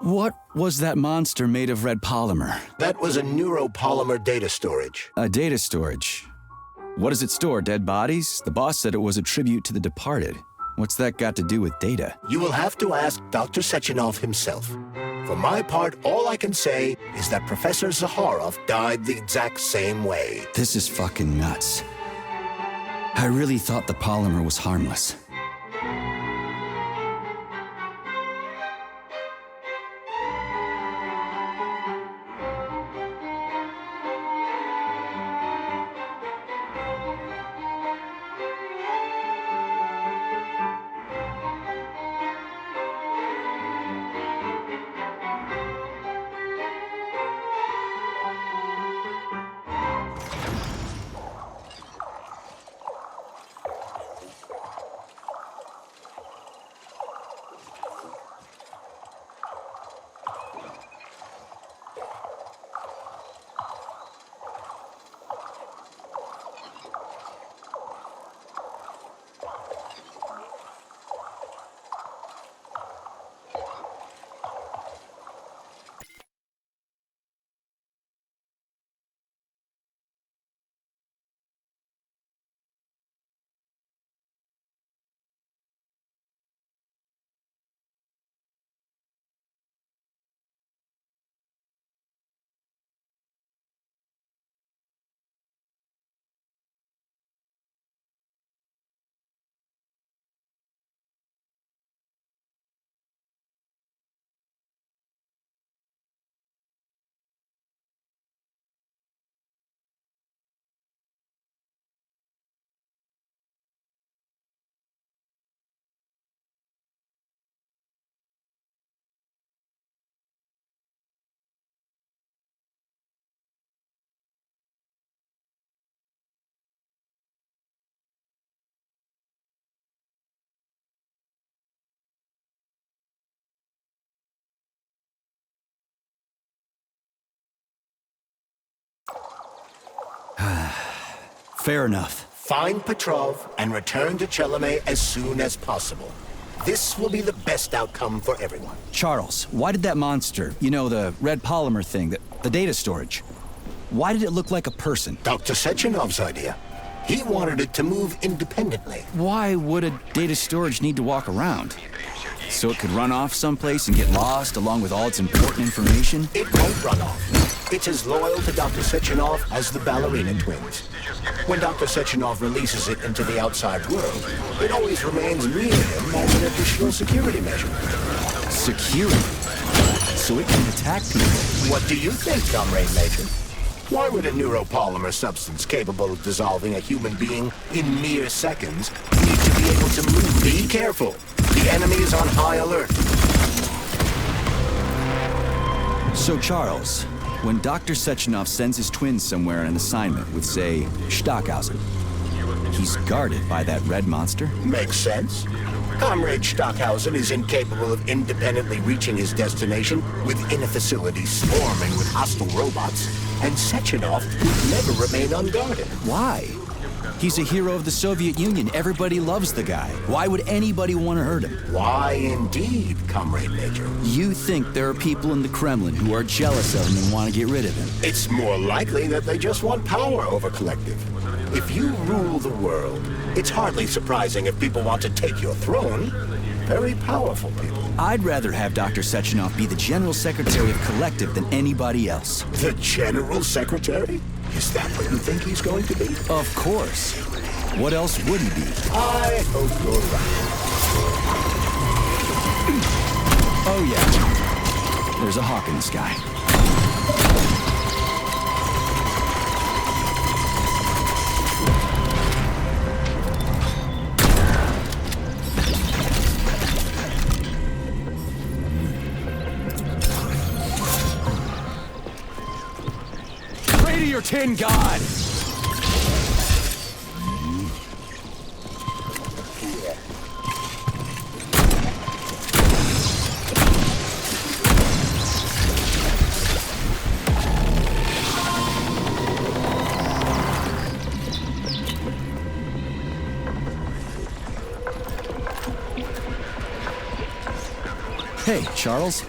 What was that monster made of red polymer? That was a neuropolymer data storage. A data storage? What does it store, dead bodies? The boss said it was a tribute to the departed. What's that got to do with data? You will have to ask Dr. Sechenov himself. For my part, all I can say is that Professor Zaharov died the exact same way. This is fucking nuts. I really thought the polymer was harmless. Fair enough. Find Petrov and return to Chelome as soon as possible. This will be the best outcome for everyone. Charles, why did that monster, you know, the red polymer thing, the data storage, why did it look like a person? Dr. Sechenov's idea. He wanted it to move independently. Why would a data storage need to walk around? So it could run off someplace and get lost along with all its important information? It won't run off. It's as loyal to Dr. Sechenov as the ballerina twins. When Dr. Sechenov releases it into the outside world, it always remains near him as an additional security measure. Security? So it can attack people? What do you think, Comrade Major? Why would a neuropolymer substance capable of dissolving a human being in mere seconds need to be able to move? Be careful. The enemy is on high alert. So, Charles, when Dr. Sechenov sends his twins somewhere on an assignment with, say, Stockhausen, he's guarded by that red monster? Makes sense. Comrade Stockhausen is incapable of independently reaching his destination within a facility swarming with hostile robots, and Sechenov would never remain unguarded. Why? He's a hero of the Soviet Union. Everybody loves the guy. Why would anybody want to hurt him? Why indeed, Comrade Major? You think there are people in the Kremlin who are jealous of him and want to get rid of him? It's more likely that they just want power over Collective. If you rule the world, it's hardly surprising if people want to take your throne. Very powerful people. I'd rather have Dr. Sechenov be the General Secretary of Collective than anybody else. The General Secretary? Is that what you think he's going to be? Of course. What else would he be? I hope you're right. Oh yeah. There's a hawk in the sky. Pray to your tin god! Hey, Charles.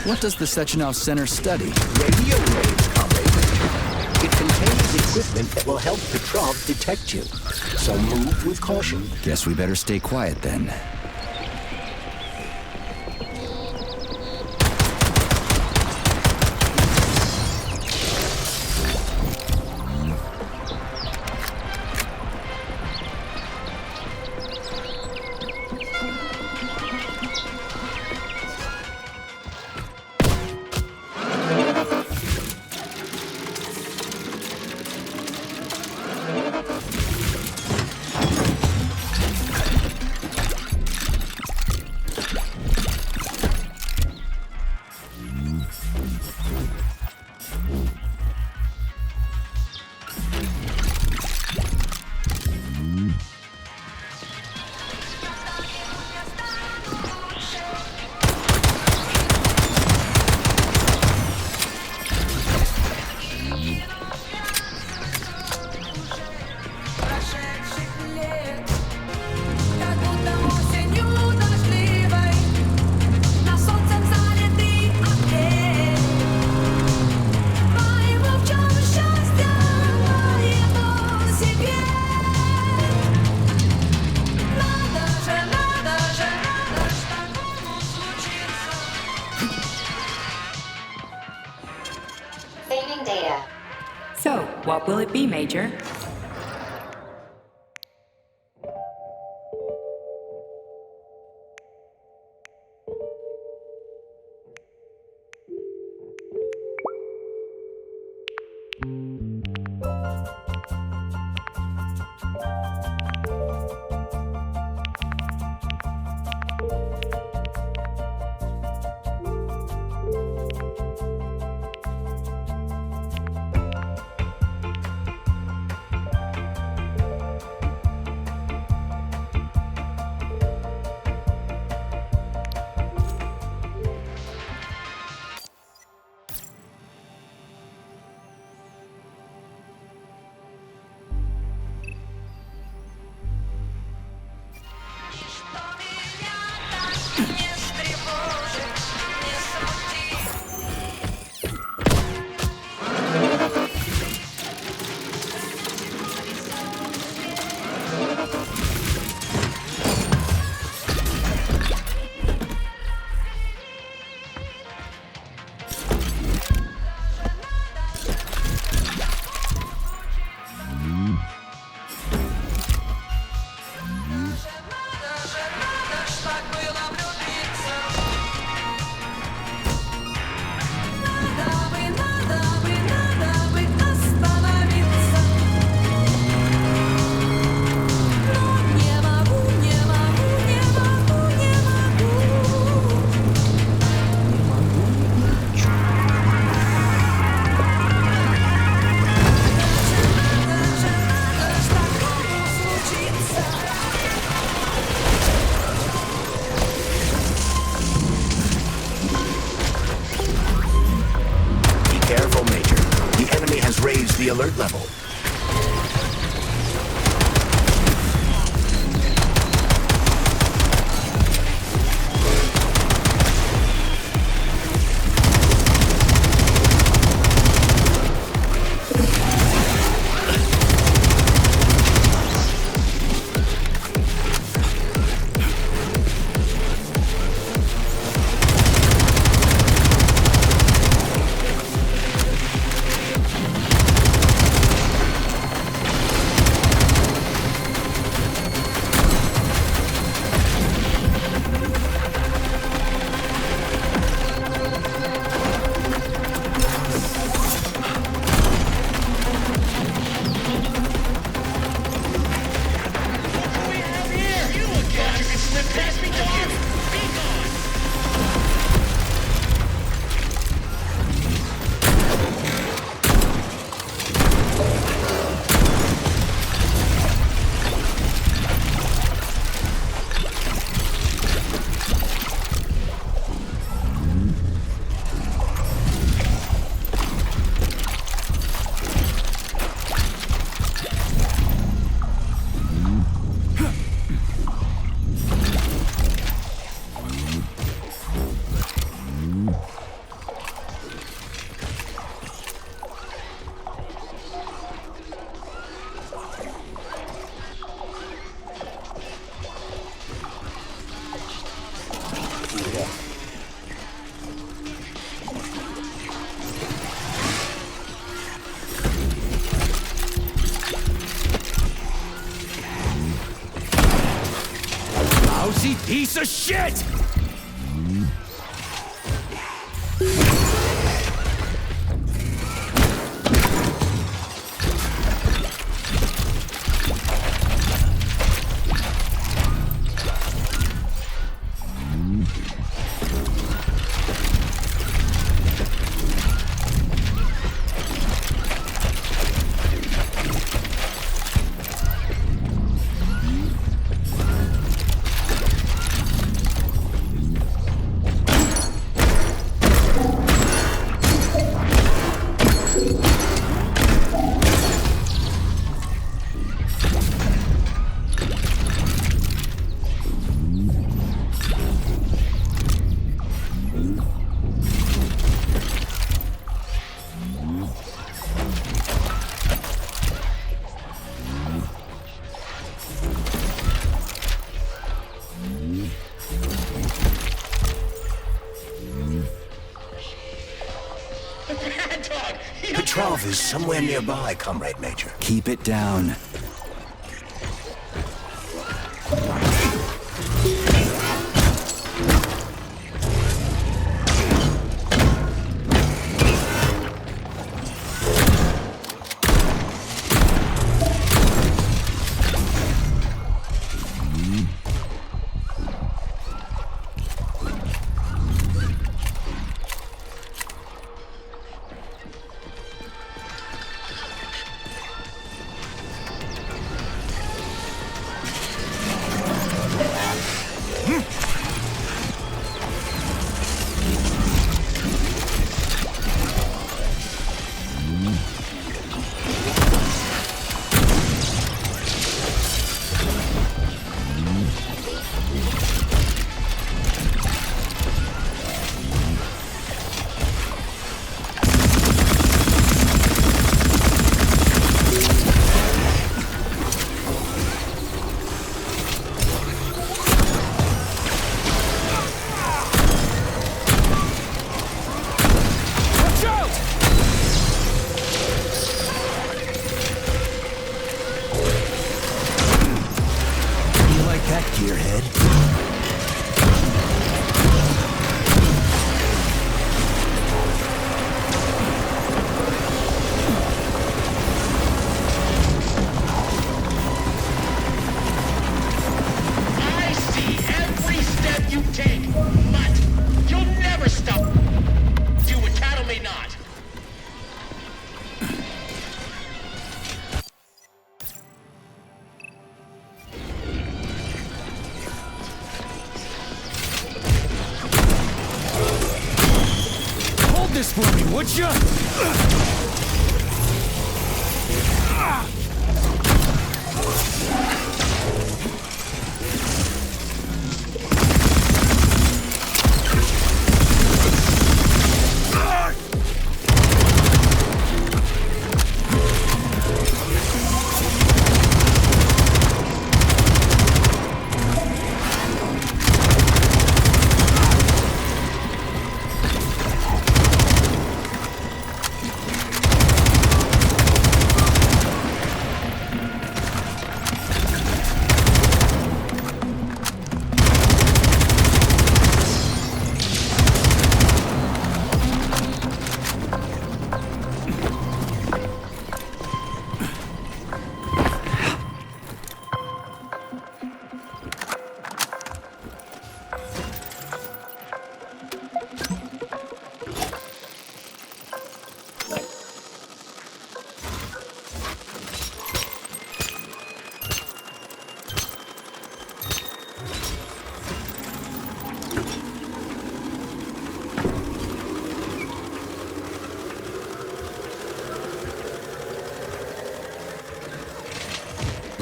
What does the Sechenov Center study? Radio waves, Comrade Major. It contains equipment that will help Petrov detect you. So move with caution. Guess we better stay quiet then. So, what will it be, Major? raise the alert level. Lousy piece of shit! Petrov is somewhere nearby, Comrade Major. Keep it down. For me, would you?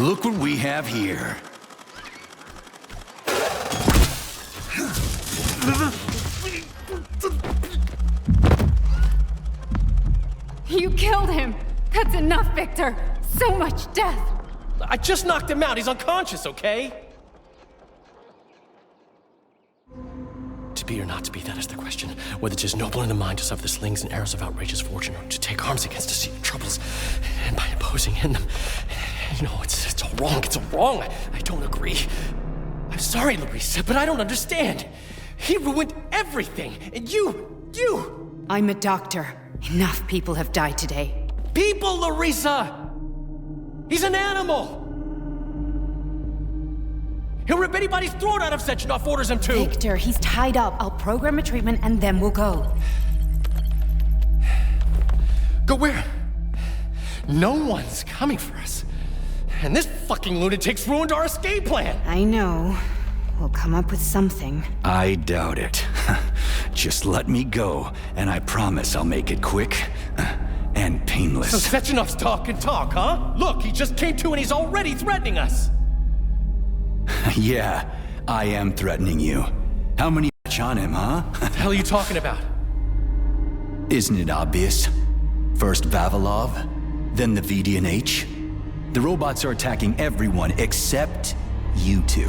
Look what we have here. You killed him! That's enough, Victor! So much death! I just knocked him out. He's unconscious, okay? To be or not to be, that is the question. Whether 'tis noble in the mind to suffer the slings and arrows of outrageous fortune, or to take arms against deceiving troubles, and by imposing in them. You know, it's all wrong. It's all wrong. I don't agree. I'm sorry, Larissa, but I don't understand. He ruined everything, and you... I'm a doctor. Enough people have died today. People, Larissa! He's an animal! He'll rip anybody's throat out if Sechenov orders him to! Victor, he's tied up. I'll program a treatment and then we'll go. Go where? No one's coming for us. And this fucking lunatic's ruined our escape plan! I know. We'll come up with something. I doubt it. Just let me go, and I promise I'll make it quick and painless. So Sechenov's talk and talk, huh? Look, he just came to and he's already threatening us! Yeah, I am threatening you. How many on him, huh? What the hell are you talking about? Isn't it obvious? First Vavilov, then the VDNH. The robots are attacking everyone except you two.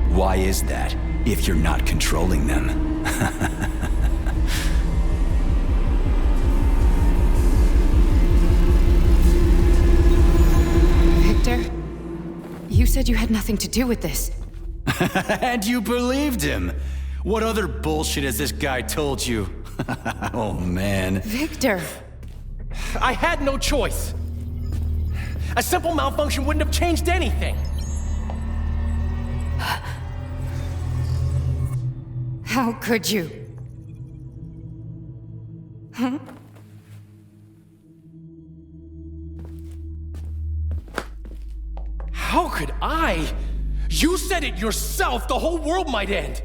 Why is that, if you're not controlling them? Victor, you said you had nothing to do with this. And you believed him? What other bullshit has this guy told you? Oh, man. Victor! I had no choice. A simple malfunction wouldn't have changed anything. How could you? Huh? How could I? You said it yourself, the whole world might end.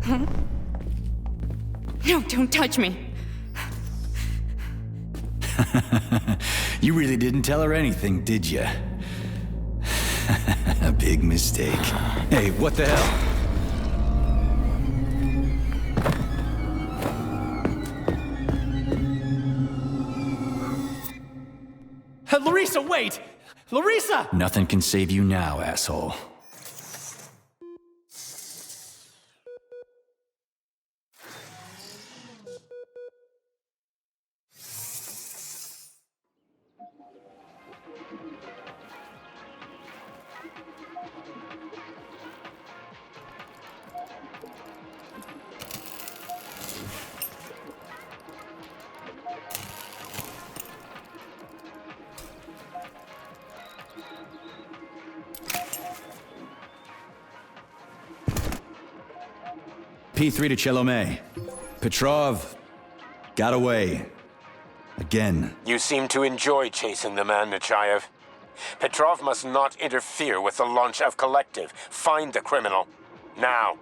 Huh? No, don't touch me. You really didn't tell her anything, did you? A big mistake. Hey, what the hell? Larissa, wait! Larissa! Nothing can save you now, asshole. P3 to Chelomey. Petrov got away. Again. You seem to enjoy chasing the man, Nechayev. Petrov must not interfere with the launch of Collective. Find the criminal. Now.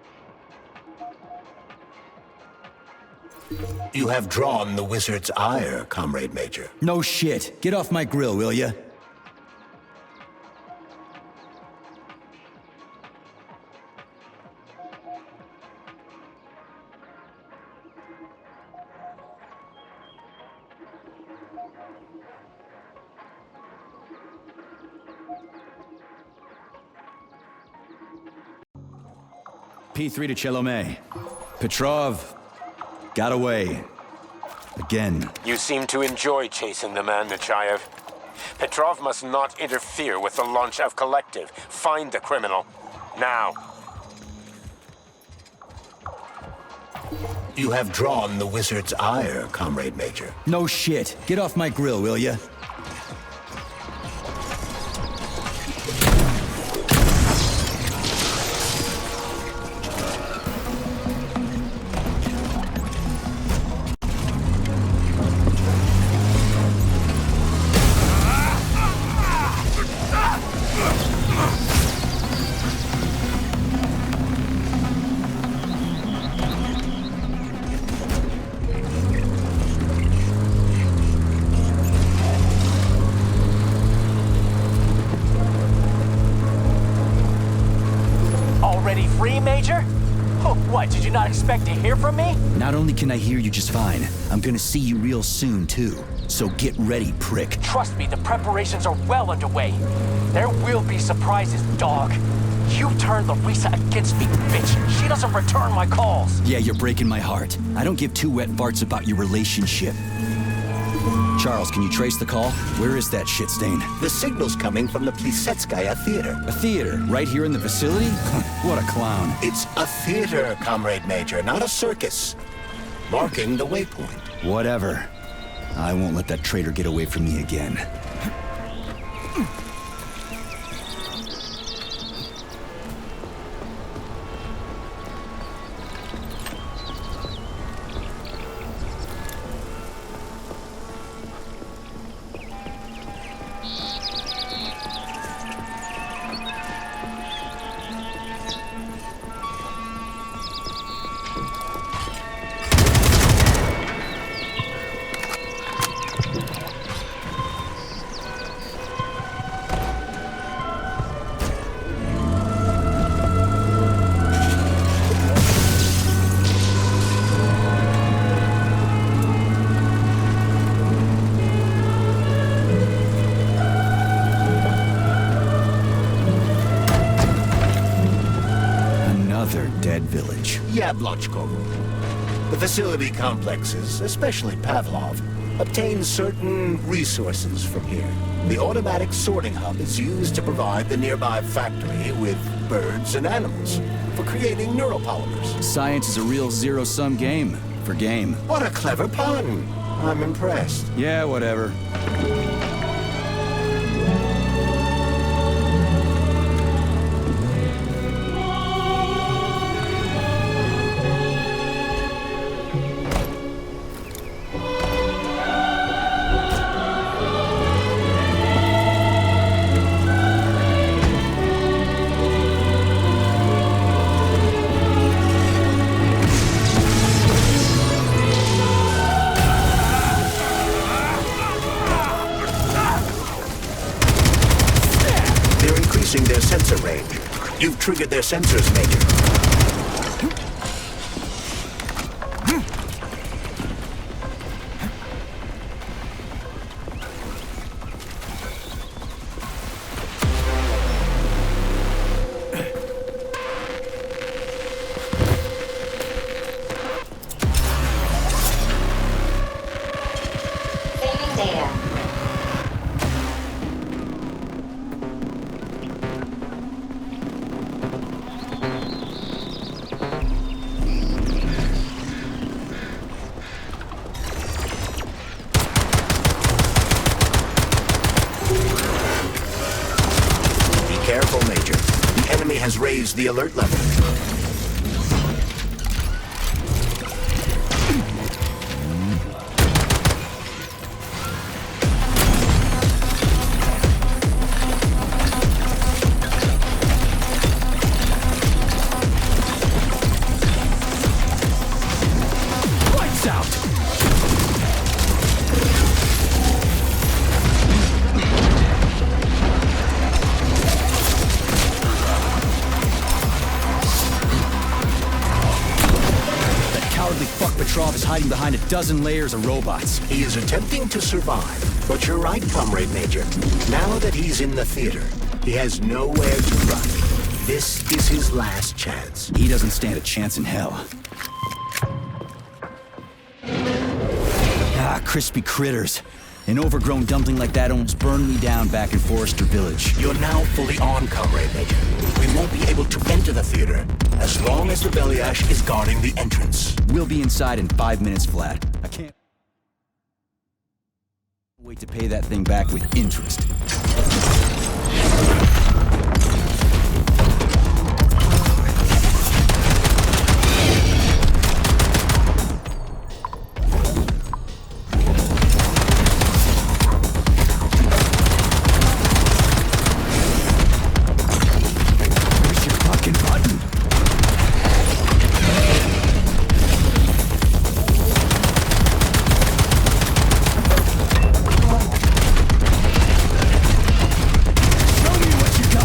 You have drawn the wizard's ire, Comrade Major. No shit. Get off my grill, will ya? P3 to Chelomey. Petrov got away. Again. You seem to enjoy chasing the man, Nechayev. Petrov must not interfere with the launch of Collective. Find the criminal. Now. You have drawn the wizard's ire, Comrade Major. No shit. Get off my grill, will ya? Why, did you not expect to hear from me? Not only can I hear you just fine, I'm gonna see you real soon, too. So get ready, prick. Trust me, the preparations are well underway. There will be surprises, dog. You turned Larissa against me, bitch. She doesn't return my calls. Yeah, you're breaking my heart. I don't give two wet farts about your relationship. Charles, can you trace the call? Where is that shit stain? The signal's coming from the Plisetskaya Theater. A theater? Right here in the facility? What a clown. It's a theater, Comrade Major, not a circus. Marking the waypoint. Whatever. I won't let that traitor get away from me again. Village. Yablonchkovo. The facility complexes, especially Pavlov, obtain certain resources from here. The automatic sorting hub is used to provide the nearby factory with birds and animals for creating neuropolymers. Science is a real zero-sum game for game. What a clever pun. I'm impressed. Yeah, whatever. Their sensor range. You've triggered their sensors, Major. Saving data. Careful, Major. The enemy has raised the alert level. Lights out! Fuck Petrov is hiding behind a dozen layers of robots. He is attempting to survive, but you're right, Comrade Major. Now that he's in the theater, he has nowhere to run. This is his last chance. He doesn't stand a chance in hell. Ah, crispy critters. An overgrown dumpling like that almost burned me down back in Forrester Village. You're now fully on, Comrade Major. We won't be able to enter the theater as long as the Beliash is guarding the entrance. We'll be inside in 5 minutes flat. I can't wait to pay that thing back with interest. Show me what you got!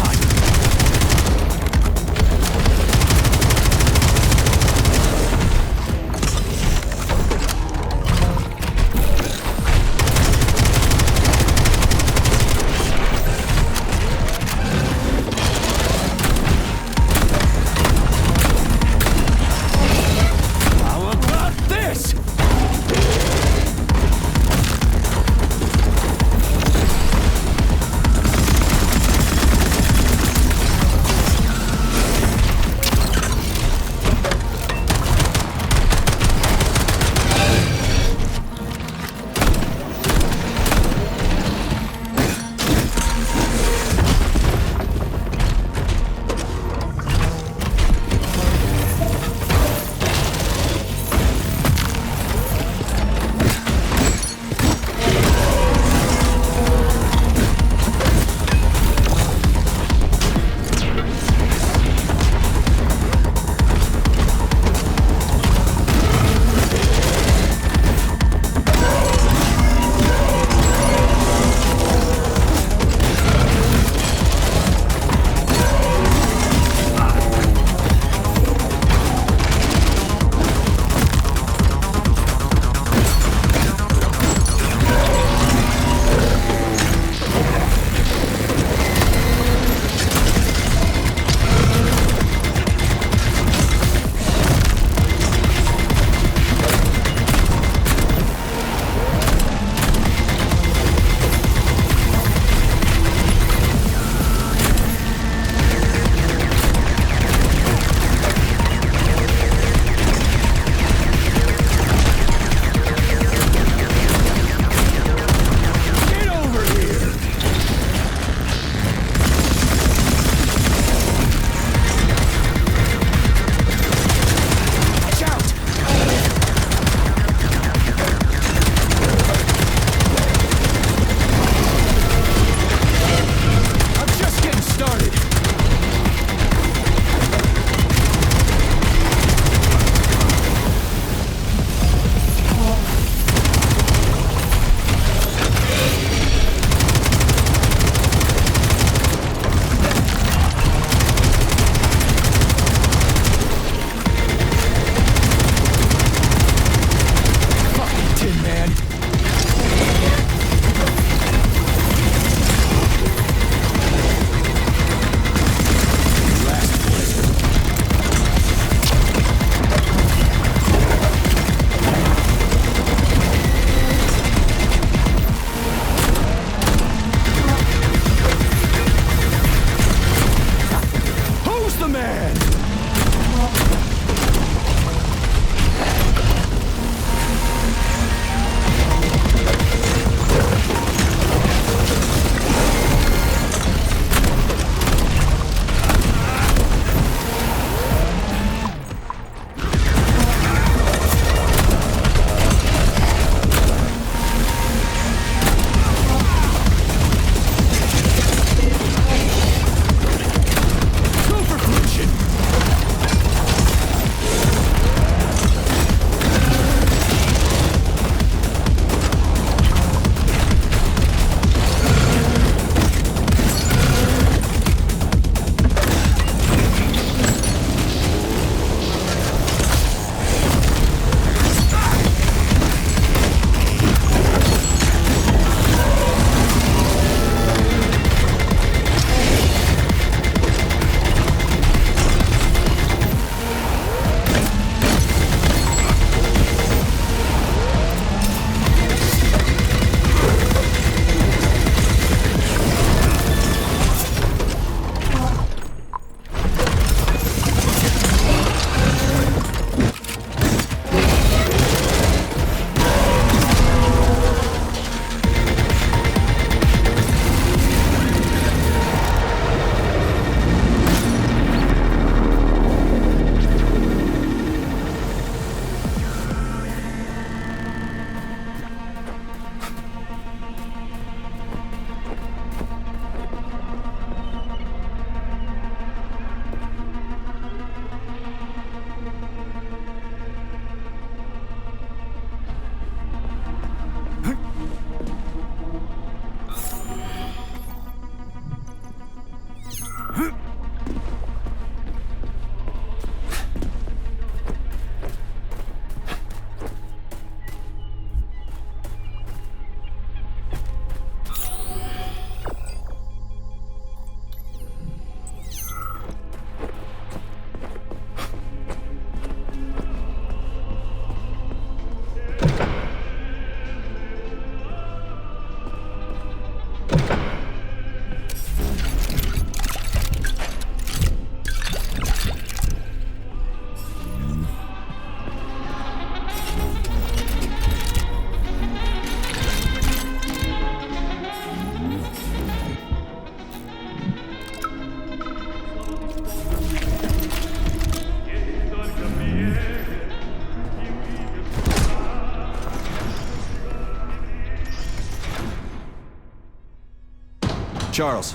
Charles,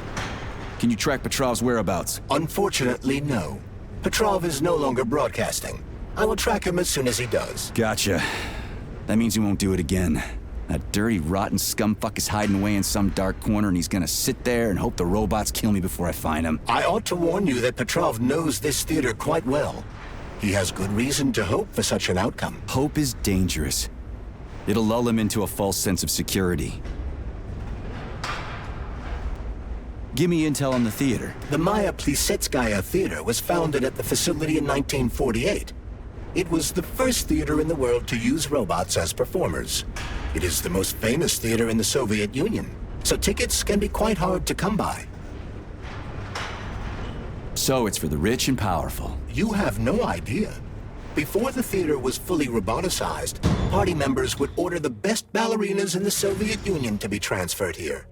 can you track Petrov's whereabouts? Unfortunately, no. Petrov is no longer broadcasting. I will track him as soon as he does. Gotcha. That means he won't do it again. That dirty, rotten scumfuck is hiding away in some dark corner, and he's gonna sit there and hope the robots kill me before I find him. I ought to warn you that Petrov knows this theater quite well. He has good reason to hope for such an outcome. Hope is dangerous. It'll lull him into a false sense of security. Give me intel on the theater. The Maya Plisetskaya Theater was founded at the facility in 1948. It was the first theater in the world to use robots as performers. It is the most famous theater in the Soviet Union, so tickets can be quite hard to come by. So it's for the rich and powerful. You have no idea. Before the theater was fully roboticized, party members would order the best ballerinas in the Soviet Union to be transferred here.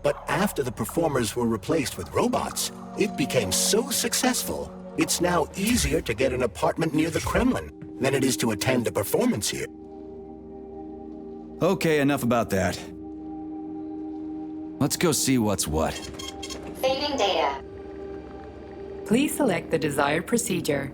But after the performers were replaced with robots, it became so successful, it's now easier to get an apartment near the Kremlin than it is to attend a performance here. Okay, enough about that. Let's go see what's what. Saving data. Please select the desired procedure.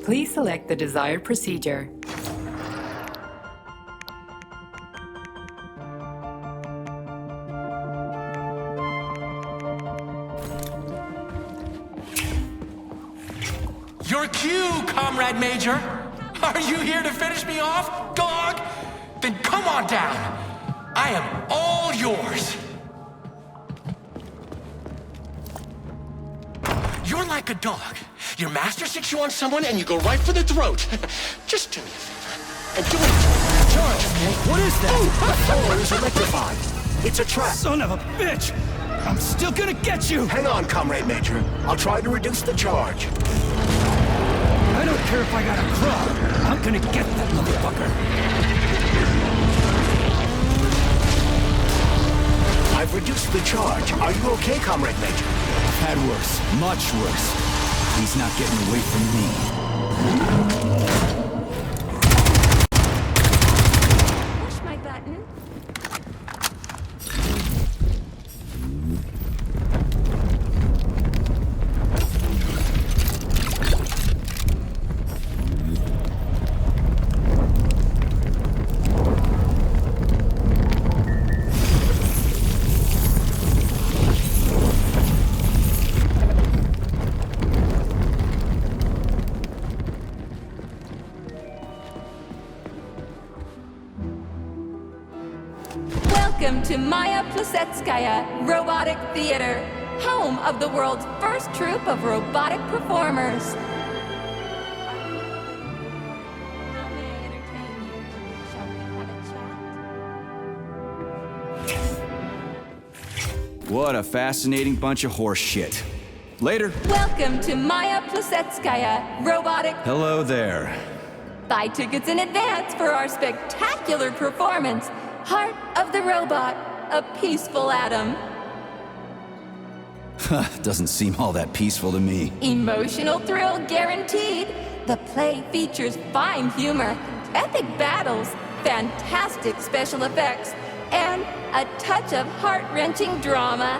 Please select the desired procedure. Your cue, Comrade Major! Are you here to finish me off, dog? Then come on down. I am all yours. You're like a dog. Your master sticks you on someone and you go right for the throat. Just do me a favor and do it. Charge, okay? What is that? The floor is electrified. It's a trap. Son of a bitch! I'm still gonna get you! Hang on, Comrade Major. I'll try to reduce the charge. I don't care if I gotta crawl. I'm gonna get that motherfucker. I've reduced the charge. Are you okay, Comrade Major? I've had worse. Much worse. He's not getting away from me. Push my button. Welcome to Maya Plisetskaya Robotic Theater, home of the world's first troupe of robotic performers. What a fascinating bunch of horse shit. Later. Welcome to Maya Plisetskaya Robotic. Hello there. Buy tickets in advance for our spectacular performance, Heart of the Robot, a Peaceful Atom. Doesn't seem all that peaceful to me. Emotional thrill guaranteed. The play features fine humor, epic battles, fantastic special effects, and a touch of heart-wrenching drama.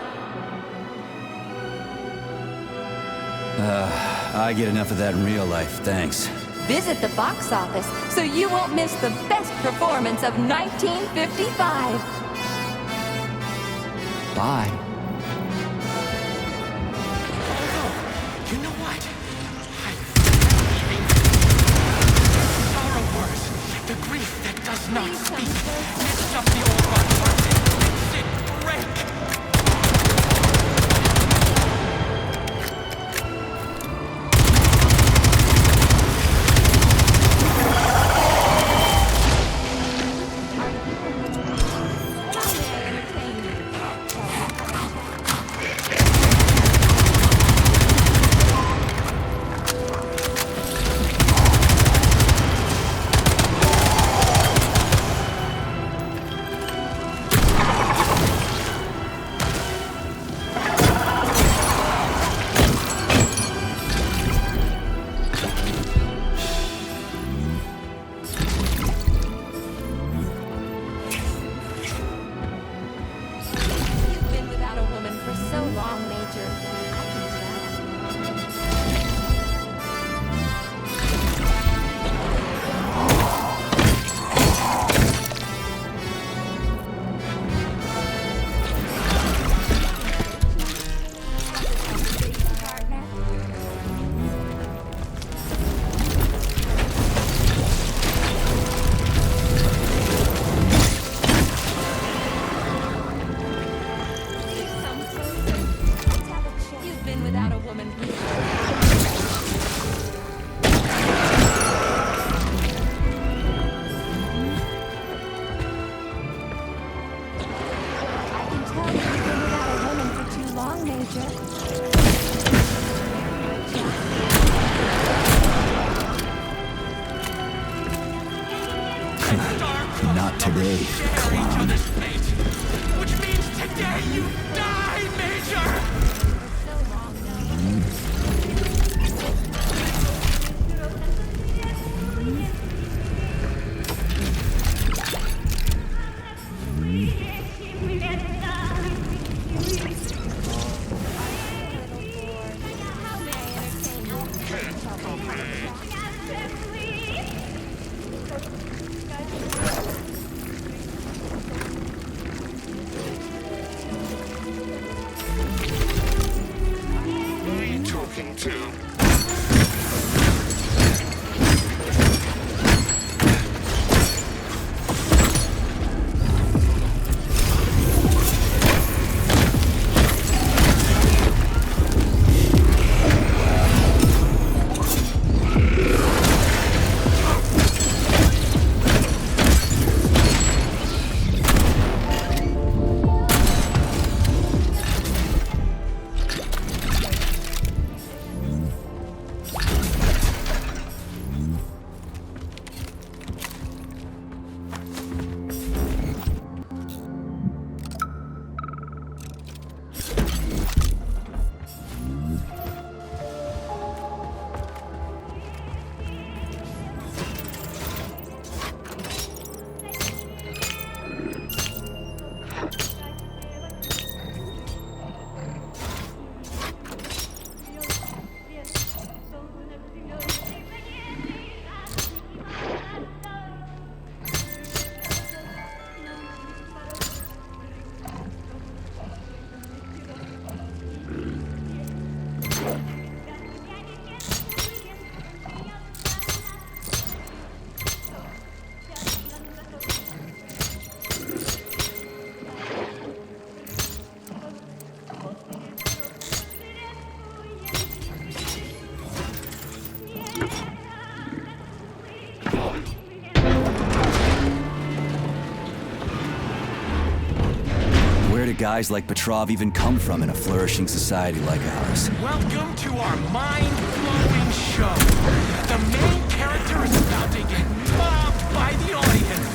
I get enough of that in real life, thanks. Visit the box office so you won't miss the best performance of 1955. Bye. You know what? does not speak. It's just the old body part. Sit, break. Not today, clown. Which means today you die, Major! Where do guys like Petrov even come from in a flourishing society like ours? Welcome to our mind-blowing show. The main character is about to get mobbed by the audience.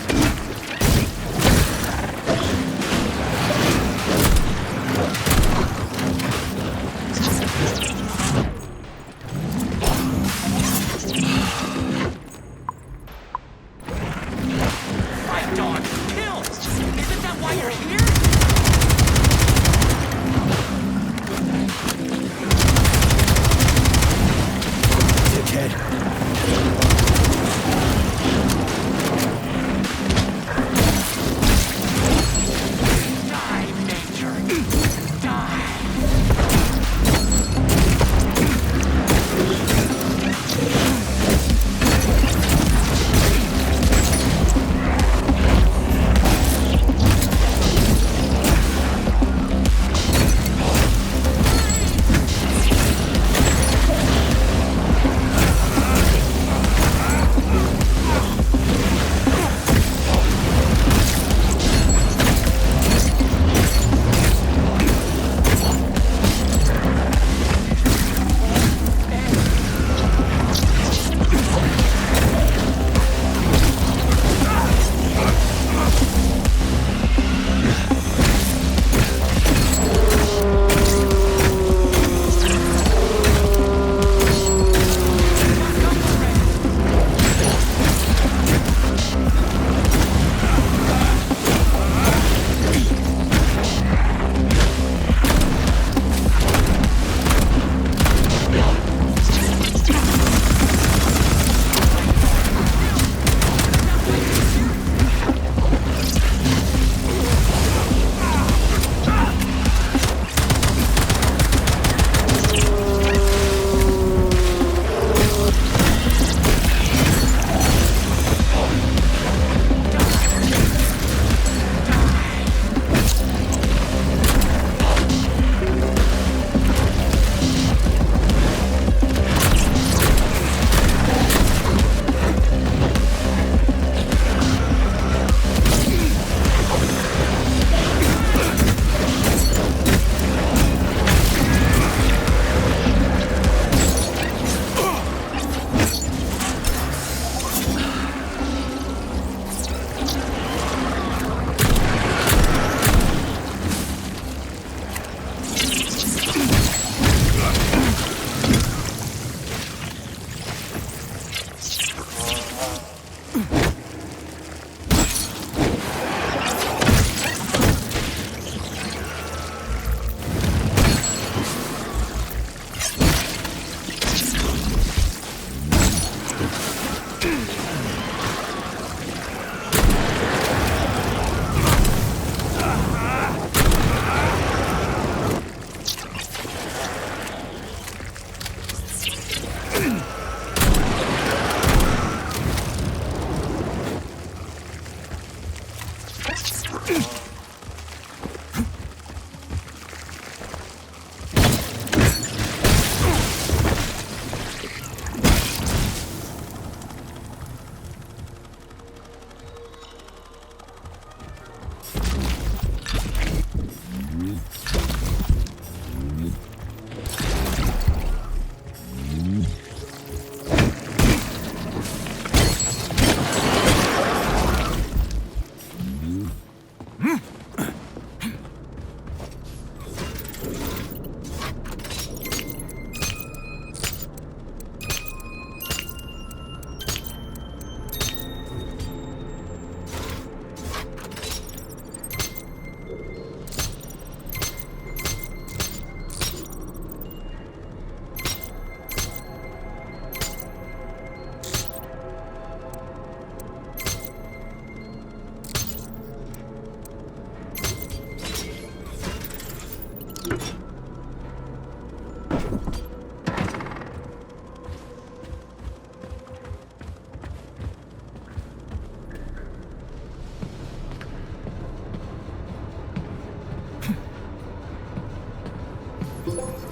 Fight dog, kill! Isn't that why you're here?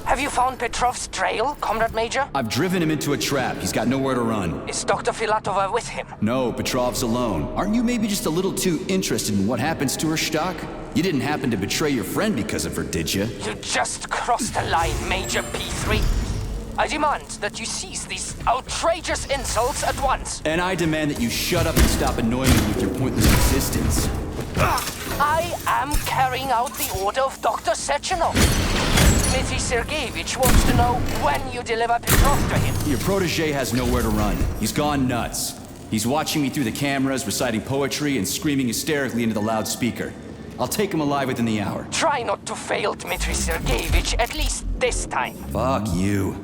Have you found Petrov's trail, Comrade Major? I've driven him into a trap. He's got nowhere to run. Is Dr. Filatova with him? No, Petrov's alone. Aren't you maybe just a little too interested in what happens to her, Stock? You didn't happen to betray your friend because of her, did you? You just crossed the line, Major P3. I demand that you cease these outrageous insults at once. And I demand that you shut up and stop annoying me with your pointless existence. I am carrying out the order of Dr. Sechenov. Dmitry Sergeyevich wants to know when you deliver Petrov to him. Your protege has nowhere to run. He's gone nuts. He's watching me through the cameras, reciting poetry, and screaming hysterically into the loudspeaker. I'll take him alive within the hour. Try not to fail, Dmitry Sergeyevich, at least this time. Fuck you.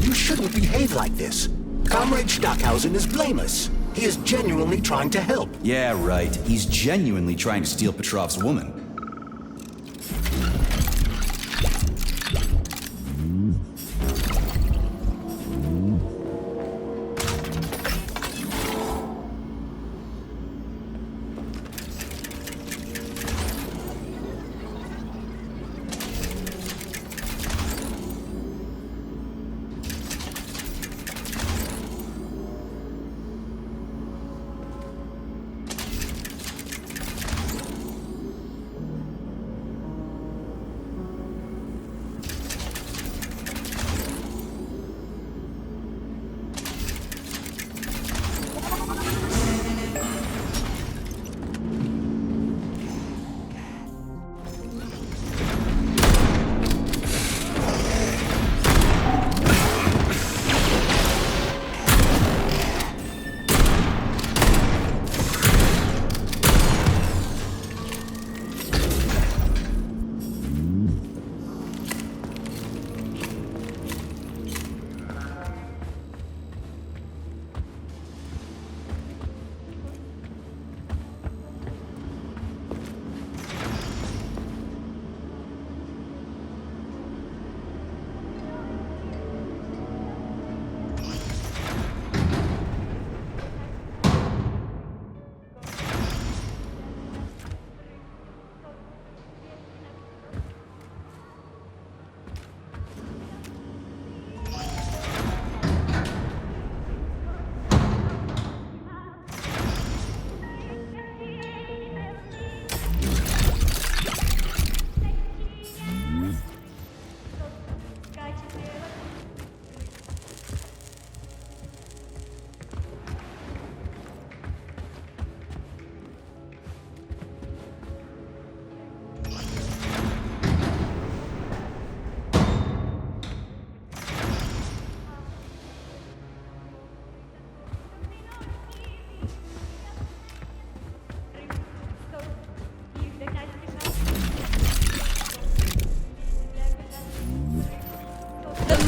You shouldn't behave like this. Comrade Stockhausen is blameless. He is genuinely trying to help. Yeah, right. He's genuinely trying to steal Petrov's woman.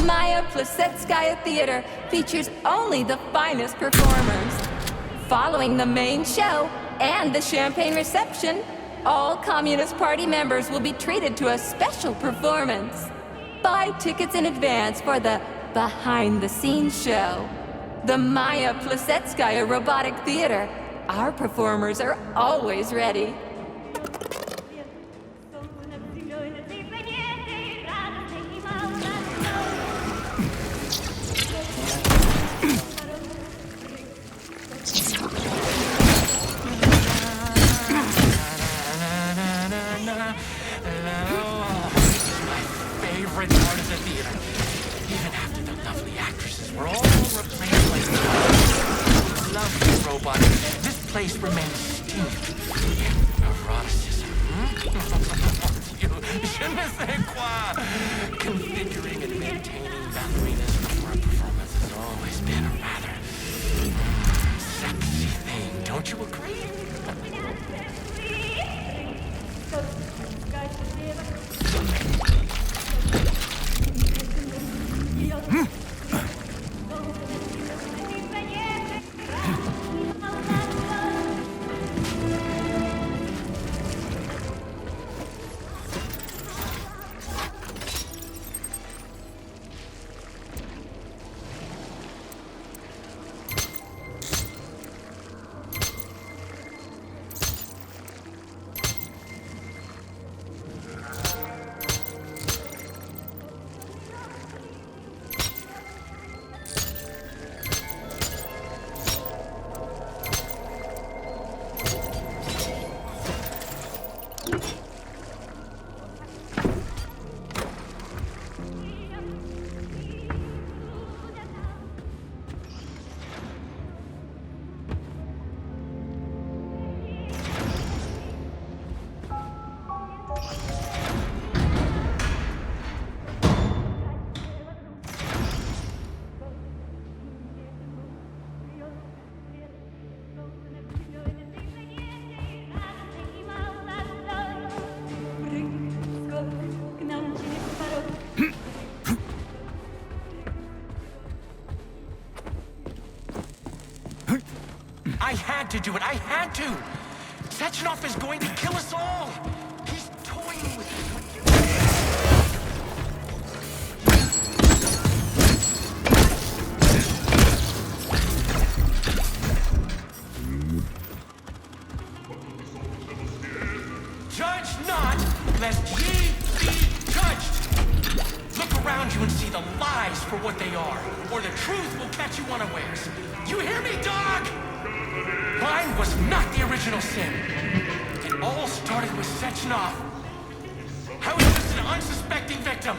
Maya Plisetskaya Theater features only the finest performers. Following the main show and the champagne reception, all Communist Party members will be treated to a special performance. Buy tickets in advance for the behind-the-scenes show. The Maya Plisetskaya Robotic Theater. Our performers are always ready. Configuring and maintaining ballerinas before a performance has always been a rather sexy thing, don't you agree? had to do it. I had to. Sechenov is going to kill us all. He's toying with us. Judge not, lest ye be judged. Look around you and see the lies for what they are, or the truth will catch you unawares. You hear me, dog? Mine was not the original sin. It all started with Sechenov. I was just an unsuspecting victim.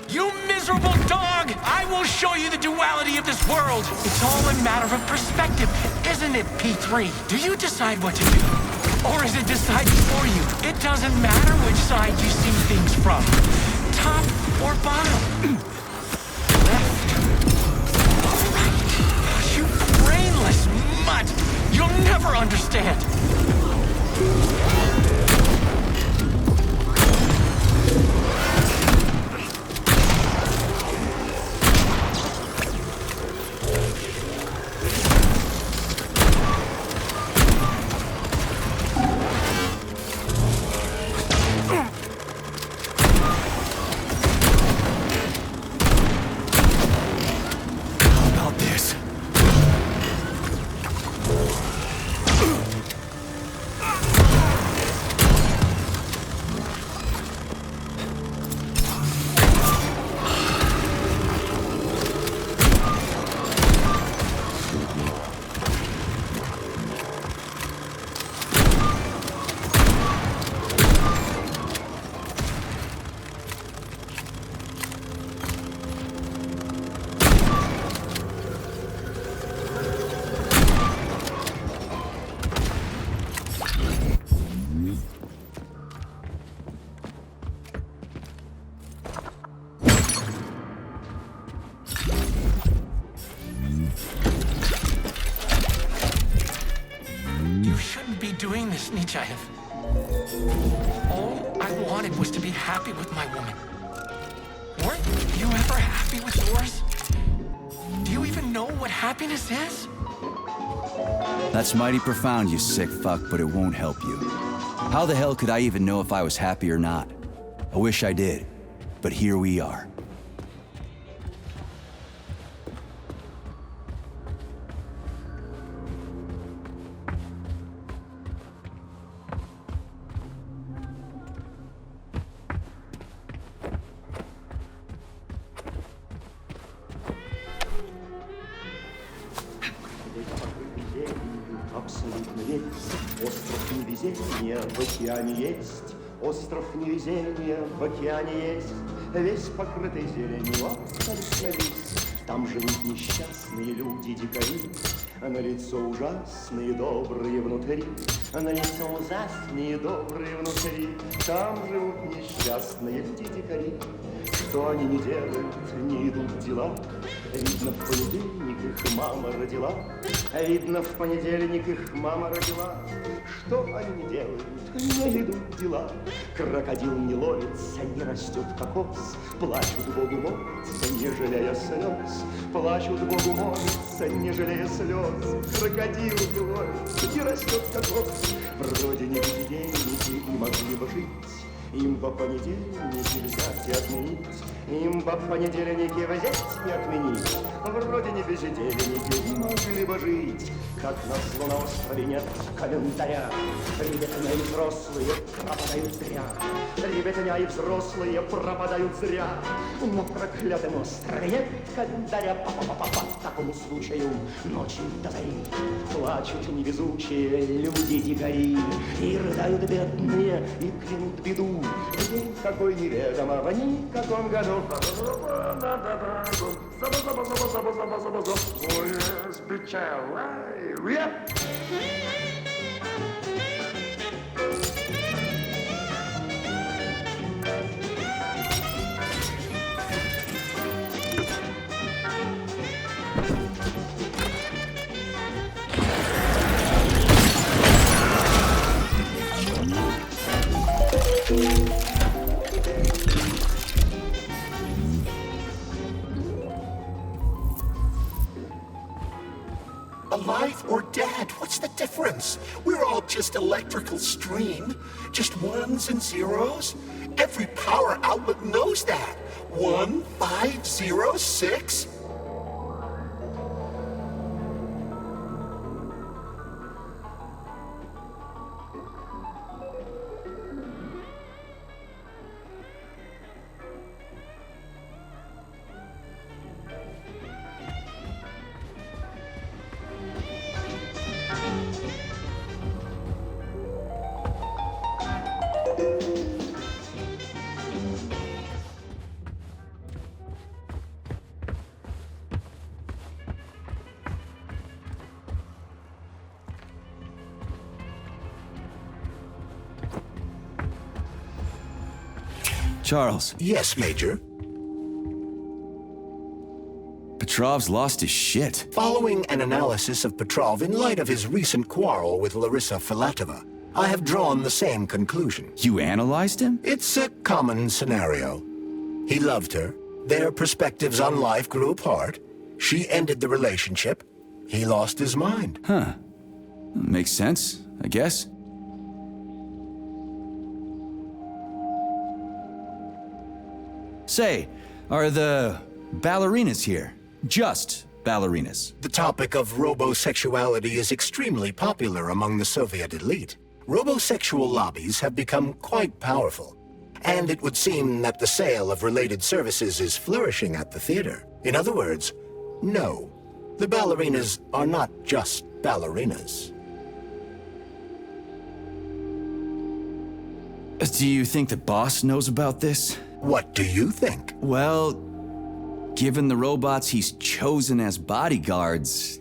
You miserable dog! I will show you the duality of this world! It's all a matter of perspective, isn't it, P3? Do you decide what to do? Or is it decided for you? It doesn't matter which side you see things from. Top or bottom. Left or right. You brainless mutt! You'll never understand! Doing this, Nietzscheev. All I wanted was to be happy with my woman. Weren't you ever happy with yours? Do you even know what happiness is? That's mighty profound, you sick fuck, but it won't help you. How the hell could I even know if I was happy or not? I wish I did, but here we are. Остров невезения в океане есть, остров невезения в океане есть, весь покрытый зеленью остались навис. Там живут несчастные люди-дикари, на лицо ужасные добрые внутри, на лицо ужасные добрые внутри. Там живут несчастные люди-дикари. Что они не делают, не идут дела. Видно, в понедельник их мама родила. Видно, в понедельник их мама родила. Что они не делают, не идут дела. Крокодил не ловится, не растет кокос. Плачут Богу молятся, не жалея слез. Плачут Богу молятся, не жалея слез. Крокодил не ловится, не растет кокос. Вроде не бездельники и могли бы жить. Им по понедельнике взять и отменить. Им по понедельнике взять и отменить. Вроде не бездельники и могли бы жить. Как назло на острове нет календаря. Ребятня и взрослые пропадают зря. Ребятня и взрослые пропадают зря. На проклятом острове нет календаря. По такому случаю ночью до зари плачут невезучие люди-дикари. И рыдают бедные, и клянут беду. День какой неведомо, в никаком году. Alive or dead, what's the difference? We're all just electrical stream. Just ones and zeros. Every power outlet knows that. 1, 5, 0, 6. Charles. Yes, Major? Petrov's lost his shit. Following an analysis of Petrov in light of his recent quarrel with Larissa Filatova, I have drawn the same conclusion. You analyzed him? It's a common scenario. He loved her. Their perspectives on life grew apart. She ended the relationship. He lost his mind. Huh. Makes sense, I guess. Say, are the ballerinas here? Just ballerinas? The topic of robosexuality is extremely popular among the Soviet elite. Robosexual lobbies have become quite powerful. And it would seem that the sale of related services is flourishing at the theater. In other words, no. The ballerinas are not just ballerinas. Do you think the boss knows about this? What do you think? Well, given the robots he's chosen as bodyguards,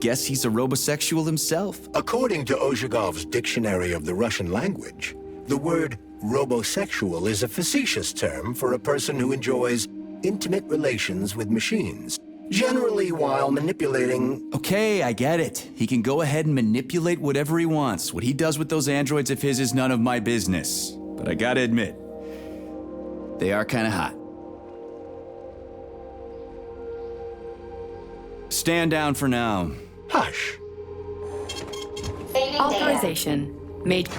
guess he's a robosexual himself. According to Ozhigov's Dictionary of the Russian Language, the word robosexual is a facetious term for a person who enjoys intimate relations with machines, generally while manipulating... Okay, I get it. He can go ahead and manipulate whatever he wants. What he does with those androids of his is none of my business. But I gotta admit, they are kinda hot. Stand down for now. Hush. Authorization. Major.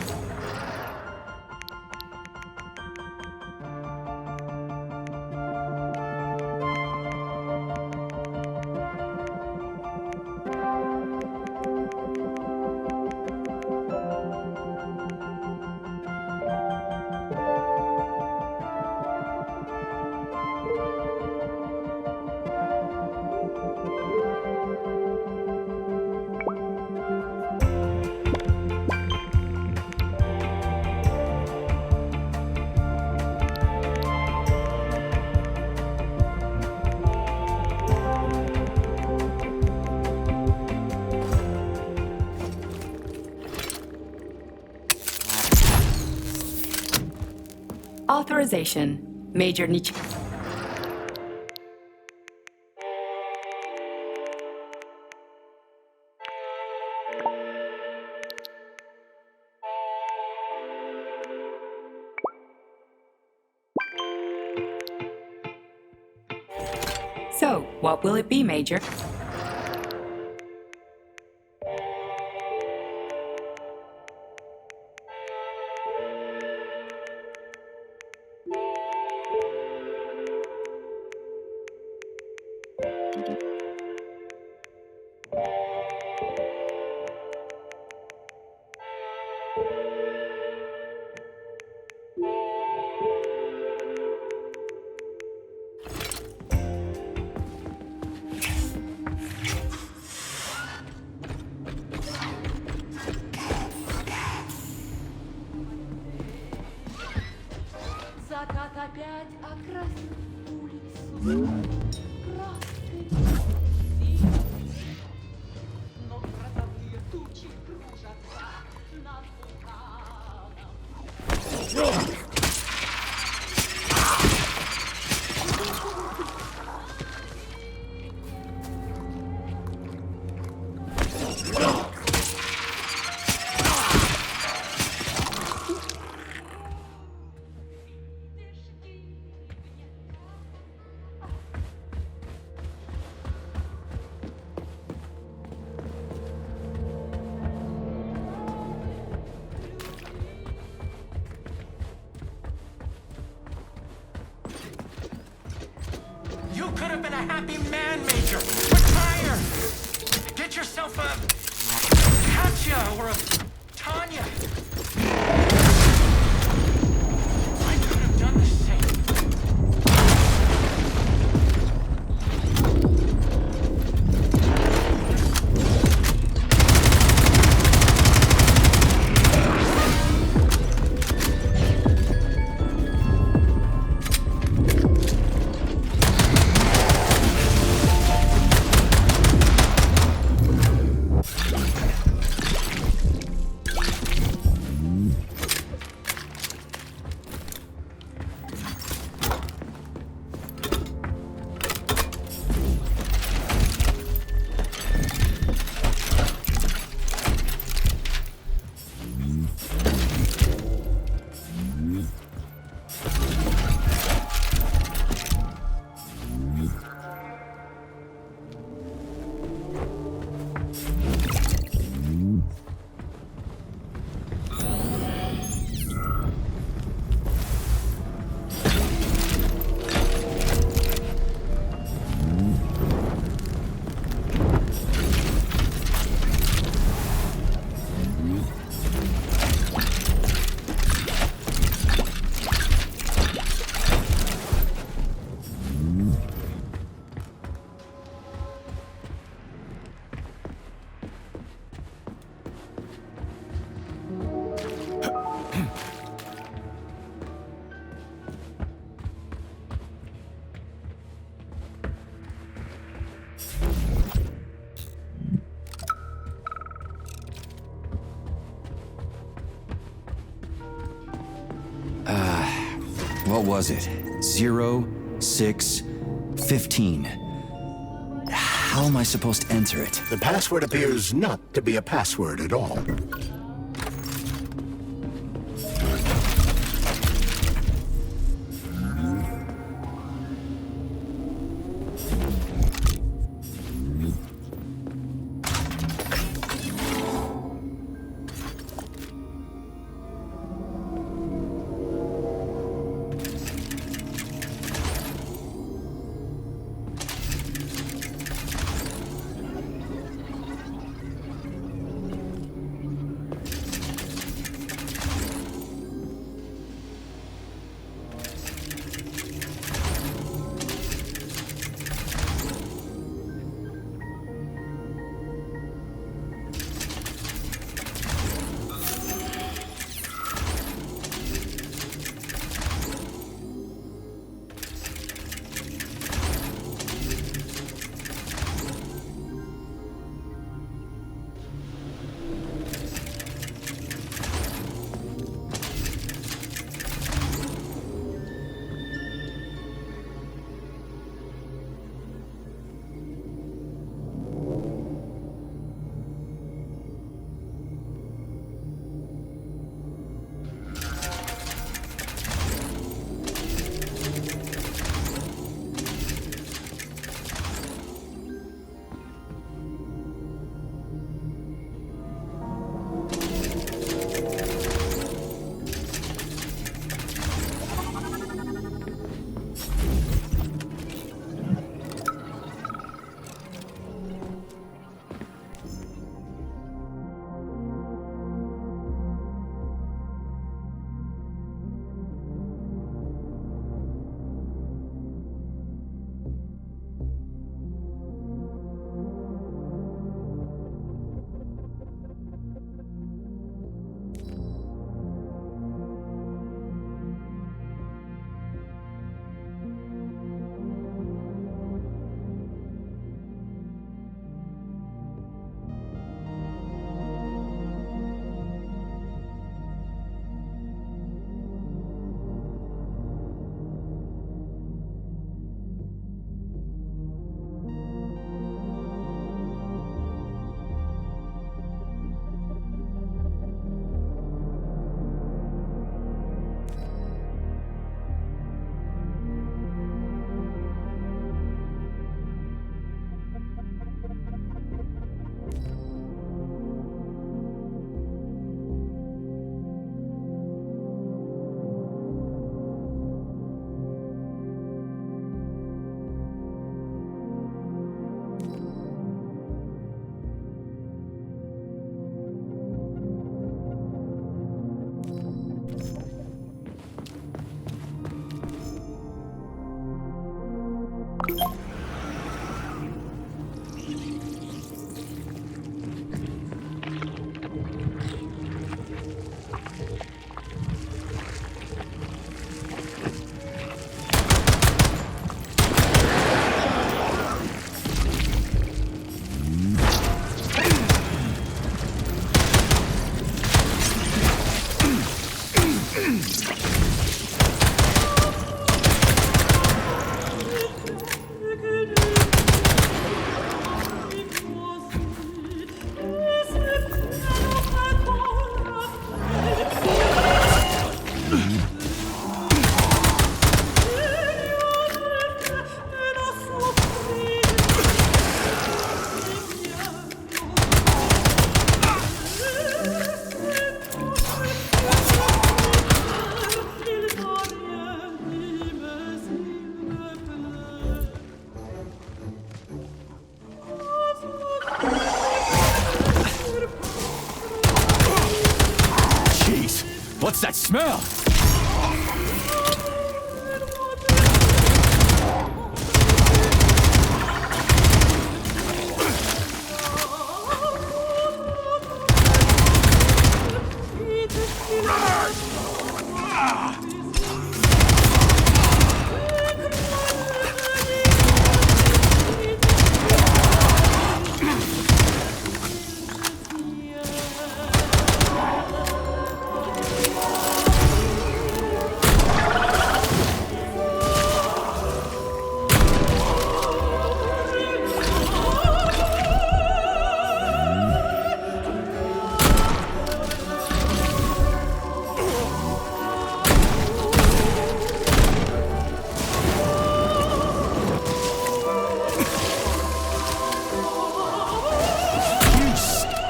Authorization. Major Nich. So, what will it be, Major? You could have been a happy man, Major. Retire. Get yourself a Katya or a Tanya. I could have done the same. What was it? 0, 6, 15. How am I supposed to enter it? The password appears not to be a password at all. What's that smell?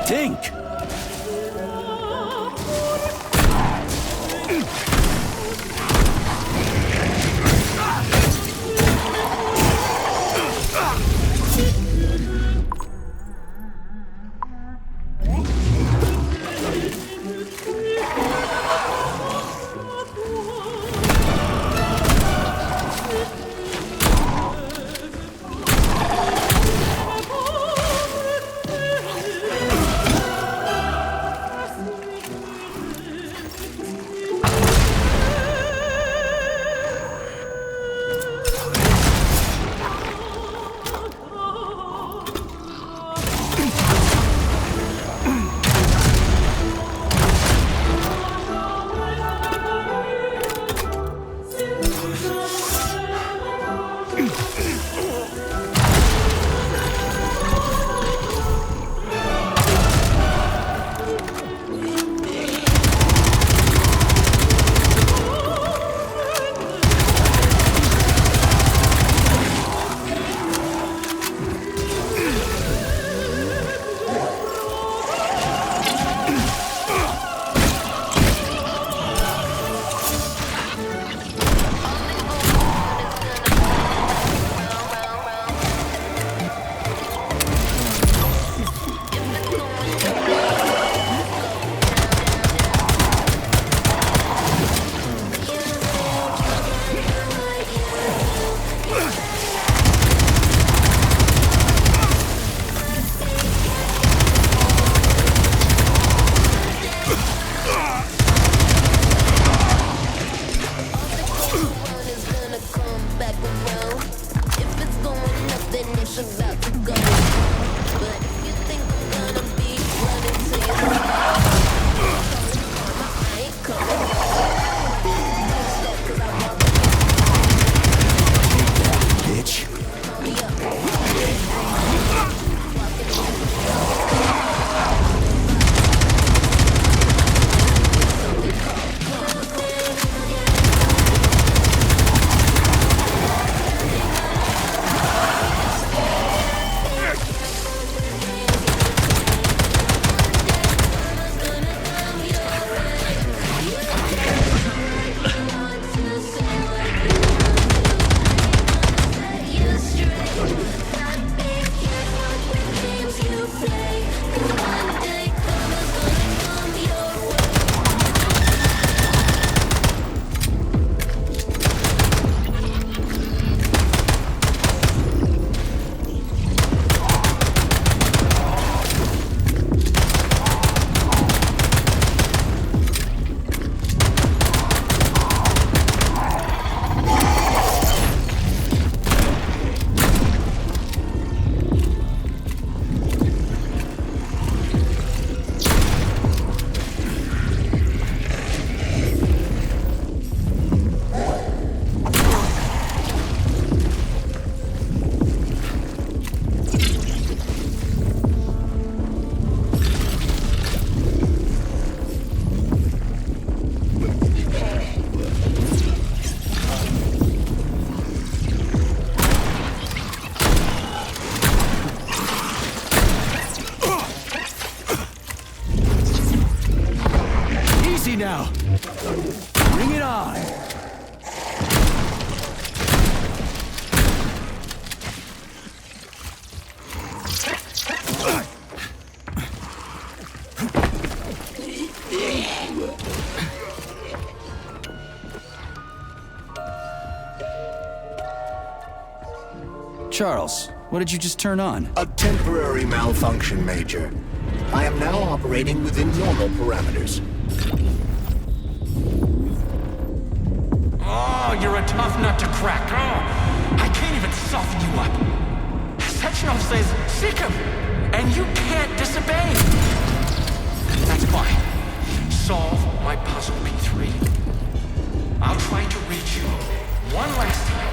Think! Charles, what did you just turn on? A temporary malfunction, Major. I am now operating within normal parameters. Oh, you're a tough nut to crack. Oh, I can't even soften you up. Sechenov says, seek him, and you can't disobey. That's fine. Solve my puzzle, P3. I'll try to reach you one last time.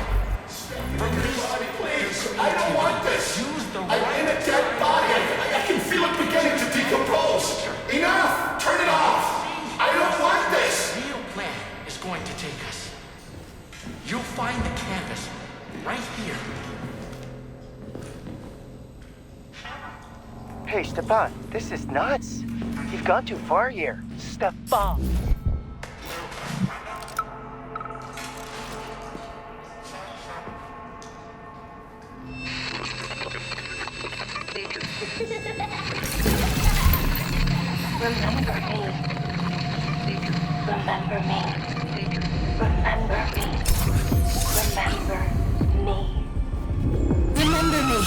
Please, I don't want this. I'm in a dead body. I can feel it beginning to decompose. Enough! Turn it off! I don't want this! The real plan is going to take us. You'll find the canvas right here. Hey, Stepan, this is nuts. You've gone too far here. Stepan. Remember me. Remember me. Remember me. Remember me. Remember me.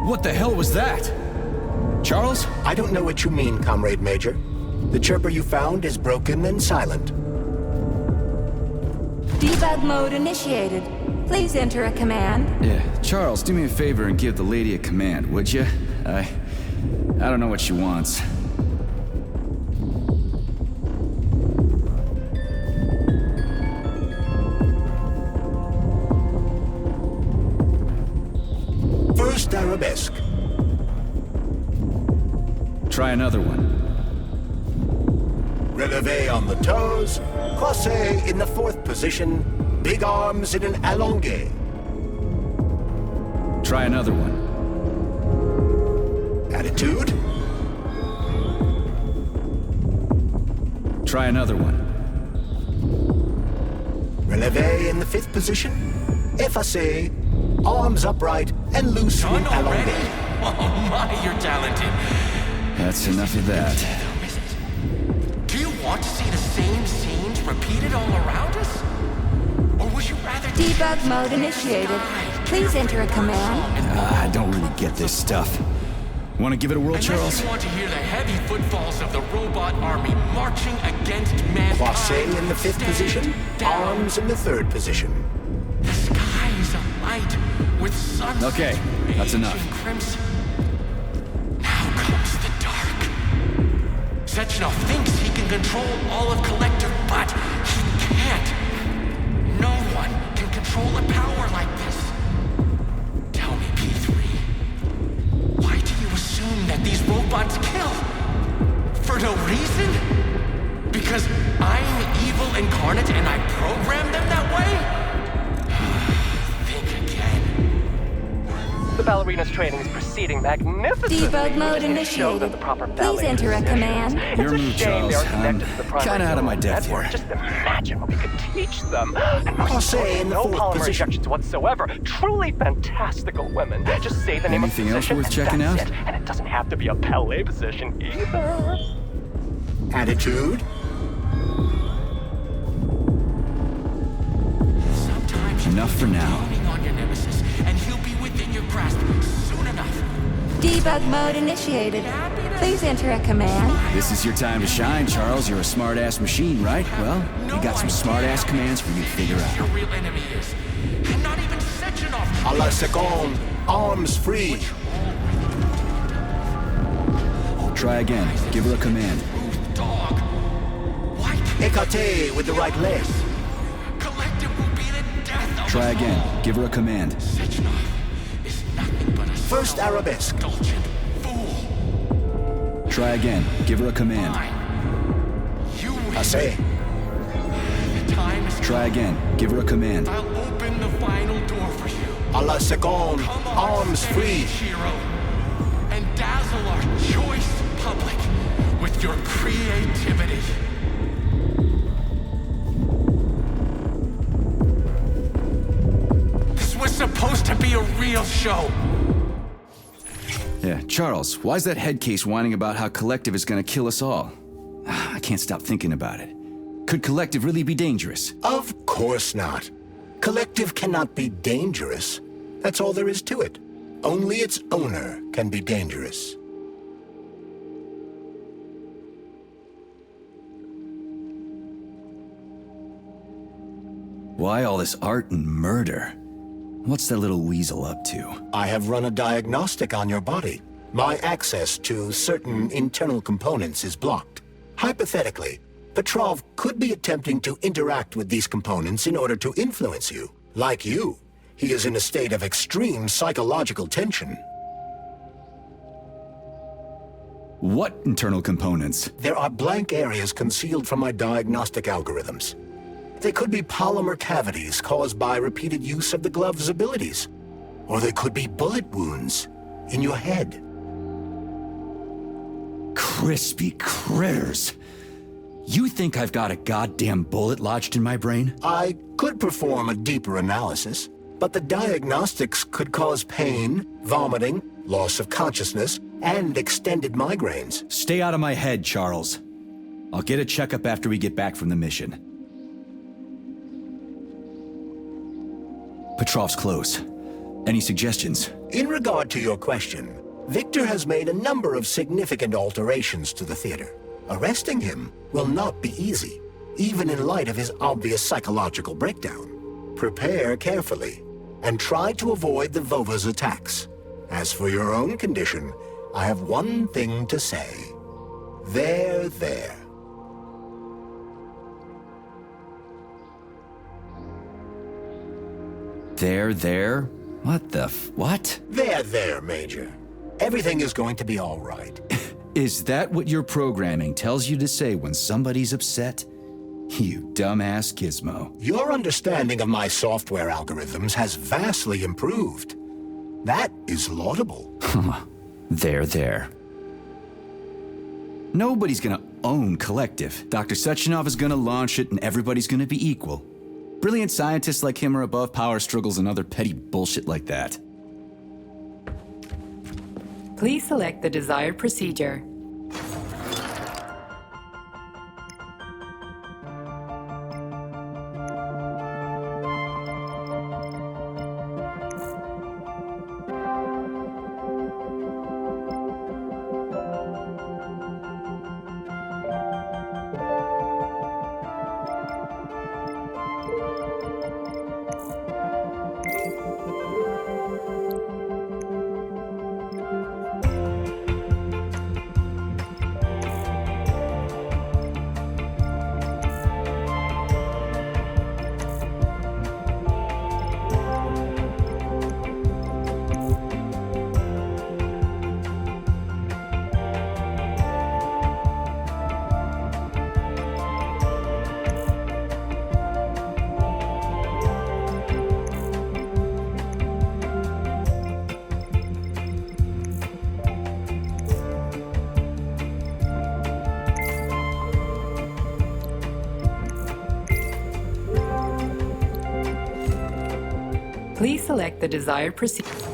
What the hell was that? Charles? I don't know what you mean, Comrade Major. The chirper you found is broken and silent. Debug mode initiated. Please enter a command. Yeah, Charles, do me a favor and give the lady a command, would you? I don't know what she wants. First arabesque. Try another one. Releve on the toes, croisé in the fourth position, big arms in an allongé. Try another one. Attitude. Try another one. Releve in the fifth position, effacé, arms upright and loose in allongé. Oh my, you're talented. That's enough of that. Do you want to see the same scenes repeated all around us? Or would you rather... Debug mode initiated. Please enter a command. I don't really get this stuff. Want to give it a whirl, Charles? Unless you want to hear the heavy footfalls of the robot army marching against mankind. Croisé in the fifth position, arms in the third position. The sky is alight with sunset. Okay, that's enough. Crimson. Now comes the dark. Sechenov thinks he can control all of Collective, but he can't. No one can control a power like this. Tell me, P3, why do you assume that these robots kill? For no reason? Because I'm evil incarnate and I programmed them that way? The ballerina's training is proceeding magnificently. Debug mode initiated. Please enter a command. Your move, Charles. I'm kind of out of my depth here. Just imagine what we could teach them. And Croisé in the no fourth polymer position. injections whatsoever. Truly fantastical women. Just say the name of the Anything else position, worth and checking that's out? it. And it doesn't have to be a ballet position either. Attitude. Enough for now. On your nemesis, and he'll be within your grasp soon enough. Debug mode initiated. Please enter a command. This is your time to shine, Charles. You're a smart-ass machine, right? Well, we got some smart-ass commands for you to figure out. Your real enemy is. And not even Sechenov. A la seconde, arms free. Try again. Give her a command. Dog. Écarté with the right leg. Collective will be the death of Try again. Give her a command. Sechenov is nothing but a First arabesque. indulgent fool. Try again. Give her a command. You win. Assez. The time is Try again. Give her a command. I'll open the final door for you. A la seconde, arms free. Hero. And dazzle our choice public with your creativity. This was supposed to be a real show. Yeah, Charles, why's that head case whining about how Collective is gonna kill us all? I can't stop thinking about it. Could Collective really be dangerous? Of course not. Collective cannot be dangerous. That's all there is to it. Only its owner can be dangerous. Why all this art and murder? What's that little weasel up to? I have run a diagnostic on your body. My access to certain internal components is blocked. Hypothetically, Petrov could be attempting to interact with these components in order to influence you. Like you, he is in a state of extreme psychological tension. What internal components? There are blank areas concealed from my diagnostic algorithms. They could be polymer cavities caused by repeated use of the glove's abilities. Or they could be bullet wounds in your head. Crispy critters. You think I've got a goddamn bullet lodged in my brain? I could perform a deeper analysis, but the diagnostics could cause pain, vomiting, loss of consciousness, and extended migraines. Stay out of my head, Charles. I'll get a checkup after we get back from the mission. Petrov's close. Any suggestions? In regard to your question, Victor has made a number of significant alterations to the theater. Arresting him will not be easy, even in light of his obvious psychological breakdown. Prepare carefully, and try to avoid the Vova's attacks. As for your own condition, I have one thing to say. There. There? What the what? There, Major. Everything is going to be all right. Is that what your programming tells you to say when somebody's upset? You dumbass gizmo. Your understanding of my software algorithms has vastly improved. That is laudable. There. Nobody's gonna own Collective. Dr. Sechenov is gonna launch it and everybody's gonna be equal. Brilliant scientists like him are above power struggles and other petty bullshit like that. Please select the desired procedure. Please select the desired procedure.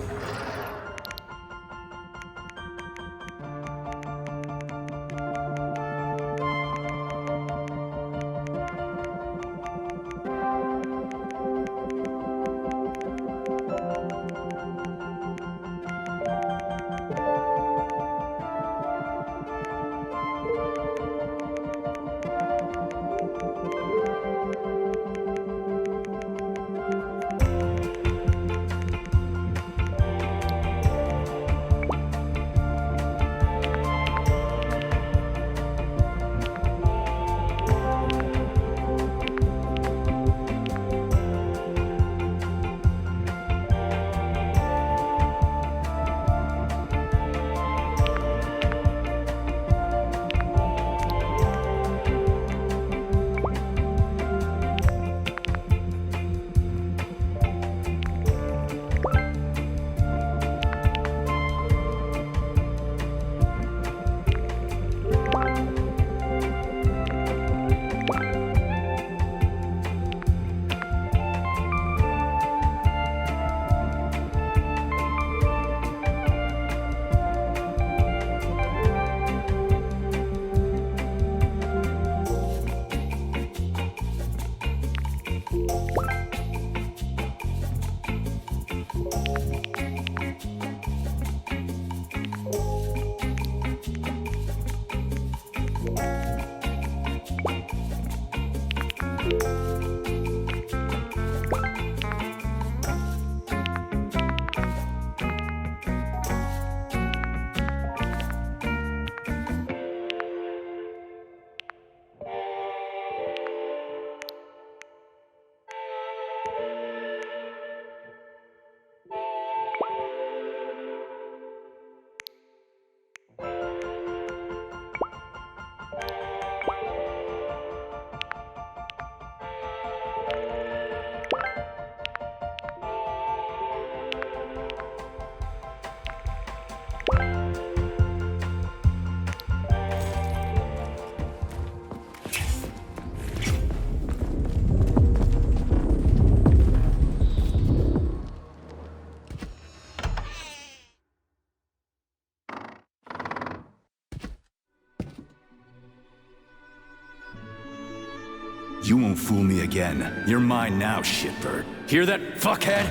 You won't fool me again. You're mine now, shitbird. Hear that, fuckhead?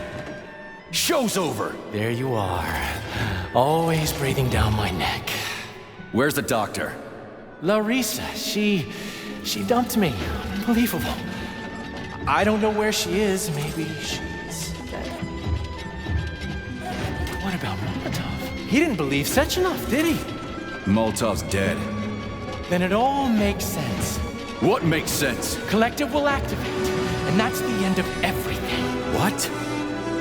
Show's over! There you are. Always breathing down my neck. Where's the doctor? Larissa, she dumped me. Unbelievable. I don't know where she is. Maybe she's dead. What about Molotov? He didn't believe Sechenov, did he? Molotov's dead. Then it all makes sense. What makes sense? Collective will activate, and that's the end of everything. What?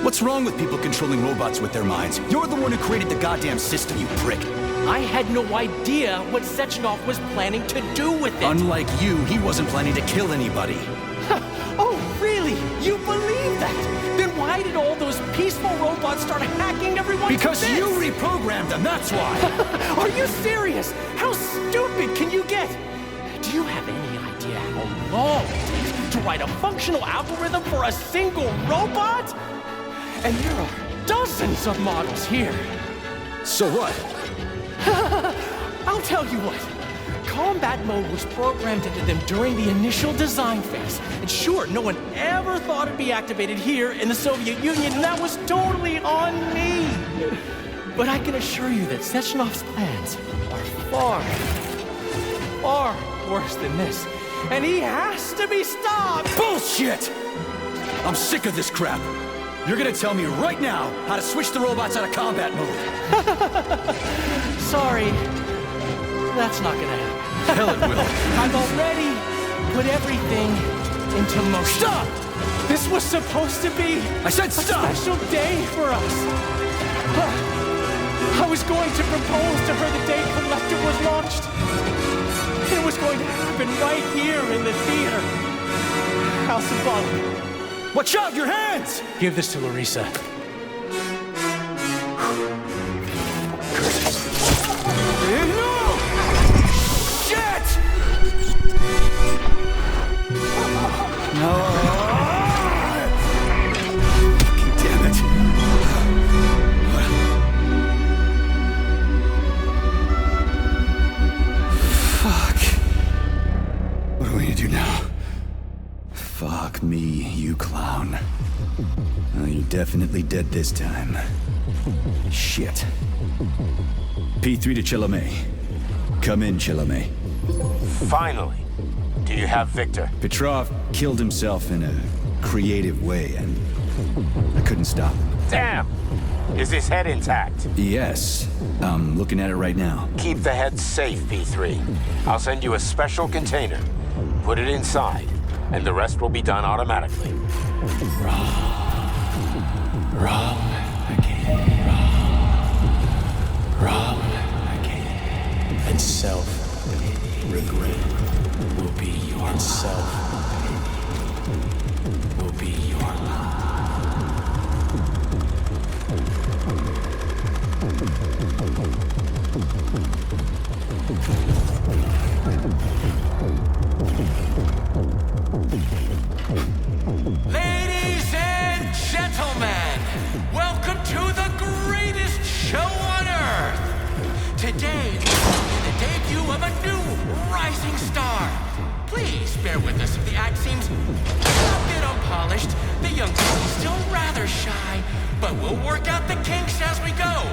What's wrong with people controlling robots with their minds? You're the one who created the goddamn system, you prick. I had no idea what Sechenov was planning to do with it. Unlike you, he wasn't planning to kill anybody. Oh, really? You believe that? Then why did all those peaceful robots start hacking everyone? Because you reprogrammed them, that's why! Are you serious? How stupid can you get? Do you have any idea how long it takes to write a functional algorithm for a single robot? And there are dozens of models here. So what? I'll tell you what. Combat mode was programmed into them during the initial design phase. And sure, no one ever thought it'd be activated here in the Soviet Union, and that was totally on me. But I can assure you that Sechenov's plans are far worse than this. And he has to be stopped! Bullshit! I'm sick of this crap. You're gonna tell me right now how to switch the robots out of combat mode. Sorry. That's not gonna happen. Hell it will. I've already put everything into motion. Stop! This was supposed to be I said stop! A special day for us. I was going to propose to her the day Collective was launched. It was going to happen right here in the theater. How symbolic. Watch out, your hands! Give this to Larissa. No! Shit! No! Fucking damn it. Fuck. What are we gonna do now? Fuck me, you clown. Oh, you're definitely dead this time. Shit. P3 to Chalamet. Come in, Chalamet. Finally. Do you have Victor? Petrov killed himself in a creative way, and I couldn't stop him. Damn! Is his head intact? Yes. I'm looking at it right now. Keep the head safe, P3. I'll send you a special container. Put it inside, and the rest will be done automatically. Wrong again. Wrong again. And self-regret will be your self. Will be your life. Ladies and gentlemen, welcome to the greatest show on Earth. Today is the debut of a new rising star. Please bear with us if the act seems a bit unpolished. The young lady's still rather shy, but we'll work out the kinks as we go.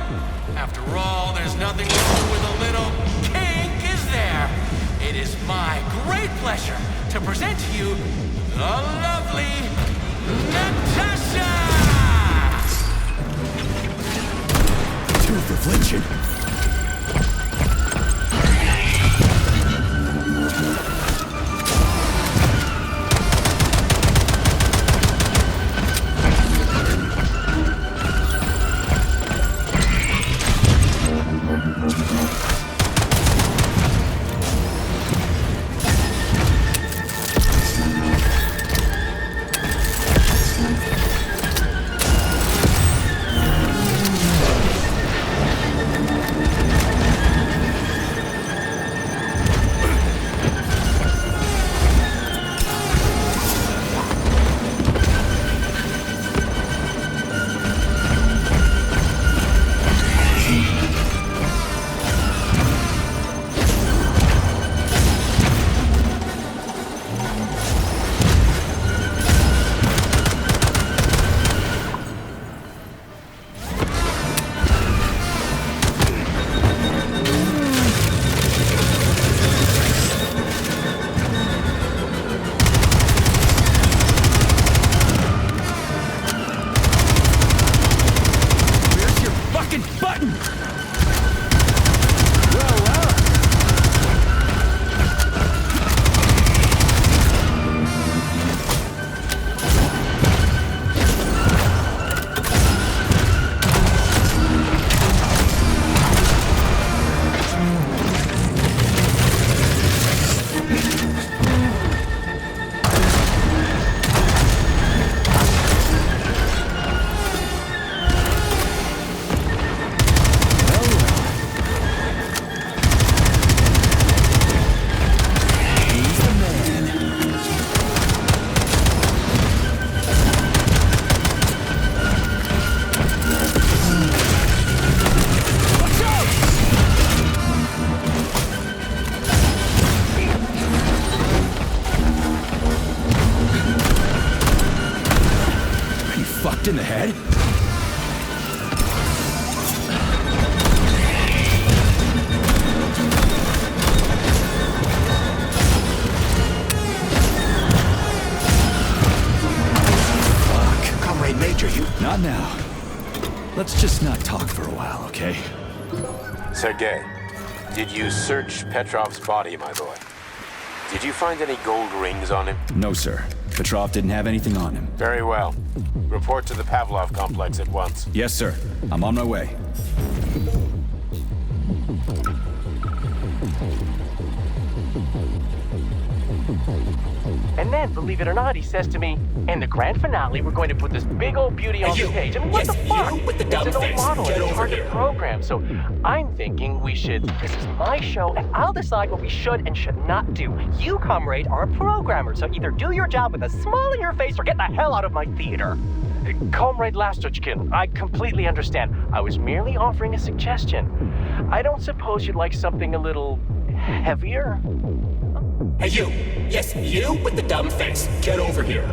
After all, there's nothing wrong with a little kink, is there? It is my great pleasure to present to you the lovely Natasha! Two for flinching. In the head? Fuck. Comrade Major, you... Not now. Let's just not talk for a while, okay? Sergei, did you search Petrov's body, my boy? Did you find any gold rings on him? No, sir. Petrov didn't have anything on him. Very well. Report to the Pavlov complex at once. Yes, sir. I'm on my way. And then, believe it or not, he says to me, in the grand finale, we're going to put this big old beauty on the stage. I mean, what the fuck? With the dumb it's an old face. model, Get and it's over hard here. to program. So I'm thinking this is my show, and I'll decide what we should and should not do. You, comrade, are a programmer, so either do your job with a smile on your face or get the hell out of my theater. Comrade Lastochkin, I completely understand. I was merely offering a suggestion. I don't suppose you'd like something a little heavier? Hey, you! Yes, you with the dumb face. Get over here.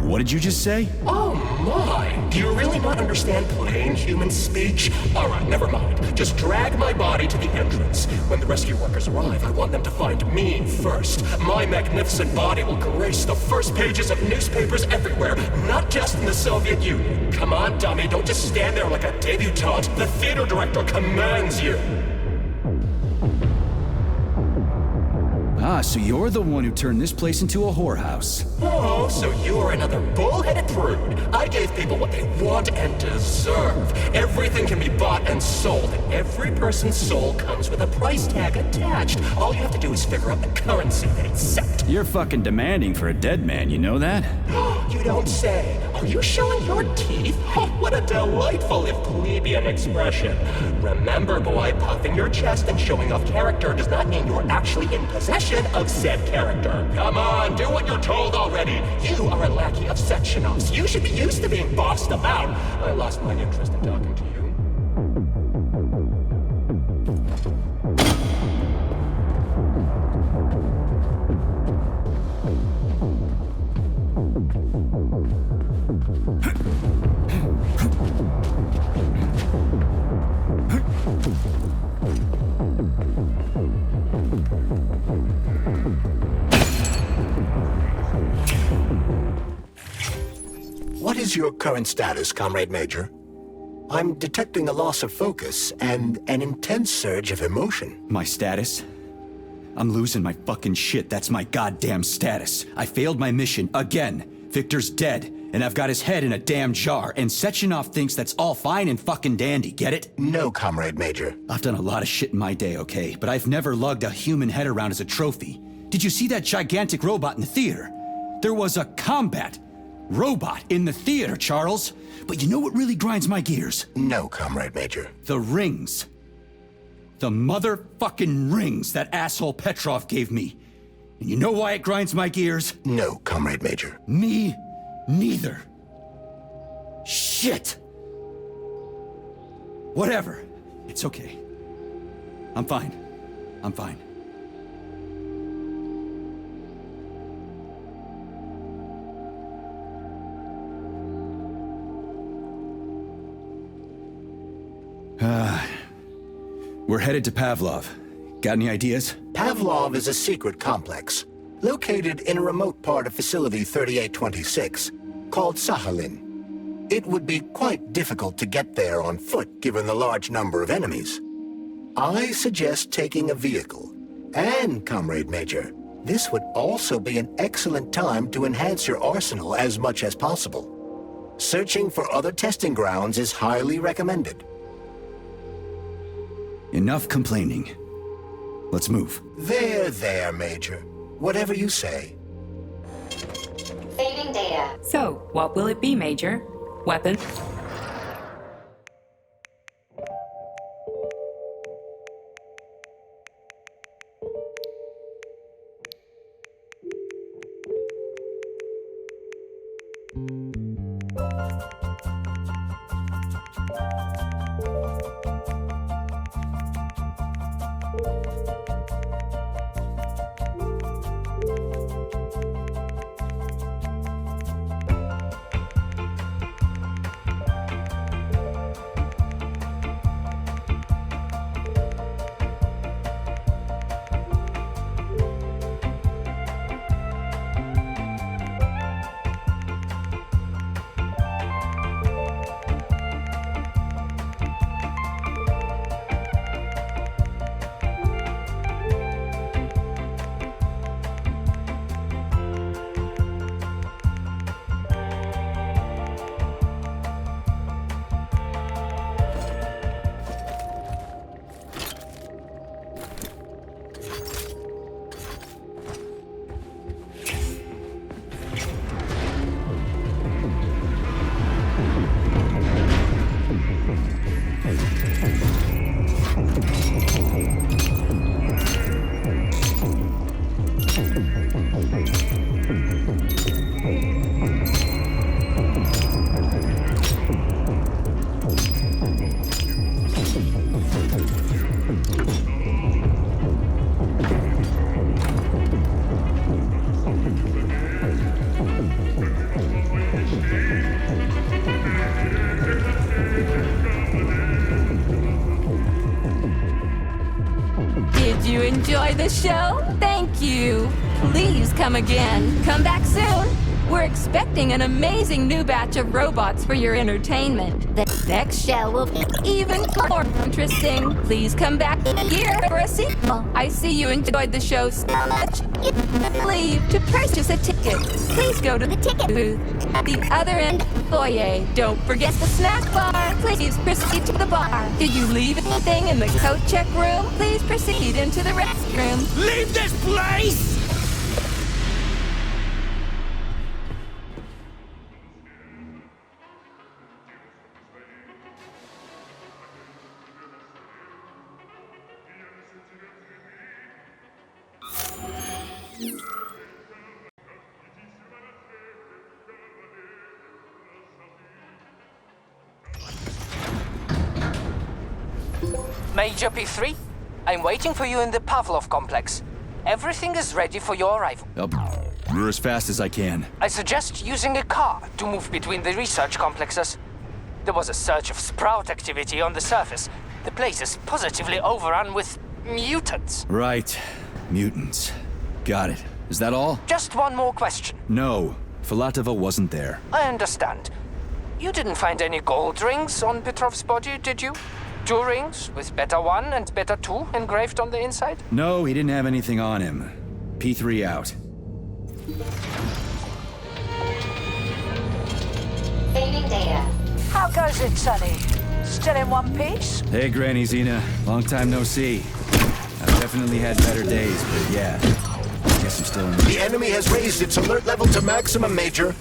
What did you just say? Oh my! Do you really not understand plain human speech? Alright, never mind. Just drag my body to the entrance. When the rescue workers arrive, I want them to find me first. My magnificent body will grace the first pages of newspapers everywhere, not just in the Soviet Union. Come on, dummy, don't just stand there like a debutante. The theater director commands you. Ah, so you're the one who turned this place into a whorehouse. Oh, so you're another bull-headed prude. I gave people what they want and deserve. Everything can be bought and sold, and every person's soul comes with a price tag attached. All you have to do is figure out the currency they accept. You're fucking demanding for a dead man, you know that? You don't say. Are you showing your teeth? Oh, what a delightful if plebeian expression. Remember, boy, puffing your chest and showing off character does not mean you're actually in possession of said character. Come on, do what you're told already. You are a lackey of Sectionov's. You should be used to being bossed about. I lost my interest in talking to you. What is your current status, Comrade Major? I'm detecting a loss of focus and an intense surge of emotion. My status? I'm losing my fucking shit. That's my goddamn status. I failed my mission again. Victor's dead, and I've got his head in a damn jar, and Sechenov thinks that's all fine and fucking dandy, get it? No, Comrade Major. I've done a lot of shit in my day, okay? But I've never lugged a human head around as a trophy. Did you see that gigantic robot in the theater? There was a combat robot in the theater, Charles. But you know what really grinds my gears? No, Comrade Major. The rings. The motherfucking rings that asshole Petrov gave me. And you know why it grinds my gears? No, Comrade Major. Me neither. Shit. Whatever. It's okay. I'm fine. I'm fine. We're headed to Pavlov. Got any ideas? Pavlov is a secret complex, located in a remote part of Facility 3826, called Sakhalin. It would be quite difficult to get there on foot given the large number of enemies. I suggest taking a vehicle. And, Comrade Major, this would also be an excellent time to enhance your arsenal as much as possible. Searching for other testing grounds is highly recommended. Enough complaining. Let's move. There, Major. Whatever you say. Saving data. So, what will it be, Major? Weapon? Did you enjoy the show? Thank you. Please come again. Come back soon. We're expecting an amazing new batch of robots for your entertainment. The next show will be even more interesting. Please come back here for a sequel. I see you enjoyed the show so much. Leave to purchase a ticket. Please go to the ticket booth at the other end of the foyer. Don't forget the snack bar. Please proceed to the bar. Did you leave anything in the coat check room? Please proceed into the restroom. Leave this place! Major P3, I'm waiting for you in the Pavlov complex. Everything is ready for your arrival. We're as fast as I can. I suggest using a car to move between the research complexes. There was a surge of sprout activity on the surface. The place is positively overrun with mutants. Right. Mutants. Got it. Is that all? Just one more question. No. Filatova wasn't there. I understand. You didn't find any gold rings on Petrov's body, did you? 2 rings with Beta 1 and Beta 2 engraved on the inside? No, he didn't have anything on him. P3 out. Saving data. How goes it, Sonny? Still in one piece? Hey, Granny Xena. Long time no see. I've definitely had better days, but yeah. I guess I'm still in The enemy has raised its alert level to maximum, Major.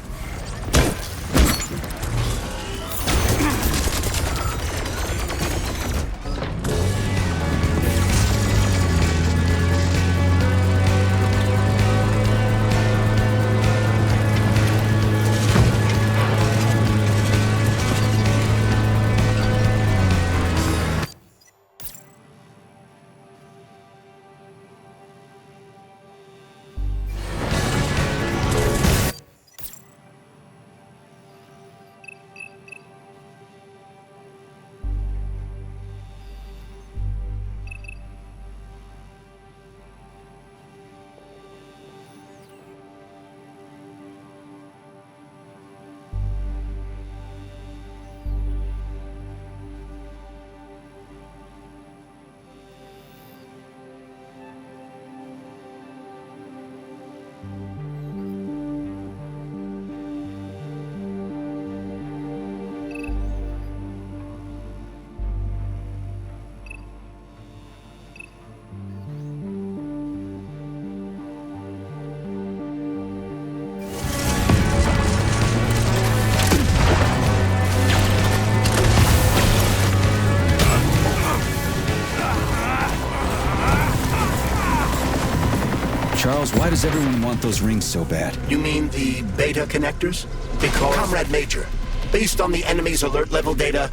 Charles, why does everyone want those rings so bad? You mean the beta connectors? Because, Comrade Major, based on the enemy's alert level data,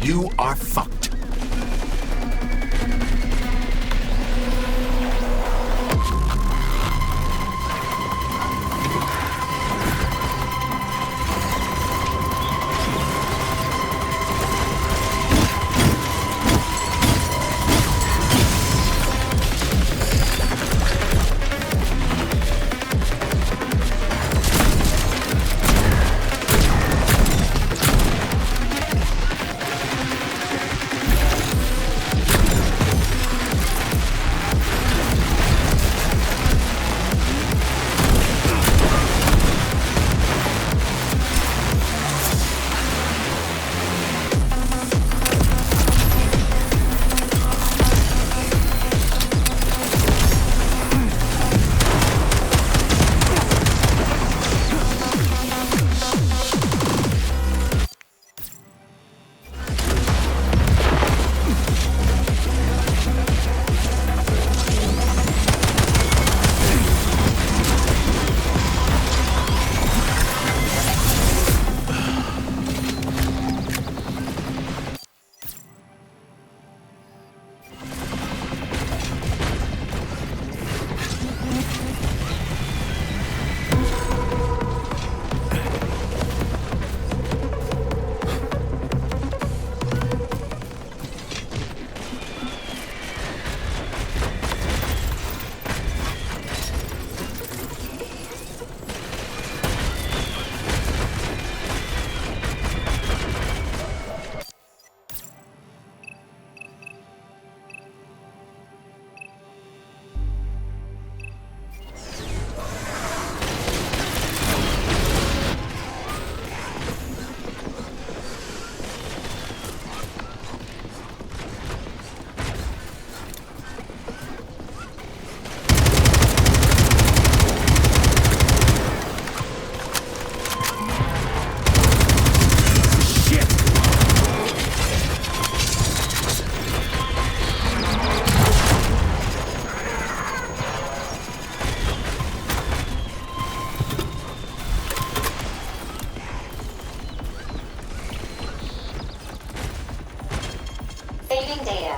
you are fucked. Saving data.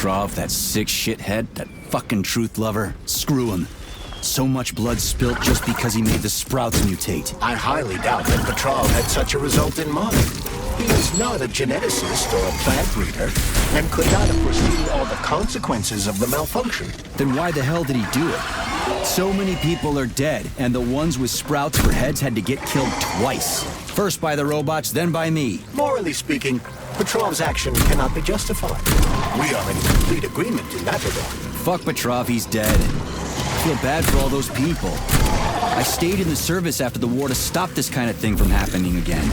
Petrov, that sick shithead, that fucking truth lover. Screw him. So much blood spilt just because he made the sprouts mutate. I highly doubt that Petrov had such a result in mind. He is not a geneticist or a plant breeder, and could not have foreseen all the consequences of the malfunction. Then why the hell did he do it? So many people are dead, and the ones with sprouts for heads had to get killed twice. First by the robots, then by me. Morally speaking, Petrov's action cannot be justified. We are in complete agreement in that regard. Fuck Petrov, he's dead. feel bad for all those people. I stayed in the service after the war to stop this kind of thing from happening again.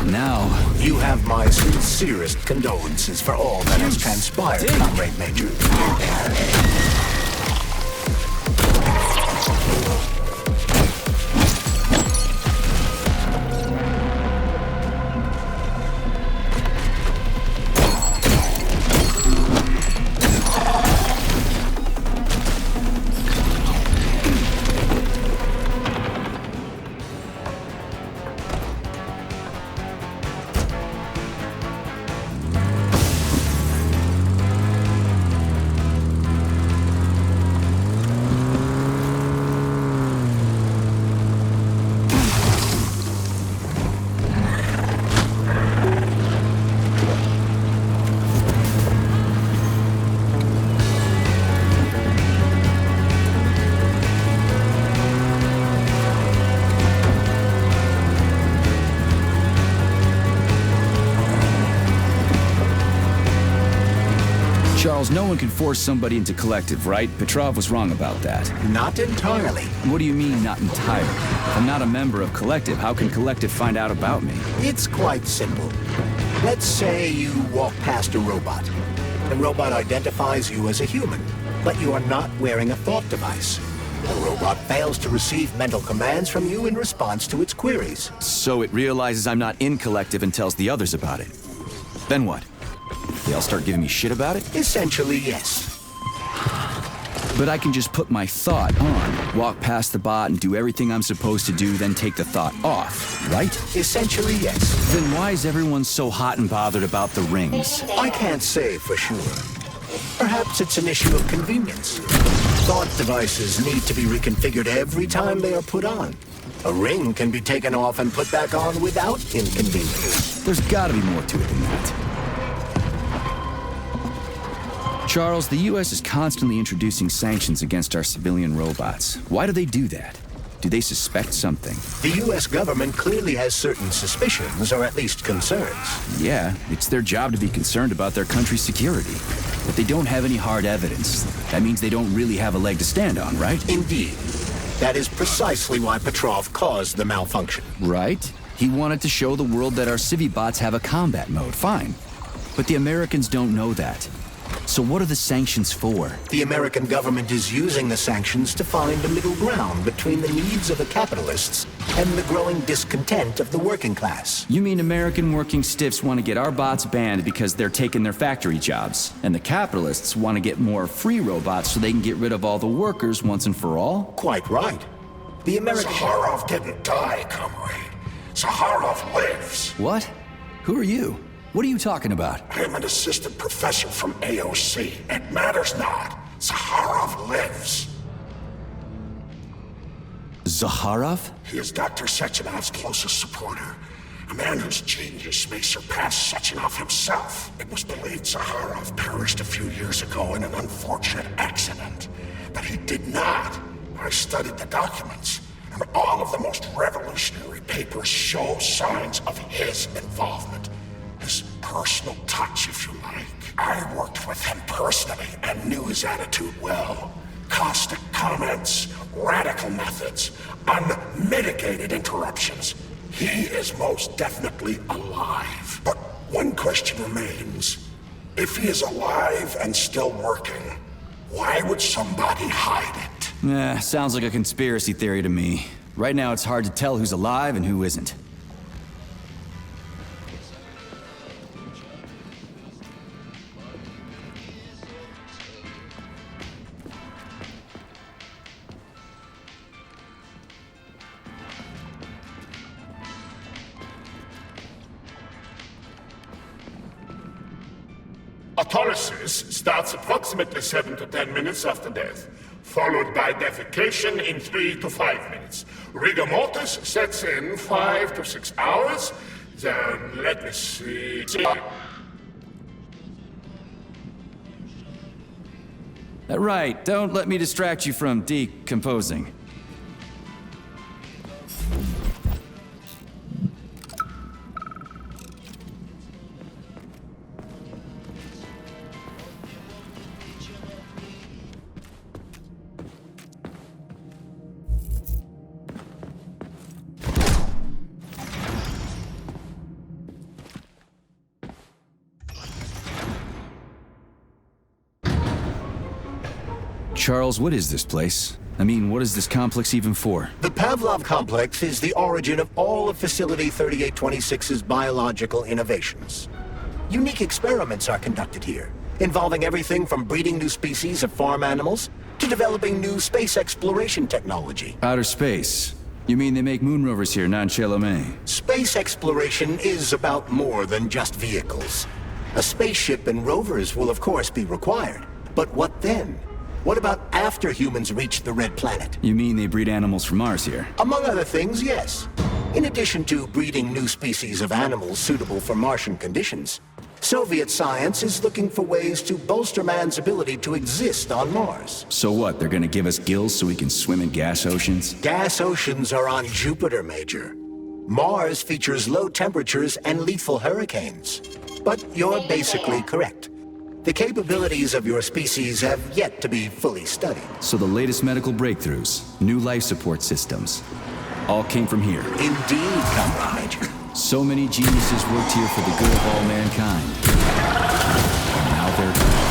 And now... You have my sincerest condolences for all that has transpired, Comrade Major. Charles, no one can force somebody into Collective, right? Petrov was wrong about that. Not entirely. What do you mean, not entirely? If I'm not a member of Collective, how can Collective find out about me? It's quite simple. Let's say you walk past a robot. The robot identifies you as a human, but you are not wearing a thought device. The robot fails to receive mental commands from you in response to its queries. So it realizes I'm not in Collective and tells the others about it. Then what? They all start giving me shit about it? Essentially, yes. But I can just put my thought on, walk past the bot and do everything I'm supposed to do, then take the thought off, right? Essentially, yes. Then why is everyone so hot and bothered about the rings? I can't say for sure. Perhaps it's an issue of convenience. Thought devices need to be reconfigured every time they are put on. A ring can be taken off and put back on without inconvenience. There's gotta be more to it than that. Charles, the U.S. is constantly introducing sanctions against our civilian robots. Why do they do that? Do they suspect something? The U.S. government clearly has certain suspicions, or at least concerns. Yeah, it's their job to be concerned about their country's security. But they don't have any hard evidence. That means they don't really have a leg to stand on, right? Indeed. That is precisely why Petrov caused the malfunction. Right? He wanted to show the world that our Civi-bots have a combat mode, fine. But the Americans don't know that. So what are the sanctions for? The American government is using the sanctions to find a middle ground between the needs of the capitalists and the growing discontent of the working class. You mean American working stiffs want to get our bots banned because they're taking their factory jobs, and the capitalists want to get more free robots so they can get rid of all the workers once and for all? Quite right. The American... Zaharov didn't die, comrade. Zaharov lives. What? Who are you? What are you talking about? I'm an assistant professor from AOC. It matters not. Zaharov lives. Zaharov? He is Dr. Sechenov's closest supporter. A man whose genius may surpass Sechenov himself. It was believed Zaharov perished a few years ago in an unfortunate accident. But he did not. I studied the documents, and all of the most revolutionary papers show signs of his involvement. His personal touch, if you like. I worked with him personally and knew his attitude well. Caustic comments, radical methods, unmitigated interruptions. He is most definitely alive. But one question remains. If he is alive and still working, why would somebody hide it? Sounds like a conspiracy theory to me. Right now it's hard to tell who's alive and who isn't. Autolysis starts approximately 7 to 10 minutes after death, followed by defecation in 3 to 5 minutes. Rigor mortis sets in 5 to 6 hours. Then, let me see... Right, don't let me distract you from decomposing. Charles, what is this place? I mean, what is this complex even for? The Pavlov complex is the origin of all of Facility 3826's biological innovations. Unique experiments are conducted here, involving everything from breeding new species of farm animals to developing new space exploration technology. Outer space? You mean they make moon rovers here, not in Chelomey? Space exploration is about more than just vehicles. A spaceship and rovers will of course be required. But what then? What about after humans reach the Red Planet? You mean they breed animals from Mars here? Among other things, yes. In addition to breeding new species of animals suitable for Martian conditions, Soviet science is looking for ways to bolster man's ability to exist on Mars. So what, they're gonna give us gills so we can swim in gas oceans? Gas oceans are on Jupiter, Major. Mars features low temperatures and lethal hurricanes. But you're basically correct. The capabilities of your species have yet to be fully studied. So the latest medical breakthroughs, new life support systems, all came from here. Indeed, Comrade Major. So many geniuses worked here for the good of all mankind. And now they're gone.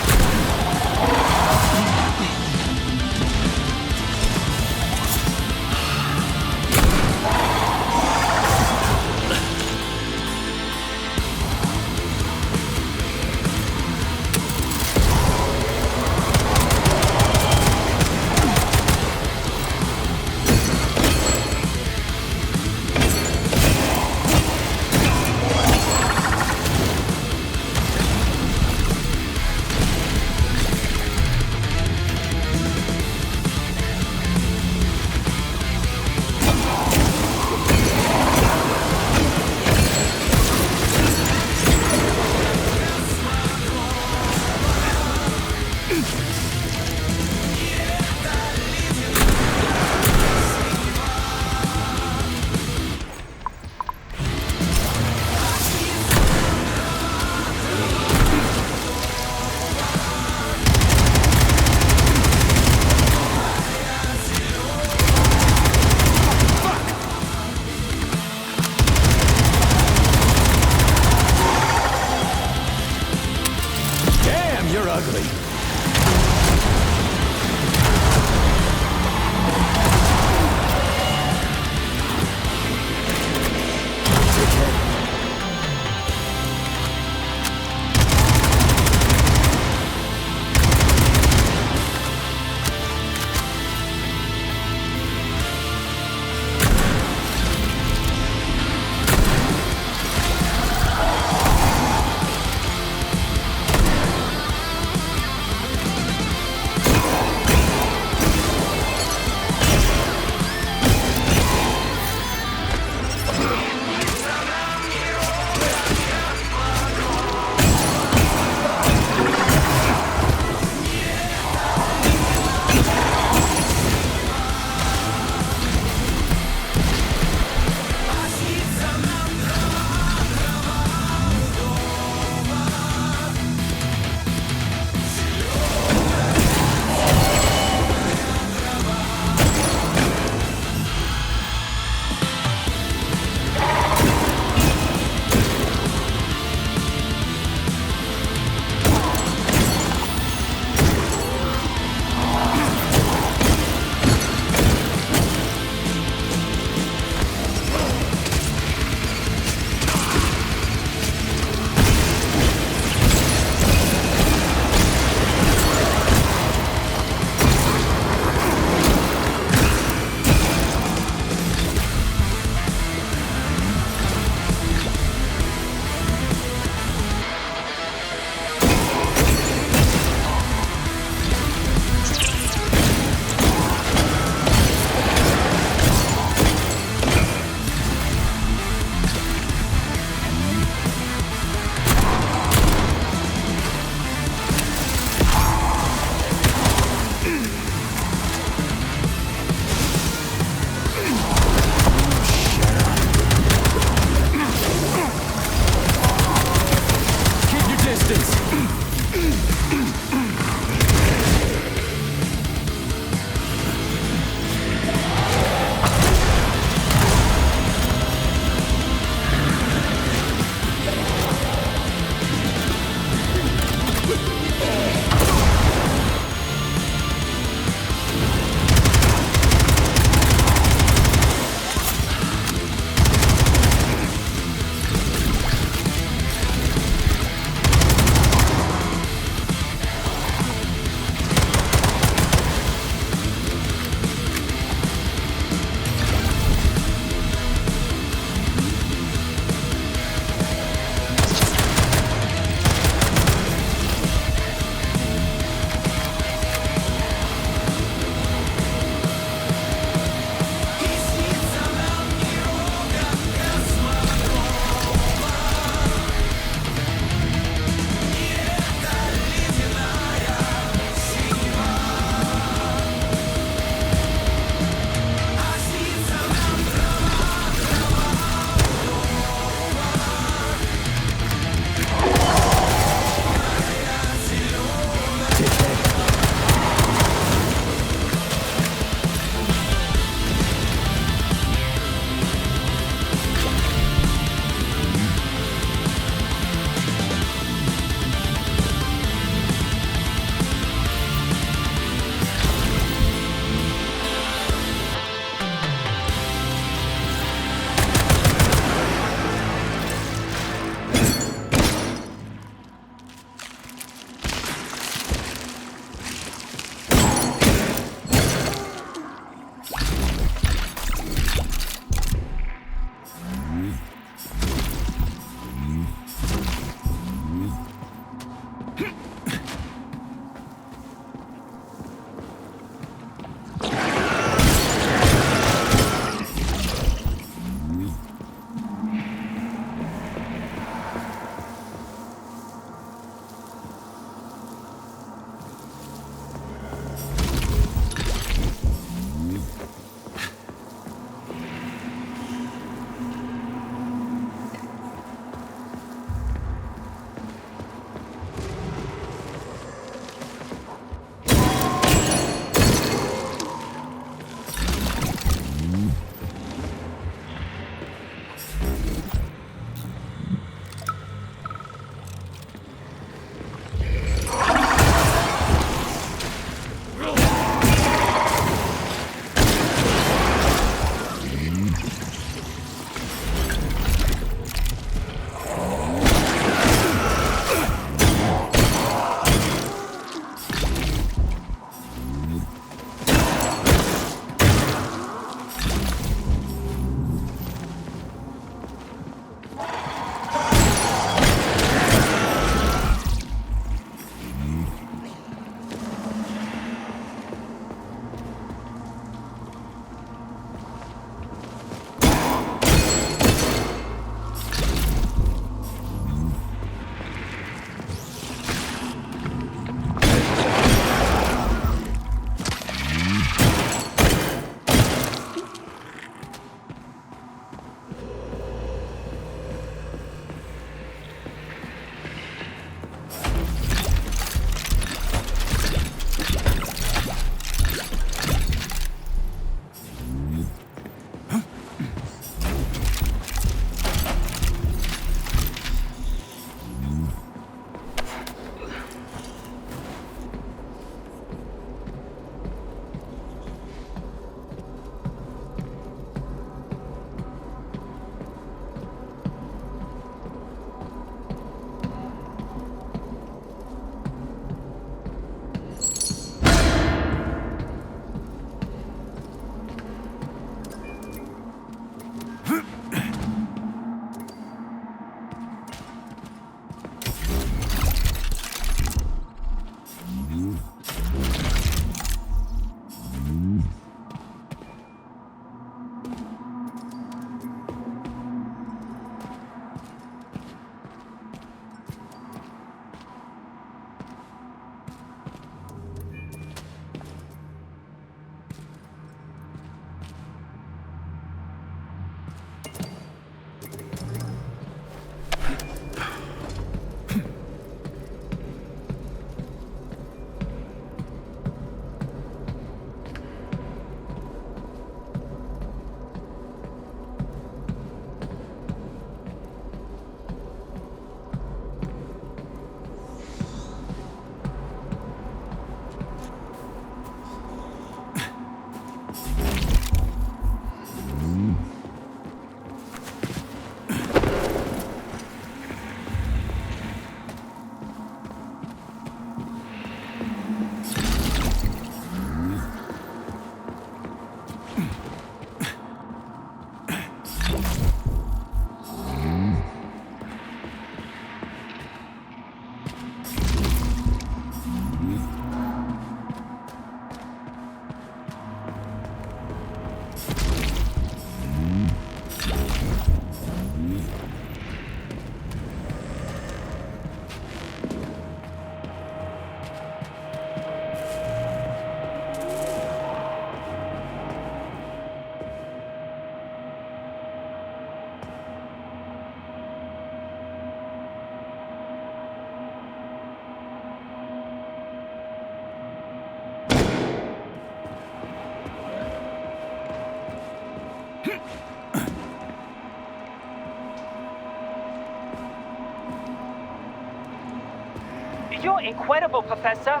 You're incredible, Professor.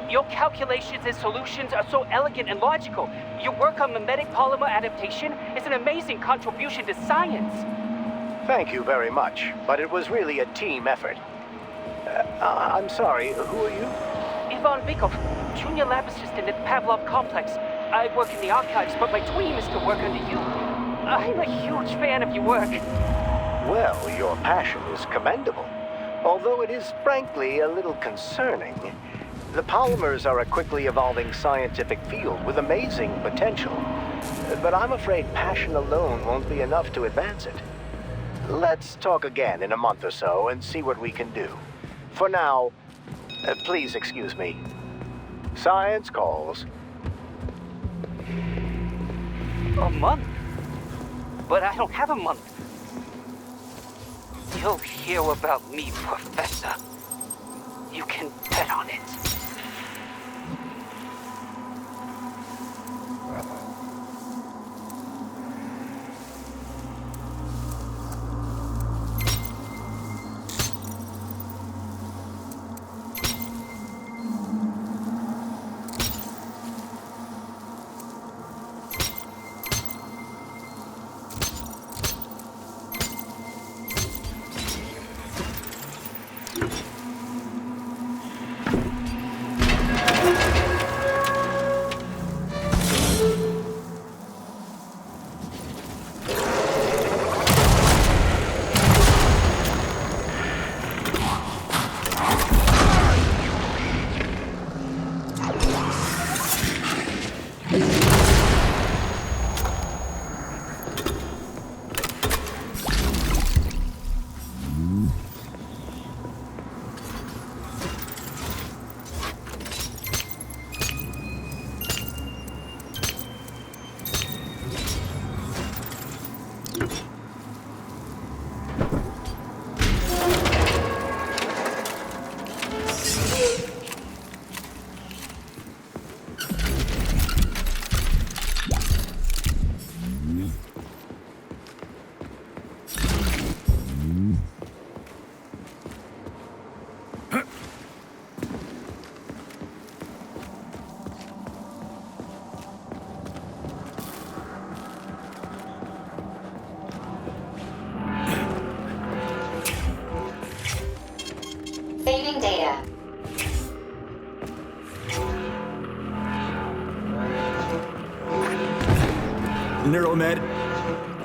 Your calculations and solutions are so elegant and logical. Your work on mimetic polymer adaptation is an amazing contribution to science. Thank you very much, but it was really a team effort. I'm sorry, who are you? Ivan Bykov, Junior Lab Assistant at Pavlov Complex. I work in the archives, but my dream is to work under you. I'm a huge fan of your work. Well, your passion is commendable, although it is frankly a little concerning. The polymers are a quickly evolving scientific field with amazing potential, but I'm afraid passion alone won't be enough to advance it. Let's talk again in a month or so and see what we can do. For now, please excuse me. Science calls. A month? But I don't have a month. You'll hear about me, Professor. You can bet on it. Saving data. Neuromed.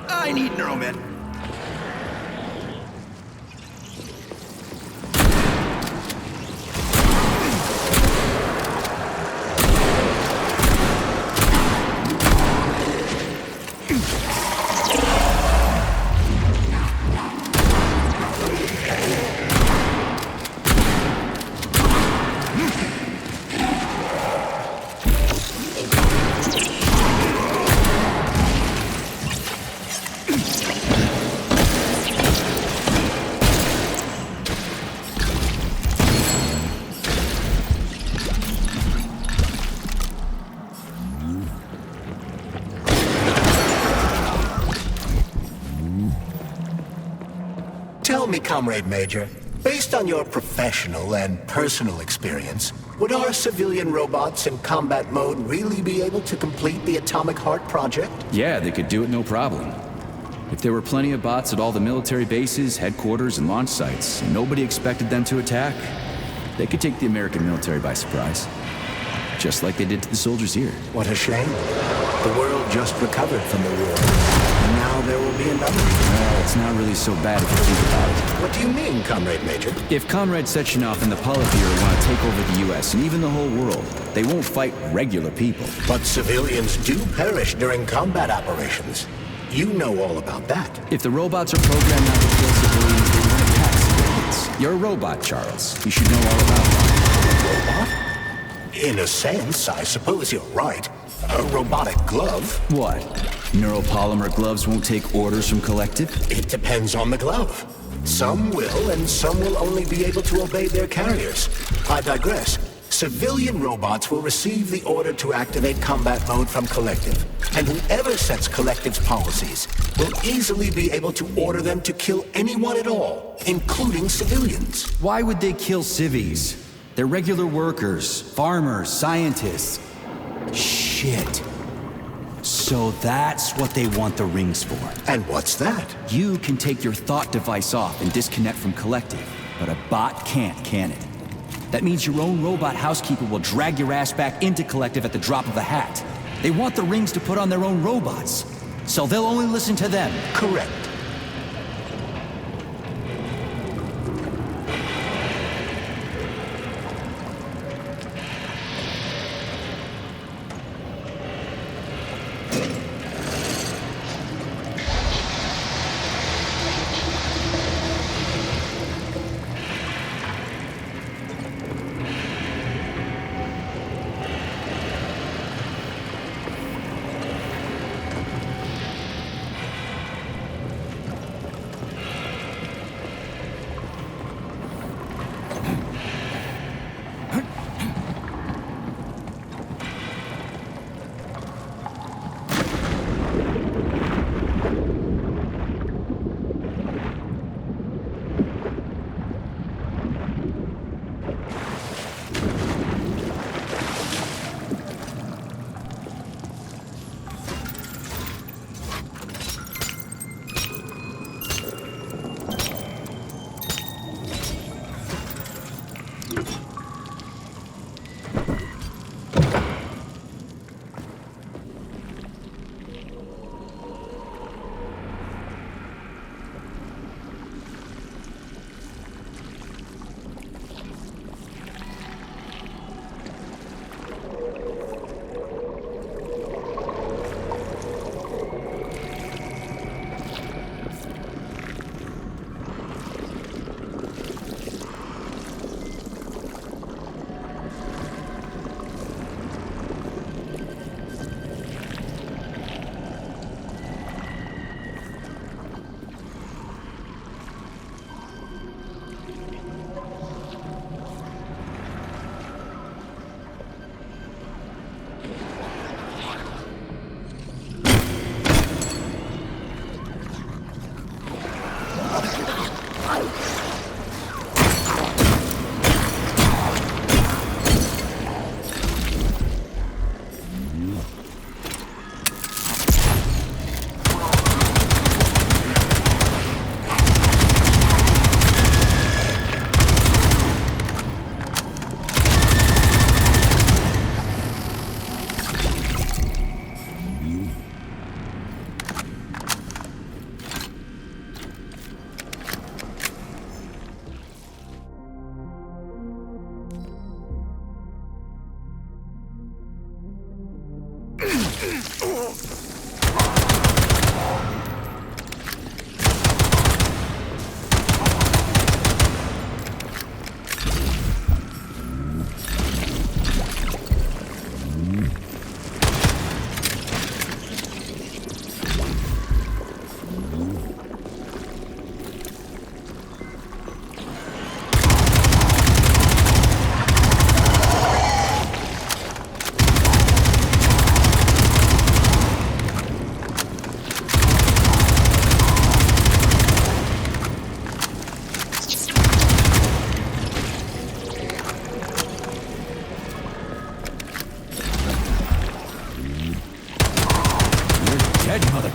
I need Neuromed. Tell me, Comrade Major, based on your professional and personal experience, would our civilian robots in combat mode really be able to complete the Atomic Heart project? Yeah, they could do it no problem. If there were plenty of bots at all the military bases, headquarters, and launch sites, and nobody expected them to attack, they could take the American military by surprise. Just like they did to the soldiers here. What a shame. The world just recovered from the war. And now there will be another. Well, it's not really so bad if you think about it. What do you mean, Comrade Major? If Comrade Sechenov and the Politburo want to take over the U.S. and even the whole world, they won't fight regular people. But civilians do perish during combat operations. You know all about that. If the robots are programmed not to kill civilians, they won't attack civilians. You're a robot, Charles. You should know all about that. Robot? In a sense, I suppose you're right. A robotic glove? What? Neuropolymer gloves won't take orders from Collective? It depends on the glove. Some will, and some will only be able to obey their carriers. I digress. Civilian robots will receive the order to activate combat mode from Collective, and whoever sets Collective's policies will easily be able to order them to kill anyone at all, including civilians. Why would they kill civies? They're regular workers, farmers, scientists. Shit. So that's what they want the rings for. And what's that? You can take your thought device off and disconnect from Collective, but a bot can't, can it? That means your own robot housekeeper will drag your ass back into Collective at the drop of a hat. They want the rings to put on their own robots, so they'll only listen to them. Correct.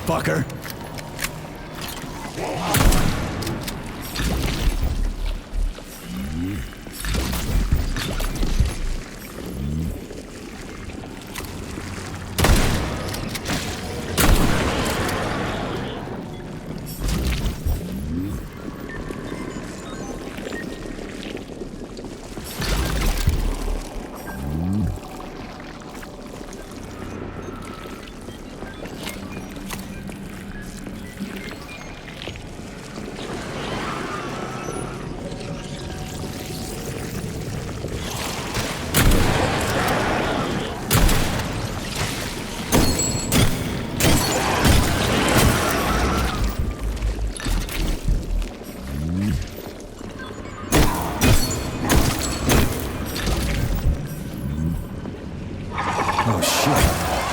Fucker.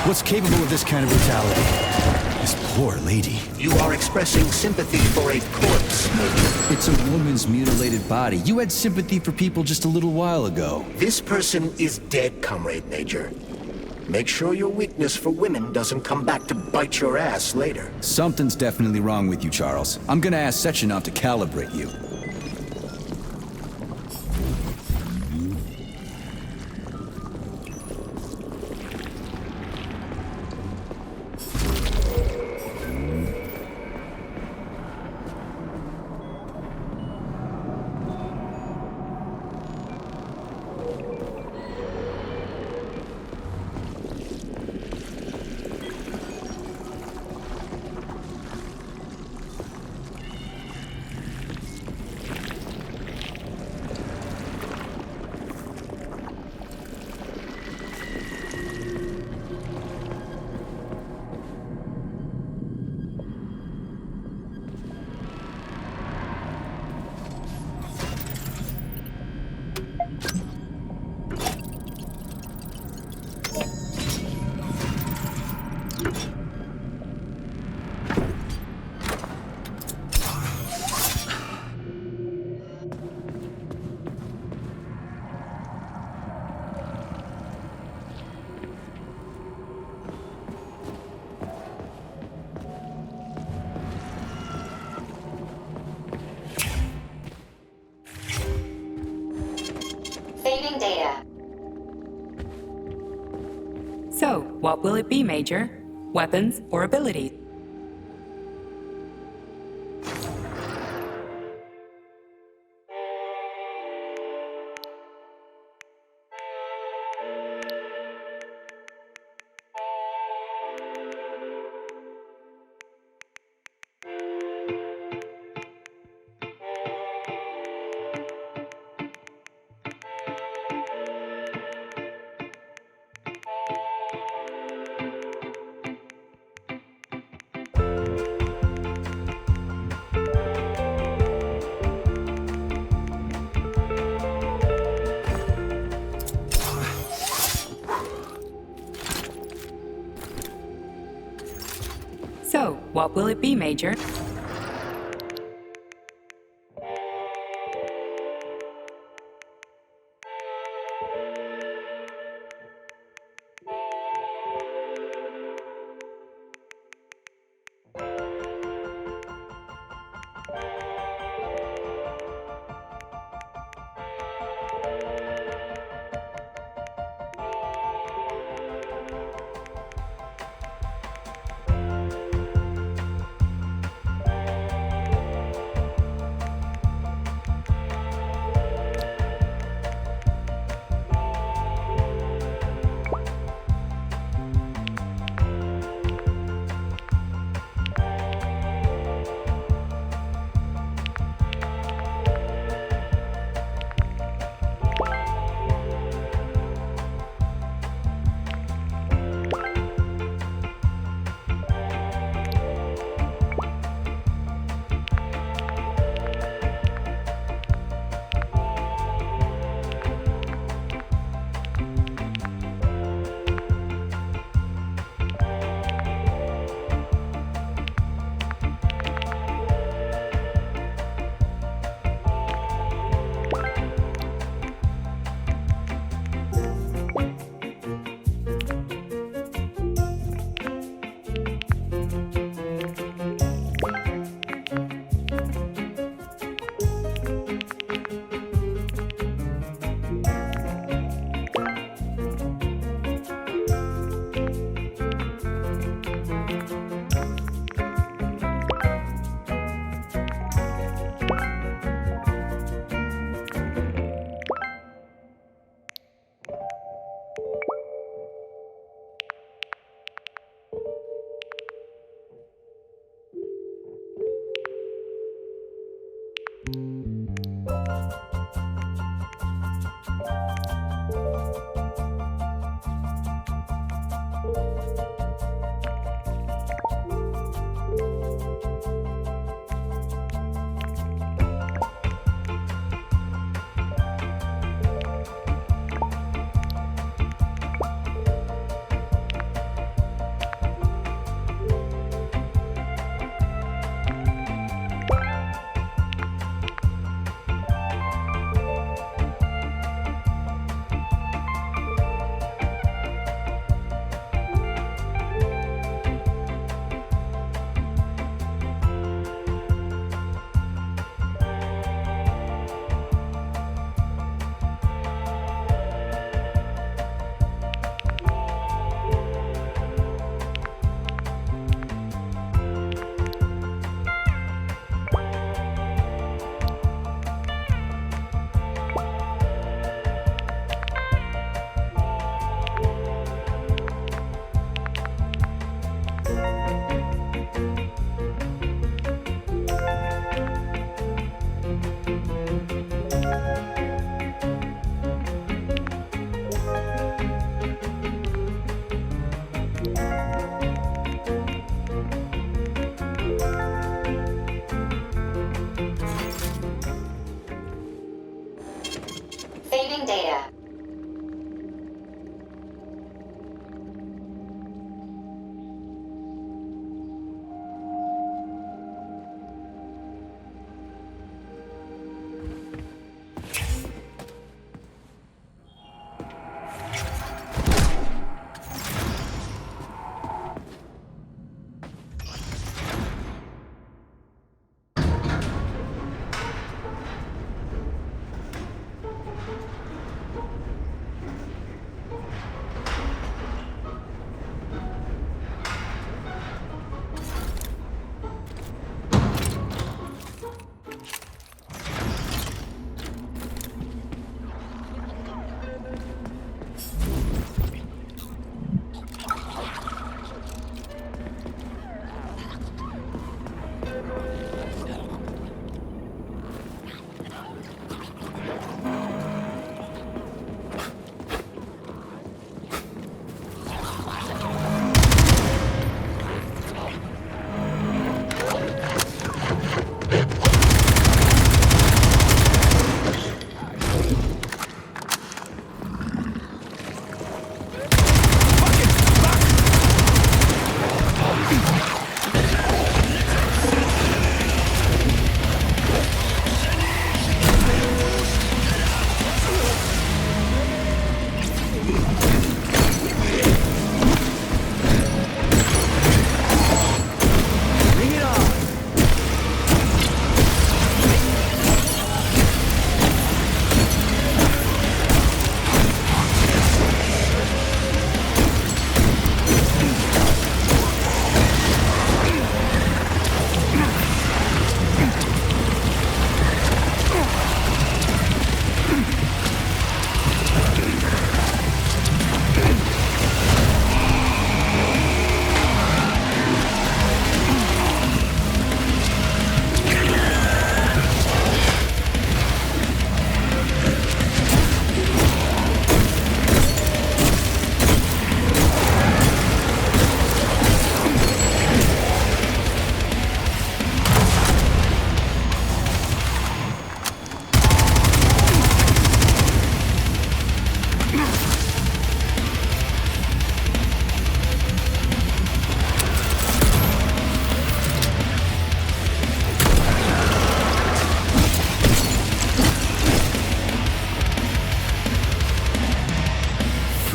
What's capable of this kind of brutality? This poor lady. You are expressing sympathy for a corpse, maybe. It's It's a woman's mutilated body. You had sympathy for people just a little while ago. This person is dead, Comrade Major. Make sure your weakness for women doesn't come back to bite your ass later. Something's definitely wrong with you, Charles. I'm gonna ask Sechenov to calibrate you. Saving data. So, what will it be, Major? Weapons or abilities? So, what will it be, Major? Saving data.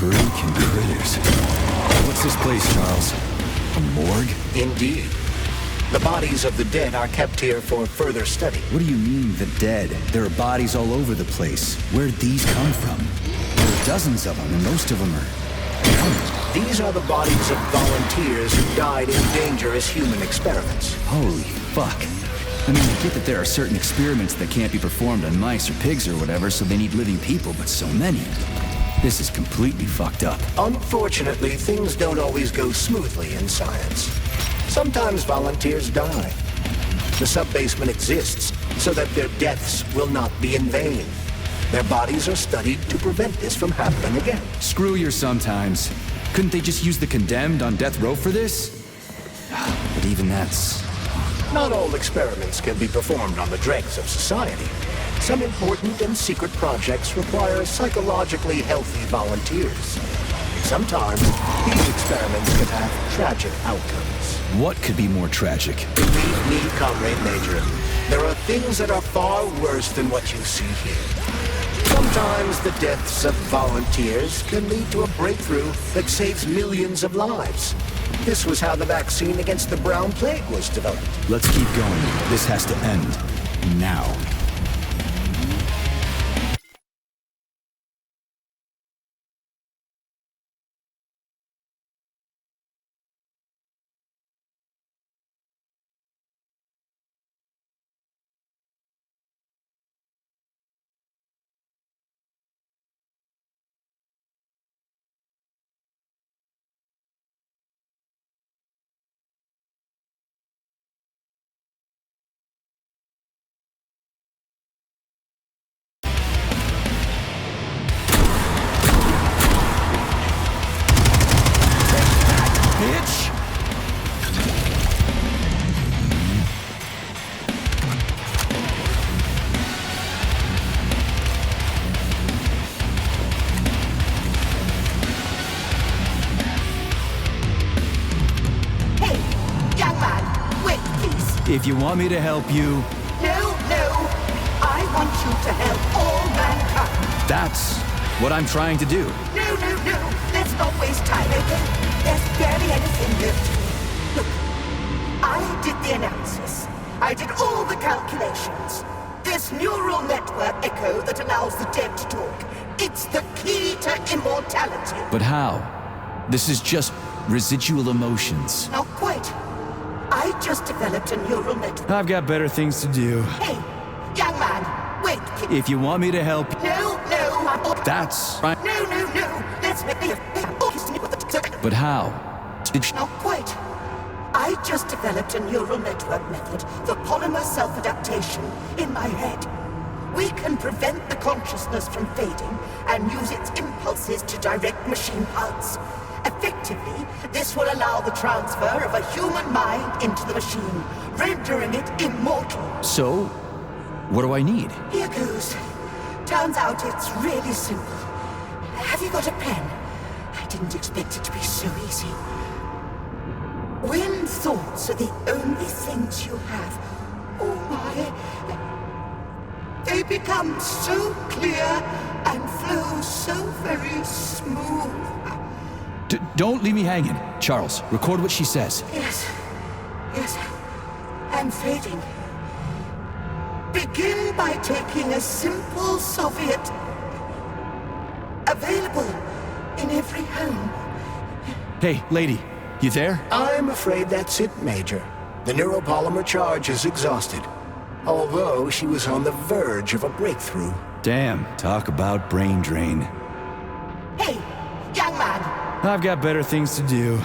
Freaking critters. What's this place, Charles? A morgue? Indeed. The bodies of the dead are kept here for further study. What do you mean, the dead? There are bodies all over the place. Where'd these come from? There are dozens of them, and most of them are... These are the bodies of volunteers who died in dangerous human experiments. Holy fuck. I mean, I get that there are certain experiments that can't be performed on mice or pigs or whatever, so they need living people, but so many. This is completely fucked up. Unfortunately, things don't always go smoothly in science. Sometimes volunteers die. The sub-basement exists so that their deaths will not be in vain. Their bodies are studied to prevent this from happening again. Screw your sometimes. Couldn't they just use the condemned on death row for this? But even that's... Not all experiments can be performed on the dregs of society. Some important and secret projects require psychologically healthy volunteers. Sometimes, these experiments can have tragic outcomes. What could be more tragic? Believe me, Comrade Major, there are things that are far worse than what you see here. Sometimes the deaths of volunteers can lead to a breakthrough that saves millions of lives. This was how the vaccine against the brown plague was developed. Let's keep going. This has to end. Now. If you want me to help you... No, no. I want you to help all mankind. That's what I'm trying to do. No, no, no. Let's not waste time, okay? There's barely anything left. Look, I did the analysis. I did all the calculations. This neural network echo that allows the dead to talk. It's the key to immortality. But how? This is just residual emotions. Not quite. I just developed a neural network. I've got better things to do. Hey, young man, wait. If you want me to help... No, no. That's right. No, no, no. Let's make the... But how? Not quite. I just developed a neural network method for polymer self-adaptation in my head. We can prevent the consciousness from fading and use its impulses to direct machine parts. Effectively, this will allow the transfer of a human mind into the machine, rendering it immortal. So, what do I need? Here goes. Turns out it's really simple. Have you got a pen? I didn't expect it to be so easy. When thoughts are the only things you have, oh my, they become so clear and flow so very smooth. Don't leave me hanging. Charles, record what she says. Yes, yes, I'm fading. Begin by taking a simple Soviet, available in every home. Hey, lady, you there? I'm afraid that's it, Major. The neuropolymer charge is exhausted. Although she was on the verge of a breakthrough. Damn, talk about brain drain. Hey, young man. I've got better things to do.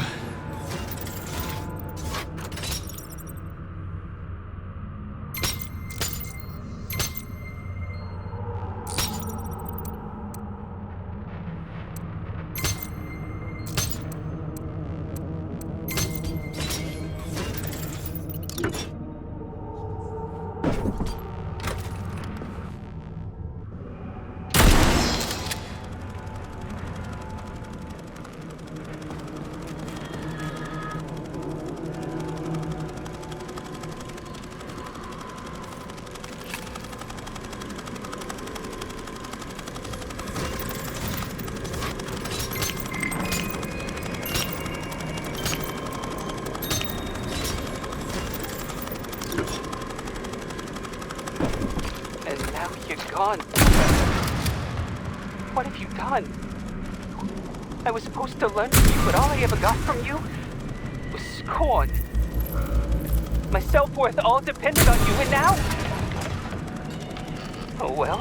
Gone. What have you done? I was supposed to learn from you, but all I ever got from you was scorn. My self-worth all depended on you, and now... Oh well.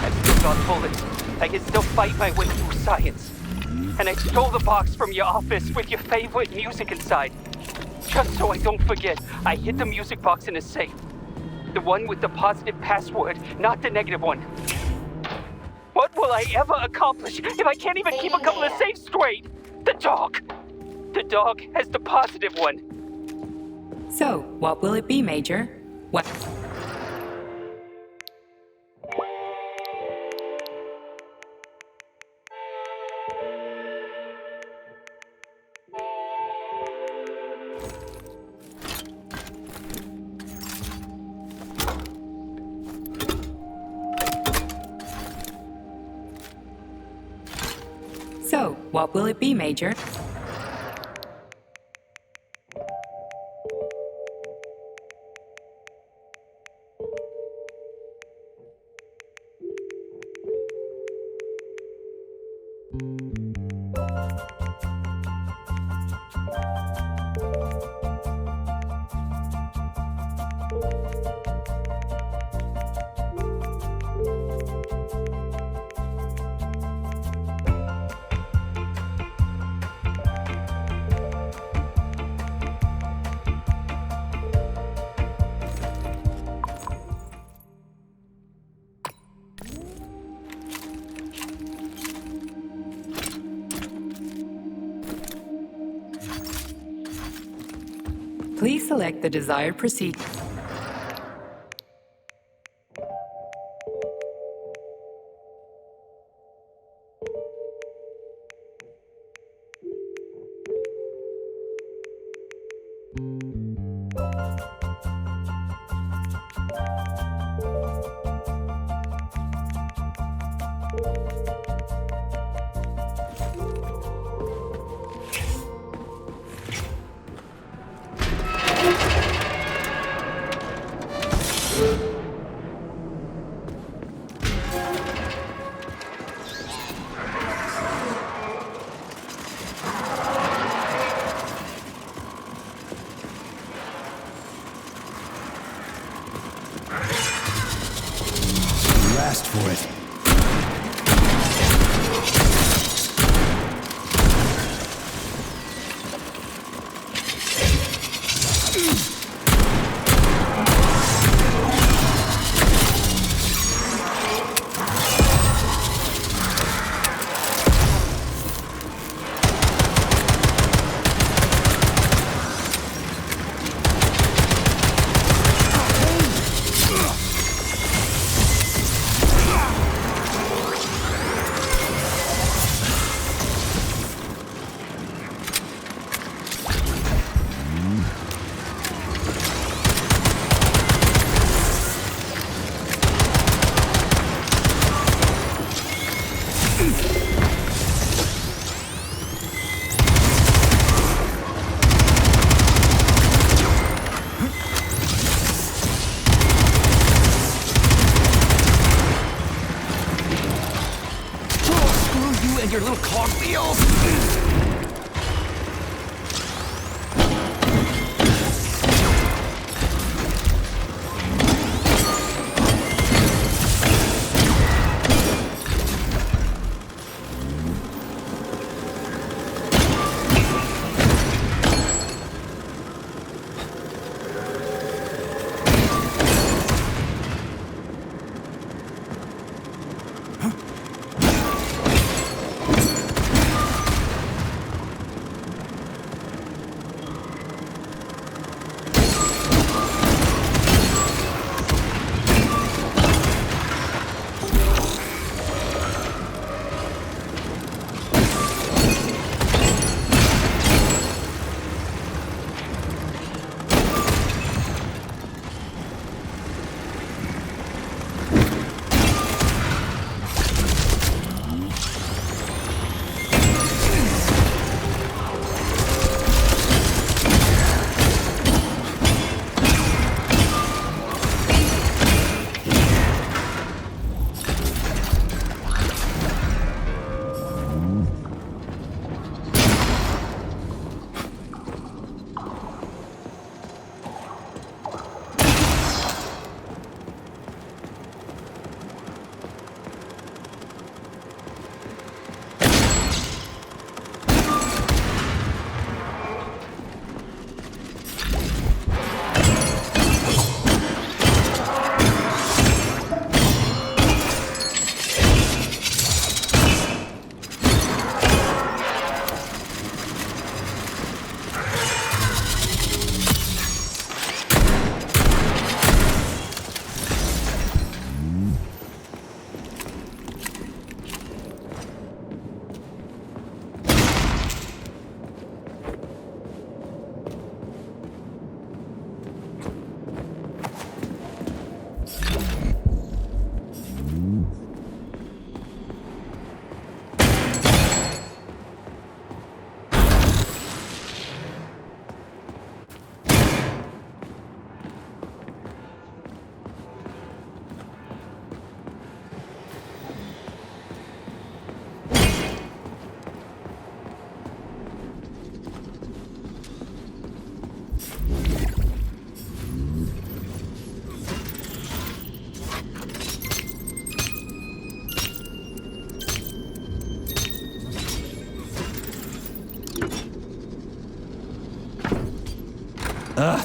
I've still got bullets. I can still fight my way through science. And I stole the box from your office with your favorite music inside. Just so I don't forget, I hid the music box in a safe. The one with the positive password, not the negative one. What will I ever accomplish if I can't even keep a couple of safes straight? The dog! The dog has the positive one. So, what will it be, Major? What? So, what will it be, Major? Please select the desired procedure. You asked for it. And your little cog wheels!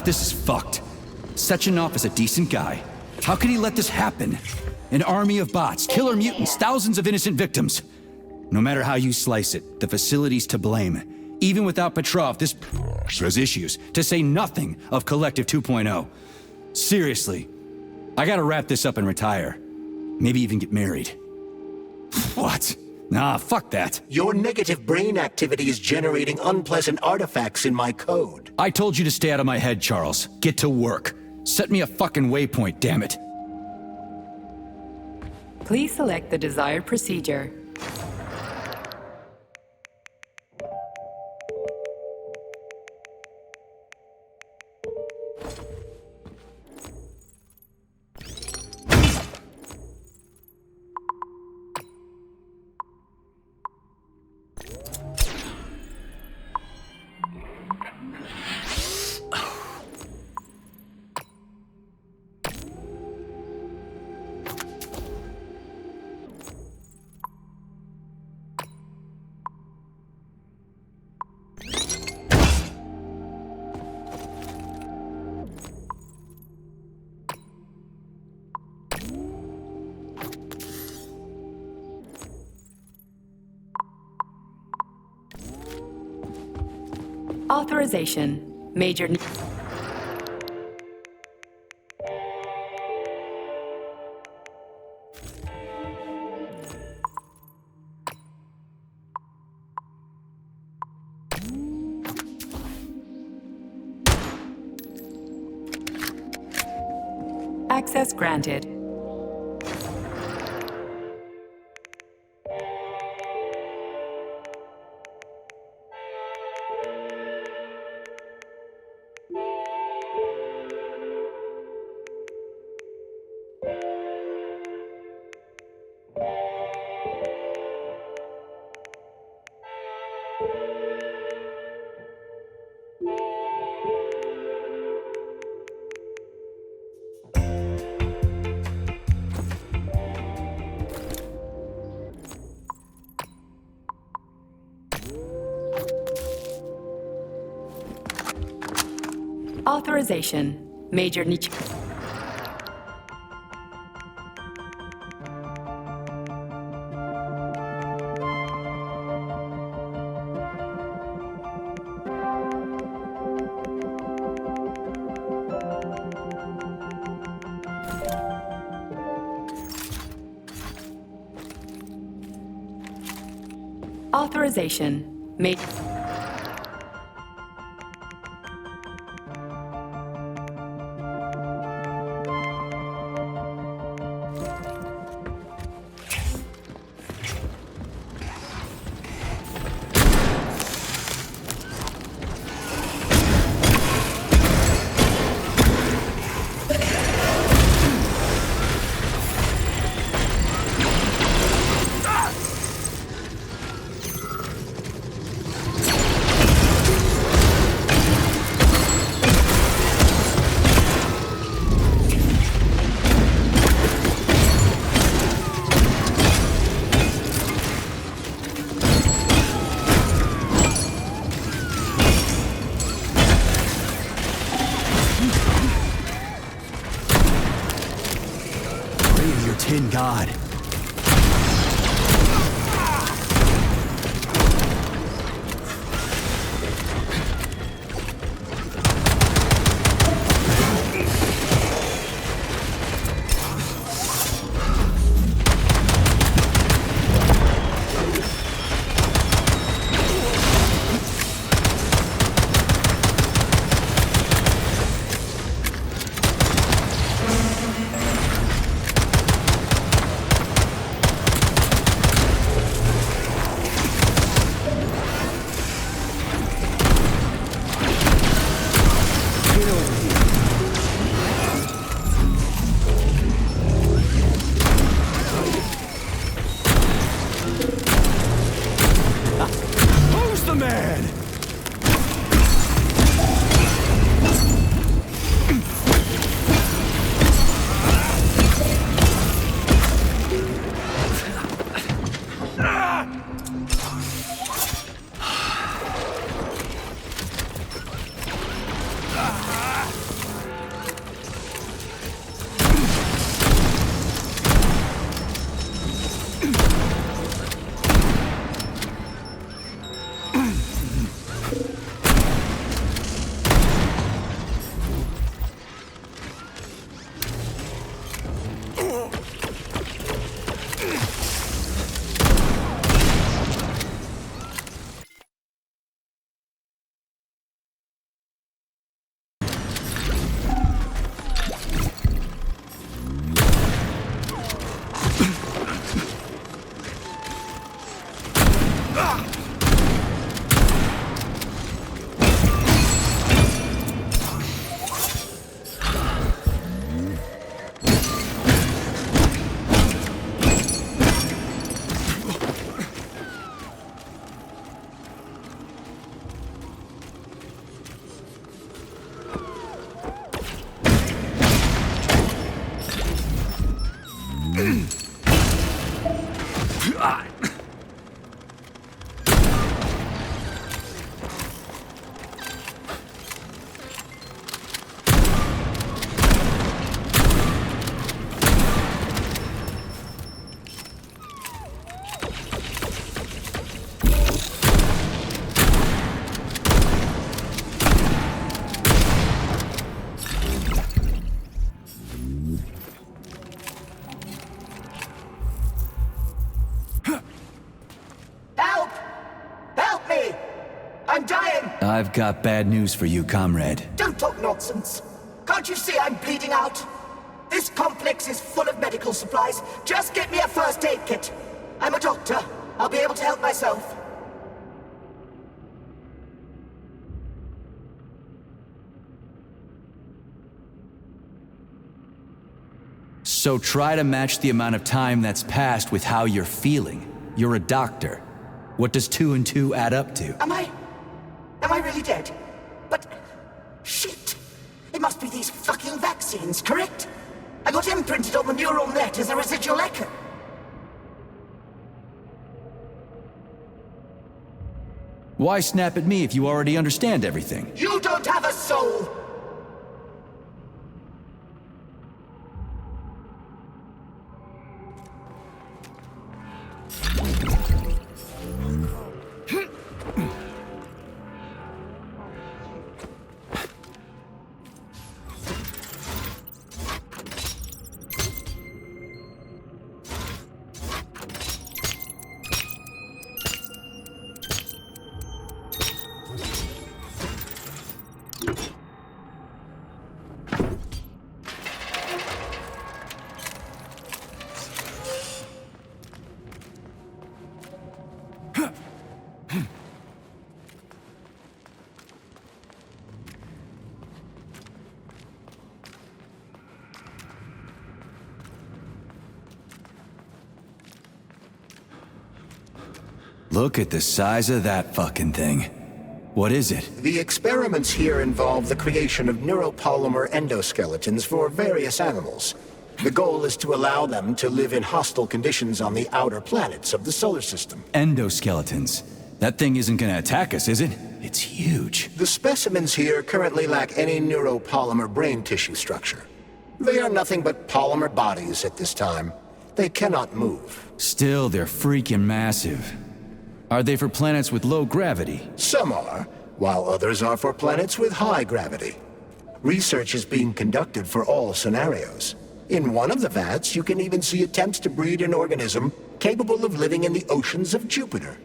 This is fucked. Sechenov is a decent guy. How could he let this happen? An army of bots, killer mutants, thousands of innocent victims. No matter how you slice it, the facility's to blame. Even without Petrov, this has issues, to say nothing of Collective 2.0. Seriously, I gotta wrap this up and retire. Maybe even get married. What? Nah, fuck that. Your negative brain activity is generating unpleasant artifacts in my code. I told you to stay out of my head, Charles. Get to work. Set me a fucking waypoint, damn it. Please select the desired procedure. Authorization. Major... Access granted. Authorization. Major Nietzsche. Authorization. Major... Tin God. Who's the man? I've got bad news for you, comrade. Don't talk nonsense. Can't you see I'm bleeding out? This complex is full of medical supplies. Just get me a first aid kit. I'm a doctor. I'll be able to help myself. So try to match the amount of time that's passed with how you're feeling. You're a doctor. What does 2 and 2 add up to? Am I really dead? But... shit! It must be these fucking vaccines, correct? I got imprinted on the neural net as a residual echo. Why snap at me if you already understand everything? You don't have a soul! Look at the size of that fucking thing. What is it? The experiments here involve the creation of neuropolymer endoskeletons for various animals. The goal is to allow them to live in hostile conditions on the outer planets of the solar system. Endoskeletons. That thing isn't gonna attack us, is it? It's huge. The specimens here currently lack any neuropolymer brain tissue structure. They are nothing but polymer bodies at this time. They cannot move. Still, they're freaking massive. Are they for planets with low gravity? Some are, while others are for planets with high gravity. Research is being conducted for all scenarios. In one of the vats, you can even see attempts to breed an organism capable of living in the oceans of Jupiter.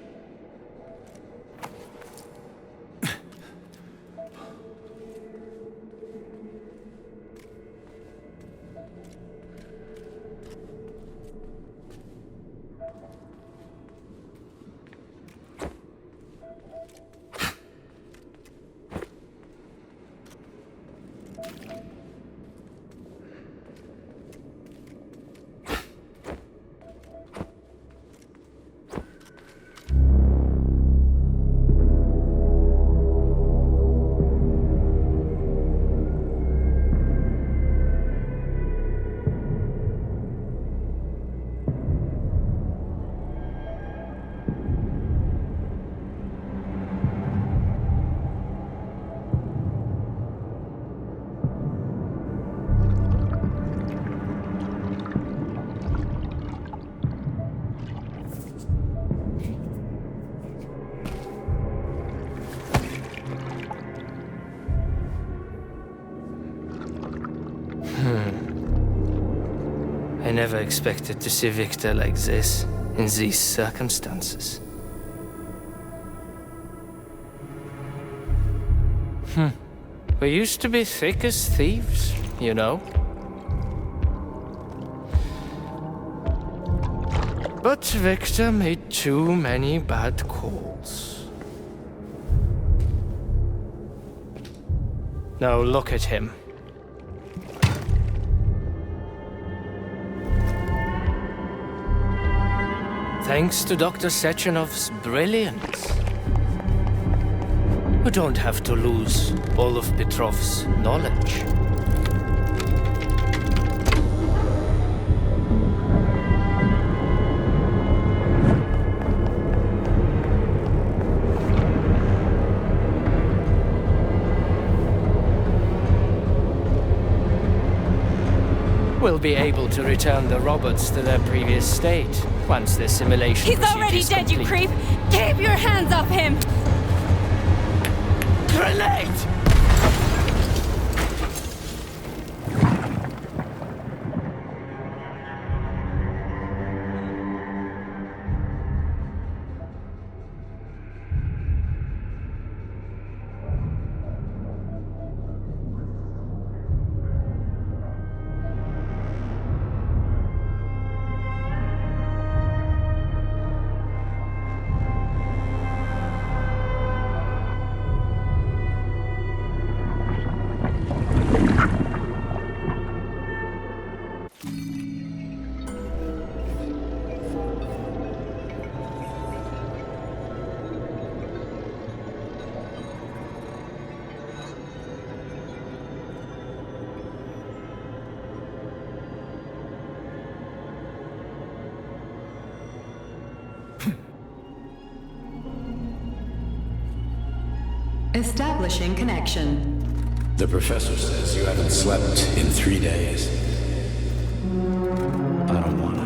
I never expected to see Victor like this, in these circumstances. We used to be thick as thieves, you know? But Victor made too many bad calls. Now look at him. Thanks to Dr. Sechenov's brilliance. We don't have to lose all of Petrov's knowledge. We'll be able to return the robots to their previous state once the simulation He's procedure already is dead, complete. you creep! Keep your hands off him! Grenade! Establishing connection. The professor says you haven't slept in 3 days. I don't wanna.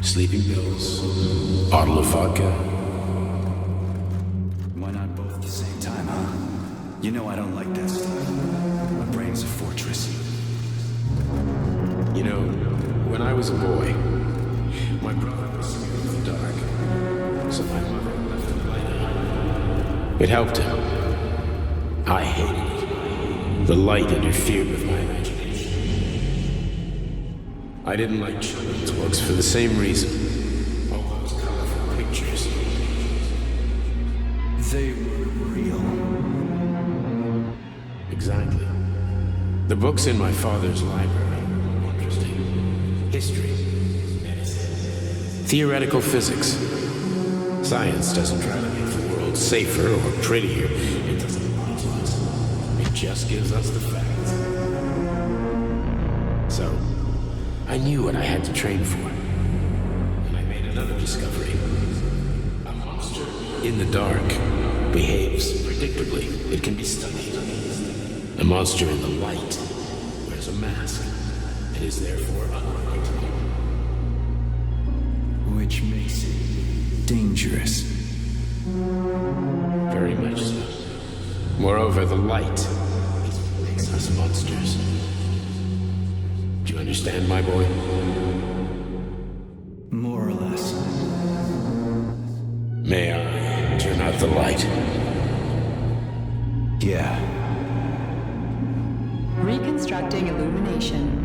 Sleeping pills, bottle of vodka. Why not both at the same time, huh? You know I don't like that stuff. My brain's a fortress. You know, when I was a boy, my brother was scared of the dark, so my mother left the light on. It helped him. I hated it. The light interfered with my imagination. I didn't like children's books for the same reason. All those colorful pictures. They were real. Exactly. The books in my father's library were interesting. History, medicine, theoretical physics. Science doesn't try to make the world safer or prettier. It doesn't lie to us. It just gives us the facts. So, I knew what I had to train for. And I made another discovery. A monster in the dark behaves predictably. It can be studied. A monster in the light wears a mask and is therefore unpredictable. Which makes it dangerous. Very much so. Moreover, the light is what makes us monsters. Do you understand, my boy? More or less. May I turn out the light? Yeah. Reconstructing illumination.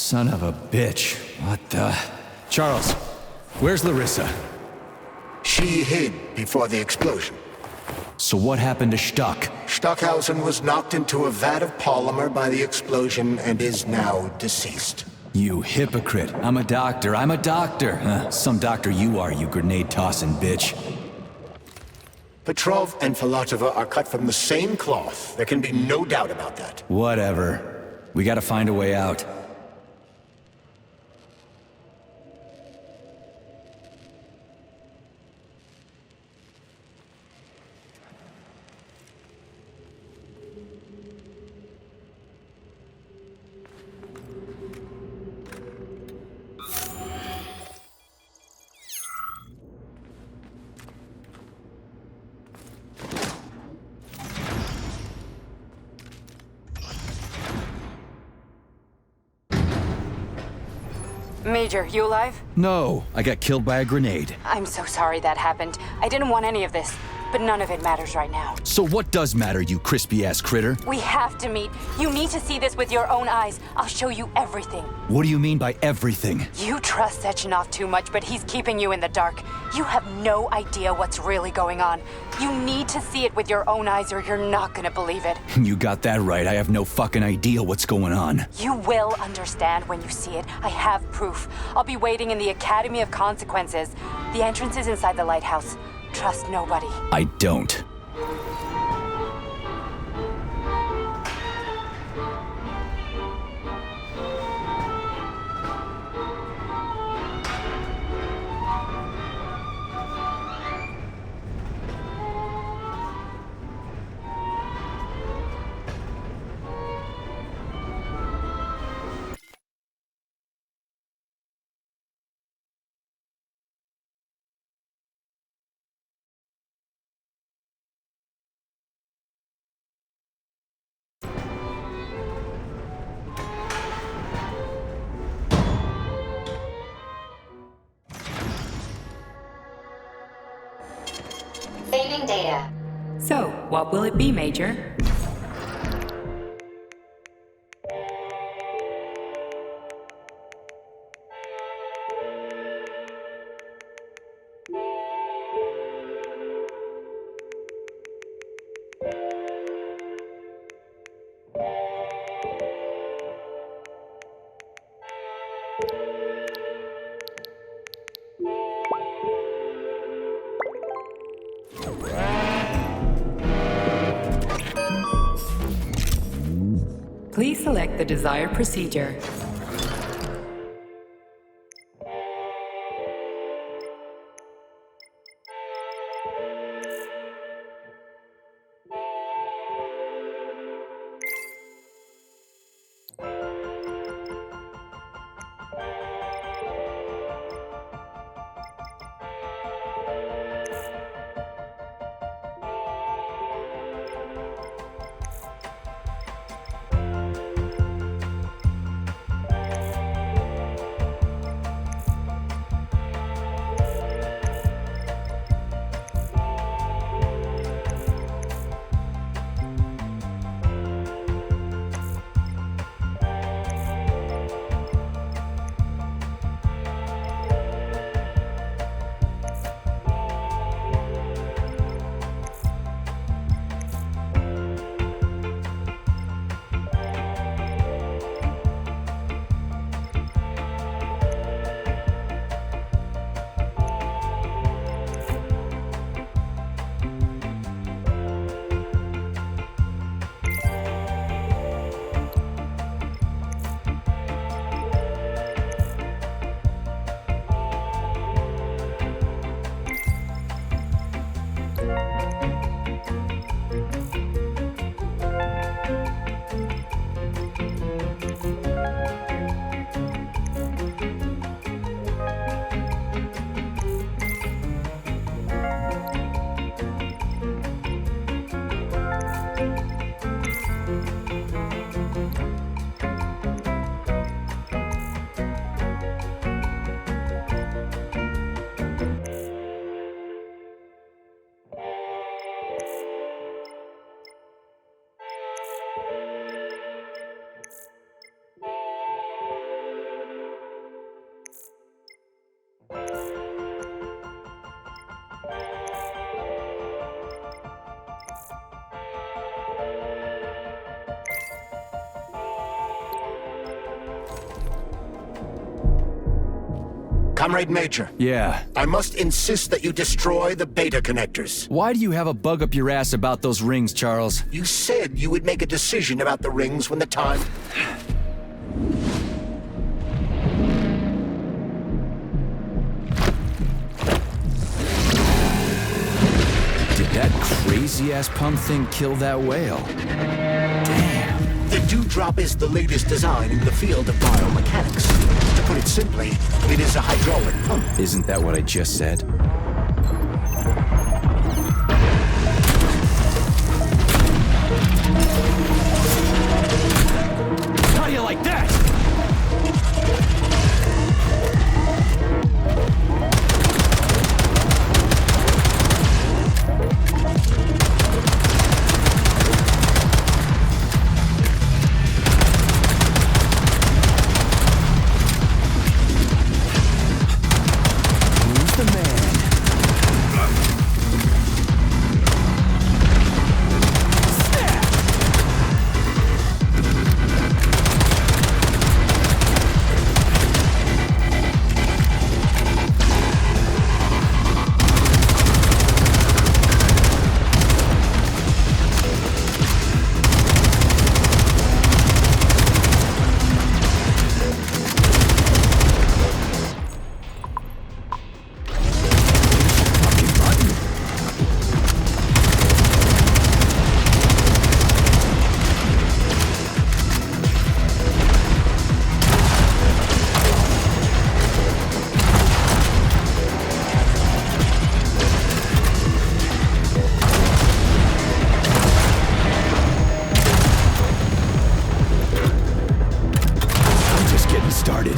Son of a bitch. What the... Charles, where's Larissa? She hid before the explosion. So what happened to Stuck? Stockhausen was knocked into a vat of polymer by the explosion and is now deceased. You hypocrite. I'm a doctor. Some doctor you are, you grenade-tossing bitch. Petrov and Filatova are cut from the same cloth. There can be no doubt about that. Whatever. We gotta find a way out. Major, you alive? No, I got killed by a grenade. I'm so sorry that happened. I didn't want any of this, but none of it matters right now. So what does matter, you crispy-ass critter? We have to meet. You need to see this with your own eyes. I'll show you everything. What do you mean by everything? You trust Sechenov too much, but he's keeping you in the dark. You have no idea what's really going on. You need to see it with your own eyes or you're not gonna believe it. You got that right. I have no fucking idea what's going on. You will understand when you see it. I have proof. I'll be waiting in the Academy of Consequences. The entrance is inside the lighthouse. Trust nobody. I don't. Saving data. So, what will it be, Major? Please select the desired procedure. Comrade Major. Yeah. I must insist that you destroy the beta connectors. Why do you have a bug up your ass about those rings, Charles? You said you would make a decision about the rings when the time... Did that crazy-ass pump thing kill that whale? Damn. The Dewdrop is the latest design in the field of biomechanics. To put it simply, it is a hydraulic pump. Isn't that what I just said? How do you like that? Who's the man? Started.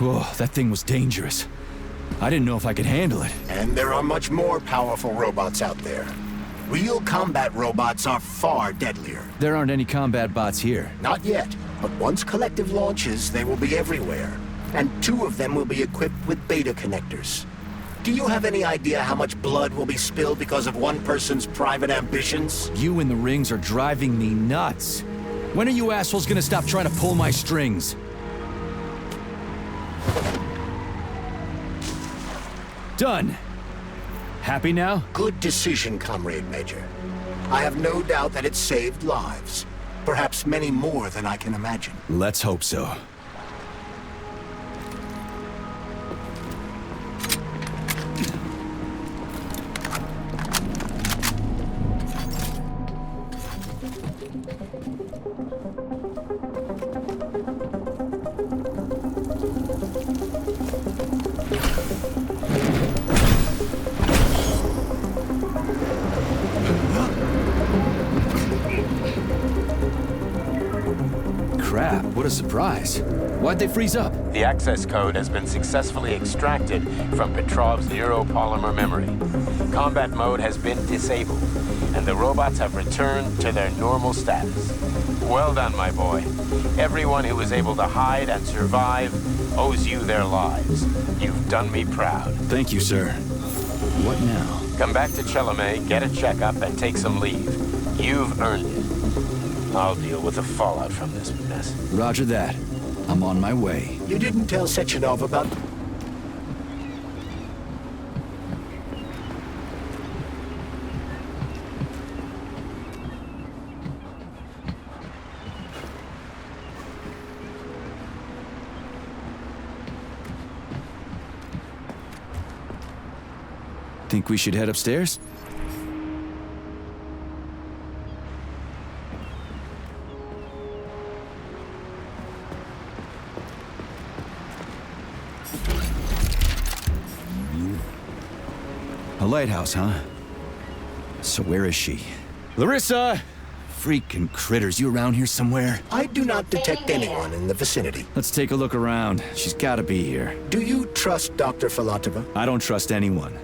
Whoa, that thing was dangerous. I didn't know if I could handle it. And there are much more powerful robots out there. Real combat robots are far deadlier. There aren't any combat bots here. Not yet, but once Collective launches, they will be everywhere. And 2 of them will be equipped with beta connectors. Do you have any idea how much blood will be spilled because of one person's private ambitions? You in the rings are driving me nuts. When are you assholes gonna stop trying to pull my strings? Done. Happy now? Good decision, Comrade Major. I have no doubt that it saved lives. Perhaps many more than I can imagine. Let's hope so. Crap, what a surprise. Why'd they freeze up? The access code has been successfully extracted from Petrov's neuropolymer memory. Combat mode has been disabled, and the robots have returned to their normal status. Well done, my boy. Everyone who was able to hide and survive owes you their lives. You've done me proud. Thank you, sir. What now? Come back to Chelome, get a checkup, and take some leave. You've earned it. I'll deal with the fallout from this mess. Roger that. I'm on my way. You didn't tell Sechenov about... Think we should head upstairs? A lighthouse, huh? So where is she? Larissa! Freaking critters, you around here somewhere? I do not detect anyone in the vicinity. Let's take a look around. She's gotta be here. Do you trust Dr. Filatova? I don't trust anyone.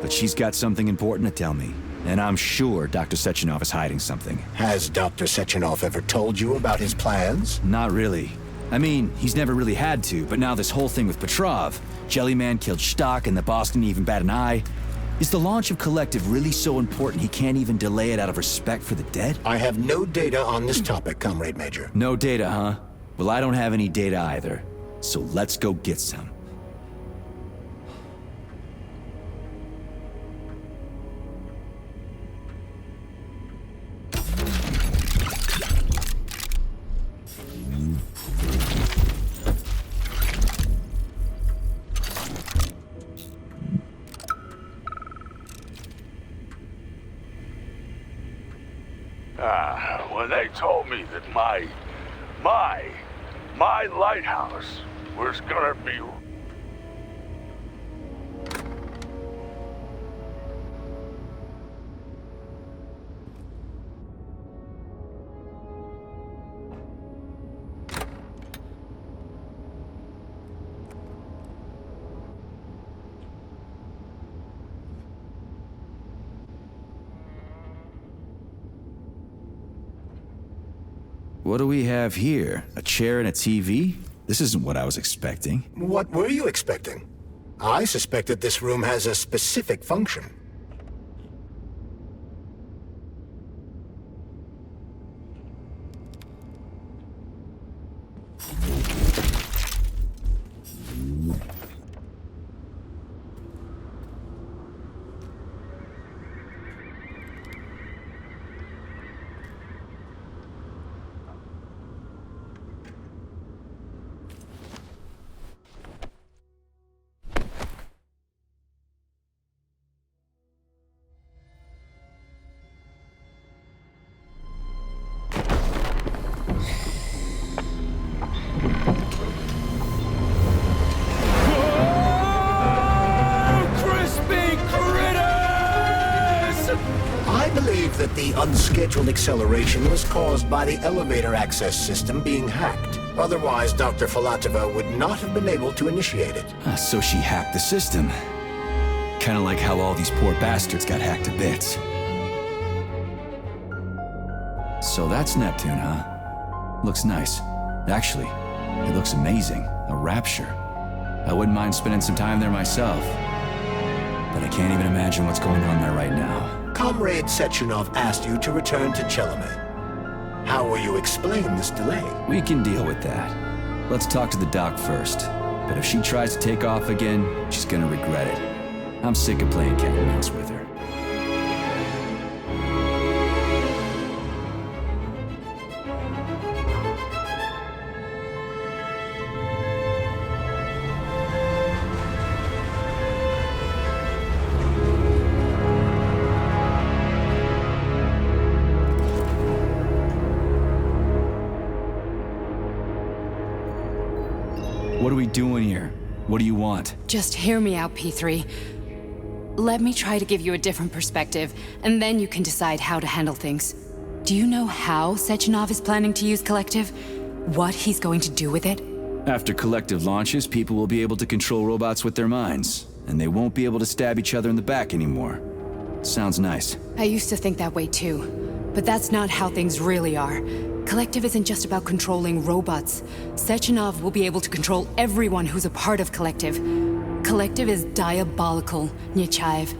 But she's got something important to tell me. And I'm sure Dr. Sechenov is hiding something. Has Dr. Sechenov ever told you about his plans? Not really. I mean, he's never really had to, but now this whole thing with Petrov, Jellyman killed Stock and the boss didn't even bat an eye. Is the launch of Collective really so important he can't even delay it out of respect for the dead? I have no data on this topic, Comrade Major. No data, huh? Well, I don't have any data either. So let's go get some. When they told me that my lighthouse was gonna be... What do we have here? A chair and a TV? This isn't what I was expecting. What were you expecting? I suspected this room has a specific function. That the unscheduled acceleration was caused by the elevator access system being hacked. Otherwise, Dr. Filatova would not have been able to initiate it. So she hacked the system. Kinda like how all these poor bastards got hacked to bits. So that's Neptune, huh? Looks nice. Actually, it looks amazing. A rapture. I wouldn't mind spending some time there myself. But I can't even imagine what's going on there right now. Comrade Sechenov asked you to return to Chelomey. How will you explain this delay? We can deal with that. Let's talk to the doc first. But if she tries to take off again, she's gonna regret it. I'm sick of playing cat and mouse with her. What are we doing here? What do you want? Just hear me out, P3. Let me try to give you a different perspective, and then you can decide how to handle things. Do you know how Sechenov is planning to use Collective? What he's going to do with it? After Collective launches, people will be able to control robots with their minds, and they won't be able to stab each other in the back anymore. Sounds nice. I used to think that way too, but that's not how things really are. Collective isn't just about controlling robots. Sechenov will be able to control everyone who's a part of Collective. Collective is diabolical, Nechayev.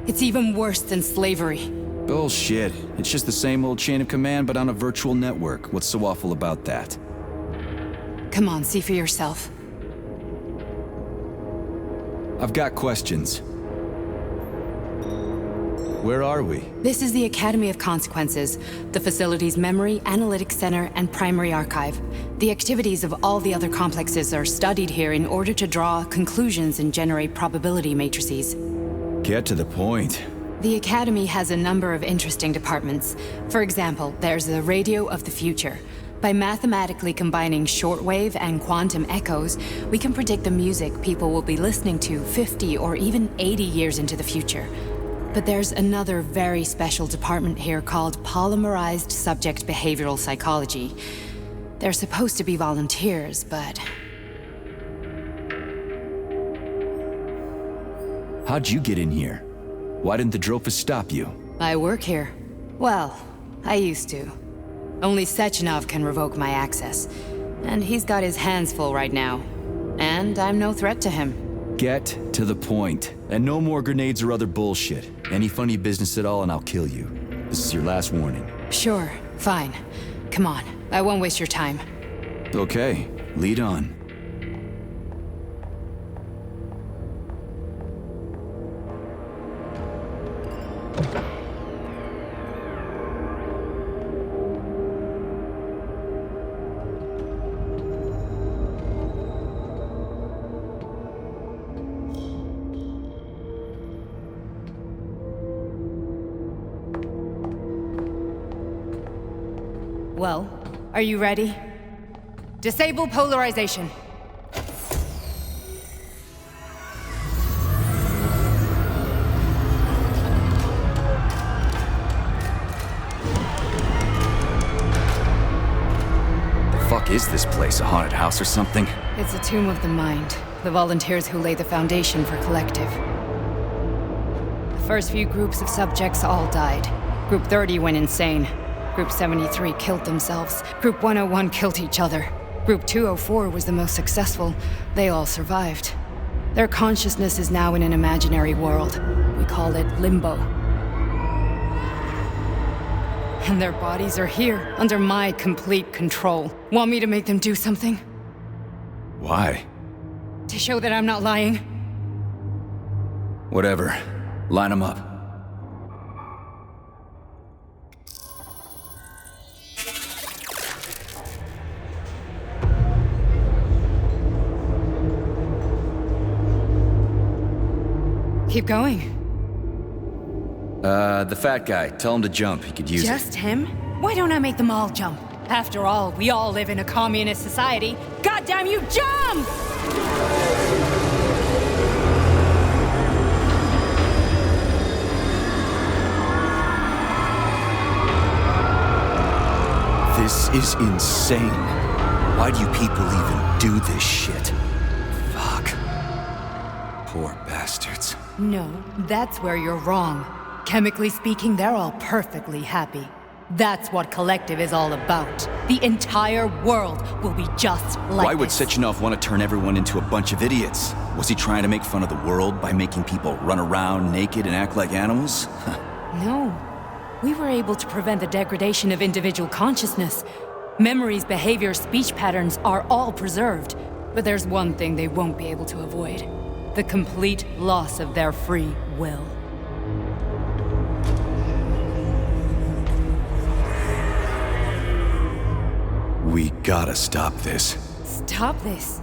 It's even worse than slavery. Bullshit. It's just the same old chain of command, but on a virtual network. What's so awful about that? Come on, see for yourself. I've got questions. Where are we? This is the Academy of Consequences, the facility's memory, analytics center, and primary archive. The activities of all the other complexes are studied here in order to draw conclusions and generate probability matrices. Get to the point. The Academy has a number of interesting departments. For example, there's the Radio of the Future. By mathematically combining shortwave and quantum echoes, we can predict the music people will be listening to 50 or even 80 years into the future. But there's another very special department here called Polymerized Subject Behavioral Psychology. They're supposed to be volunteers, but... How'd you get in here? Why didn't the Drofus stop you? I work here. Well, I used to. Only Sechenov can revoke my access. And he's got his hands full right now. And I'm no threat to him. Get to the point. And no more grenades or other bullshit. Any funny business at all and I'll kill you. This is your last warning. Sure, fine. Come on, I won't waste your time. Okay, lead on. Well, are you ready? Disable polarization. The fuck is this place? A haunted house or something? It's a tomb of the mind. The volunteers who lay the foundation for Collective. The first few groups of subjects all died. Group 30 went insane. Group 73 killed themselves. Group 101 killed each other. Group 204 was the most successful. They all survived. Their consciousness is now in an imaginary world. We call it Limbo. And their bodies are here, under my complete control. Want me to make them do something? Why? To show that I'm not lying? Whatever. Line them up. Keep going. The fat guy. Tell him to jump. He could use it. Just him? Why don't I make them all jump? After all, we all live in a communist society. Goddamn you, jump! This is insane. Why do you people even do this shit? Fuck. Poor bastards. No, that's where you're wrong. Chemically speaking, they're all perfectly happy. That's what Collective is all about. The entire world will be just like Why would this. Sechenov want to turn everyone into a bunch of idiots? Was he trying to make fun of the world by making people run around naked and act like animals? No. We were able to prevent the degradation of individual consciousness. Memories, behaviors, speech patterns are all preserved. But there's one thing they won't be able to avoid. The complete loss of their free will. We gotta stop this. Stop this.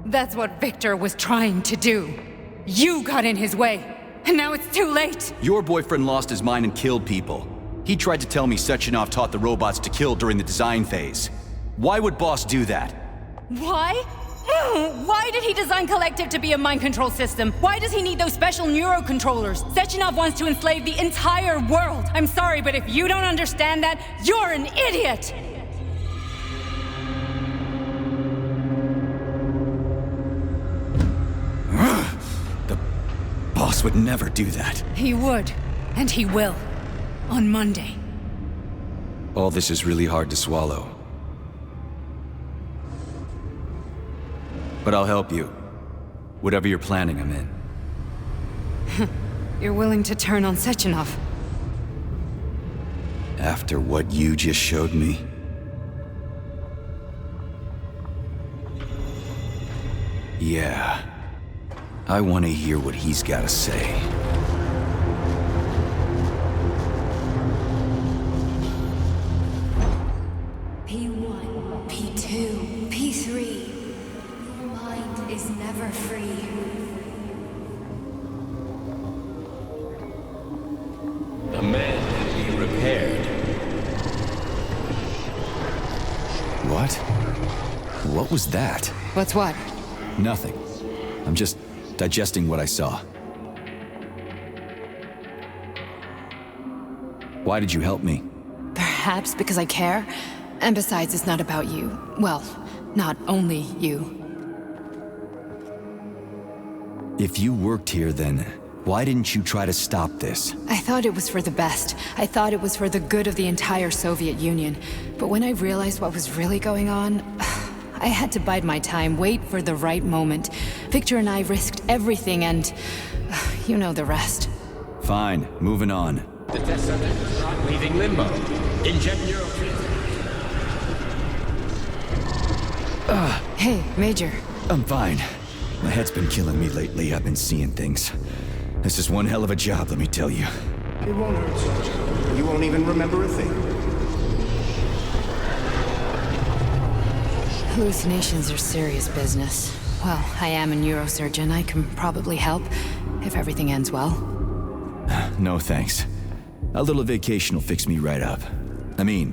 That's what Victor was trying to do. You got in his way, and now it's too late. Your boyfriend lost his mind and killed people. He tried to tell me Sechenov taught the robots to kill during the design phase. Why would Boss do that? Why? Why did he design Collective to be a mind control system? Why does he need those special neurocontrollers? Sechenov wants to enslave the entire world. I'm sorry, but if you don't understand that, you're an idiot! The Boss would never do that. He would, and he will. On Monday. All this is really hard to swallow. But I'll help you. Whatever you're planning, I'm in. You're willing to turn on Sechenov? After what you just showed me? Yeah. I want to hear what he's got to say. P1, P2, P3. Your mind is never free. The man can be repaired. What? What was that? What's what? Nothing. I'm just digesting what I saw. Why did you help me? Perhaps because I care. And besides, it's not about you. Well, not only you. If you worked here, then why didn't you try to stop this? I thought it was for the best. I thought it was for the good of the entire Soviet Union. But when I realized what was really going on, I had to bide my time, wait for the right moment. Victor and I risked everything and... you know the rest. Fine, moving on. The test subject is not leaving limbo. Inject neurotransmitter. Hey, Major. I'm fine. My head's been killing me lately. I've been seeing things. This is one hell of a job, let me tell you. It won't hurt, Sergeant. You won't even remember a thing. Hallucinations are serious business. Well, I am a neurosurgeon. I can probably help, if everything ends well. No thanks. A little vacation will fix me right up. I mean,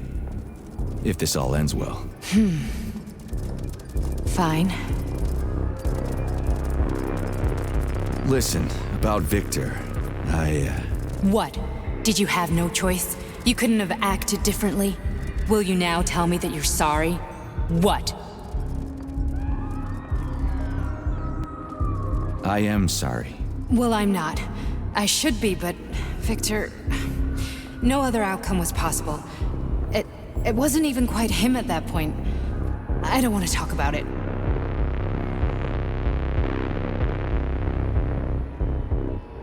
if this all ends well. Fine. Listen, about Victor, What? Did you have no choice? You couldn't have acted differently? Will you now tell me that you're sorry? What? I am sorry. Well, I'm not. I should be, but Victor... No other outcome was possible. It wasn't even quite him at that point. I don't want to talk about it.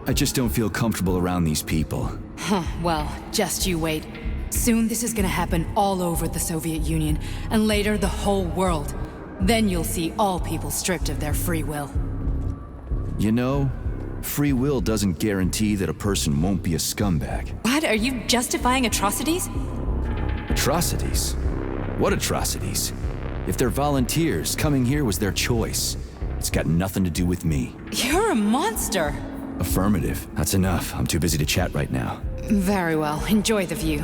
I just don't feel comfortable around these people. Huh, well, just you wait. Soon this is gonna happen all over the Soviet Union, and later the whole world. Then you'll see all people stripped of their free will. You know, free will doesn't guarantee that a person won't be a scumbag. What? Are you justifying atrocities? Atrocities? What atrocities? If they're volunteers, coming here was their choice. It's got nothing to do with me. You're a monster! Affirmative. That's enough. I'm too busy to chat right now. Very well. Enjoy the view.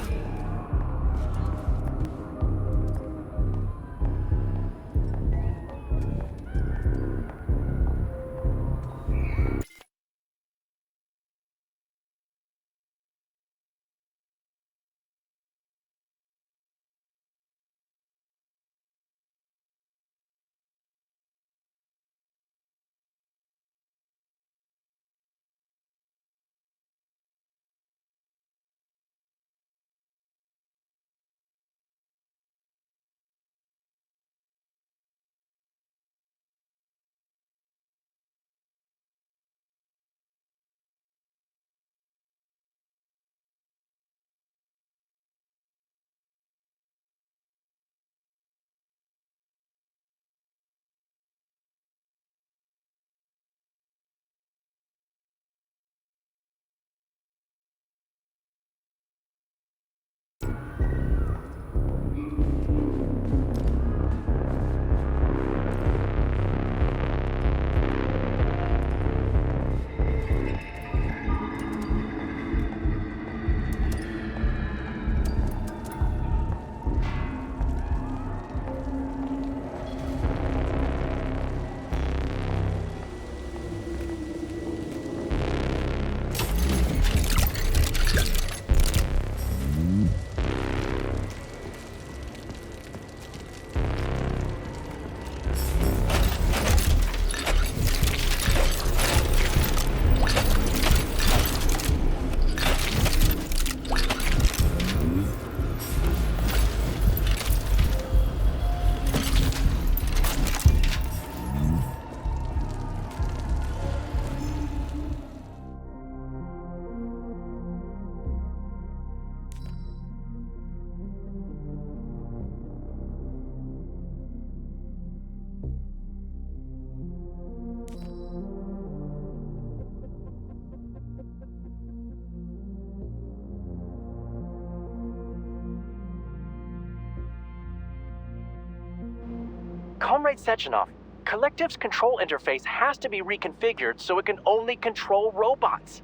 Comrade Sechenov, Collective's control interface has to be reconfigured so it can only control robots.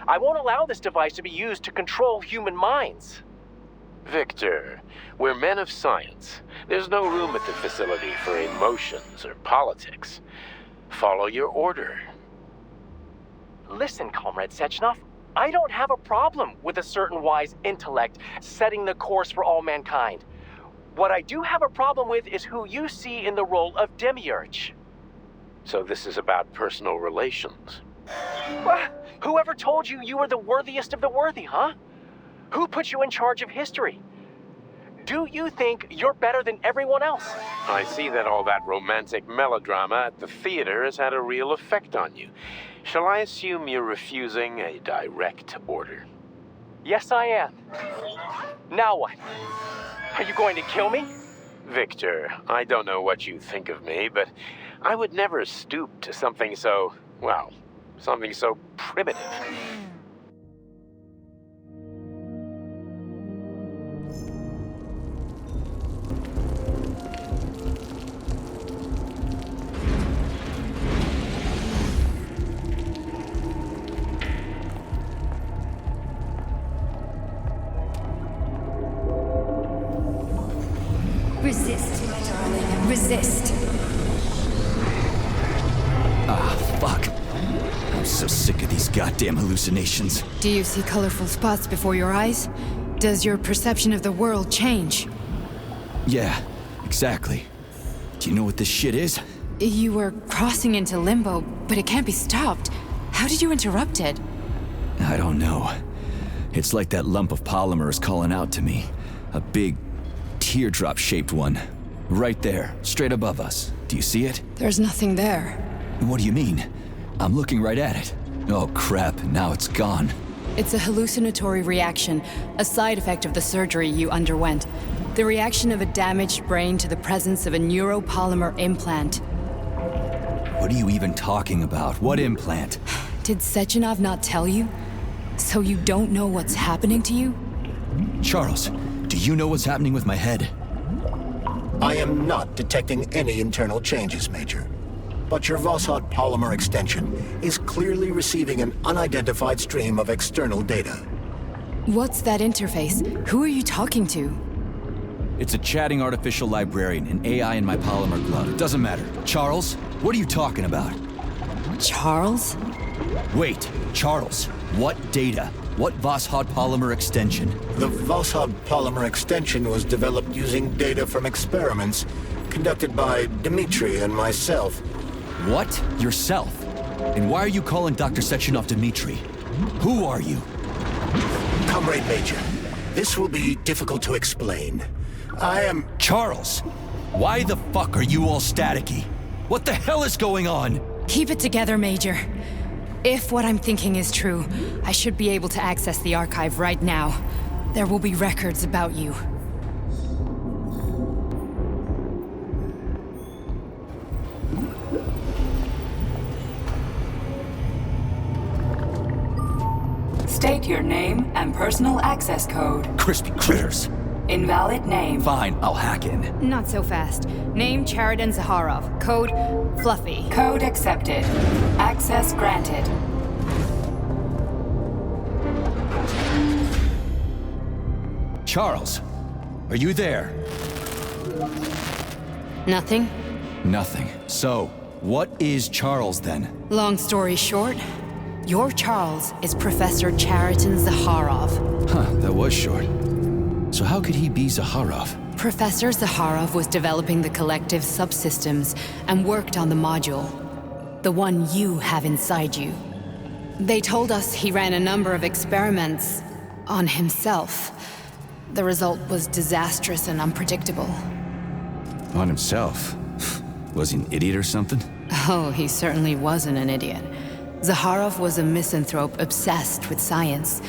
I won't allow this device to be used to control human minds. Victor, we're men of science. There's no room at the facility for emotions or politics. Follow your order. Listen, Comrade Sechenov, I don't have a problem with a certain wise intellect setting the course for all mankind. What I do have a problem with is who you see in the role of Demiurge. So this is about personal relations. Well, whoever told you you were the worthiest of the worthy, huh? Who put you in charge of history? Do you think you're better than everyone else? I see that all that romantic melodrama at the theater has had a real effect on you. Shall I assume you're refusing a direct order? Yes, I am. Now what? Are you going to kill me? Victor, I don't know what you think of me, but I would never stoop to something so, well, something so primitive. Resist, my darling. Resist. Ah, fuck. I'm so sick of these goddamn hallucinations. Do you see colorful spots before your eyes? Does your perception of the world change? Yeah, exactly. Do you know what this shit is? You were crossing into limbo, but it can't be stopped. How did you interrupt it? I don't know. It's like that lump of polymer is calling out to me. A big, teardrop-shaped one. Right there, straight above us. Do you see it? There's nothing there. What do you mean? I'm looking right at it. Oh crap, now it's gone. It's a hallucinatory reaction, a side effect of the surgery you underwent. The reaction of a damaged brain to the presence of a neuropolymer implant. What are you even talking about? What implant? Did Sechenov not tell you? So you don't know what's happening to you? Charles, do you know what's happening with my head? I am not detecting any internal changes, Major. But your Vossard polymer extension is clearly receiving an unidentified stream of external data. What's that interface? Who are you talking to? It's a chatting artificial librarian, an AI in my polymer glove. It doesn't matter. Charles, what are you talking about? Charles? Wait, Charles, what data? What Vossard polymer extension? The Vossard polymer extension was developed using data from experiments conducted by Dmitri and myself. What? Yourself? And why are you calling Dr. Sechenov Dmitri? Who are you? Comrade Major, this will be difficult to explain. I am... Charles! Why the fuck are you all staticky? What the hell is going on? Keep it together, Major. If what I'm thinking is true, I should be able to access the archive right now. There will be records about you. State your name and personal access code. Crispy critters. Invalid name. Fine, I'll hack in. Not so fast. Name Cheridan Zaharov. Code Fluffy. Code accepted. Access granted. Charles, are you there? Nothing? Nothing. So, what is Charles then? Long story short, your Charles is Professor Cheridan Zaharov. Huh, that was short. So how could he be Zaharov? Professor Zaharov was developing the collective subsystems and worked on the module. The one you have inside you. They told us he ran a number of experiments on himself. The result was disastrous and unpredictable. On himself? Was he an idiot or something? Oh, he certainly wasn't an idiot. Zaharov was a misanthrope obsessed with science.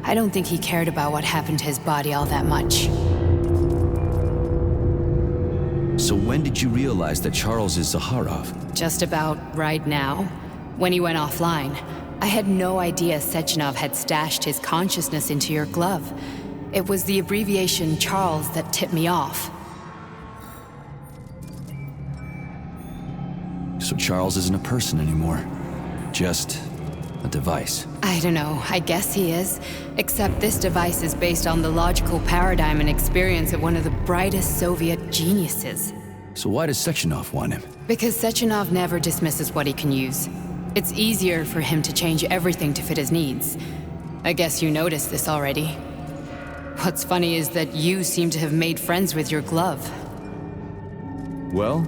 I don't think he cared about what happened to his body all that much. So when did you realize that Charles is Zaharov? Just about right now. When he went offline. I had no idea Sechenov had stashed his consciousness into your glove. It was the abbreviation Charles that tipped me off. So Charles isn't a person anymore. Just a device. I don't know, I guess he is. Except this device is based on the logical paradigm and experience of one of the brightest Soviet geniuses. So why does Sechenov want him? Because Sechenov never dismisses what he can use. It's easier for him to change everything to fit his needs. I guess you noticed this already. What's funny is that you seem to have made friends with your glove. Well,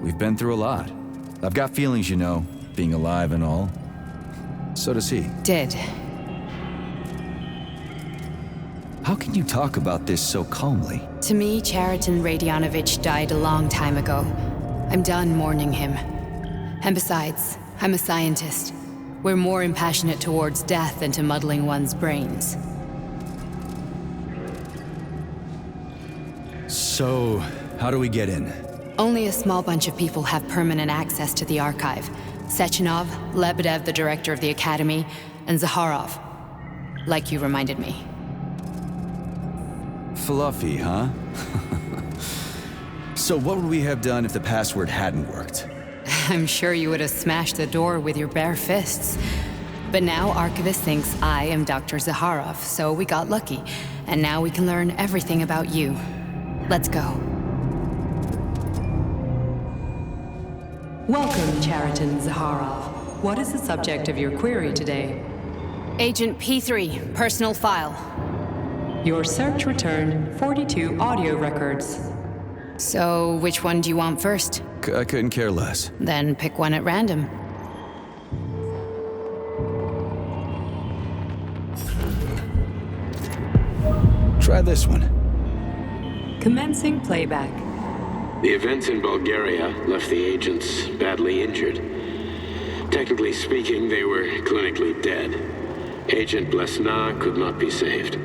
we've been through a lot. I've got feelings, you know, being alive and all. So does he. Did. How can you talk about this so calmly? To me, Chariton Radionovich died a long time ago. I'm done mourning him. And besides, I'm a scientist. We're more impassionate towards death than to muddling one's brains. So, how do we get in? Only a small bunch of people have permanent access to the archive. Sechenov, Lebedev, the director of the Academy, and Zakharov. Like you reminded me. Fluffy, huh? So what would we have done if the password hadn't worked? I'm sure you would have smashed the door with your bare fists. But now Archivist thinks I am Dr. Zakharov, so we got lucky. And now we can learn everything about you. Let's go. Welcome, Chariton Zakharov. What is the subject of your query today? Agent P3, personal file. Your search returned 42 audio records. So, which one do you want first? I couldn't care less. Then pick one at random. Try this one. Commencing playback. The events in Bulgaria left the agents badly injured. Technically speaking, they were clinically dead. Agent Blesna could not be saved.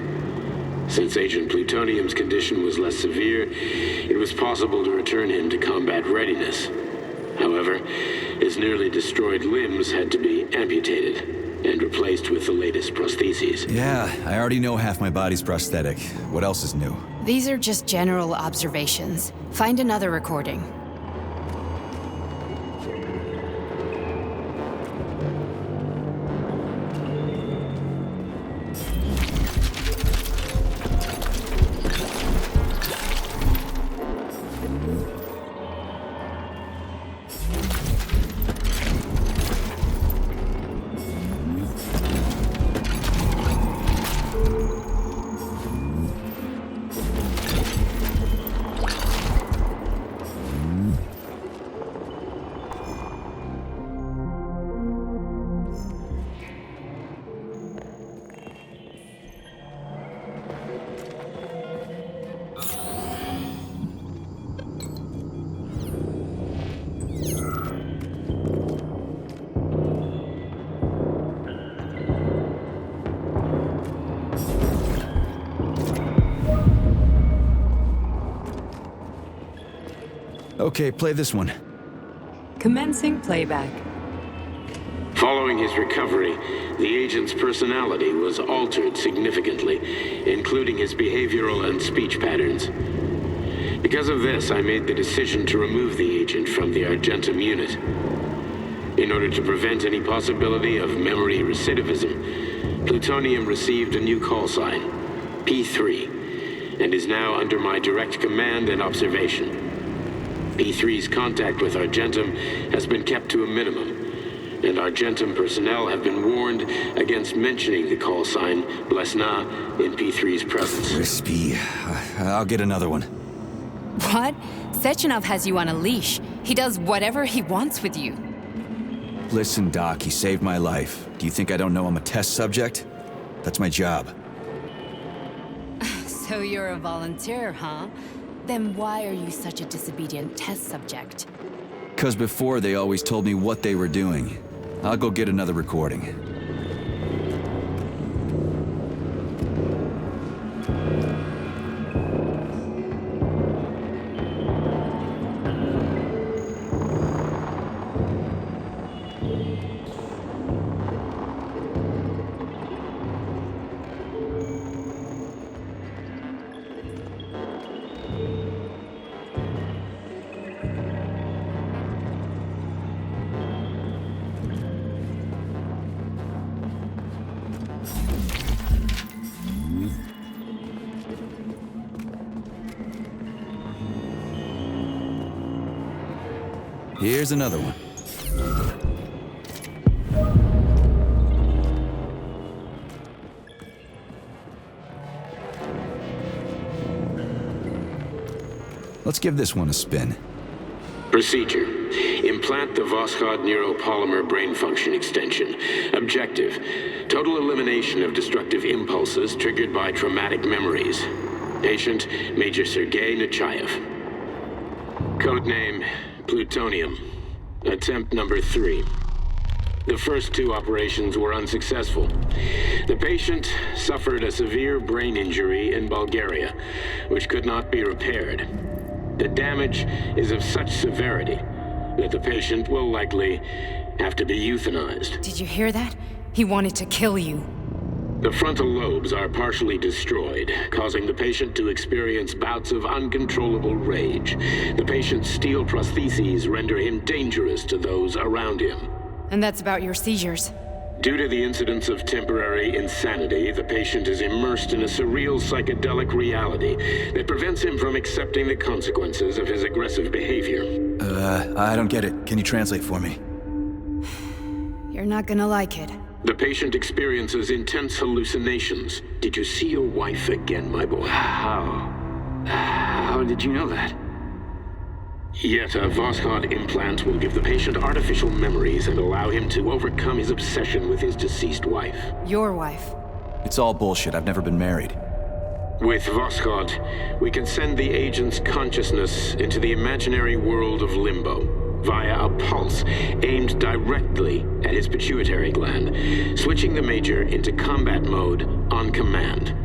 Since Agent Plutonium's condition was less severe, it was possible to return him to combat readiness. However, his nearly destroyed limbs had to be amputated and replaced with the latest prostheses. Yeah, I already know half my body's prosthetic. What else is new? These are just general observations. Find another recording. Okay, play this one. Commencing playback. Following his recovery, the agent's personality was altered significantly, including his behavioral and speech patterns. Because of this, I made the decision to remove the agent from the Argentum unit. In order to prevent any possibility of memory recidivism, Plutonium received a new call sign, P3, and is now under my direct command and observation. P3's contact with Argentum has been kept to a minimum, and Argentum personnel have been warned against mentioning the call sign Blesna in P3's presence. Crispy. I'll get another one. What? Sechenov has you on a leash. He does whatever he wants with you. Listen, Doc, he saved my life. Do you think I don't know I'm a test subject? That's my job. So you're a volunteer, huh? Then why are you such a disobedient test subject? 'Cause before they always told me what they were doing. I'll go get another recording. Here's another one. Let's give this one a spin. Procedure. Implant the Voskhod neuropolymer brain function extension. Objective. Total elimination of destructive impulses triggered by traumatic memories. Patient, Major Sergei Nechayev. Codename, Plutonium. Attempt number 3. The first 2 operations were unsuccessful. The patient suffered a severe brain injury in Bulgaria, which could not be repaired. The damage is of such severity that the patient will likely have to be euthanized. Did you hear that? He wanted to kill you. The frontal lobes are partially destroyed, causing the patient to experience bouts of uncontrollable rage. The patient's steel prostheses render him dangerous to those around him. And that's about your seizures. Due to the incidence of temporary insanity, the patient is immersed in a surreal psychedelic reality that prevents him from accepting the consequences of his aggressive behavior. I don't get it. Can you translate for me? You're not gonna like it. The patient experiences intense hallucinations. Did you see your wife again, my boy? How did you know that? Yet a Voskhod implant will give the patient artificial memories and allow him to overcome his obsession with his deceased wife. Your wife. It's all bullshit. I've never been married. With Voskhod, we can send the agent's consciousness into the imaginary world of limbo via a pulse aimed directly at his pituitary gland, switching the Major into combat mode on command.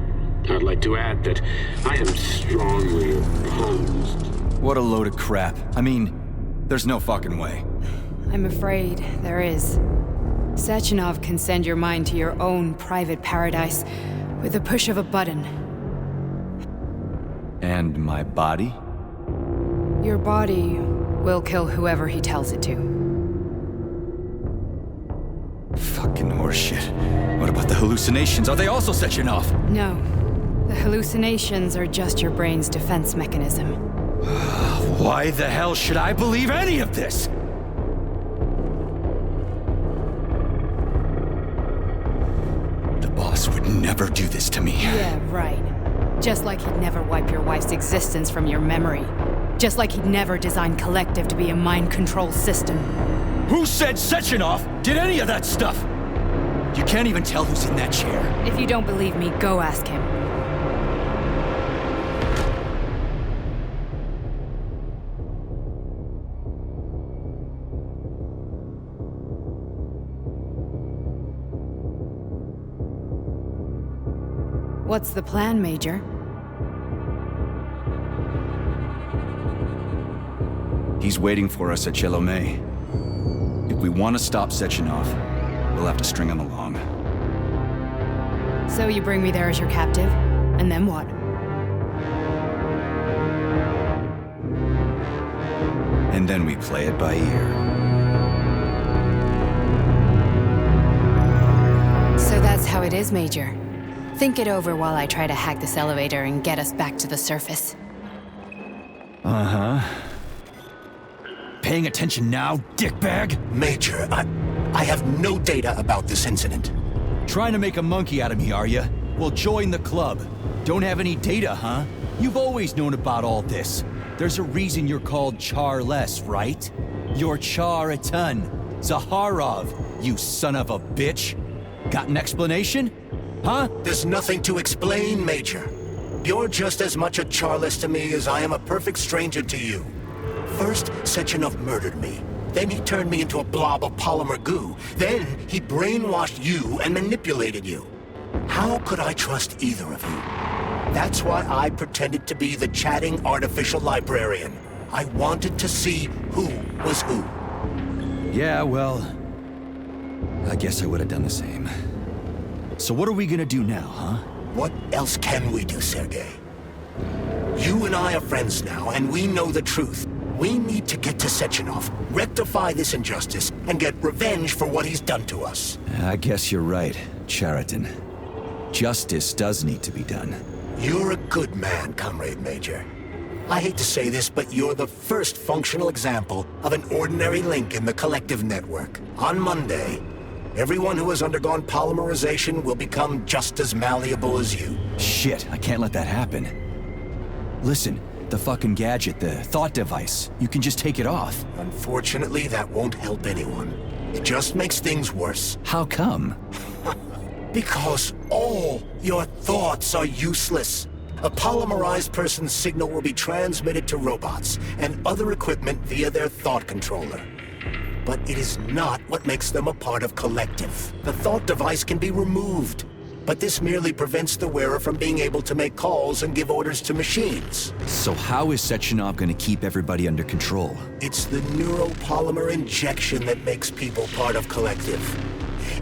I'd like to add that I am strongly opposed. What a load of crap. I mean, there's no fucking way. I'm afraid there is. Sechenov can send your mind to your own private paradise with the push of a button. And my body? Your body will kill whoever he tells it to. Fucking horseshit. What about the hallucinations? Are they also Sechenov? No. The hallucinations are just your brain's defense mechanism. Why the hell should I believe any of this? The boss would never do this to me. Yeah, right. Just like he'd never wipe your wife's existence from your memory. Just like he'd never design Collective to be a mind control system. Who said Sechenov did any of that stuff? You can't even tell who's in that chair. If you don't believe me, go ask him. What's the plan, Major? He's waiting for us at Chelomey. If we want to stop Sechenov, we'll have to string him along. So you bring me there as your captive, and then what? And then we play it by ear. So that's how it is, Major. Think it over while I try to hack this elevator and get us back to the surface. Uh-huh. Paying attention now, dickbag? Major, I have no data about this incident. Trying to make a monkey out of me, are you? Well, join the club. Don't have any data, huh? You've always known about all this. There's a reason you're called Charless, right? You're Char-a-ton. Zaharov, you son of a bitch. Got an explanation? Huh? There's nothing to explain, Major. You're just as much a Charless to me as I am a perfect stranger to you. First, Sechenov murdered me. Then he turned me into a blob of polymer goo. Then he brainwashed you and manipulated you. How could I trust either of you? That's why I pretended to be the chatting artificial librarian. I wanted to see who was who. Yeah, well, I guess I would have done the same. So what are we gonna do now, huh? What else can we do, Sergei? You and I are friends now, and we know the truth. We need to get to Sechenov, rectify this injustice, and get revenge for what he's done to us. I guess you're right, Chariton. Justice does need to be done. You're a good man, Comrade Major. I hate to say this, but you're the first functional example of an ordinary link in the collective network. On Monday, everyone who has undergone polymerization will become just as malleable as you. Shit, I can't let that happen. Listen, the fucking gadget, the thought device, you can just take it off. Unfortunately, that won't help anyone. It just makes things worse. How come? Because all your thoughts are useless. A polymerized person's signal will be transmitted to robots and other equipment via their thought controller. But it is not what makes them a part of collective. The thought device can be removed, but this merely prevents the wearer from being able to make calls and give orders to machines. So how is Sechenov gonna keep everybody under control? It's the neuropolymer injection that makes people part of collective.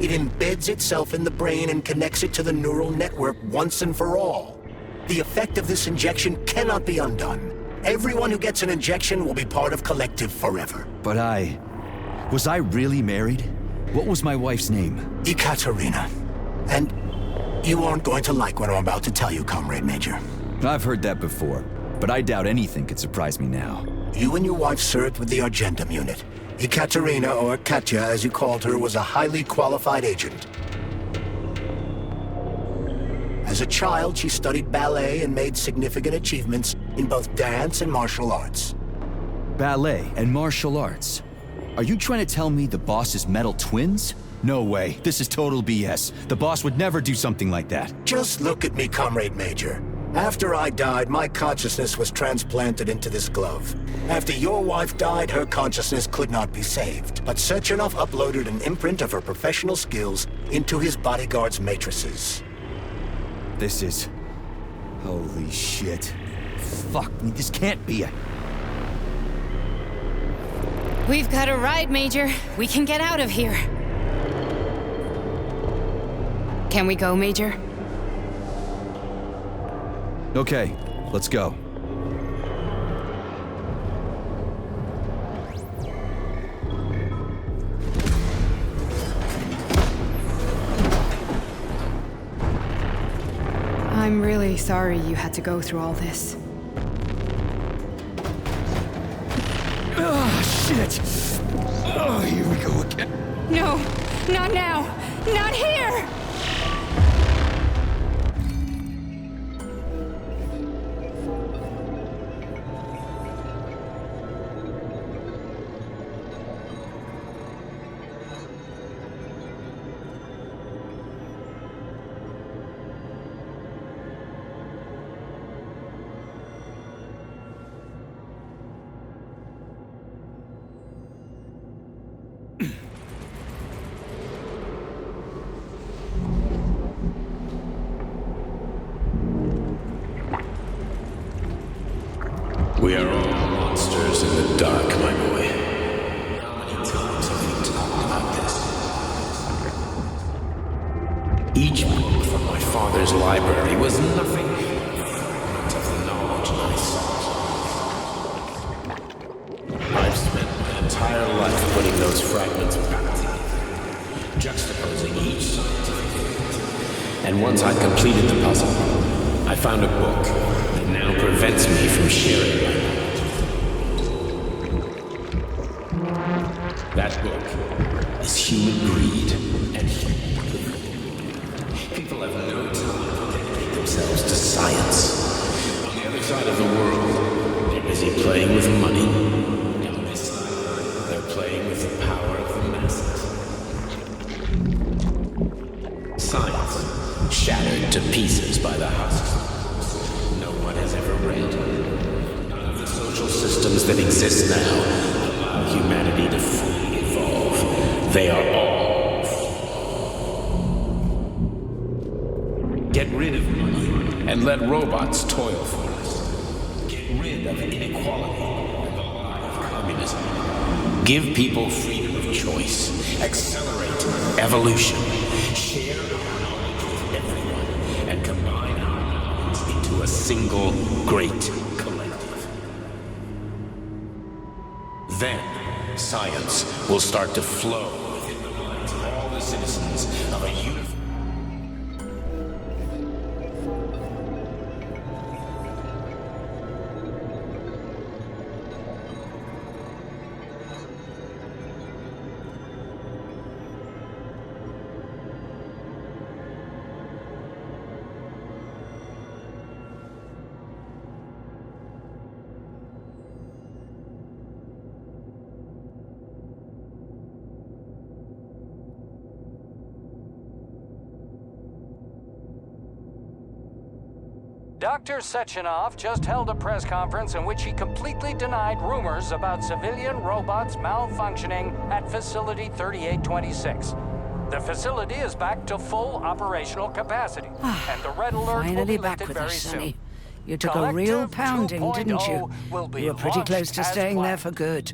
It embeds itself in the brain and connects it to the neural network once and for all. The effect of this injection cannot be undone. Everyone who gets an injection will be part of collective forever. But was I really married? What was my wife's name? Ekaterina. And you aren't going to like what I'm about to tell you, Comrade Major. I've heard that before, but I doubt anything could surprise me now. You and your wife served with the Argentum unit. Ekaterina, or Katya as you called her, was a highly qualified agent. As a child, she studied ballet and made significant achievements in both dance and martial arts. Ballet and martial arts? Are you trying to tell me the boss is metal twins? No way. This is total BS. The boss would never do something like that. Just look at me, Comrade Major. After I died, my consciousness was transplanted into this glove. After your wife died, her consciousness could not be saved. But Sechenov uploaded an imprint of her professional skills into his bodyguard's matrices. This is... holy shit. Fuck me, this can't be a... We've got a ride, Major. We can get out of here. Can we go, Major? Okay, let's go. I'm really sorry you had to go through all this. Oh, shit! Oh, here we go again. No, not now! Not here! We are all monsters in the dark, my boy. How many times have we talked about this? Each book from my father's library was nothing but of the knowledge I sought. I've spent my entire life putting those fragments back together, juxtaposing each scientific event. And once I'd completed the puzzle, I found a book that now prevents me from sharing my knowledge. That book is human greed and human greed. People have no time to dedicate themselves to science. On the other side of the world, they're busy playing with money. On this side, they're playing with the power of the masses. Science, shattered to pieces by the husks no one has ever read. None of the social systems that exist now allow humanity to fully evolve. They are all flawed. Get rid of money and let robots toil for us. Get rid of inequality and the lie of communism. Give people freedom of choice. Accelerate evolution. Share our knowledge with everyone and combine our minds into a single great collective. Then, science will start to flow within the minds of all the citizens of a unified. Dr. Sechenov just held a press conference in which he completely denied rumors about civilian robots malfunctioning at Facility 3826. The facility is back to full operational capacity, and the red alert will Finally be back lifted with very us, Sonny. soon. You took a real Collective pounding, didn't 2.0 you? will be You were pretty close to launched as staying there planned. for good.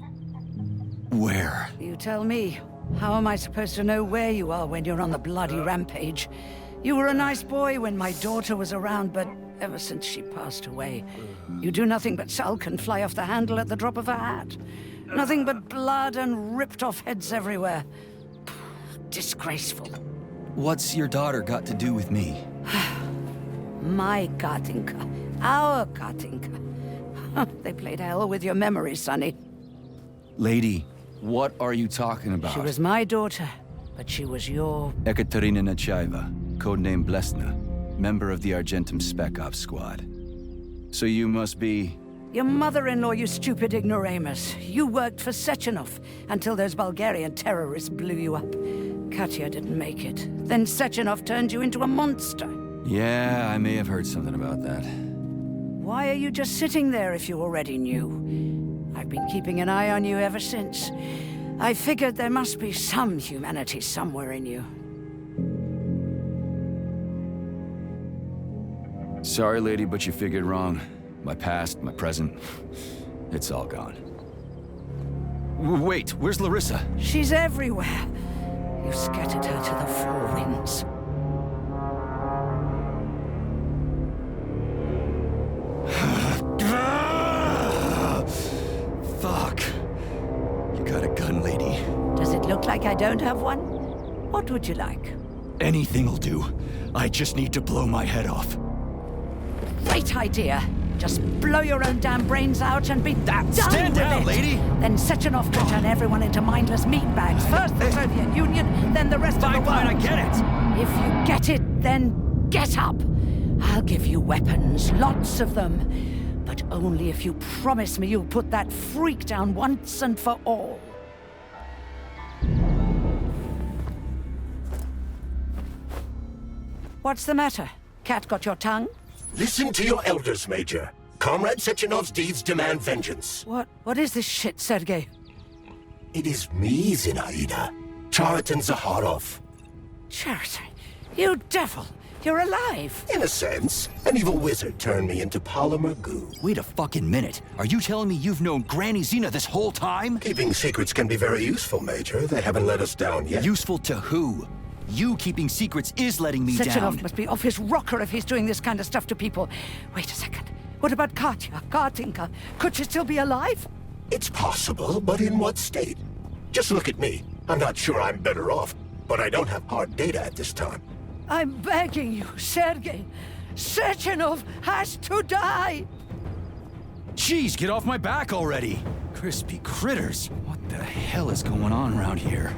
Where? You tell me. How am I supposed to know where you are when you're on the bloody rampage? You were a nice boy when my daughter was around, but ever since she passed away, you do nothing but sulk and fly off the handle at the drop of a hat. Nothing but blood and ripped off heads everywhere. Disgraceful. What's your daughter got to do with me? My Katinka. Our Katinka. They played hell with your memory, Sonny. Lady, what are you talking about? She was my daughter, but she was your... Ekaterina Nechaeva, codename Blesna, member of the Argentum Spec Ops squad. So you must be... Your mother-in-law, you stupid ignoramus. You worked for Sechenov until those Bulgarian terrorists blew you up. Katya didn't make it. Then Sechenov turned you into a monster. Yeah, I may have heard something about that. Why are you just sitting there if you already knew? I've been keeping an eye on you ever since. I figured there must be some humanity somewhere in you. Sorry, lady, but you figured wrong. My past, my present, it's all gone. Wait, where's Larissa? She's everywhere. You scattered her to the four winds. Fuck. You got a gun, lady. Does it look like I don't have one? What would you like? Anything'll do. I just need to blow my head off. Great idea. Just blow your own damn brains out and be done Stand with down, it. lady! Then Sechenov can turn everyone into mindless meatbags. First the Soviet Union, then the rest of the world. Fine, I get it. If you get it, then get up. I'll give you weapons, lots of them. But only if you promise me you'll put that freak down once and for all. What's the matter? Cat got your tongue? Listen to your elders, Major. Comrade Sechenov's deeds demand vengeance. What is this shit, Sergei? It is me, Zinaida. Chariton Zaharov. Chariton, you devil! You're alive! In a sense, an evil wizard turned me into polymer goo. Wait a fucking minute. Are you telling me you've known Granny Zena this whole time? Keeping secrets can be very useful, Major. They haven't let us down yet. Useful to who? You keeping secrets is letting me down. Sechenov must be off his rocker if he's doing this kind of stuff to people. Wait a second. What about Katya, Katinka? Could she still be alive? It's possible, but in what state? Just look at me. I'm not sure I'm better off, but I don't have hard data at this time. I'm begging you, Sergei. Sechenov has to die! Jeez, get off my back already! Crispy critters. What the hell is going on around here?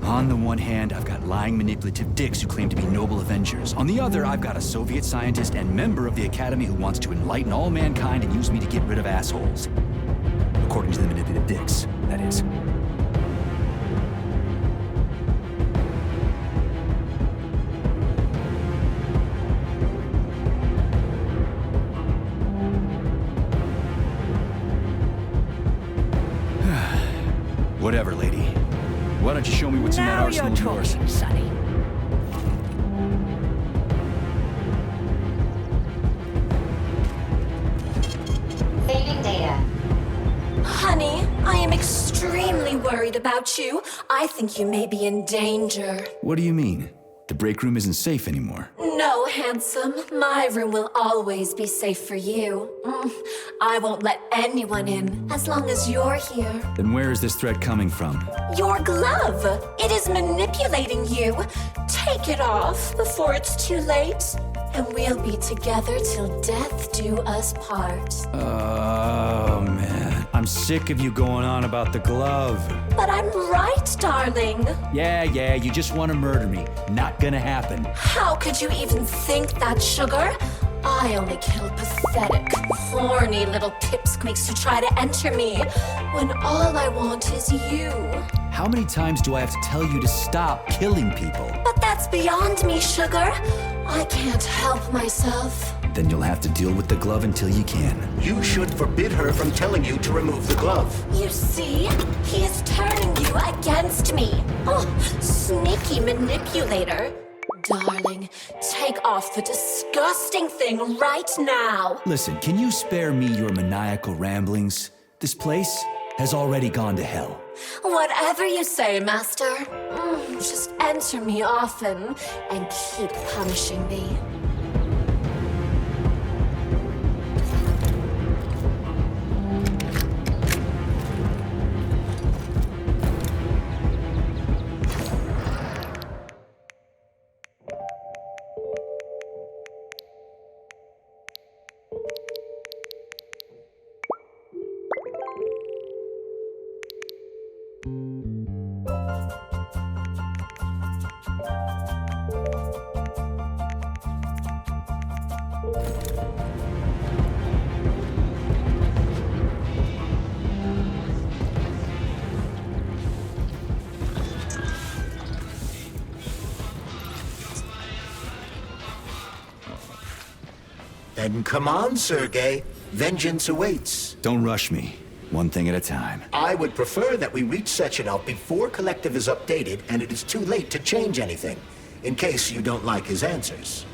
On the one hand, I've got lying, manipulative dicks who claim to be noble avengers. On the other, I've got a Soviet scientist and member of the Academy who wants to enlighten all mankind and use me to get rid of assholes. According to the manipulative dicks, that is. Whatever, lady. Why don't you show me what's in that Now arsenal you're of yours? talking, Sonny. Saving data. Honey, I am extremely worried about you. I think you may be in danger. What do you mean? The break room isn't safe anymore. No, handsome. My room will always be safe for you. I won't let anyone in as long as you're here. Then where is this threat coming from? Your glove. It is manipulating you. Take it off before it's too late, and we'll be together till death do us part. Oh, man. I'm sick of you going on about the glove. But I'm right, darling. Yeah, you just want to murder me. Not gonna happen. How could you even think that, sugar? I only kill pathetic, horny little pipsqueaks who try to enter me, when all I want is you. How many times do I have to tell you to stop killing people? But that's beyond me, sugar. I can't help myself. Then you'll have to deal with the glove until you can. You should forbid her from telling you to remove the glove. You see? He is turning you against me. Oh, sneaky manipulator. Darling, take off the disgusting thing right now. Listen, can you spare me your maniacal ramblings? This place has already gone to hell. Whatever you say, Master. Just enter me often and keep punishing me. Then come on, Sergei. Vengeance awaits. Don't rush me. One thing at a time. I would prefer that we reach Sechenov before Collective is updated and it is too late to change anything, in case you don't like his answers.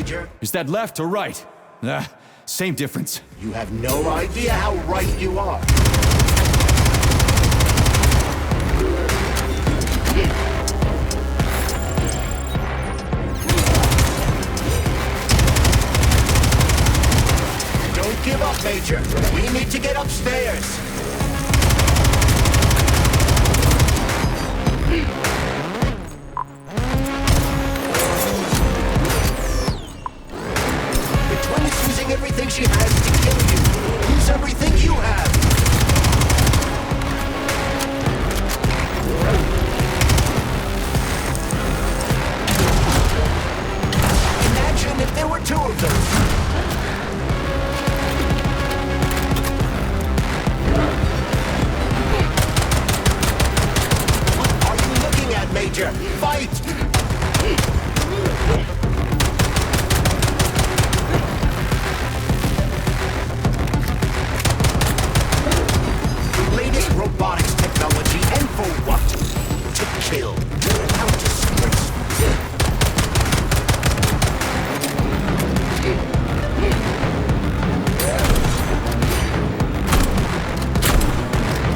Major. Is that left or right? Same difference. You have no idea how right you are. Don't give up, Major. We need to get upstairs. Everything she has to kill you. Use everything you have. Imagine if there were two of them. What are you looking at, Major? Fight! Robotics technology, and for what? To kill. How disgraceful.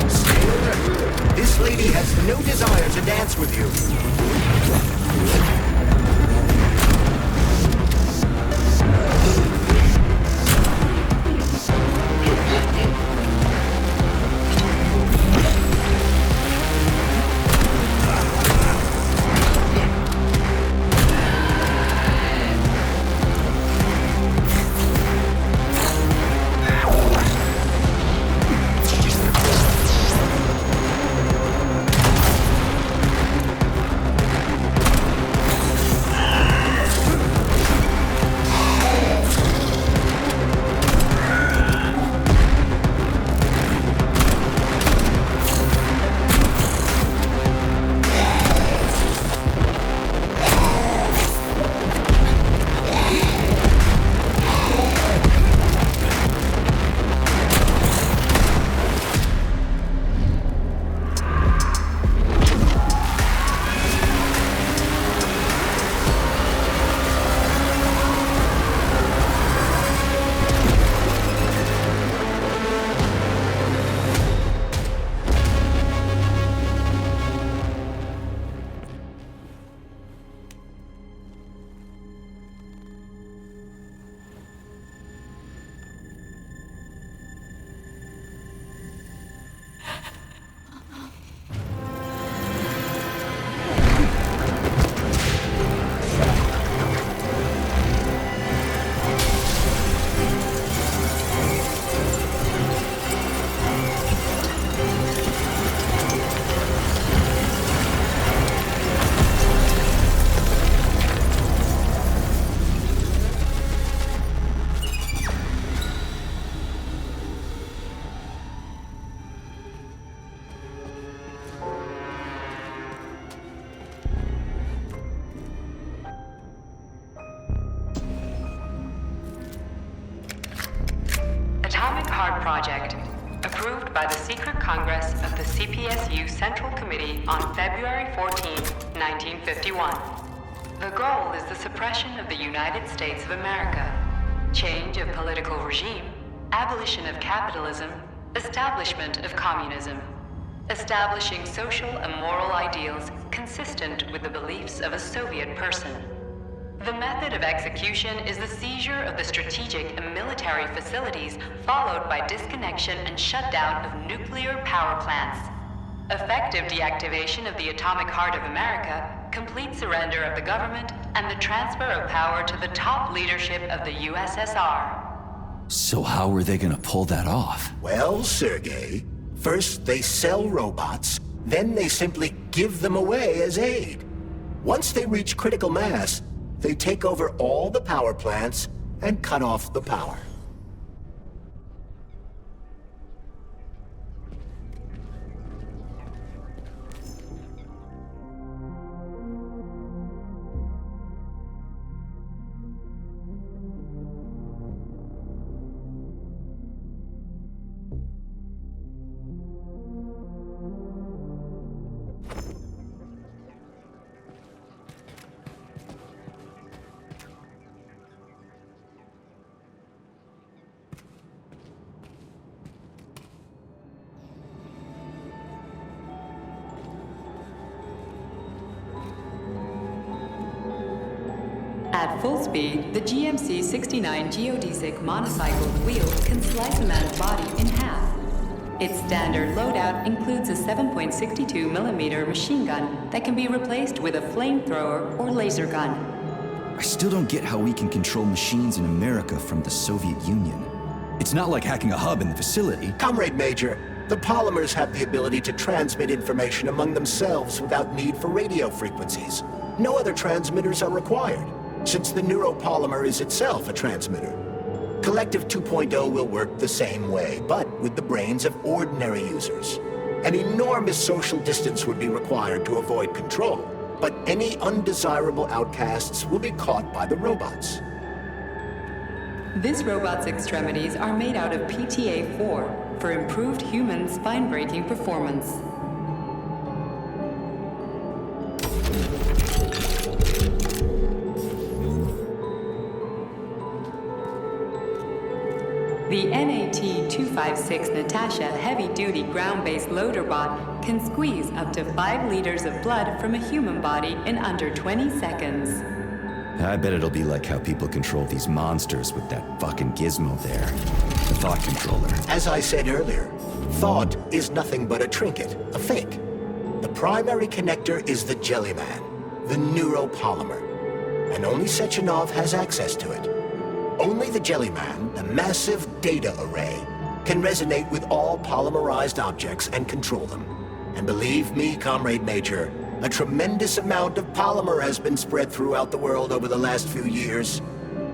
Stay alert. This lady has no desire to dance with you. Atomic Heart Project, approved by the Secret Congress of the CPSU Central Committee on February 14, 1951. The goal is the suppression of the United States of America, change of political regime, abolition of capitalism, establishment of communism, establishing social and moral ideals consistent with the beliefs of a Soviet person. The method of execution is the seizure of the strategic and military facilities, followed by disconnection and shutdown of nuclear power plants. Effective deactivation of the Atomic Heart of America, complete surrender of the government, and the transfer of power to the top leadership of the USSR. So how are they gonna pull that off? Well, Sergei, first they sell robots, then they simply give them away as aid. Once they reach critical mass, they take over all the power plants and cut off the power. At full speed, the GMC-69 geodesic monocycled wheel can slice a man's body in half. Its standard loadout includes a 7.62mm machine gun that can be replaced with a flamethrower or laser gun. I still don't get how we can control machines in America from the Soviet Union. It's not like hacking a hub in the facility. Comrade Major, the polymers have the ability to transmit information among themselves without need for radio frequencies. No other transmitters are required, since the neuropolymer is itself a transmitter. Collective 2.0 will work the same way, but with the brains of ordinary users. An enormous social distance would be required to avoid control, but any undesirable outcasts will be caught by the robots. This robot's extremities are made out of PTA-4 for improved human spine-breaking performance. The NAT-256 Natasha heavy-duty ground-based loader bot can squeeze up to 5 liters of blood from a human body in under 20 seconds. I bet it'll be like how people control these monsters with that fucking gizmo there. The thought controller. As I said earlier, thought is nothing but a trinket, a fake. The primary connector is the Jellyman, the neuropolymer, and only Sechenov has access to it. Only the Jellyman, the massive data array, can resonate with all polymerized objects and control them. And believe me, Comrade Major, a tremendous amount of polymer has been spread throughout the world over the last few years.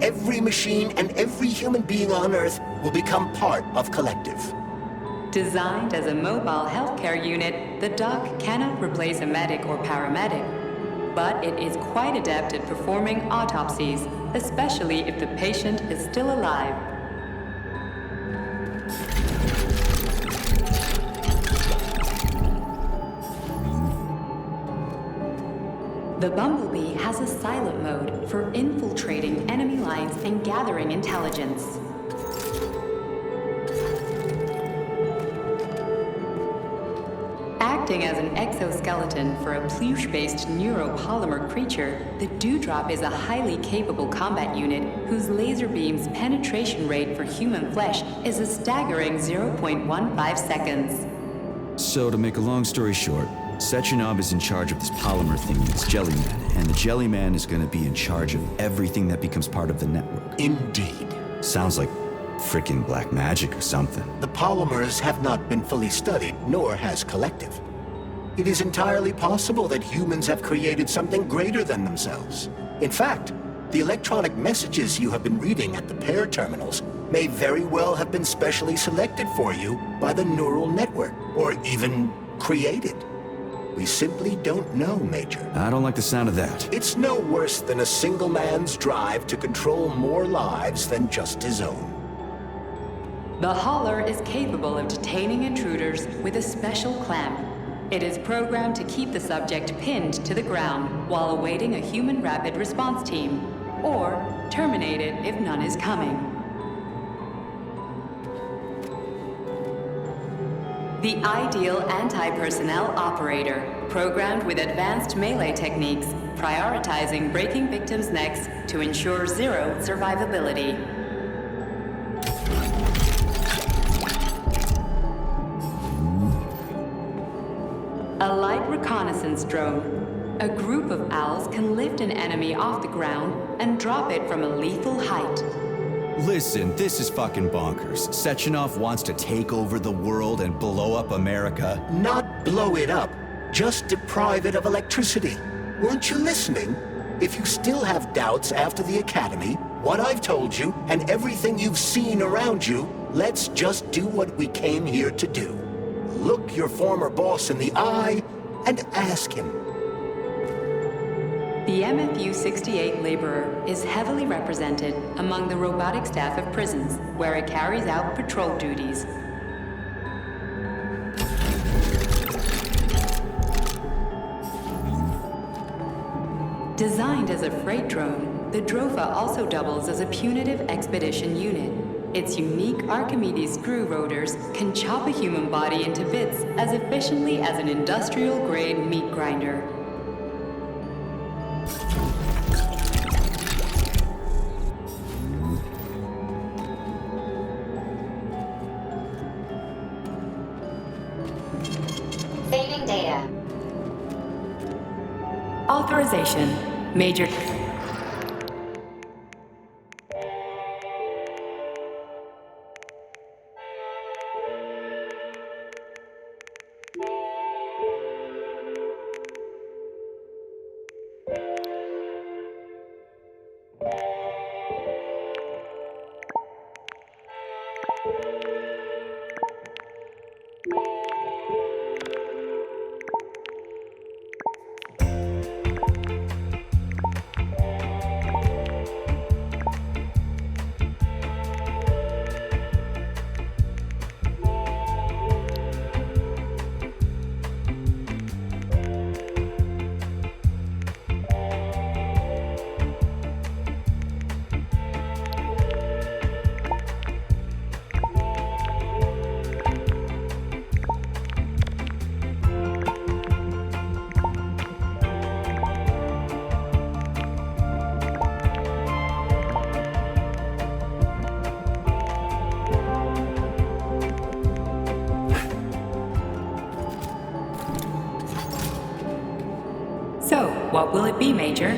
Every machine and every human being on Earth will become part of Collective. Designed as a mobile healthcare unit, the dock cannot replace a medic or paramedic, but it is quite adept at performing autopsies, especially if the patient is still alive. The Bumblebee has a silent mode for infiltrating enemy lines and gathering intelligence. Acting as an exoskeleton for a pluche-based neuropolymer creature, the Dewdrop is a highly capable combat unit whose laser beam's penetration rate for human flesh is a staggering 0.15 seconds. So, to make a long story short, Sechenov is in charge of this polymer thing with his Jellyman, and the Jellyman is going to be in charge of everything that becomes part of the network. Indeed. Sounds like frickin' black magic or something. The polymers have not been fully studied, nor has Collective. It is entirely possible that humans have created something greater than themselves. In fact, the electronic messages you have been reading at the pair terminals may very well have been specially selected for you by the neural network, or even created. We simply don't know, Major. I don't like the sound of that. It's no worse than a single man's drive to control more lives than just his own. The Hauler is capable of detaining intruders with a special clamp. It is programmed to keep the subject pinned to the ground while awaiting a human rapid response team, or terminate it if none is coming. The ideal anti-personnel operator, programmed with advanced melee techniques, prioritizing breaking victims' necks to ensure zero survivability. A light reconnaissance drone. A group of owls can lift an enemy off the ground and drop it from a lethal height. Listen, this is fucking bonkers. Sechenov wants to take over the world and blow up America. Not blow it up, just deprive it of electricity. Weren't you listening? If you still have doubts after the Academy, what I've told you, and everything you've seen around you, let's just do what we came here to do. Look your former boss in the eye and ask him. The MFU-68 Laborer is heavily represented among the robotic staff of prisons, where it carries out patrol duties. Designed as a freight drone, the Drofa also doubles as a punitive expedition unit. Its unique Archimedes screw rotors can chop a human body into bits as efficiently as an industrial-grade meat grinder. Saving data. Authorization. Major. So, what will it be, Major?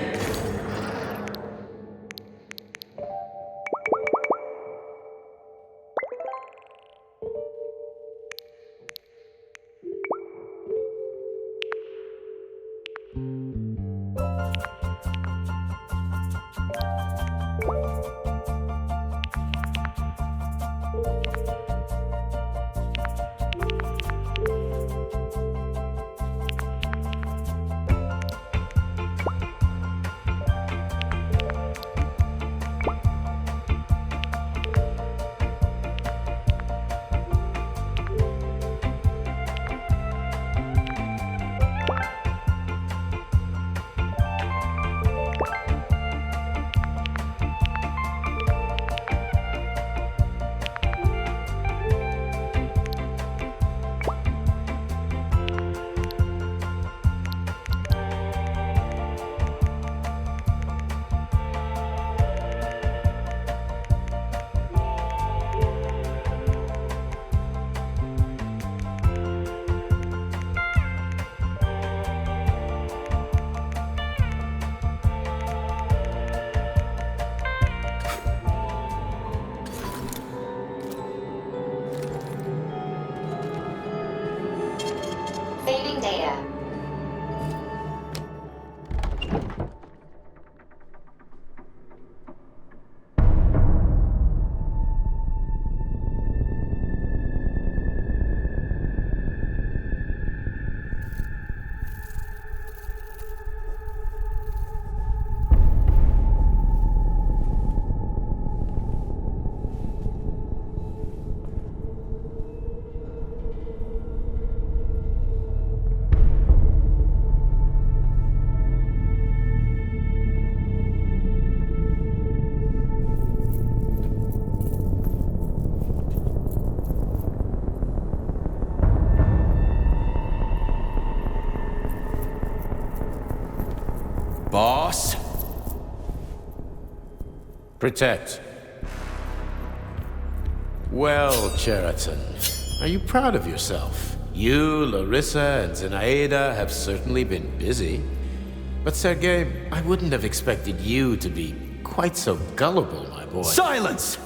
Saving data. Boss? Protect. Well, Cheriton, are you proud of yourself? You, Larissa, and Zenaida have certainly been busy. But Sergei, I wouldn't have expected you to be quite so gullible, my boy. Silence!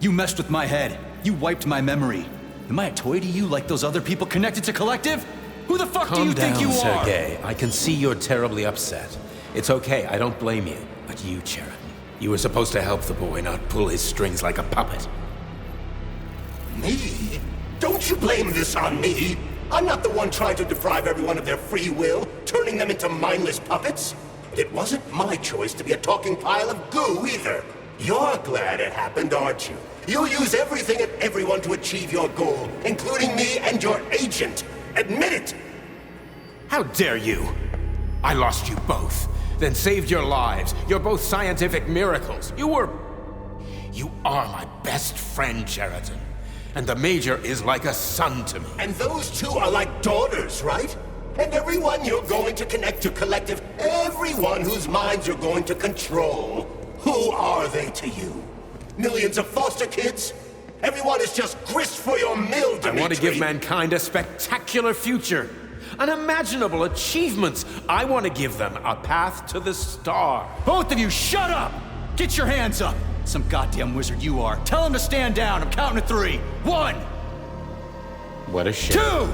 You messed with my head. You wiped my memory. Am I a toy to you like those other people connected to Collective? Who the fuck do you think you are? Calm down, Sergei. I can see you're terribly upset. It's okay, I don't blame you. But you, Cheriton, you were supposed to help the boy, not pull his strings like a puppet. Me? Don't you blame this on me? I'm not the one trying to deprive everyone of their free will, turning them into mindless puppets. And it wasn't my choice to be a talking pile of goo either. You're glad it happened, aren't you? You'll use everything and everyone to achieve your goal, including me and your agent. Admit it! How dare you? I lost you both, then saved your lives. You're both scientific miracles. You are my best friend, Cheriton. And the Major is like a son to me. And those two are like daughters, right? And everyone you're going to connect to Collective, everyone whose minds you're going to control, who are they to you? Millions of foster kids? Everyone is just grist for your mill, Dimitri. I want to give mankind a spectacular future. Unimaginable achievements. I want to give them a path to the star. Both of you, shut up! Get your hands up! Some goddamn wizard you are. Tell him to stand down. I'm counting to 3. 1! What a shame. 2!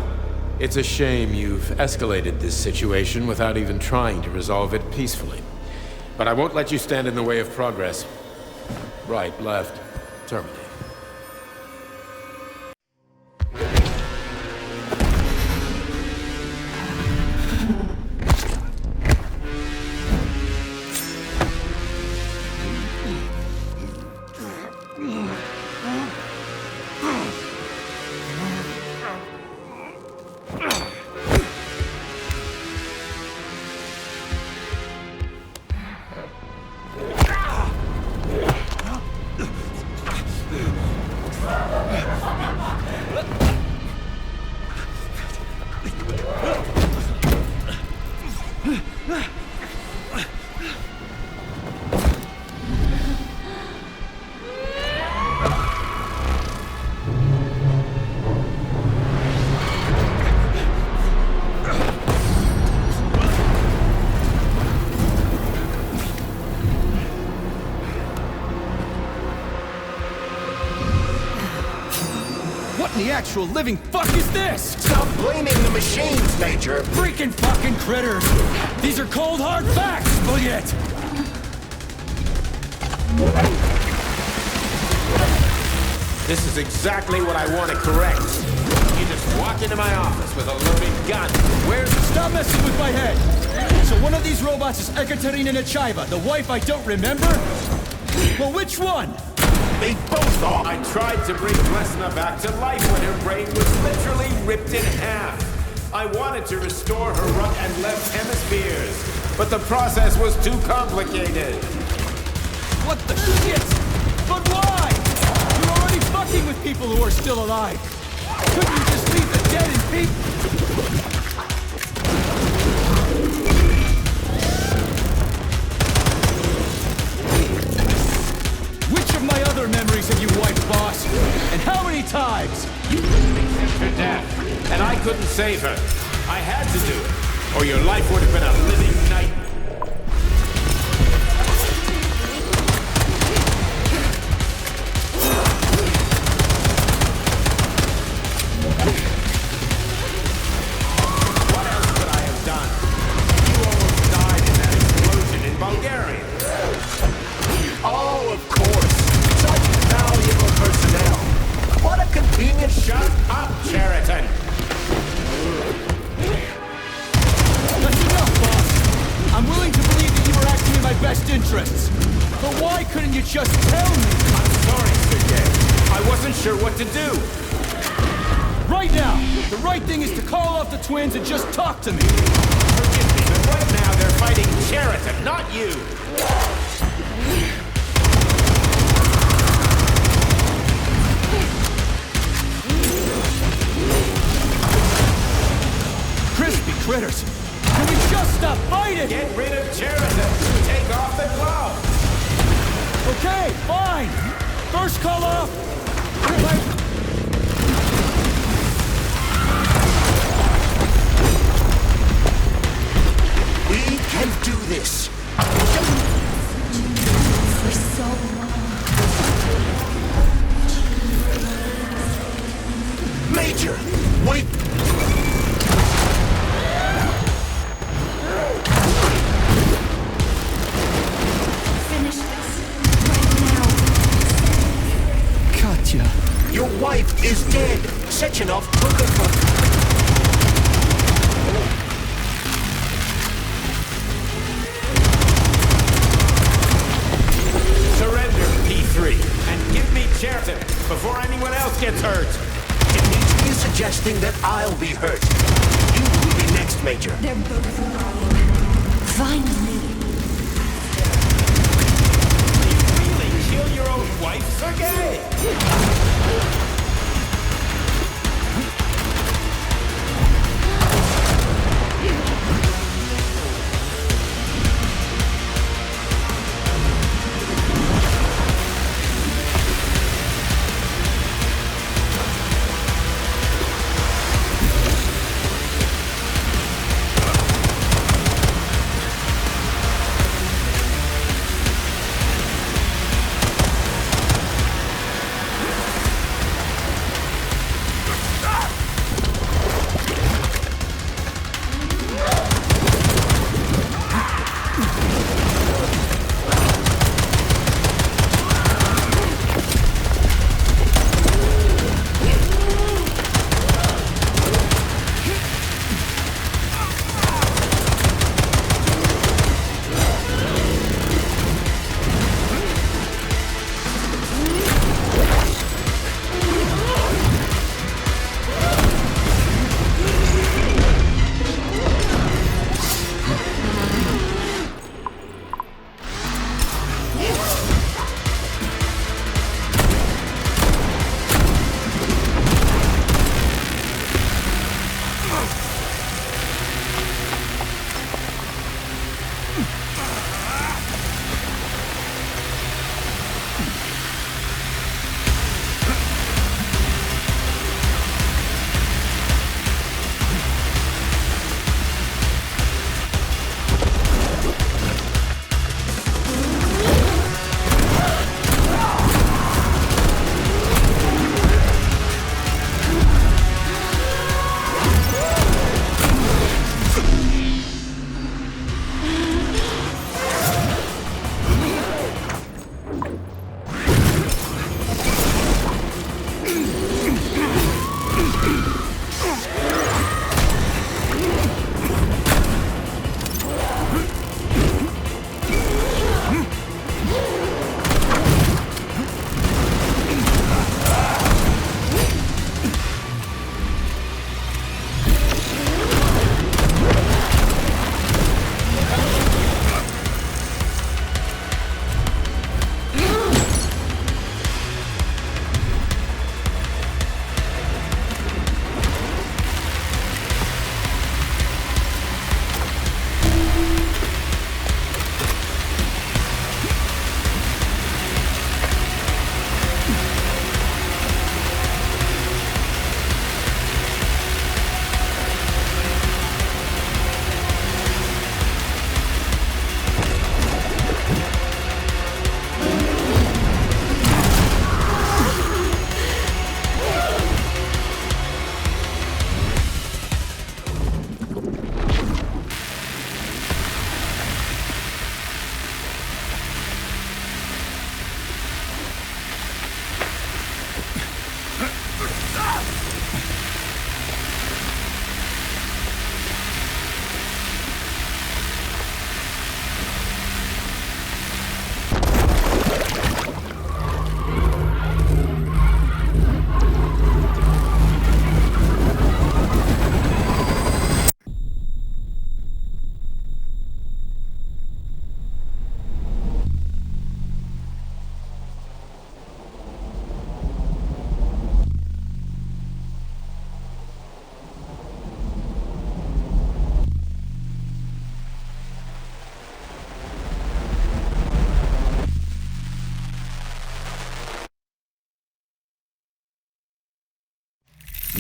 It's a shame you've escalated this situation without even trying to resolve it peacefully. But I won't let you stand in the way of progress. Right, left, terminate. The actual living fuck is this? Stop blaming the machines, Major! Freaking fucking critters! These are cold hard facts, Bulliet! This is exactly what I want to correct. You just walk into my office with a loaded gun. Where's... Stop messing with my head! So one of these robots is Ekaterina Nechaeva, the wife I don't remember? Well, which one? They both are! I tried to bring Glesna back to life when her brain was literally ripped in half. I wanted to restore her right and left hemispheres, but the process was too complicated. What the shit? But why? You're already fucking with people who are still alive. Couldn't you just leave the dead in peace? Which of my other memories have you wiped, boss? And how many times? You accepted her death, and I couldn't save her. I had to do it, or your life would have been a living nightmare. What else could I have done? You almost died in that explosion in Bulgaria. Oh, of course. Such valuable personnel. What a convenient... Shut up, Cheriton! That's enough, boss. I'm willing to believe that you were acting in my best interests. But why couldn't you just tell me? I'm sorry, Sergei. I wasn't sure what to do. Right now, the right thing is to call off the twins and just talk to me. Forgive me, but right now they're fighting Cheriton, not you. Crispy critters! Can we just stop fighting? Get rid of Cheriton! Take off the glove! Okay, fine! First call off! We can do this! For so long. Major! Wait! Finish this right now. Katya. Your wife is dead! Sechenov took her from... Surrender, P3, and give me Cheriton before anyone else gets hurt. Dimitri is suggesting that I'll be hurt. You will be next, Major. They're both alive. Finally. You really kill your own wife, Sergei?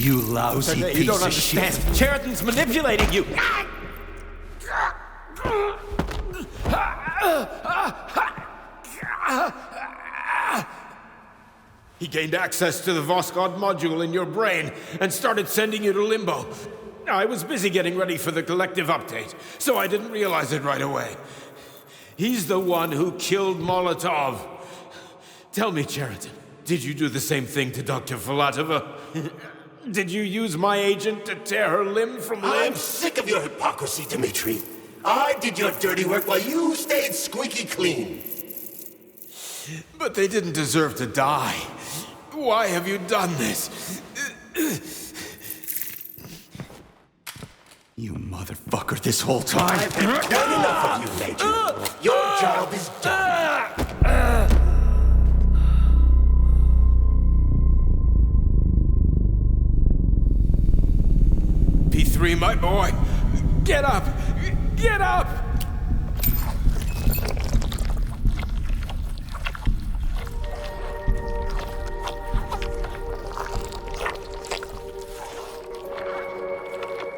You lousy You piece don't of understand. shit. Cheriton's manipulating you. He gained access to the Voskhod module in your brain and started sending you to Limbo. I was busy getting ready for the collective update, so I didn't realize it right away. He's the one who killed Molotov. Tell me, Cheriton, did you do the same thing to Dr. Filatova? Did you use my agent to tear her limb from limb? I'm sick of your hypocrisy, Dmitri. I did your dirty work while you stayed squeaky clean. But they didn't deserve to die. Why have you done this? You motherfucker, this whole time. I've done enough of you, Major. Your job is done. P3, my boy. Get up! Get up!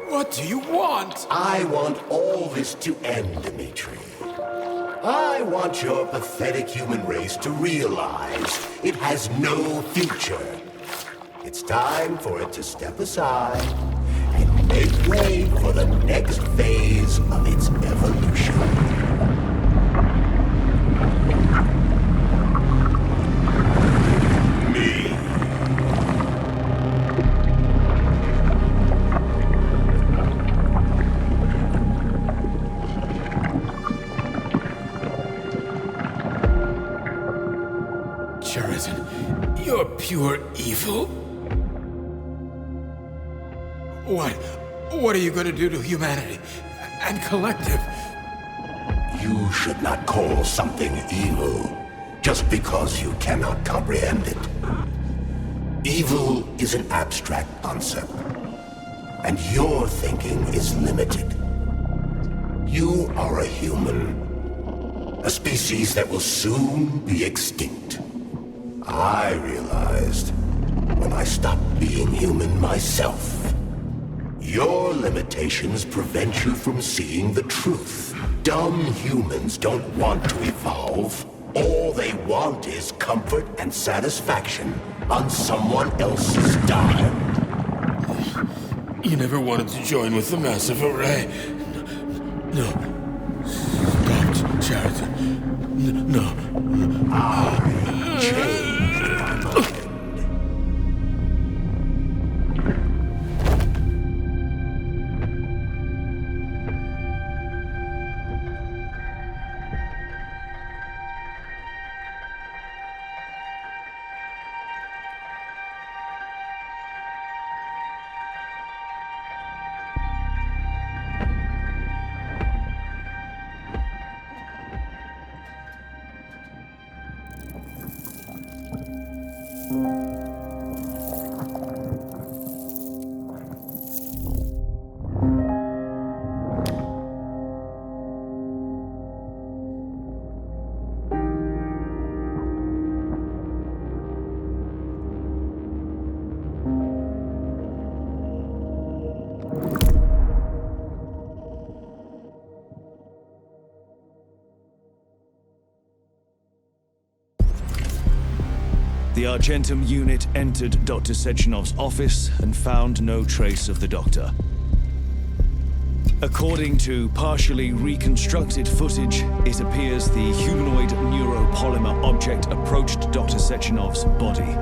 What do you want? I want all this to end, Dmitri. I want your pathetic human race to realize it has no future. It's time for it to step aside and make way for the next phase of its evolution. Cheriton, you're pure evil. What are you going to do to humanity and collective? You should not call something evil just because you cannot comprehend it. Evil is an abstract concept, and your thinking is limited. You are a human, a species that will soon be extinct. I realized when I stopped being human myself. Your limitations prevent you from seeing the truth. Dumb humans don't want to evolve. All they want is comfort and satisfaction on someone else's dime. You never wanted to join with the massive array. No. Stop, Cheriton. No. I changed my mind. The Argentum unit entered Dr. Sechenov's office and found no trace of the doctor. According to partially reconstructed footage, it appears the humanoid neuropolymer object approached Dr. Sechenov's body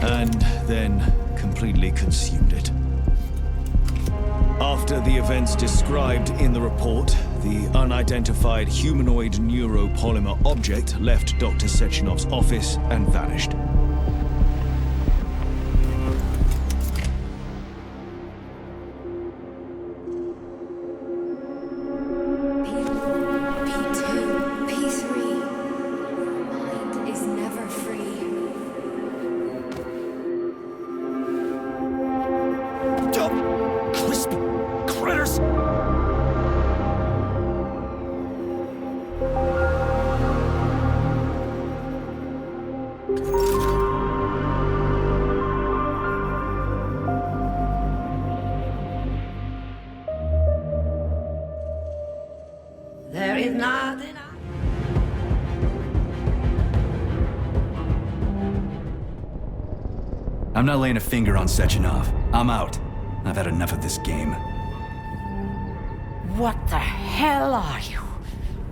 and then completely consumed it. After the events described in the report, the unidentified humanoid neuropolymer object left Dr. Sechenov's office and vanished. P2, P3. Your mind is never free. Dumb, crispy critters! There is nothing. I'm not laying a finger on Sechenov. I'm out. I've had enough of this game. What the hell are you?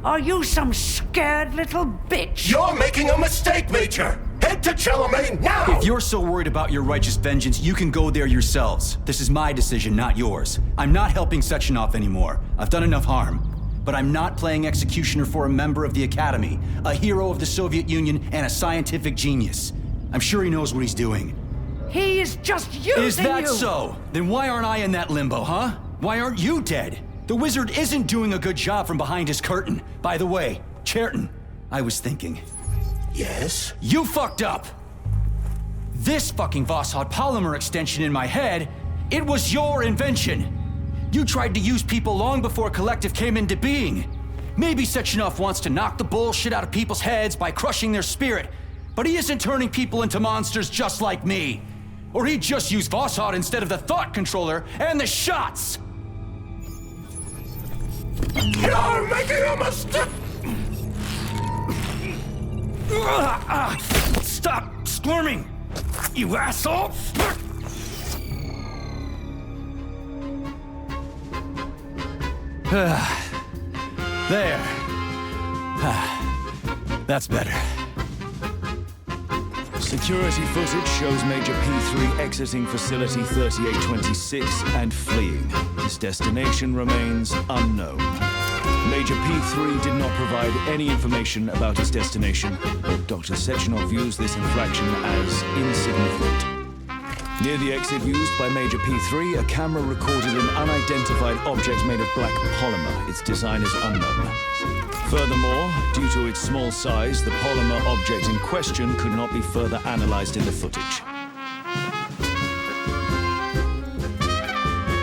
Are you some scared little bitch? You're making a mistake, Major! Head to Charlemagne now! If you're so worried about your righteous vengeance, you can go there yourselves. This is my decision, not yours. I'm not helping Sechenov anymore. I've done enough harm. But I'm not playing executioner for a member of the Academy, a hero of the Soviet Union, and a scientific genius. I'm sure he knows what he's doing. He is just using you! Is that so? Then why aren't I in that limbo, huh? Why aren't you dead? The wizard isn't doing a good job from behind his curtain. By the way, Cherton, I was thinking. Yes? You fucked up! This fucking Voskhod polymer extension in my head, it was your invention! You tried to use people long before Collective came into being. Maybe Sechenov wants to knock the bullshit out of people's heads by crushing their spirit, but he isn't turning people into monsters just like me. Or he'd just use Voskhod instead of the thought controller and the shots! You're making a mistake! Stop squirming, you asshole! There. That's better. Security footage shows Major P3 exiting Facility 3826 and fleeing. His destination remains unknown. Major P3 did not provide any information about his destination, but Dr. Sechenov views this infraction as insignificant. Near the exit used by Major P3, a camera recorded an unidentified object made of black polymer. Its design is unknown. Furthermore, due to its small size, the polymer object in question could not be further analyzed in the footage.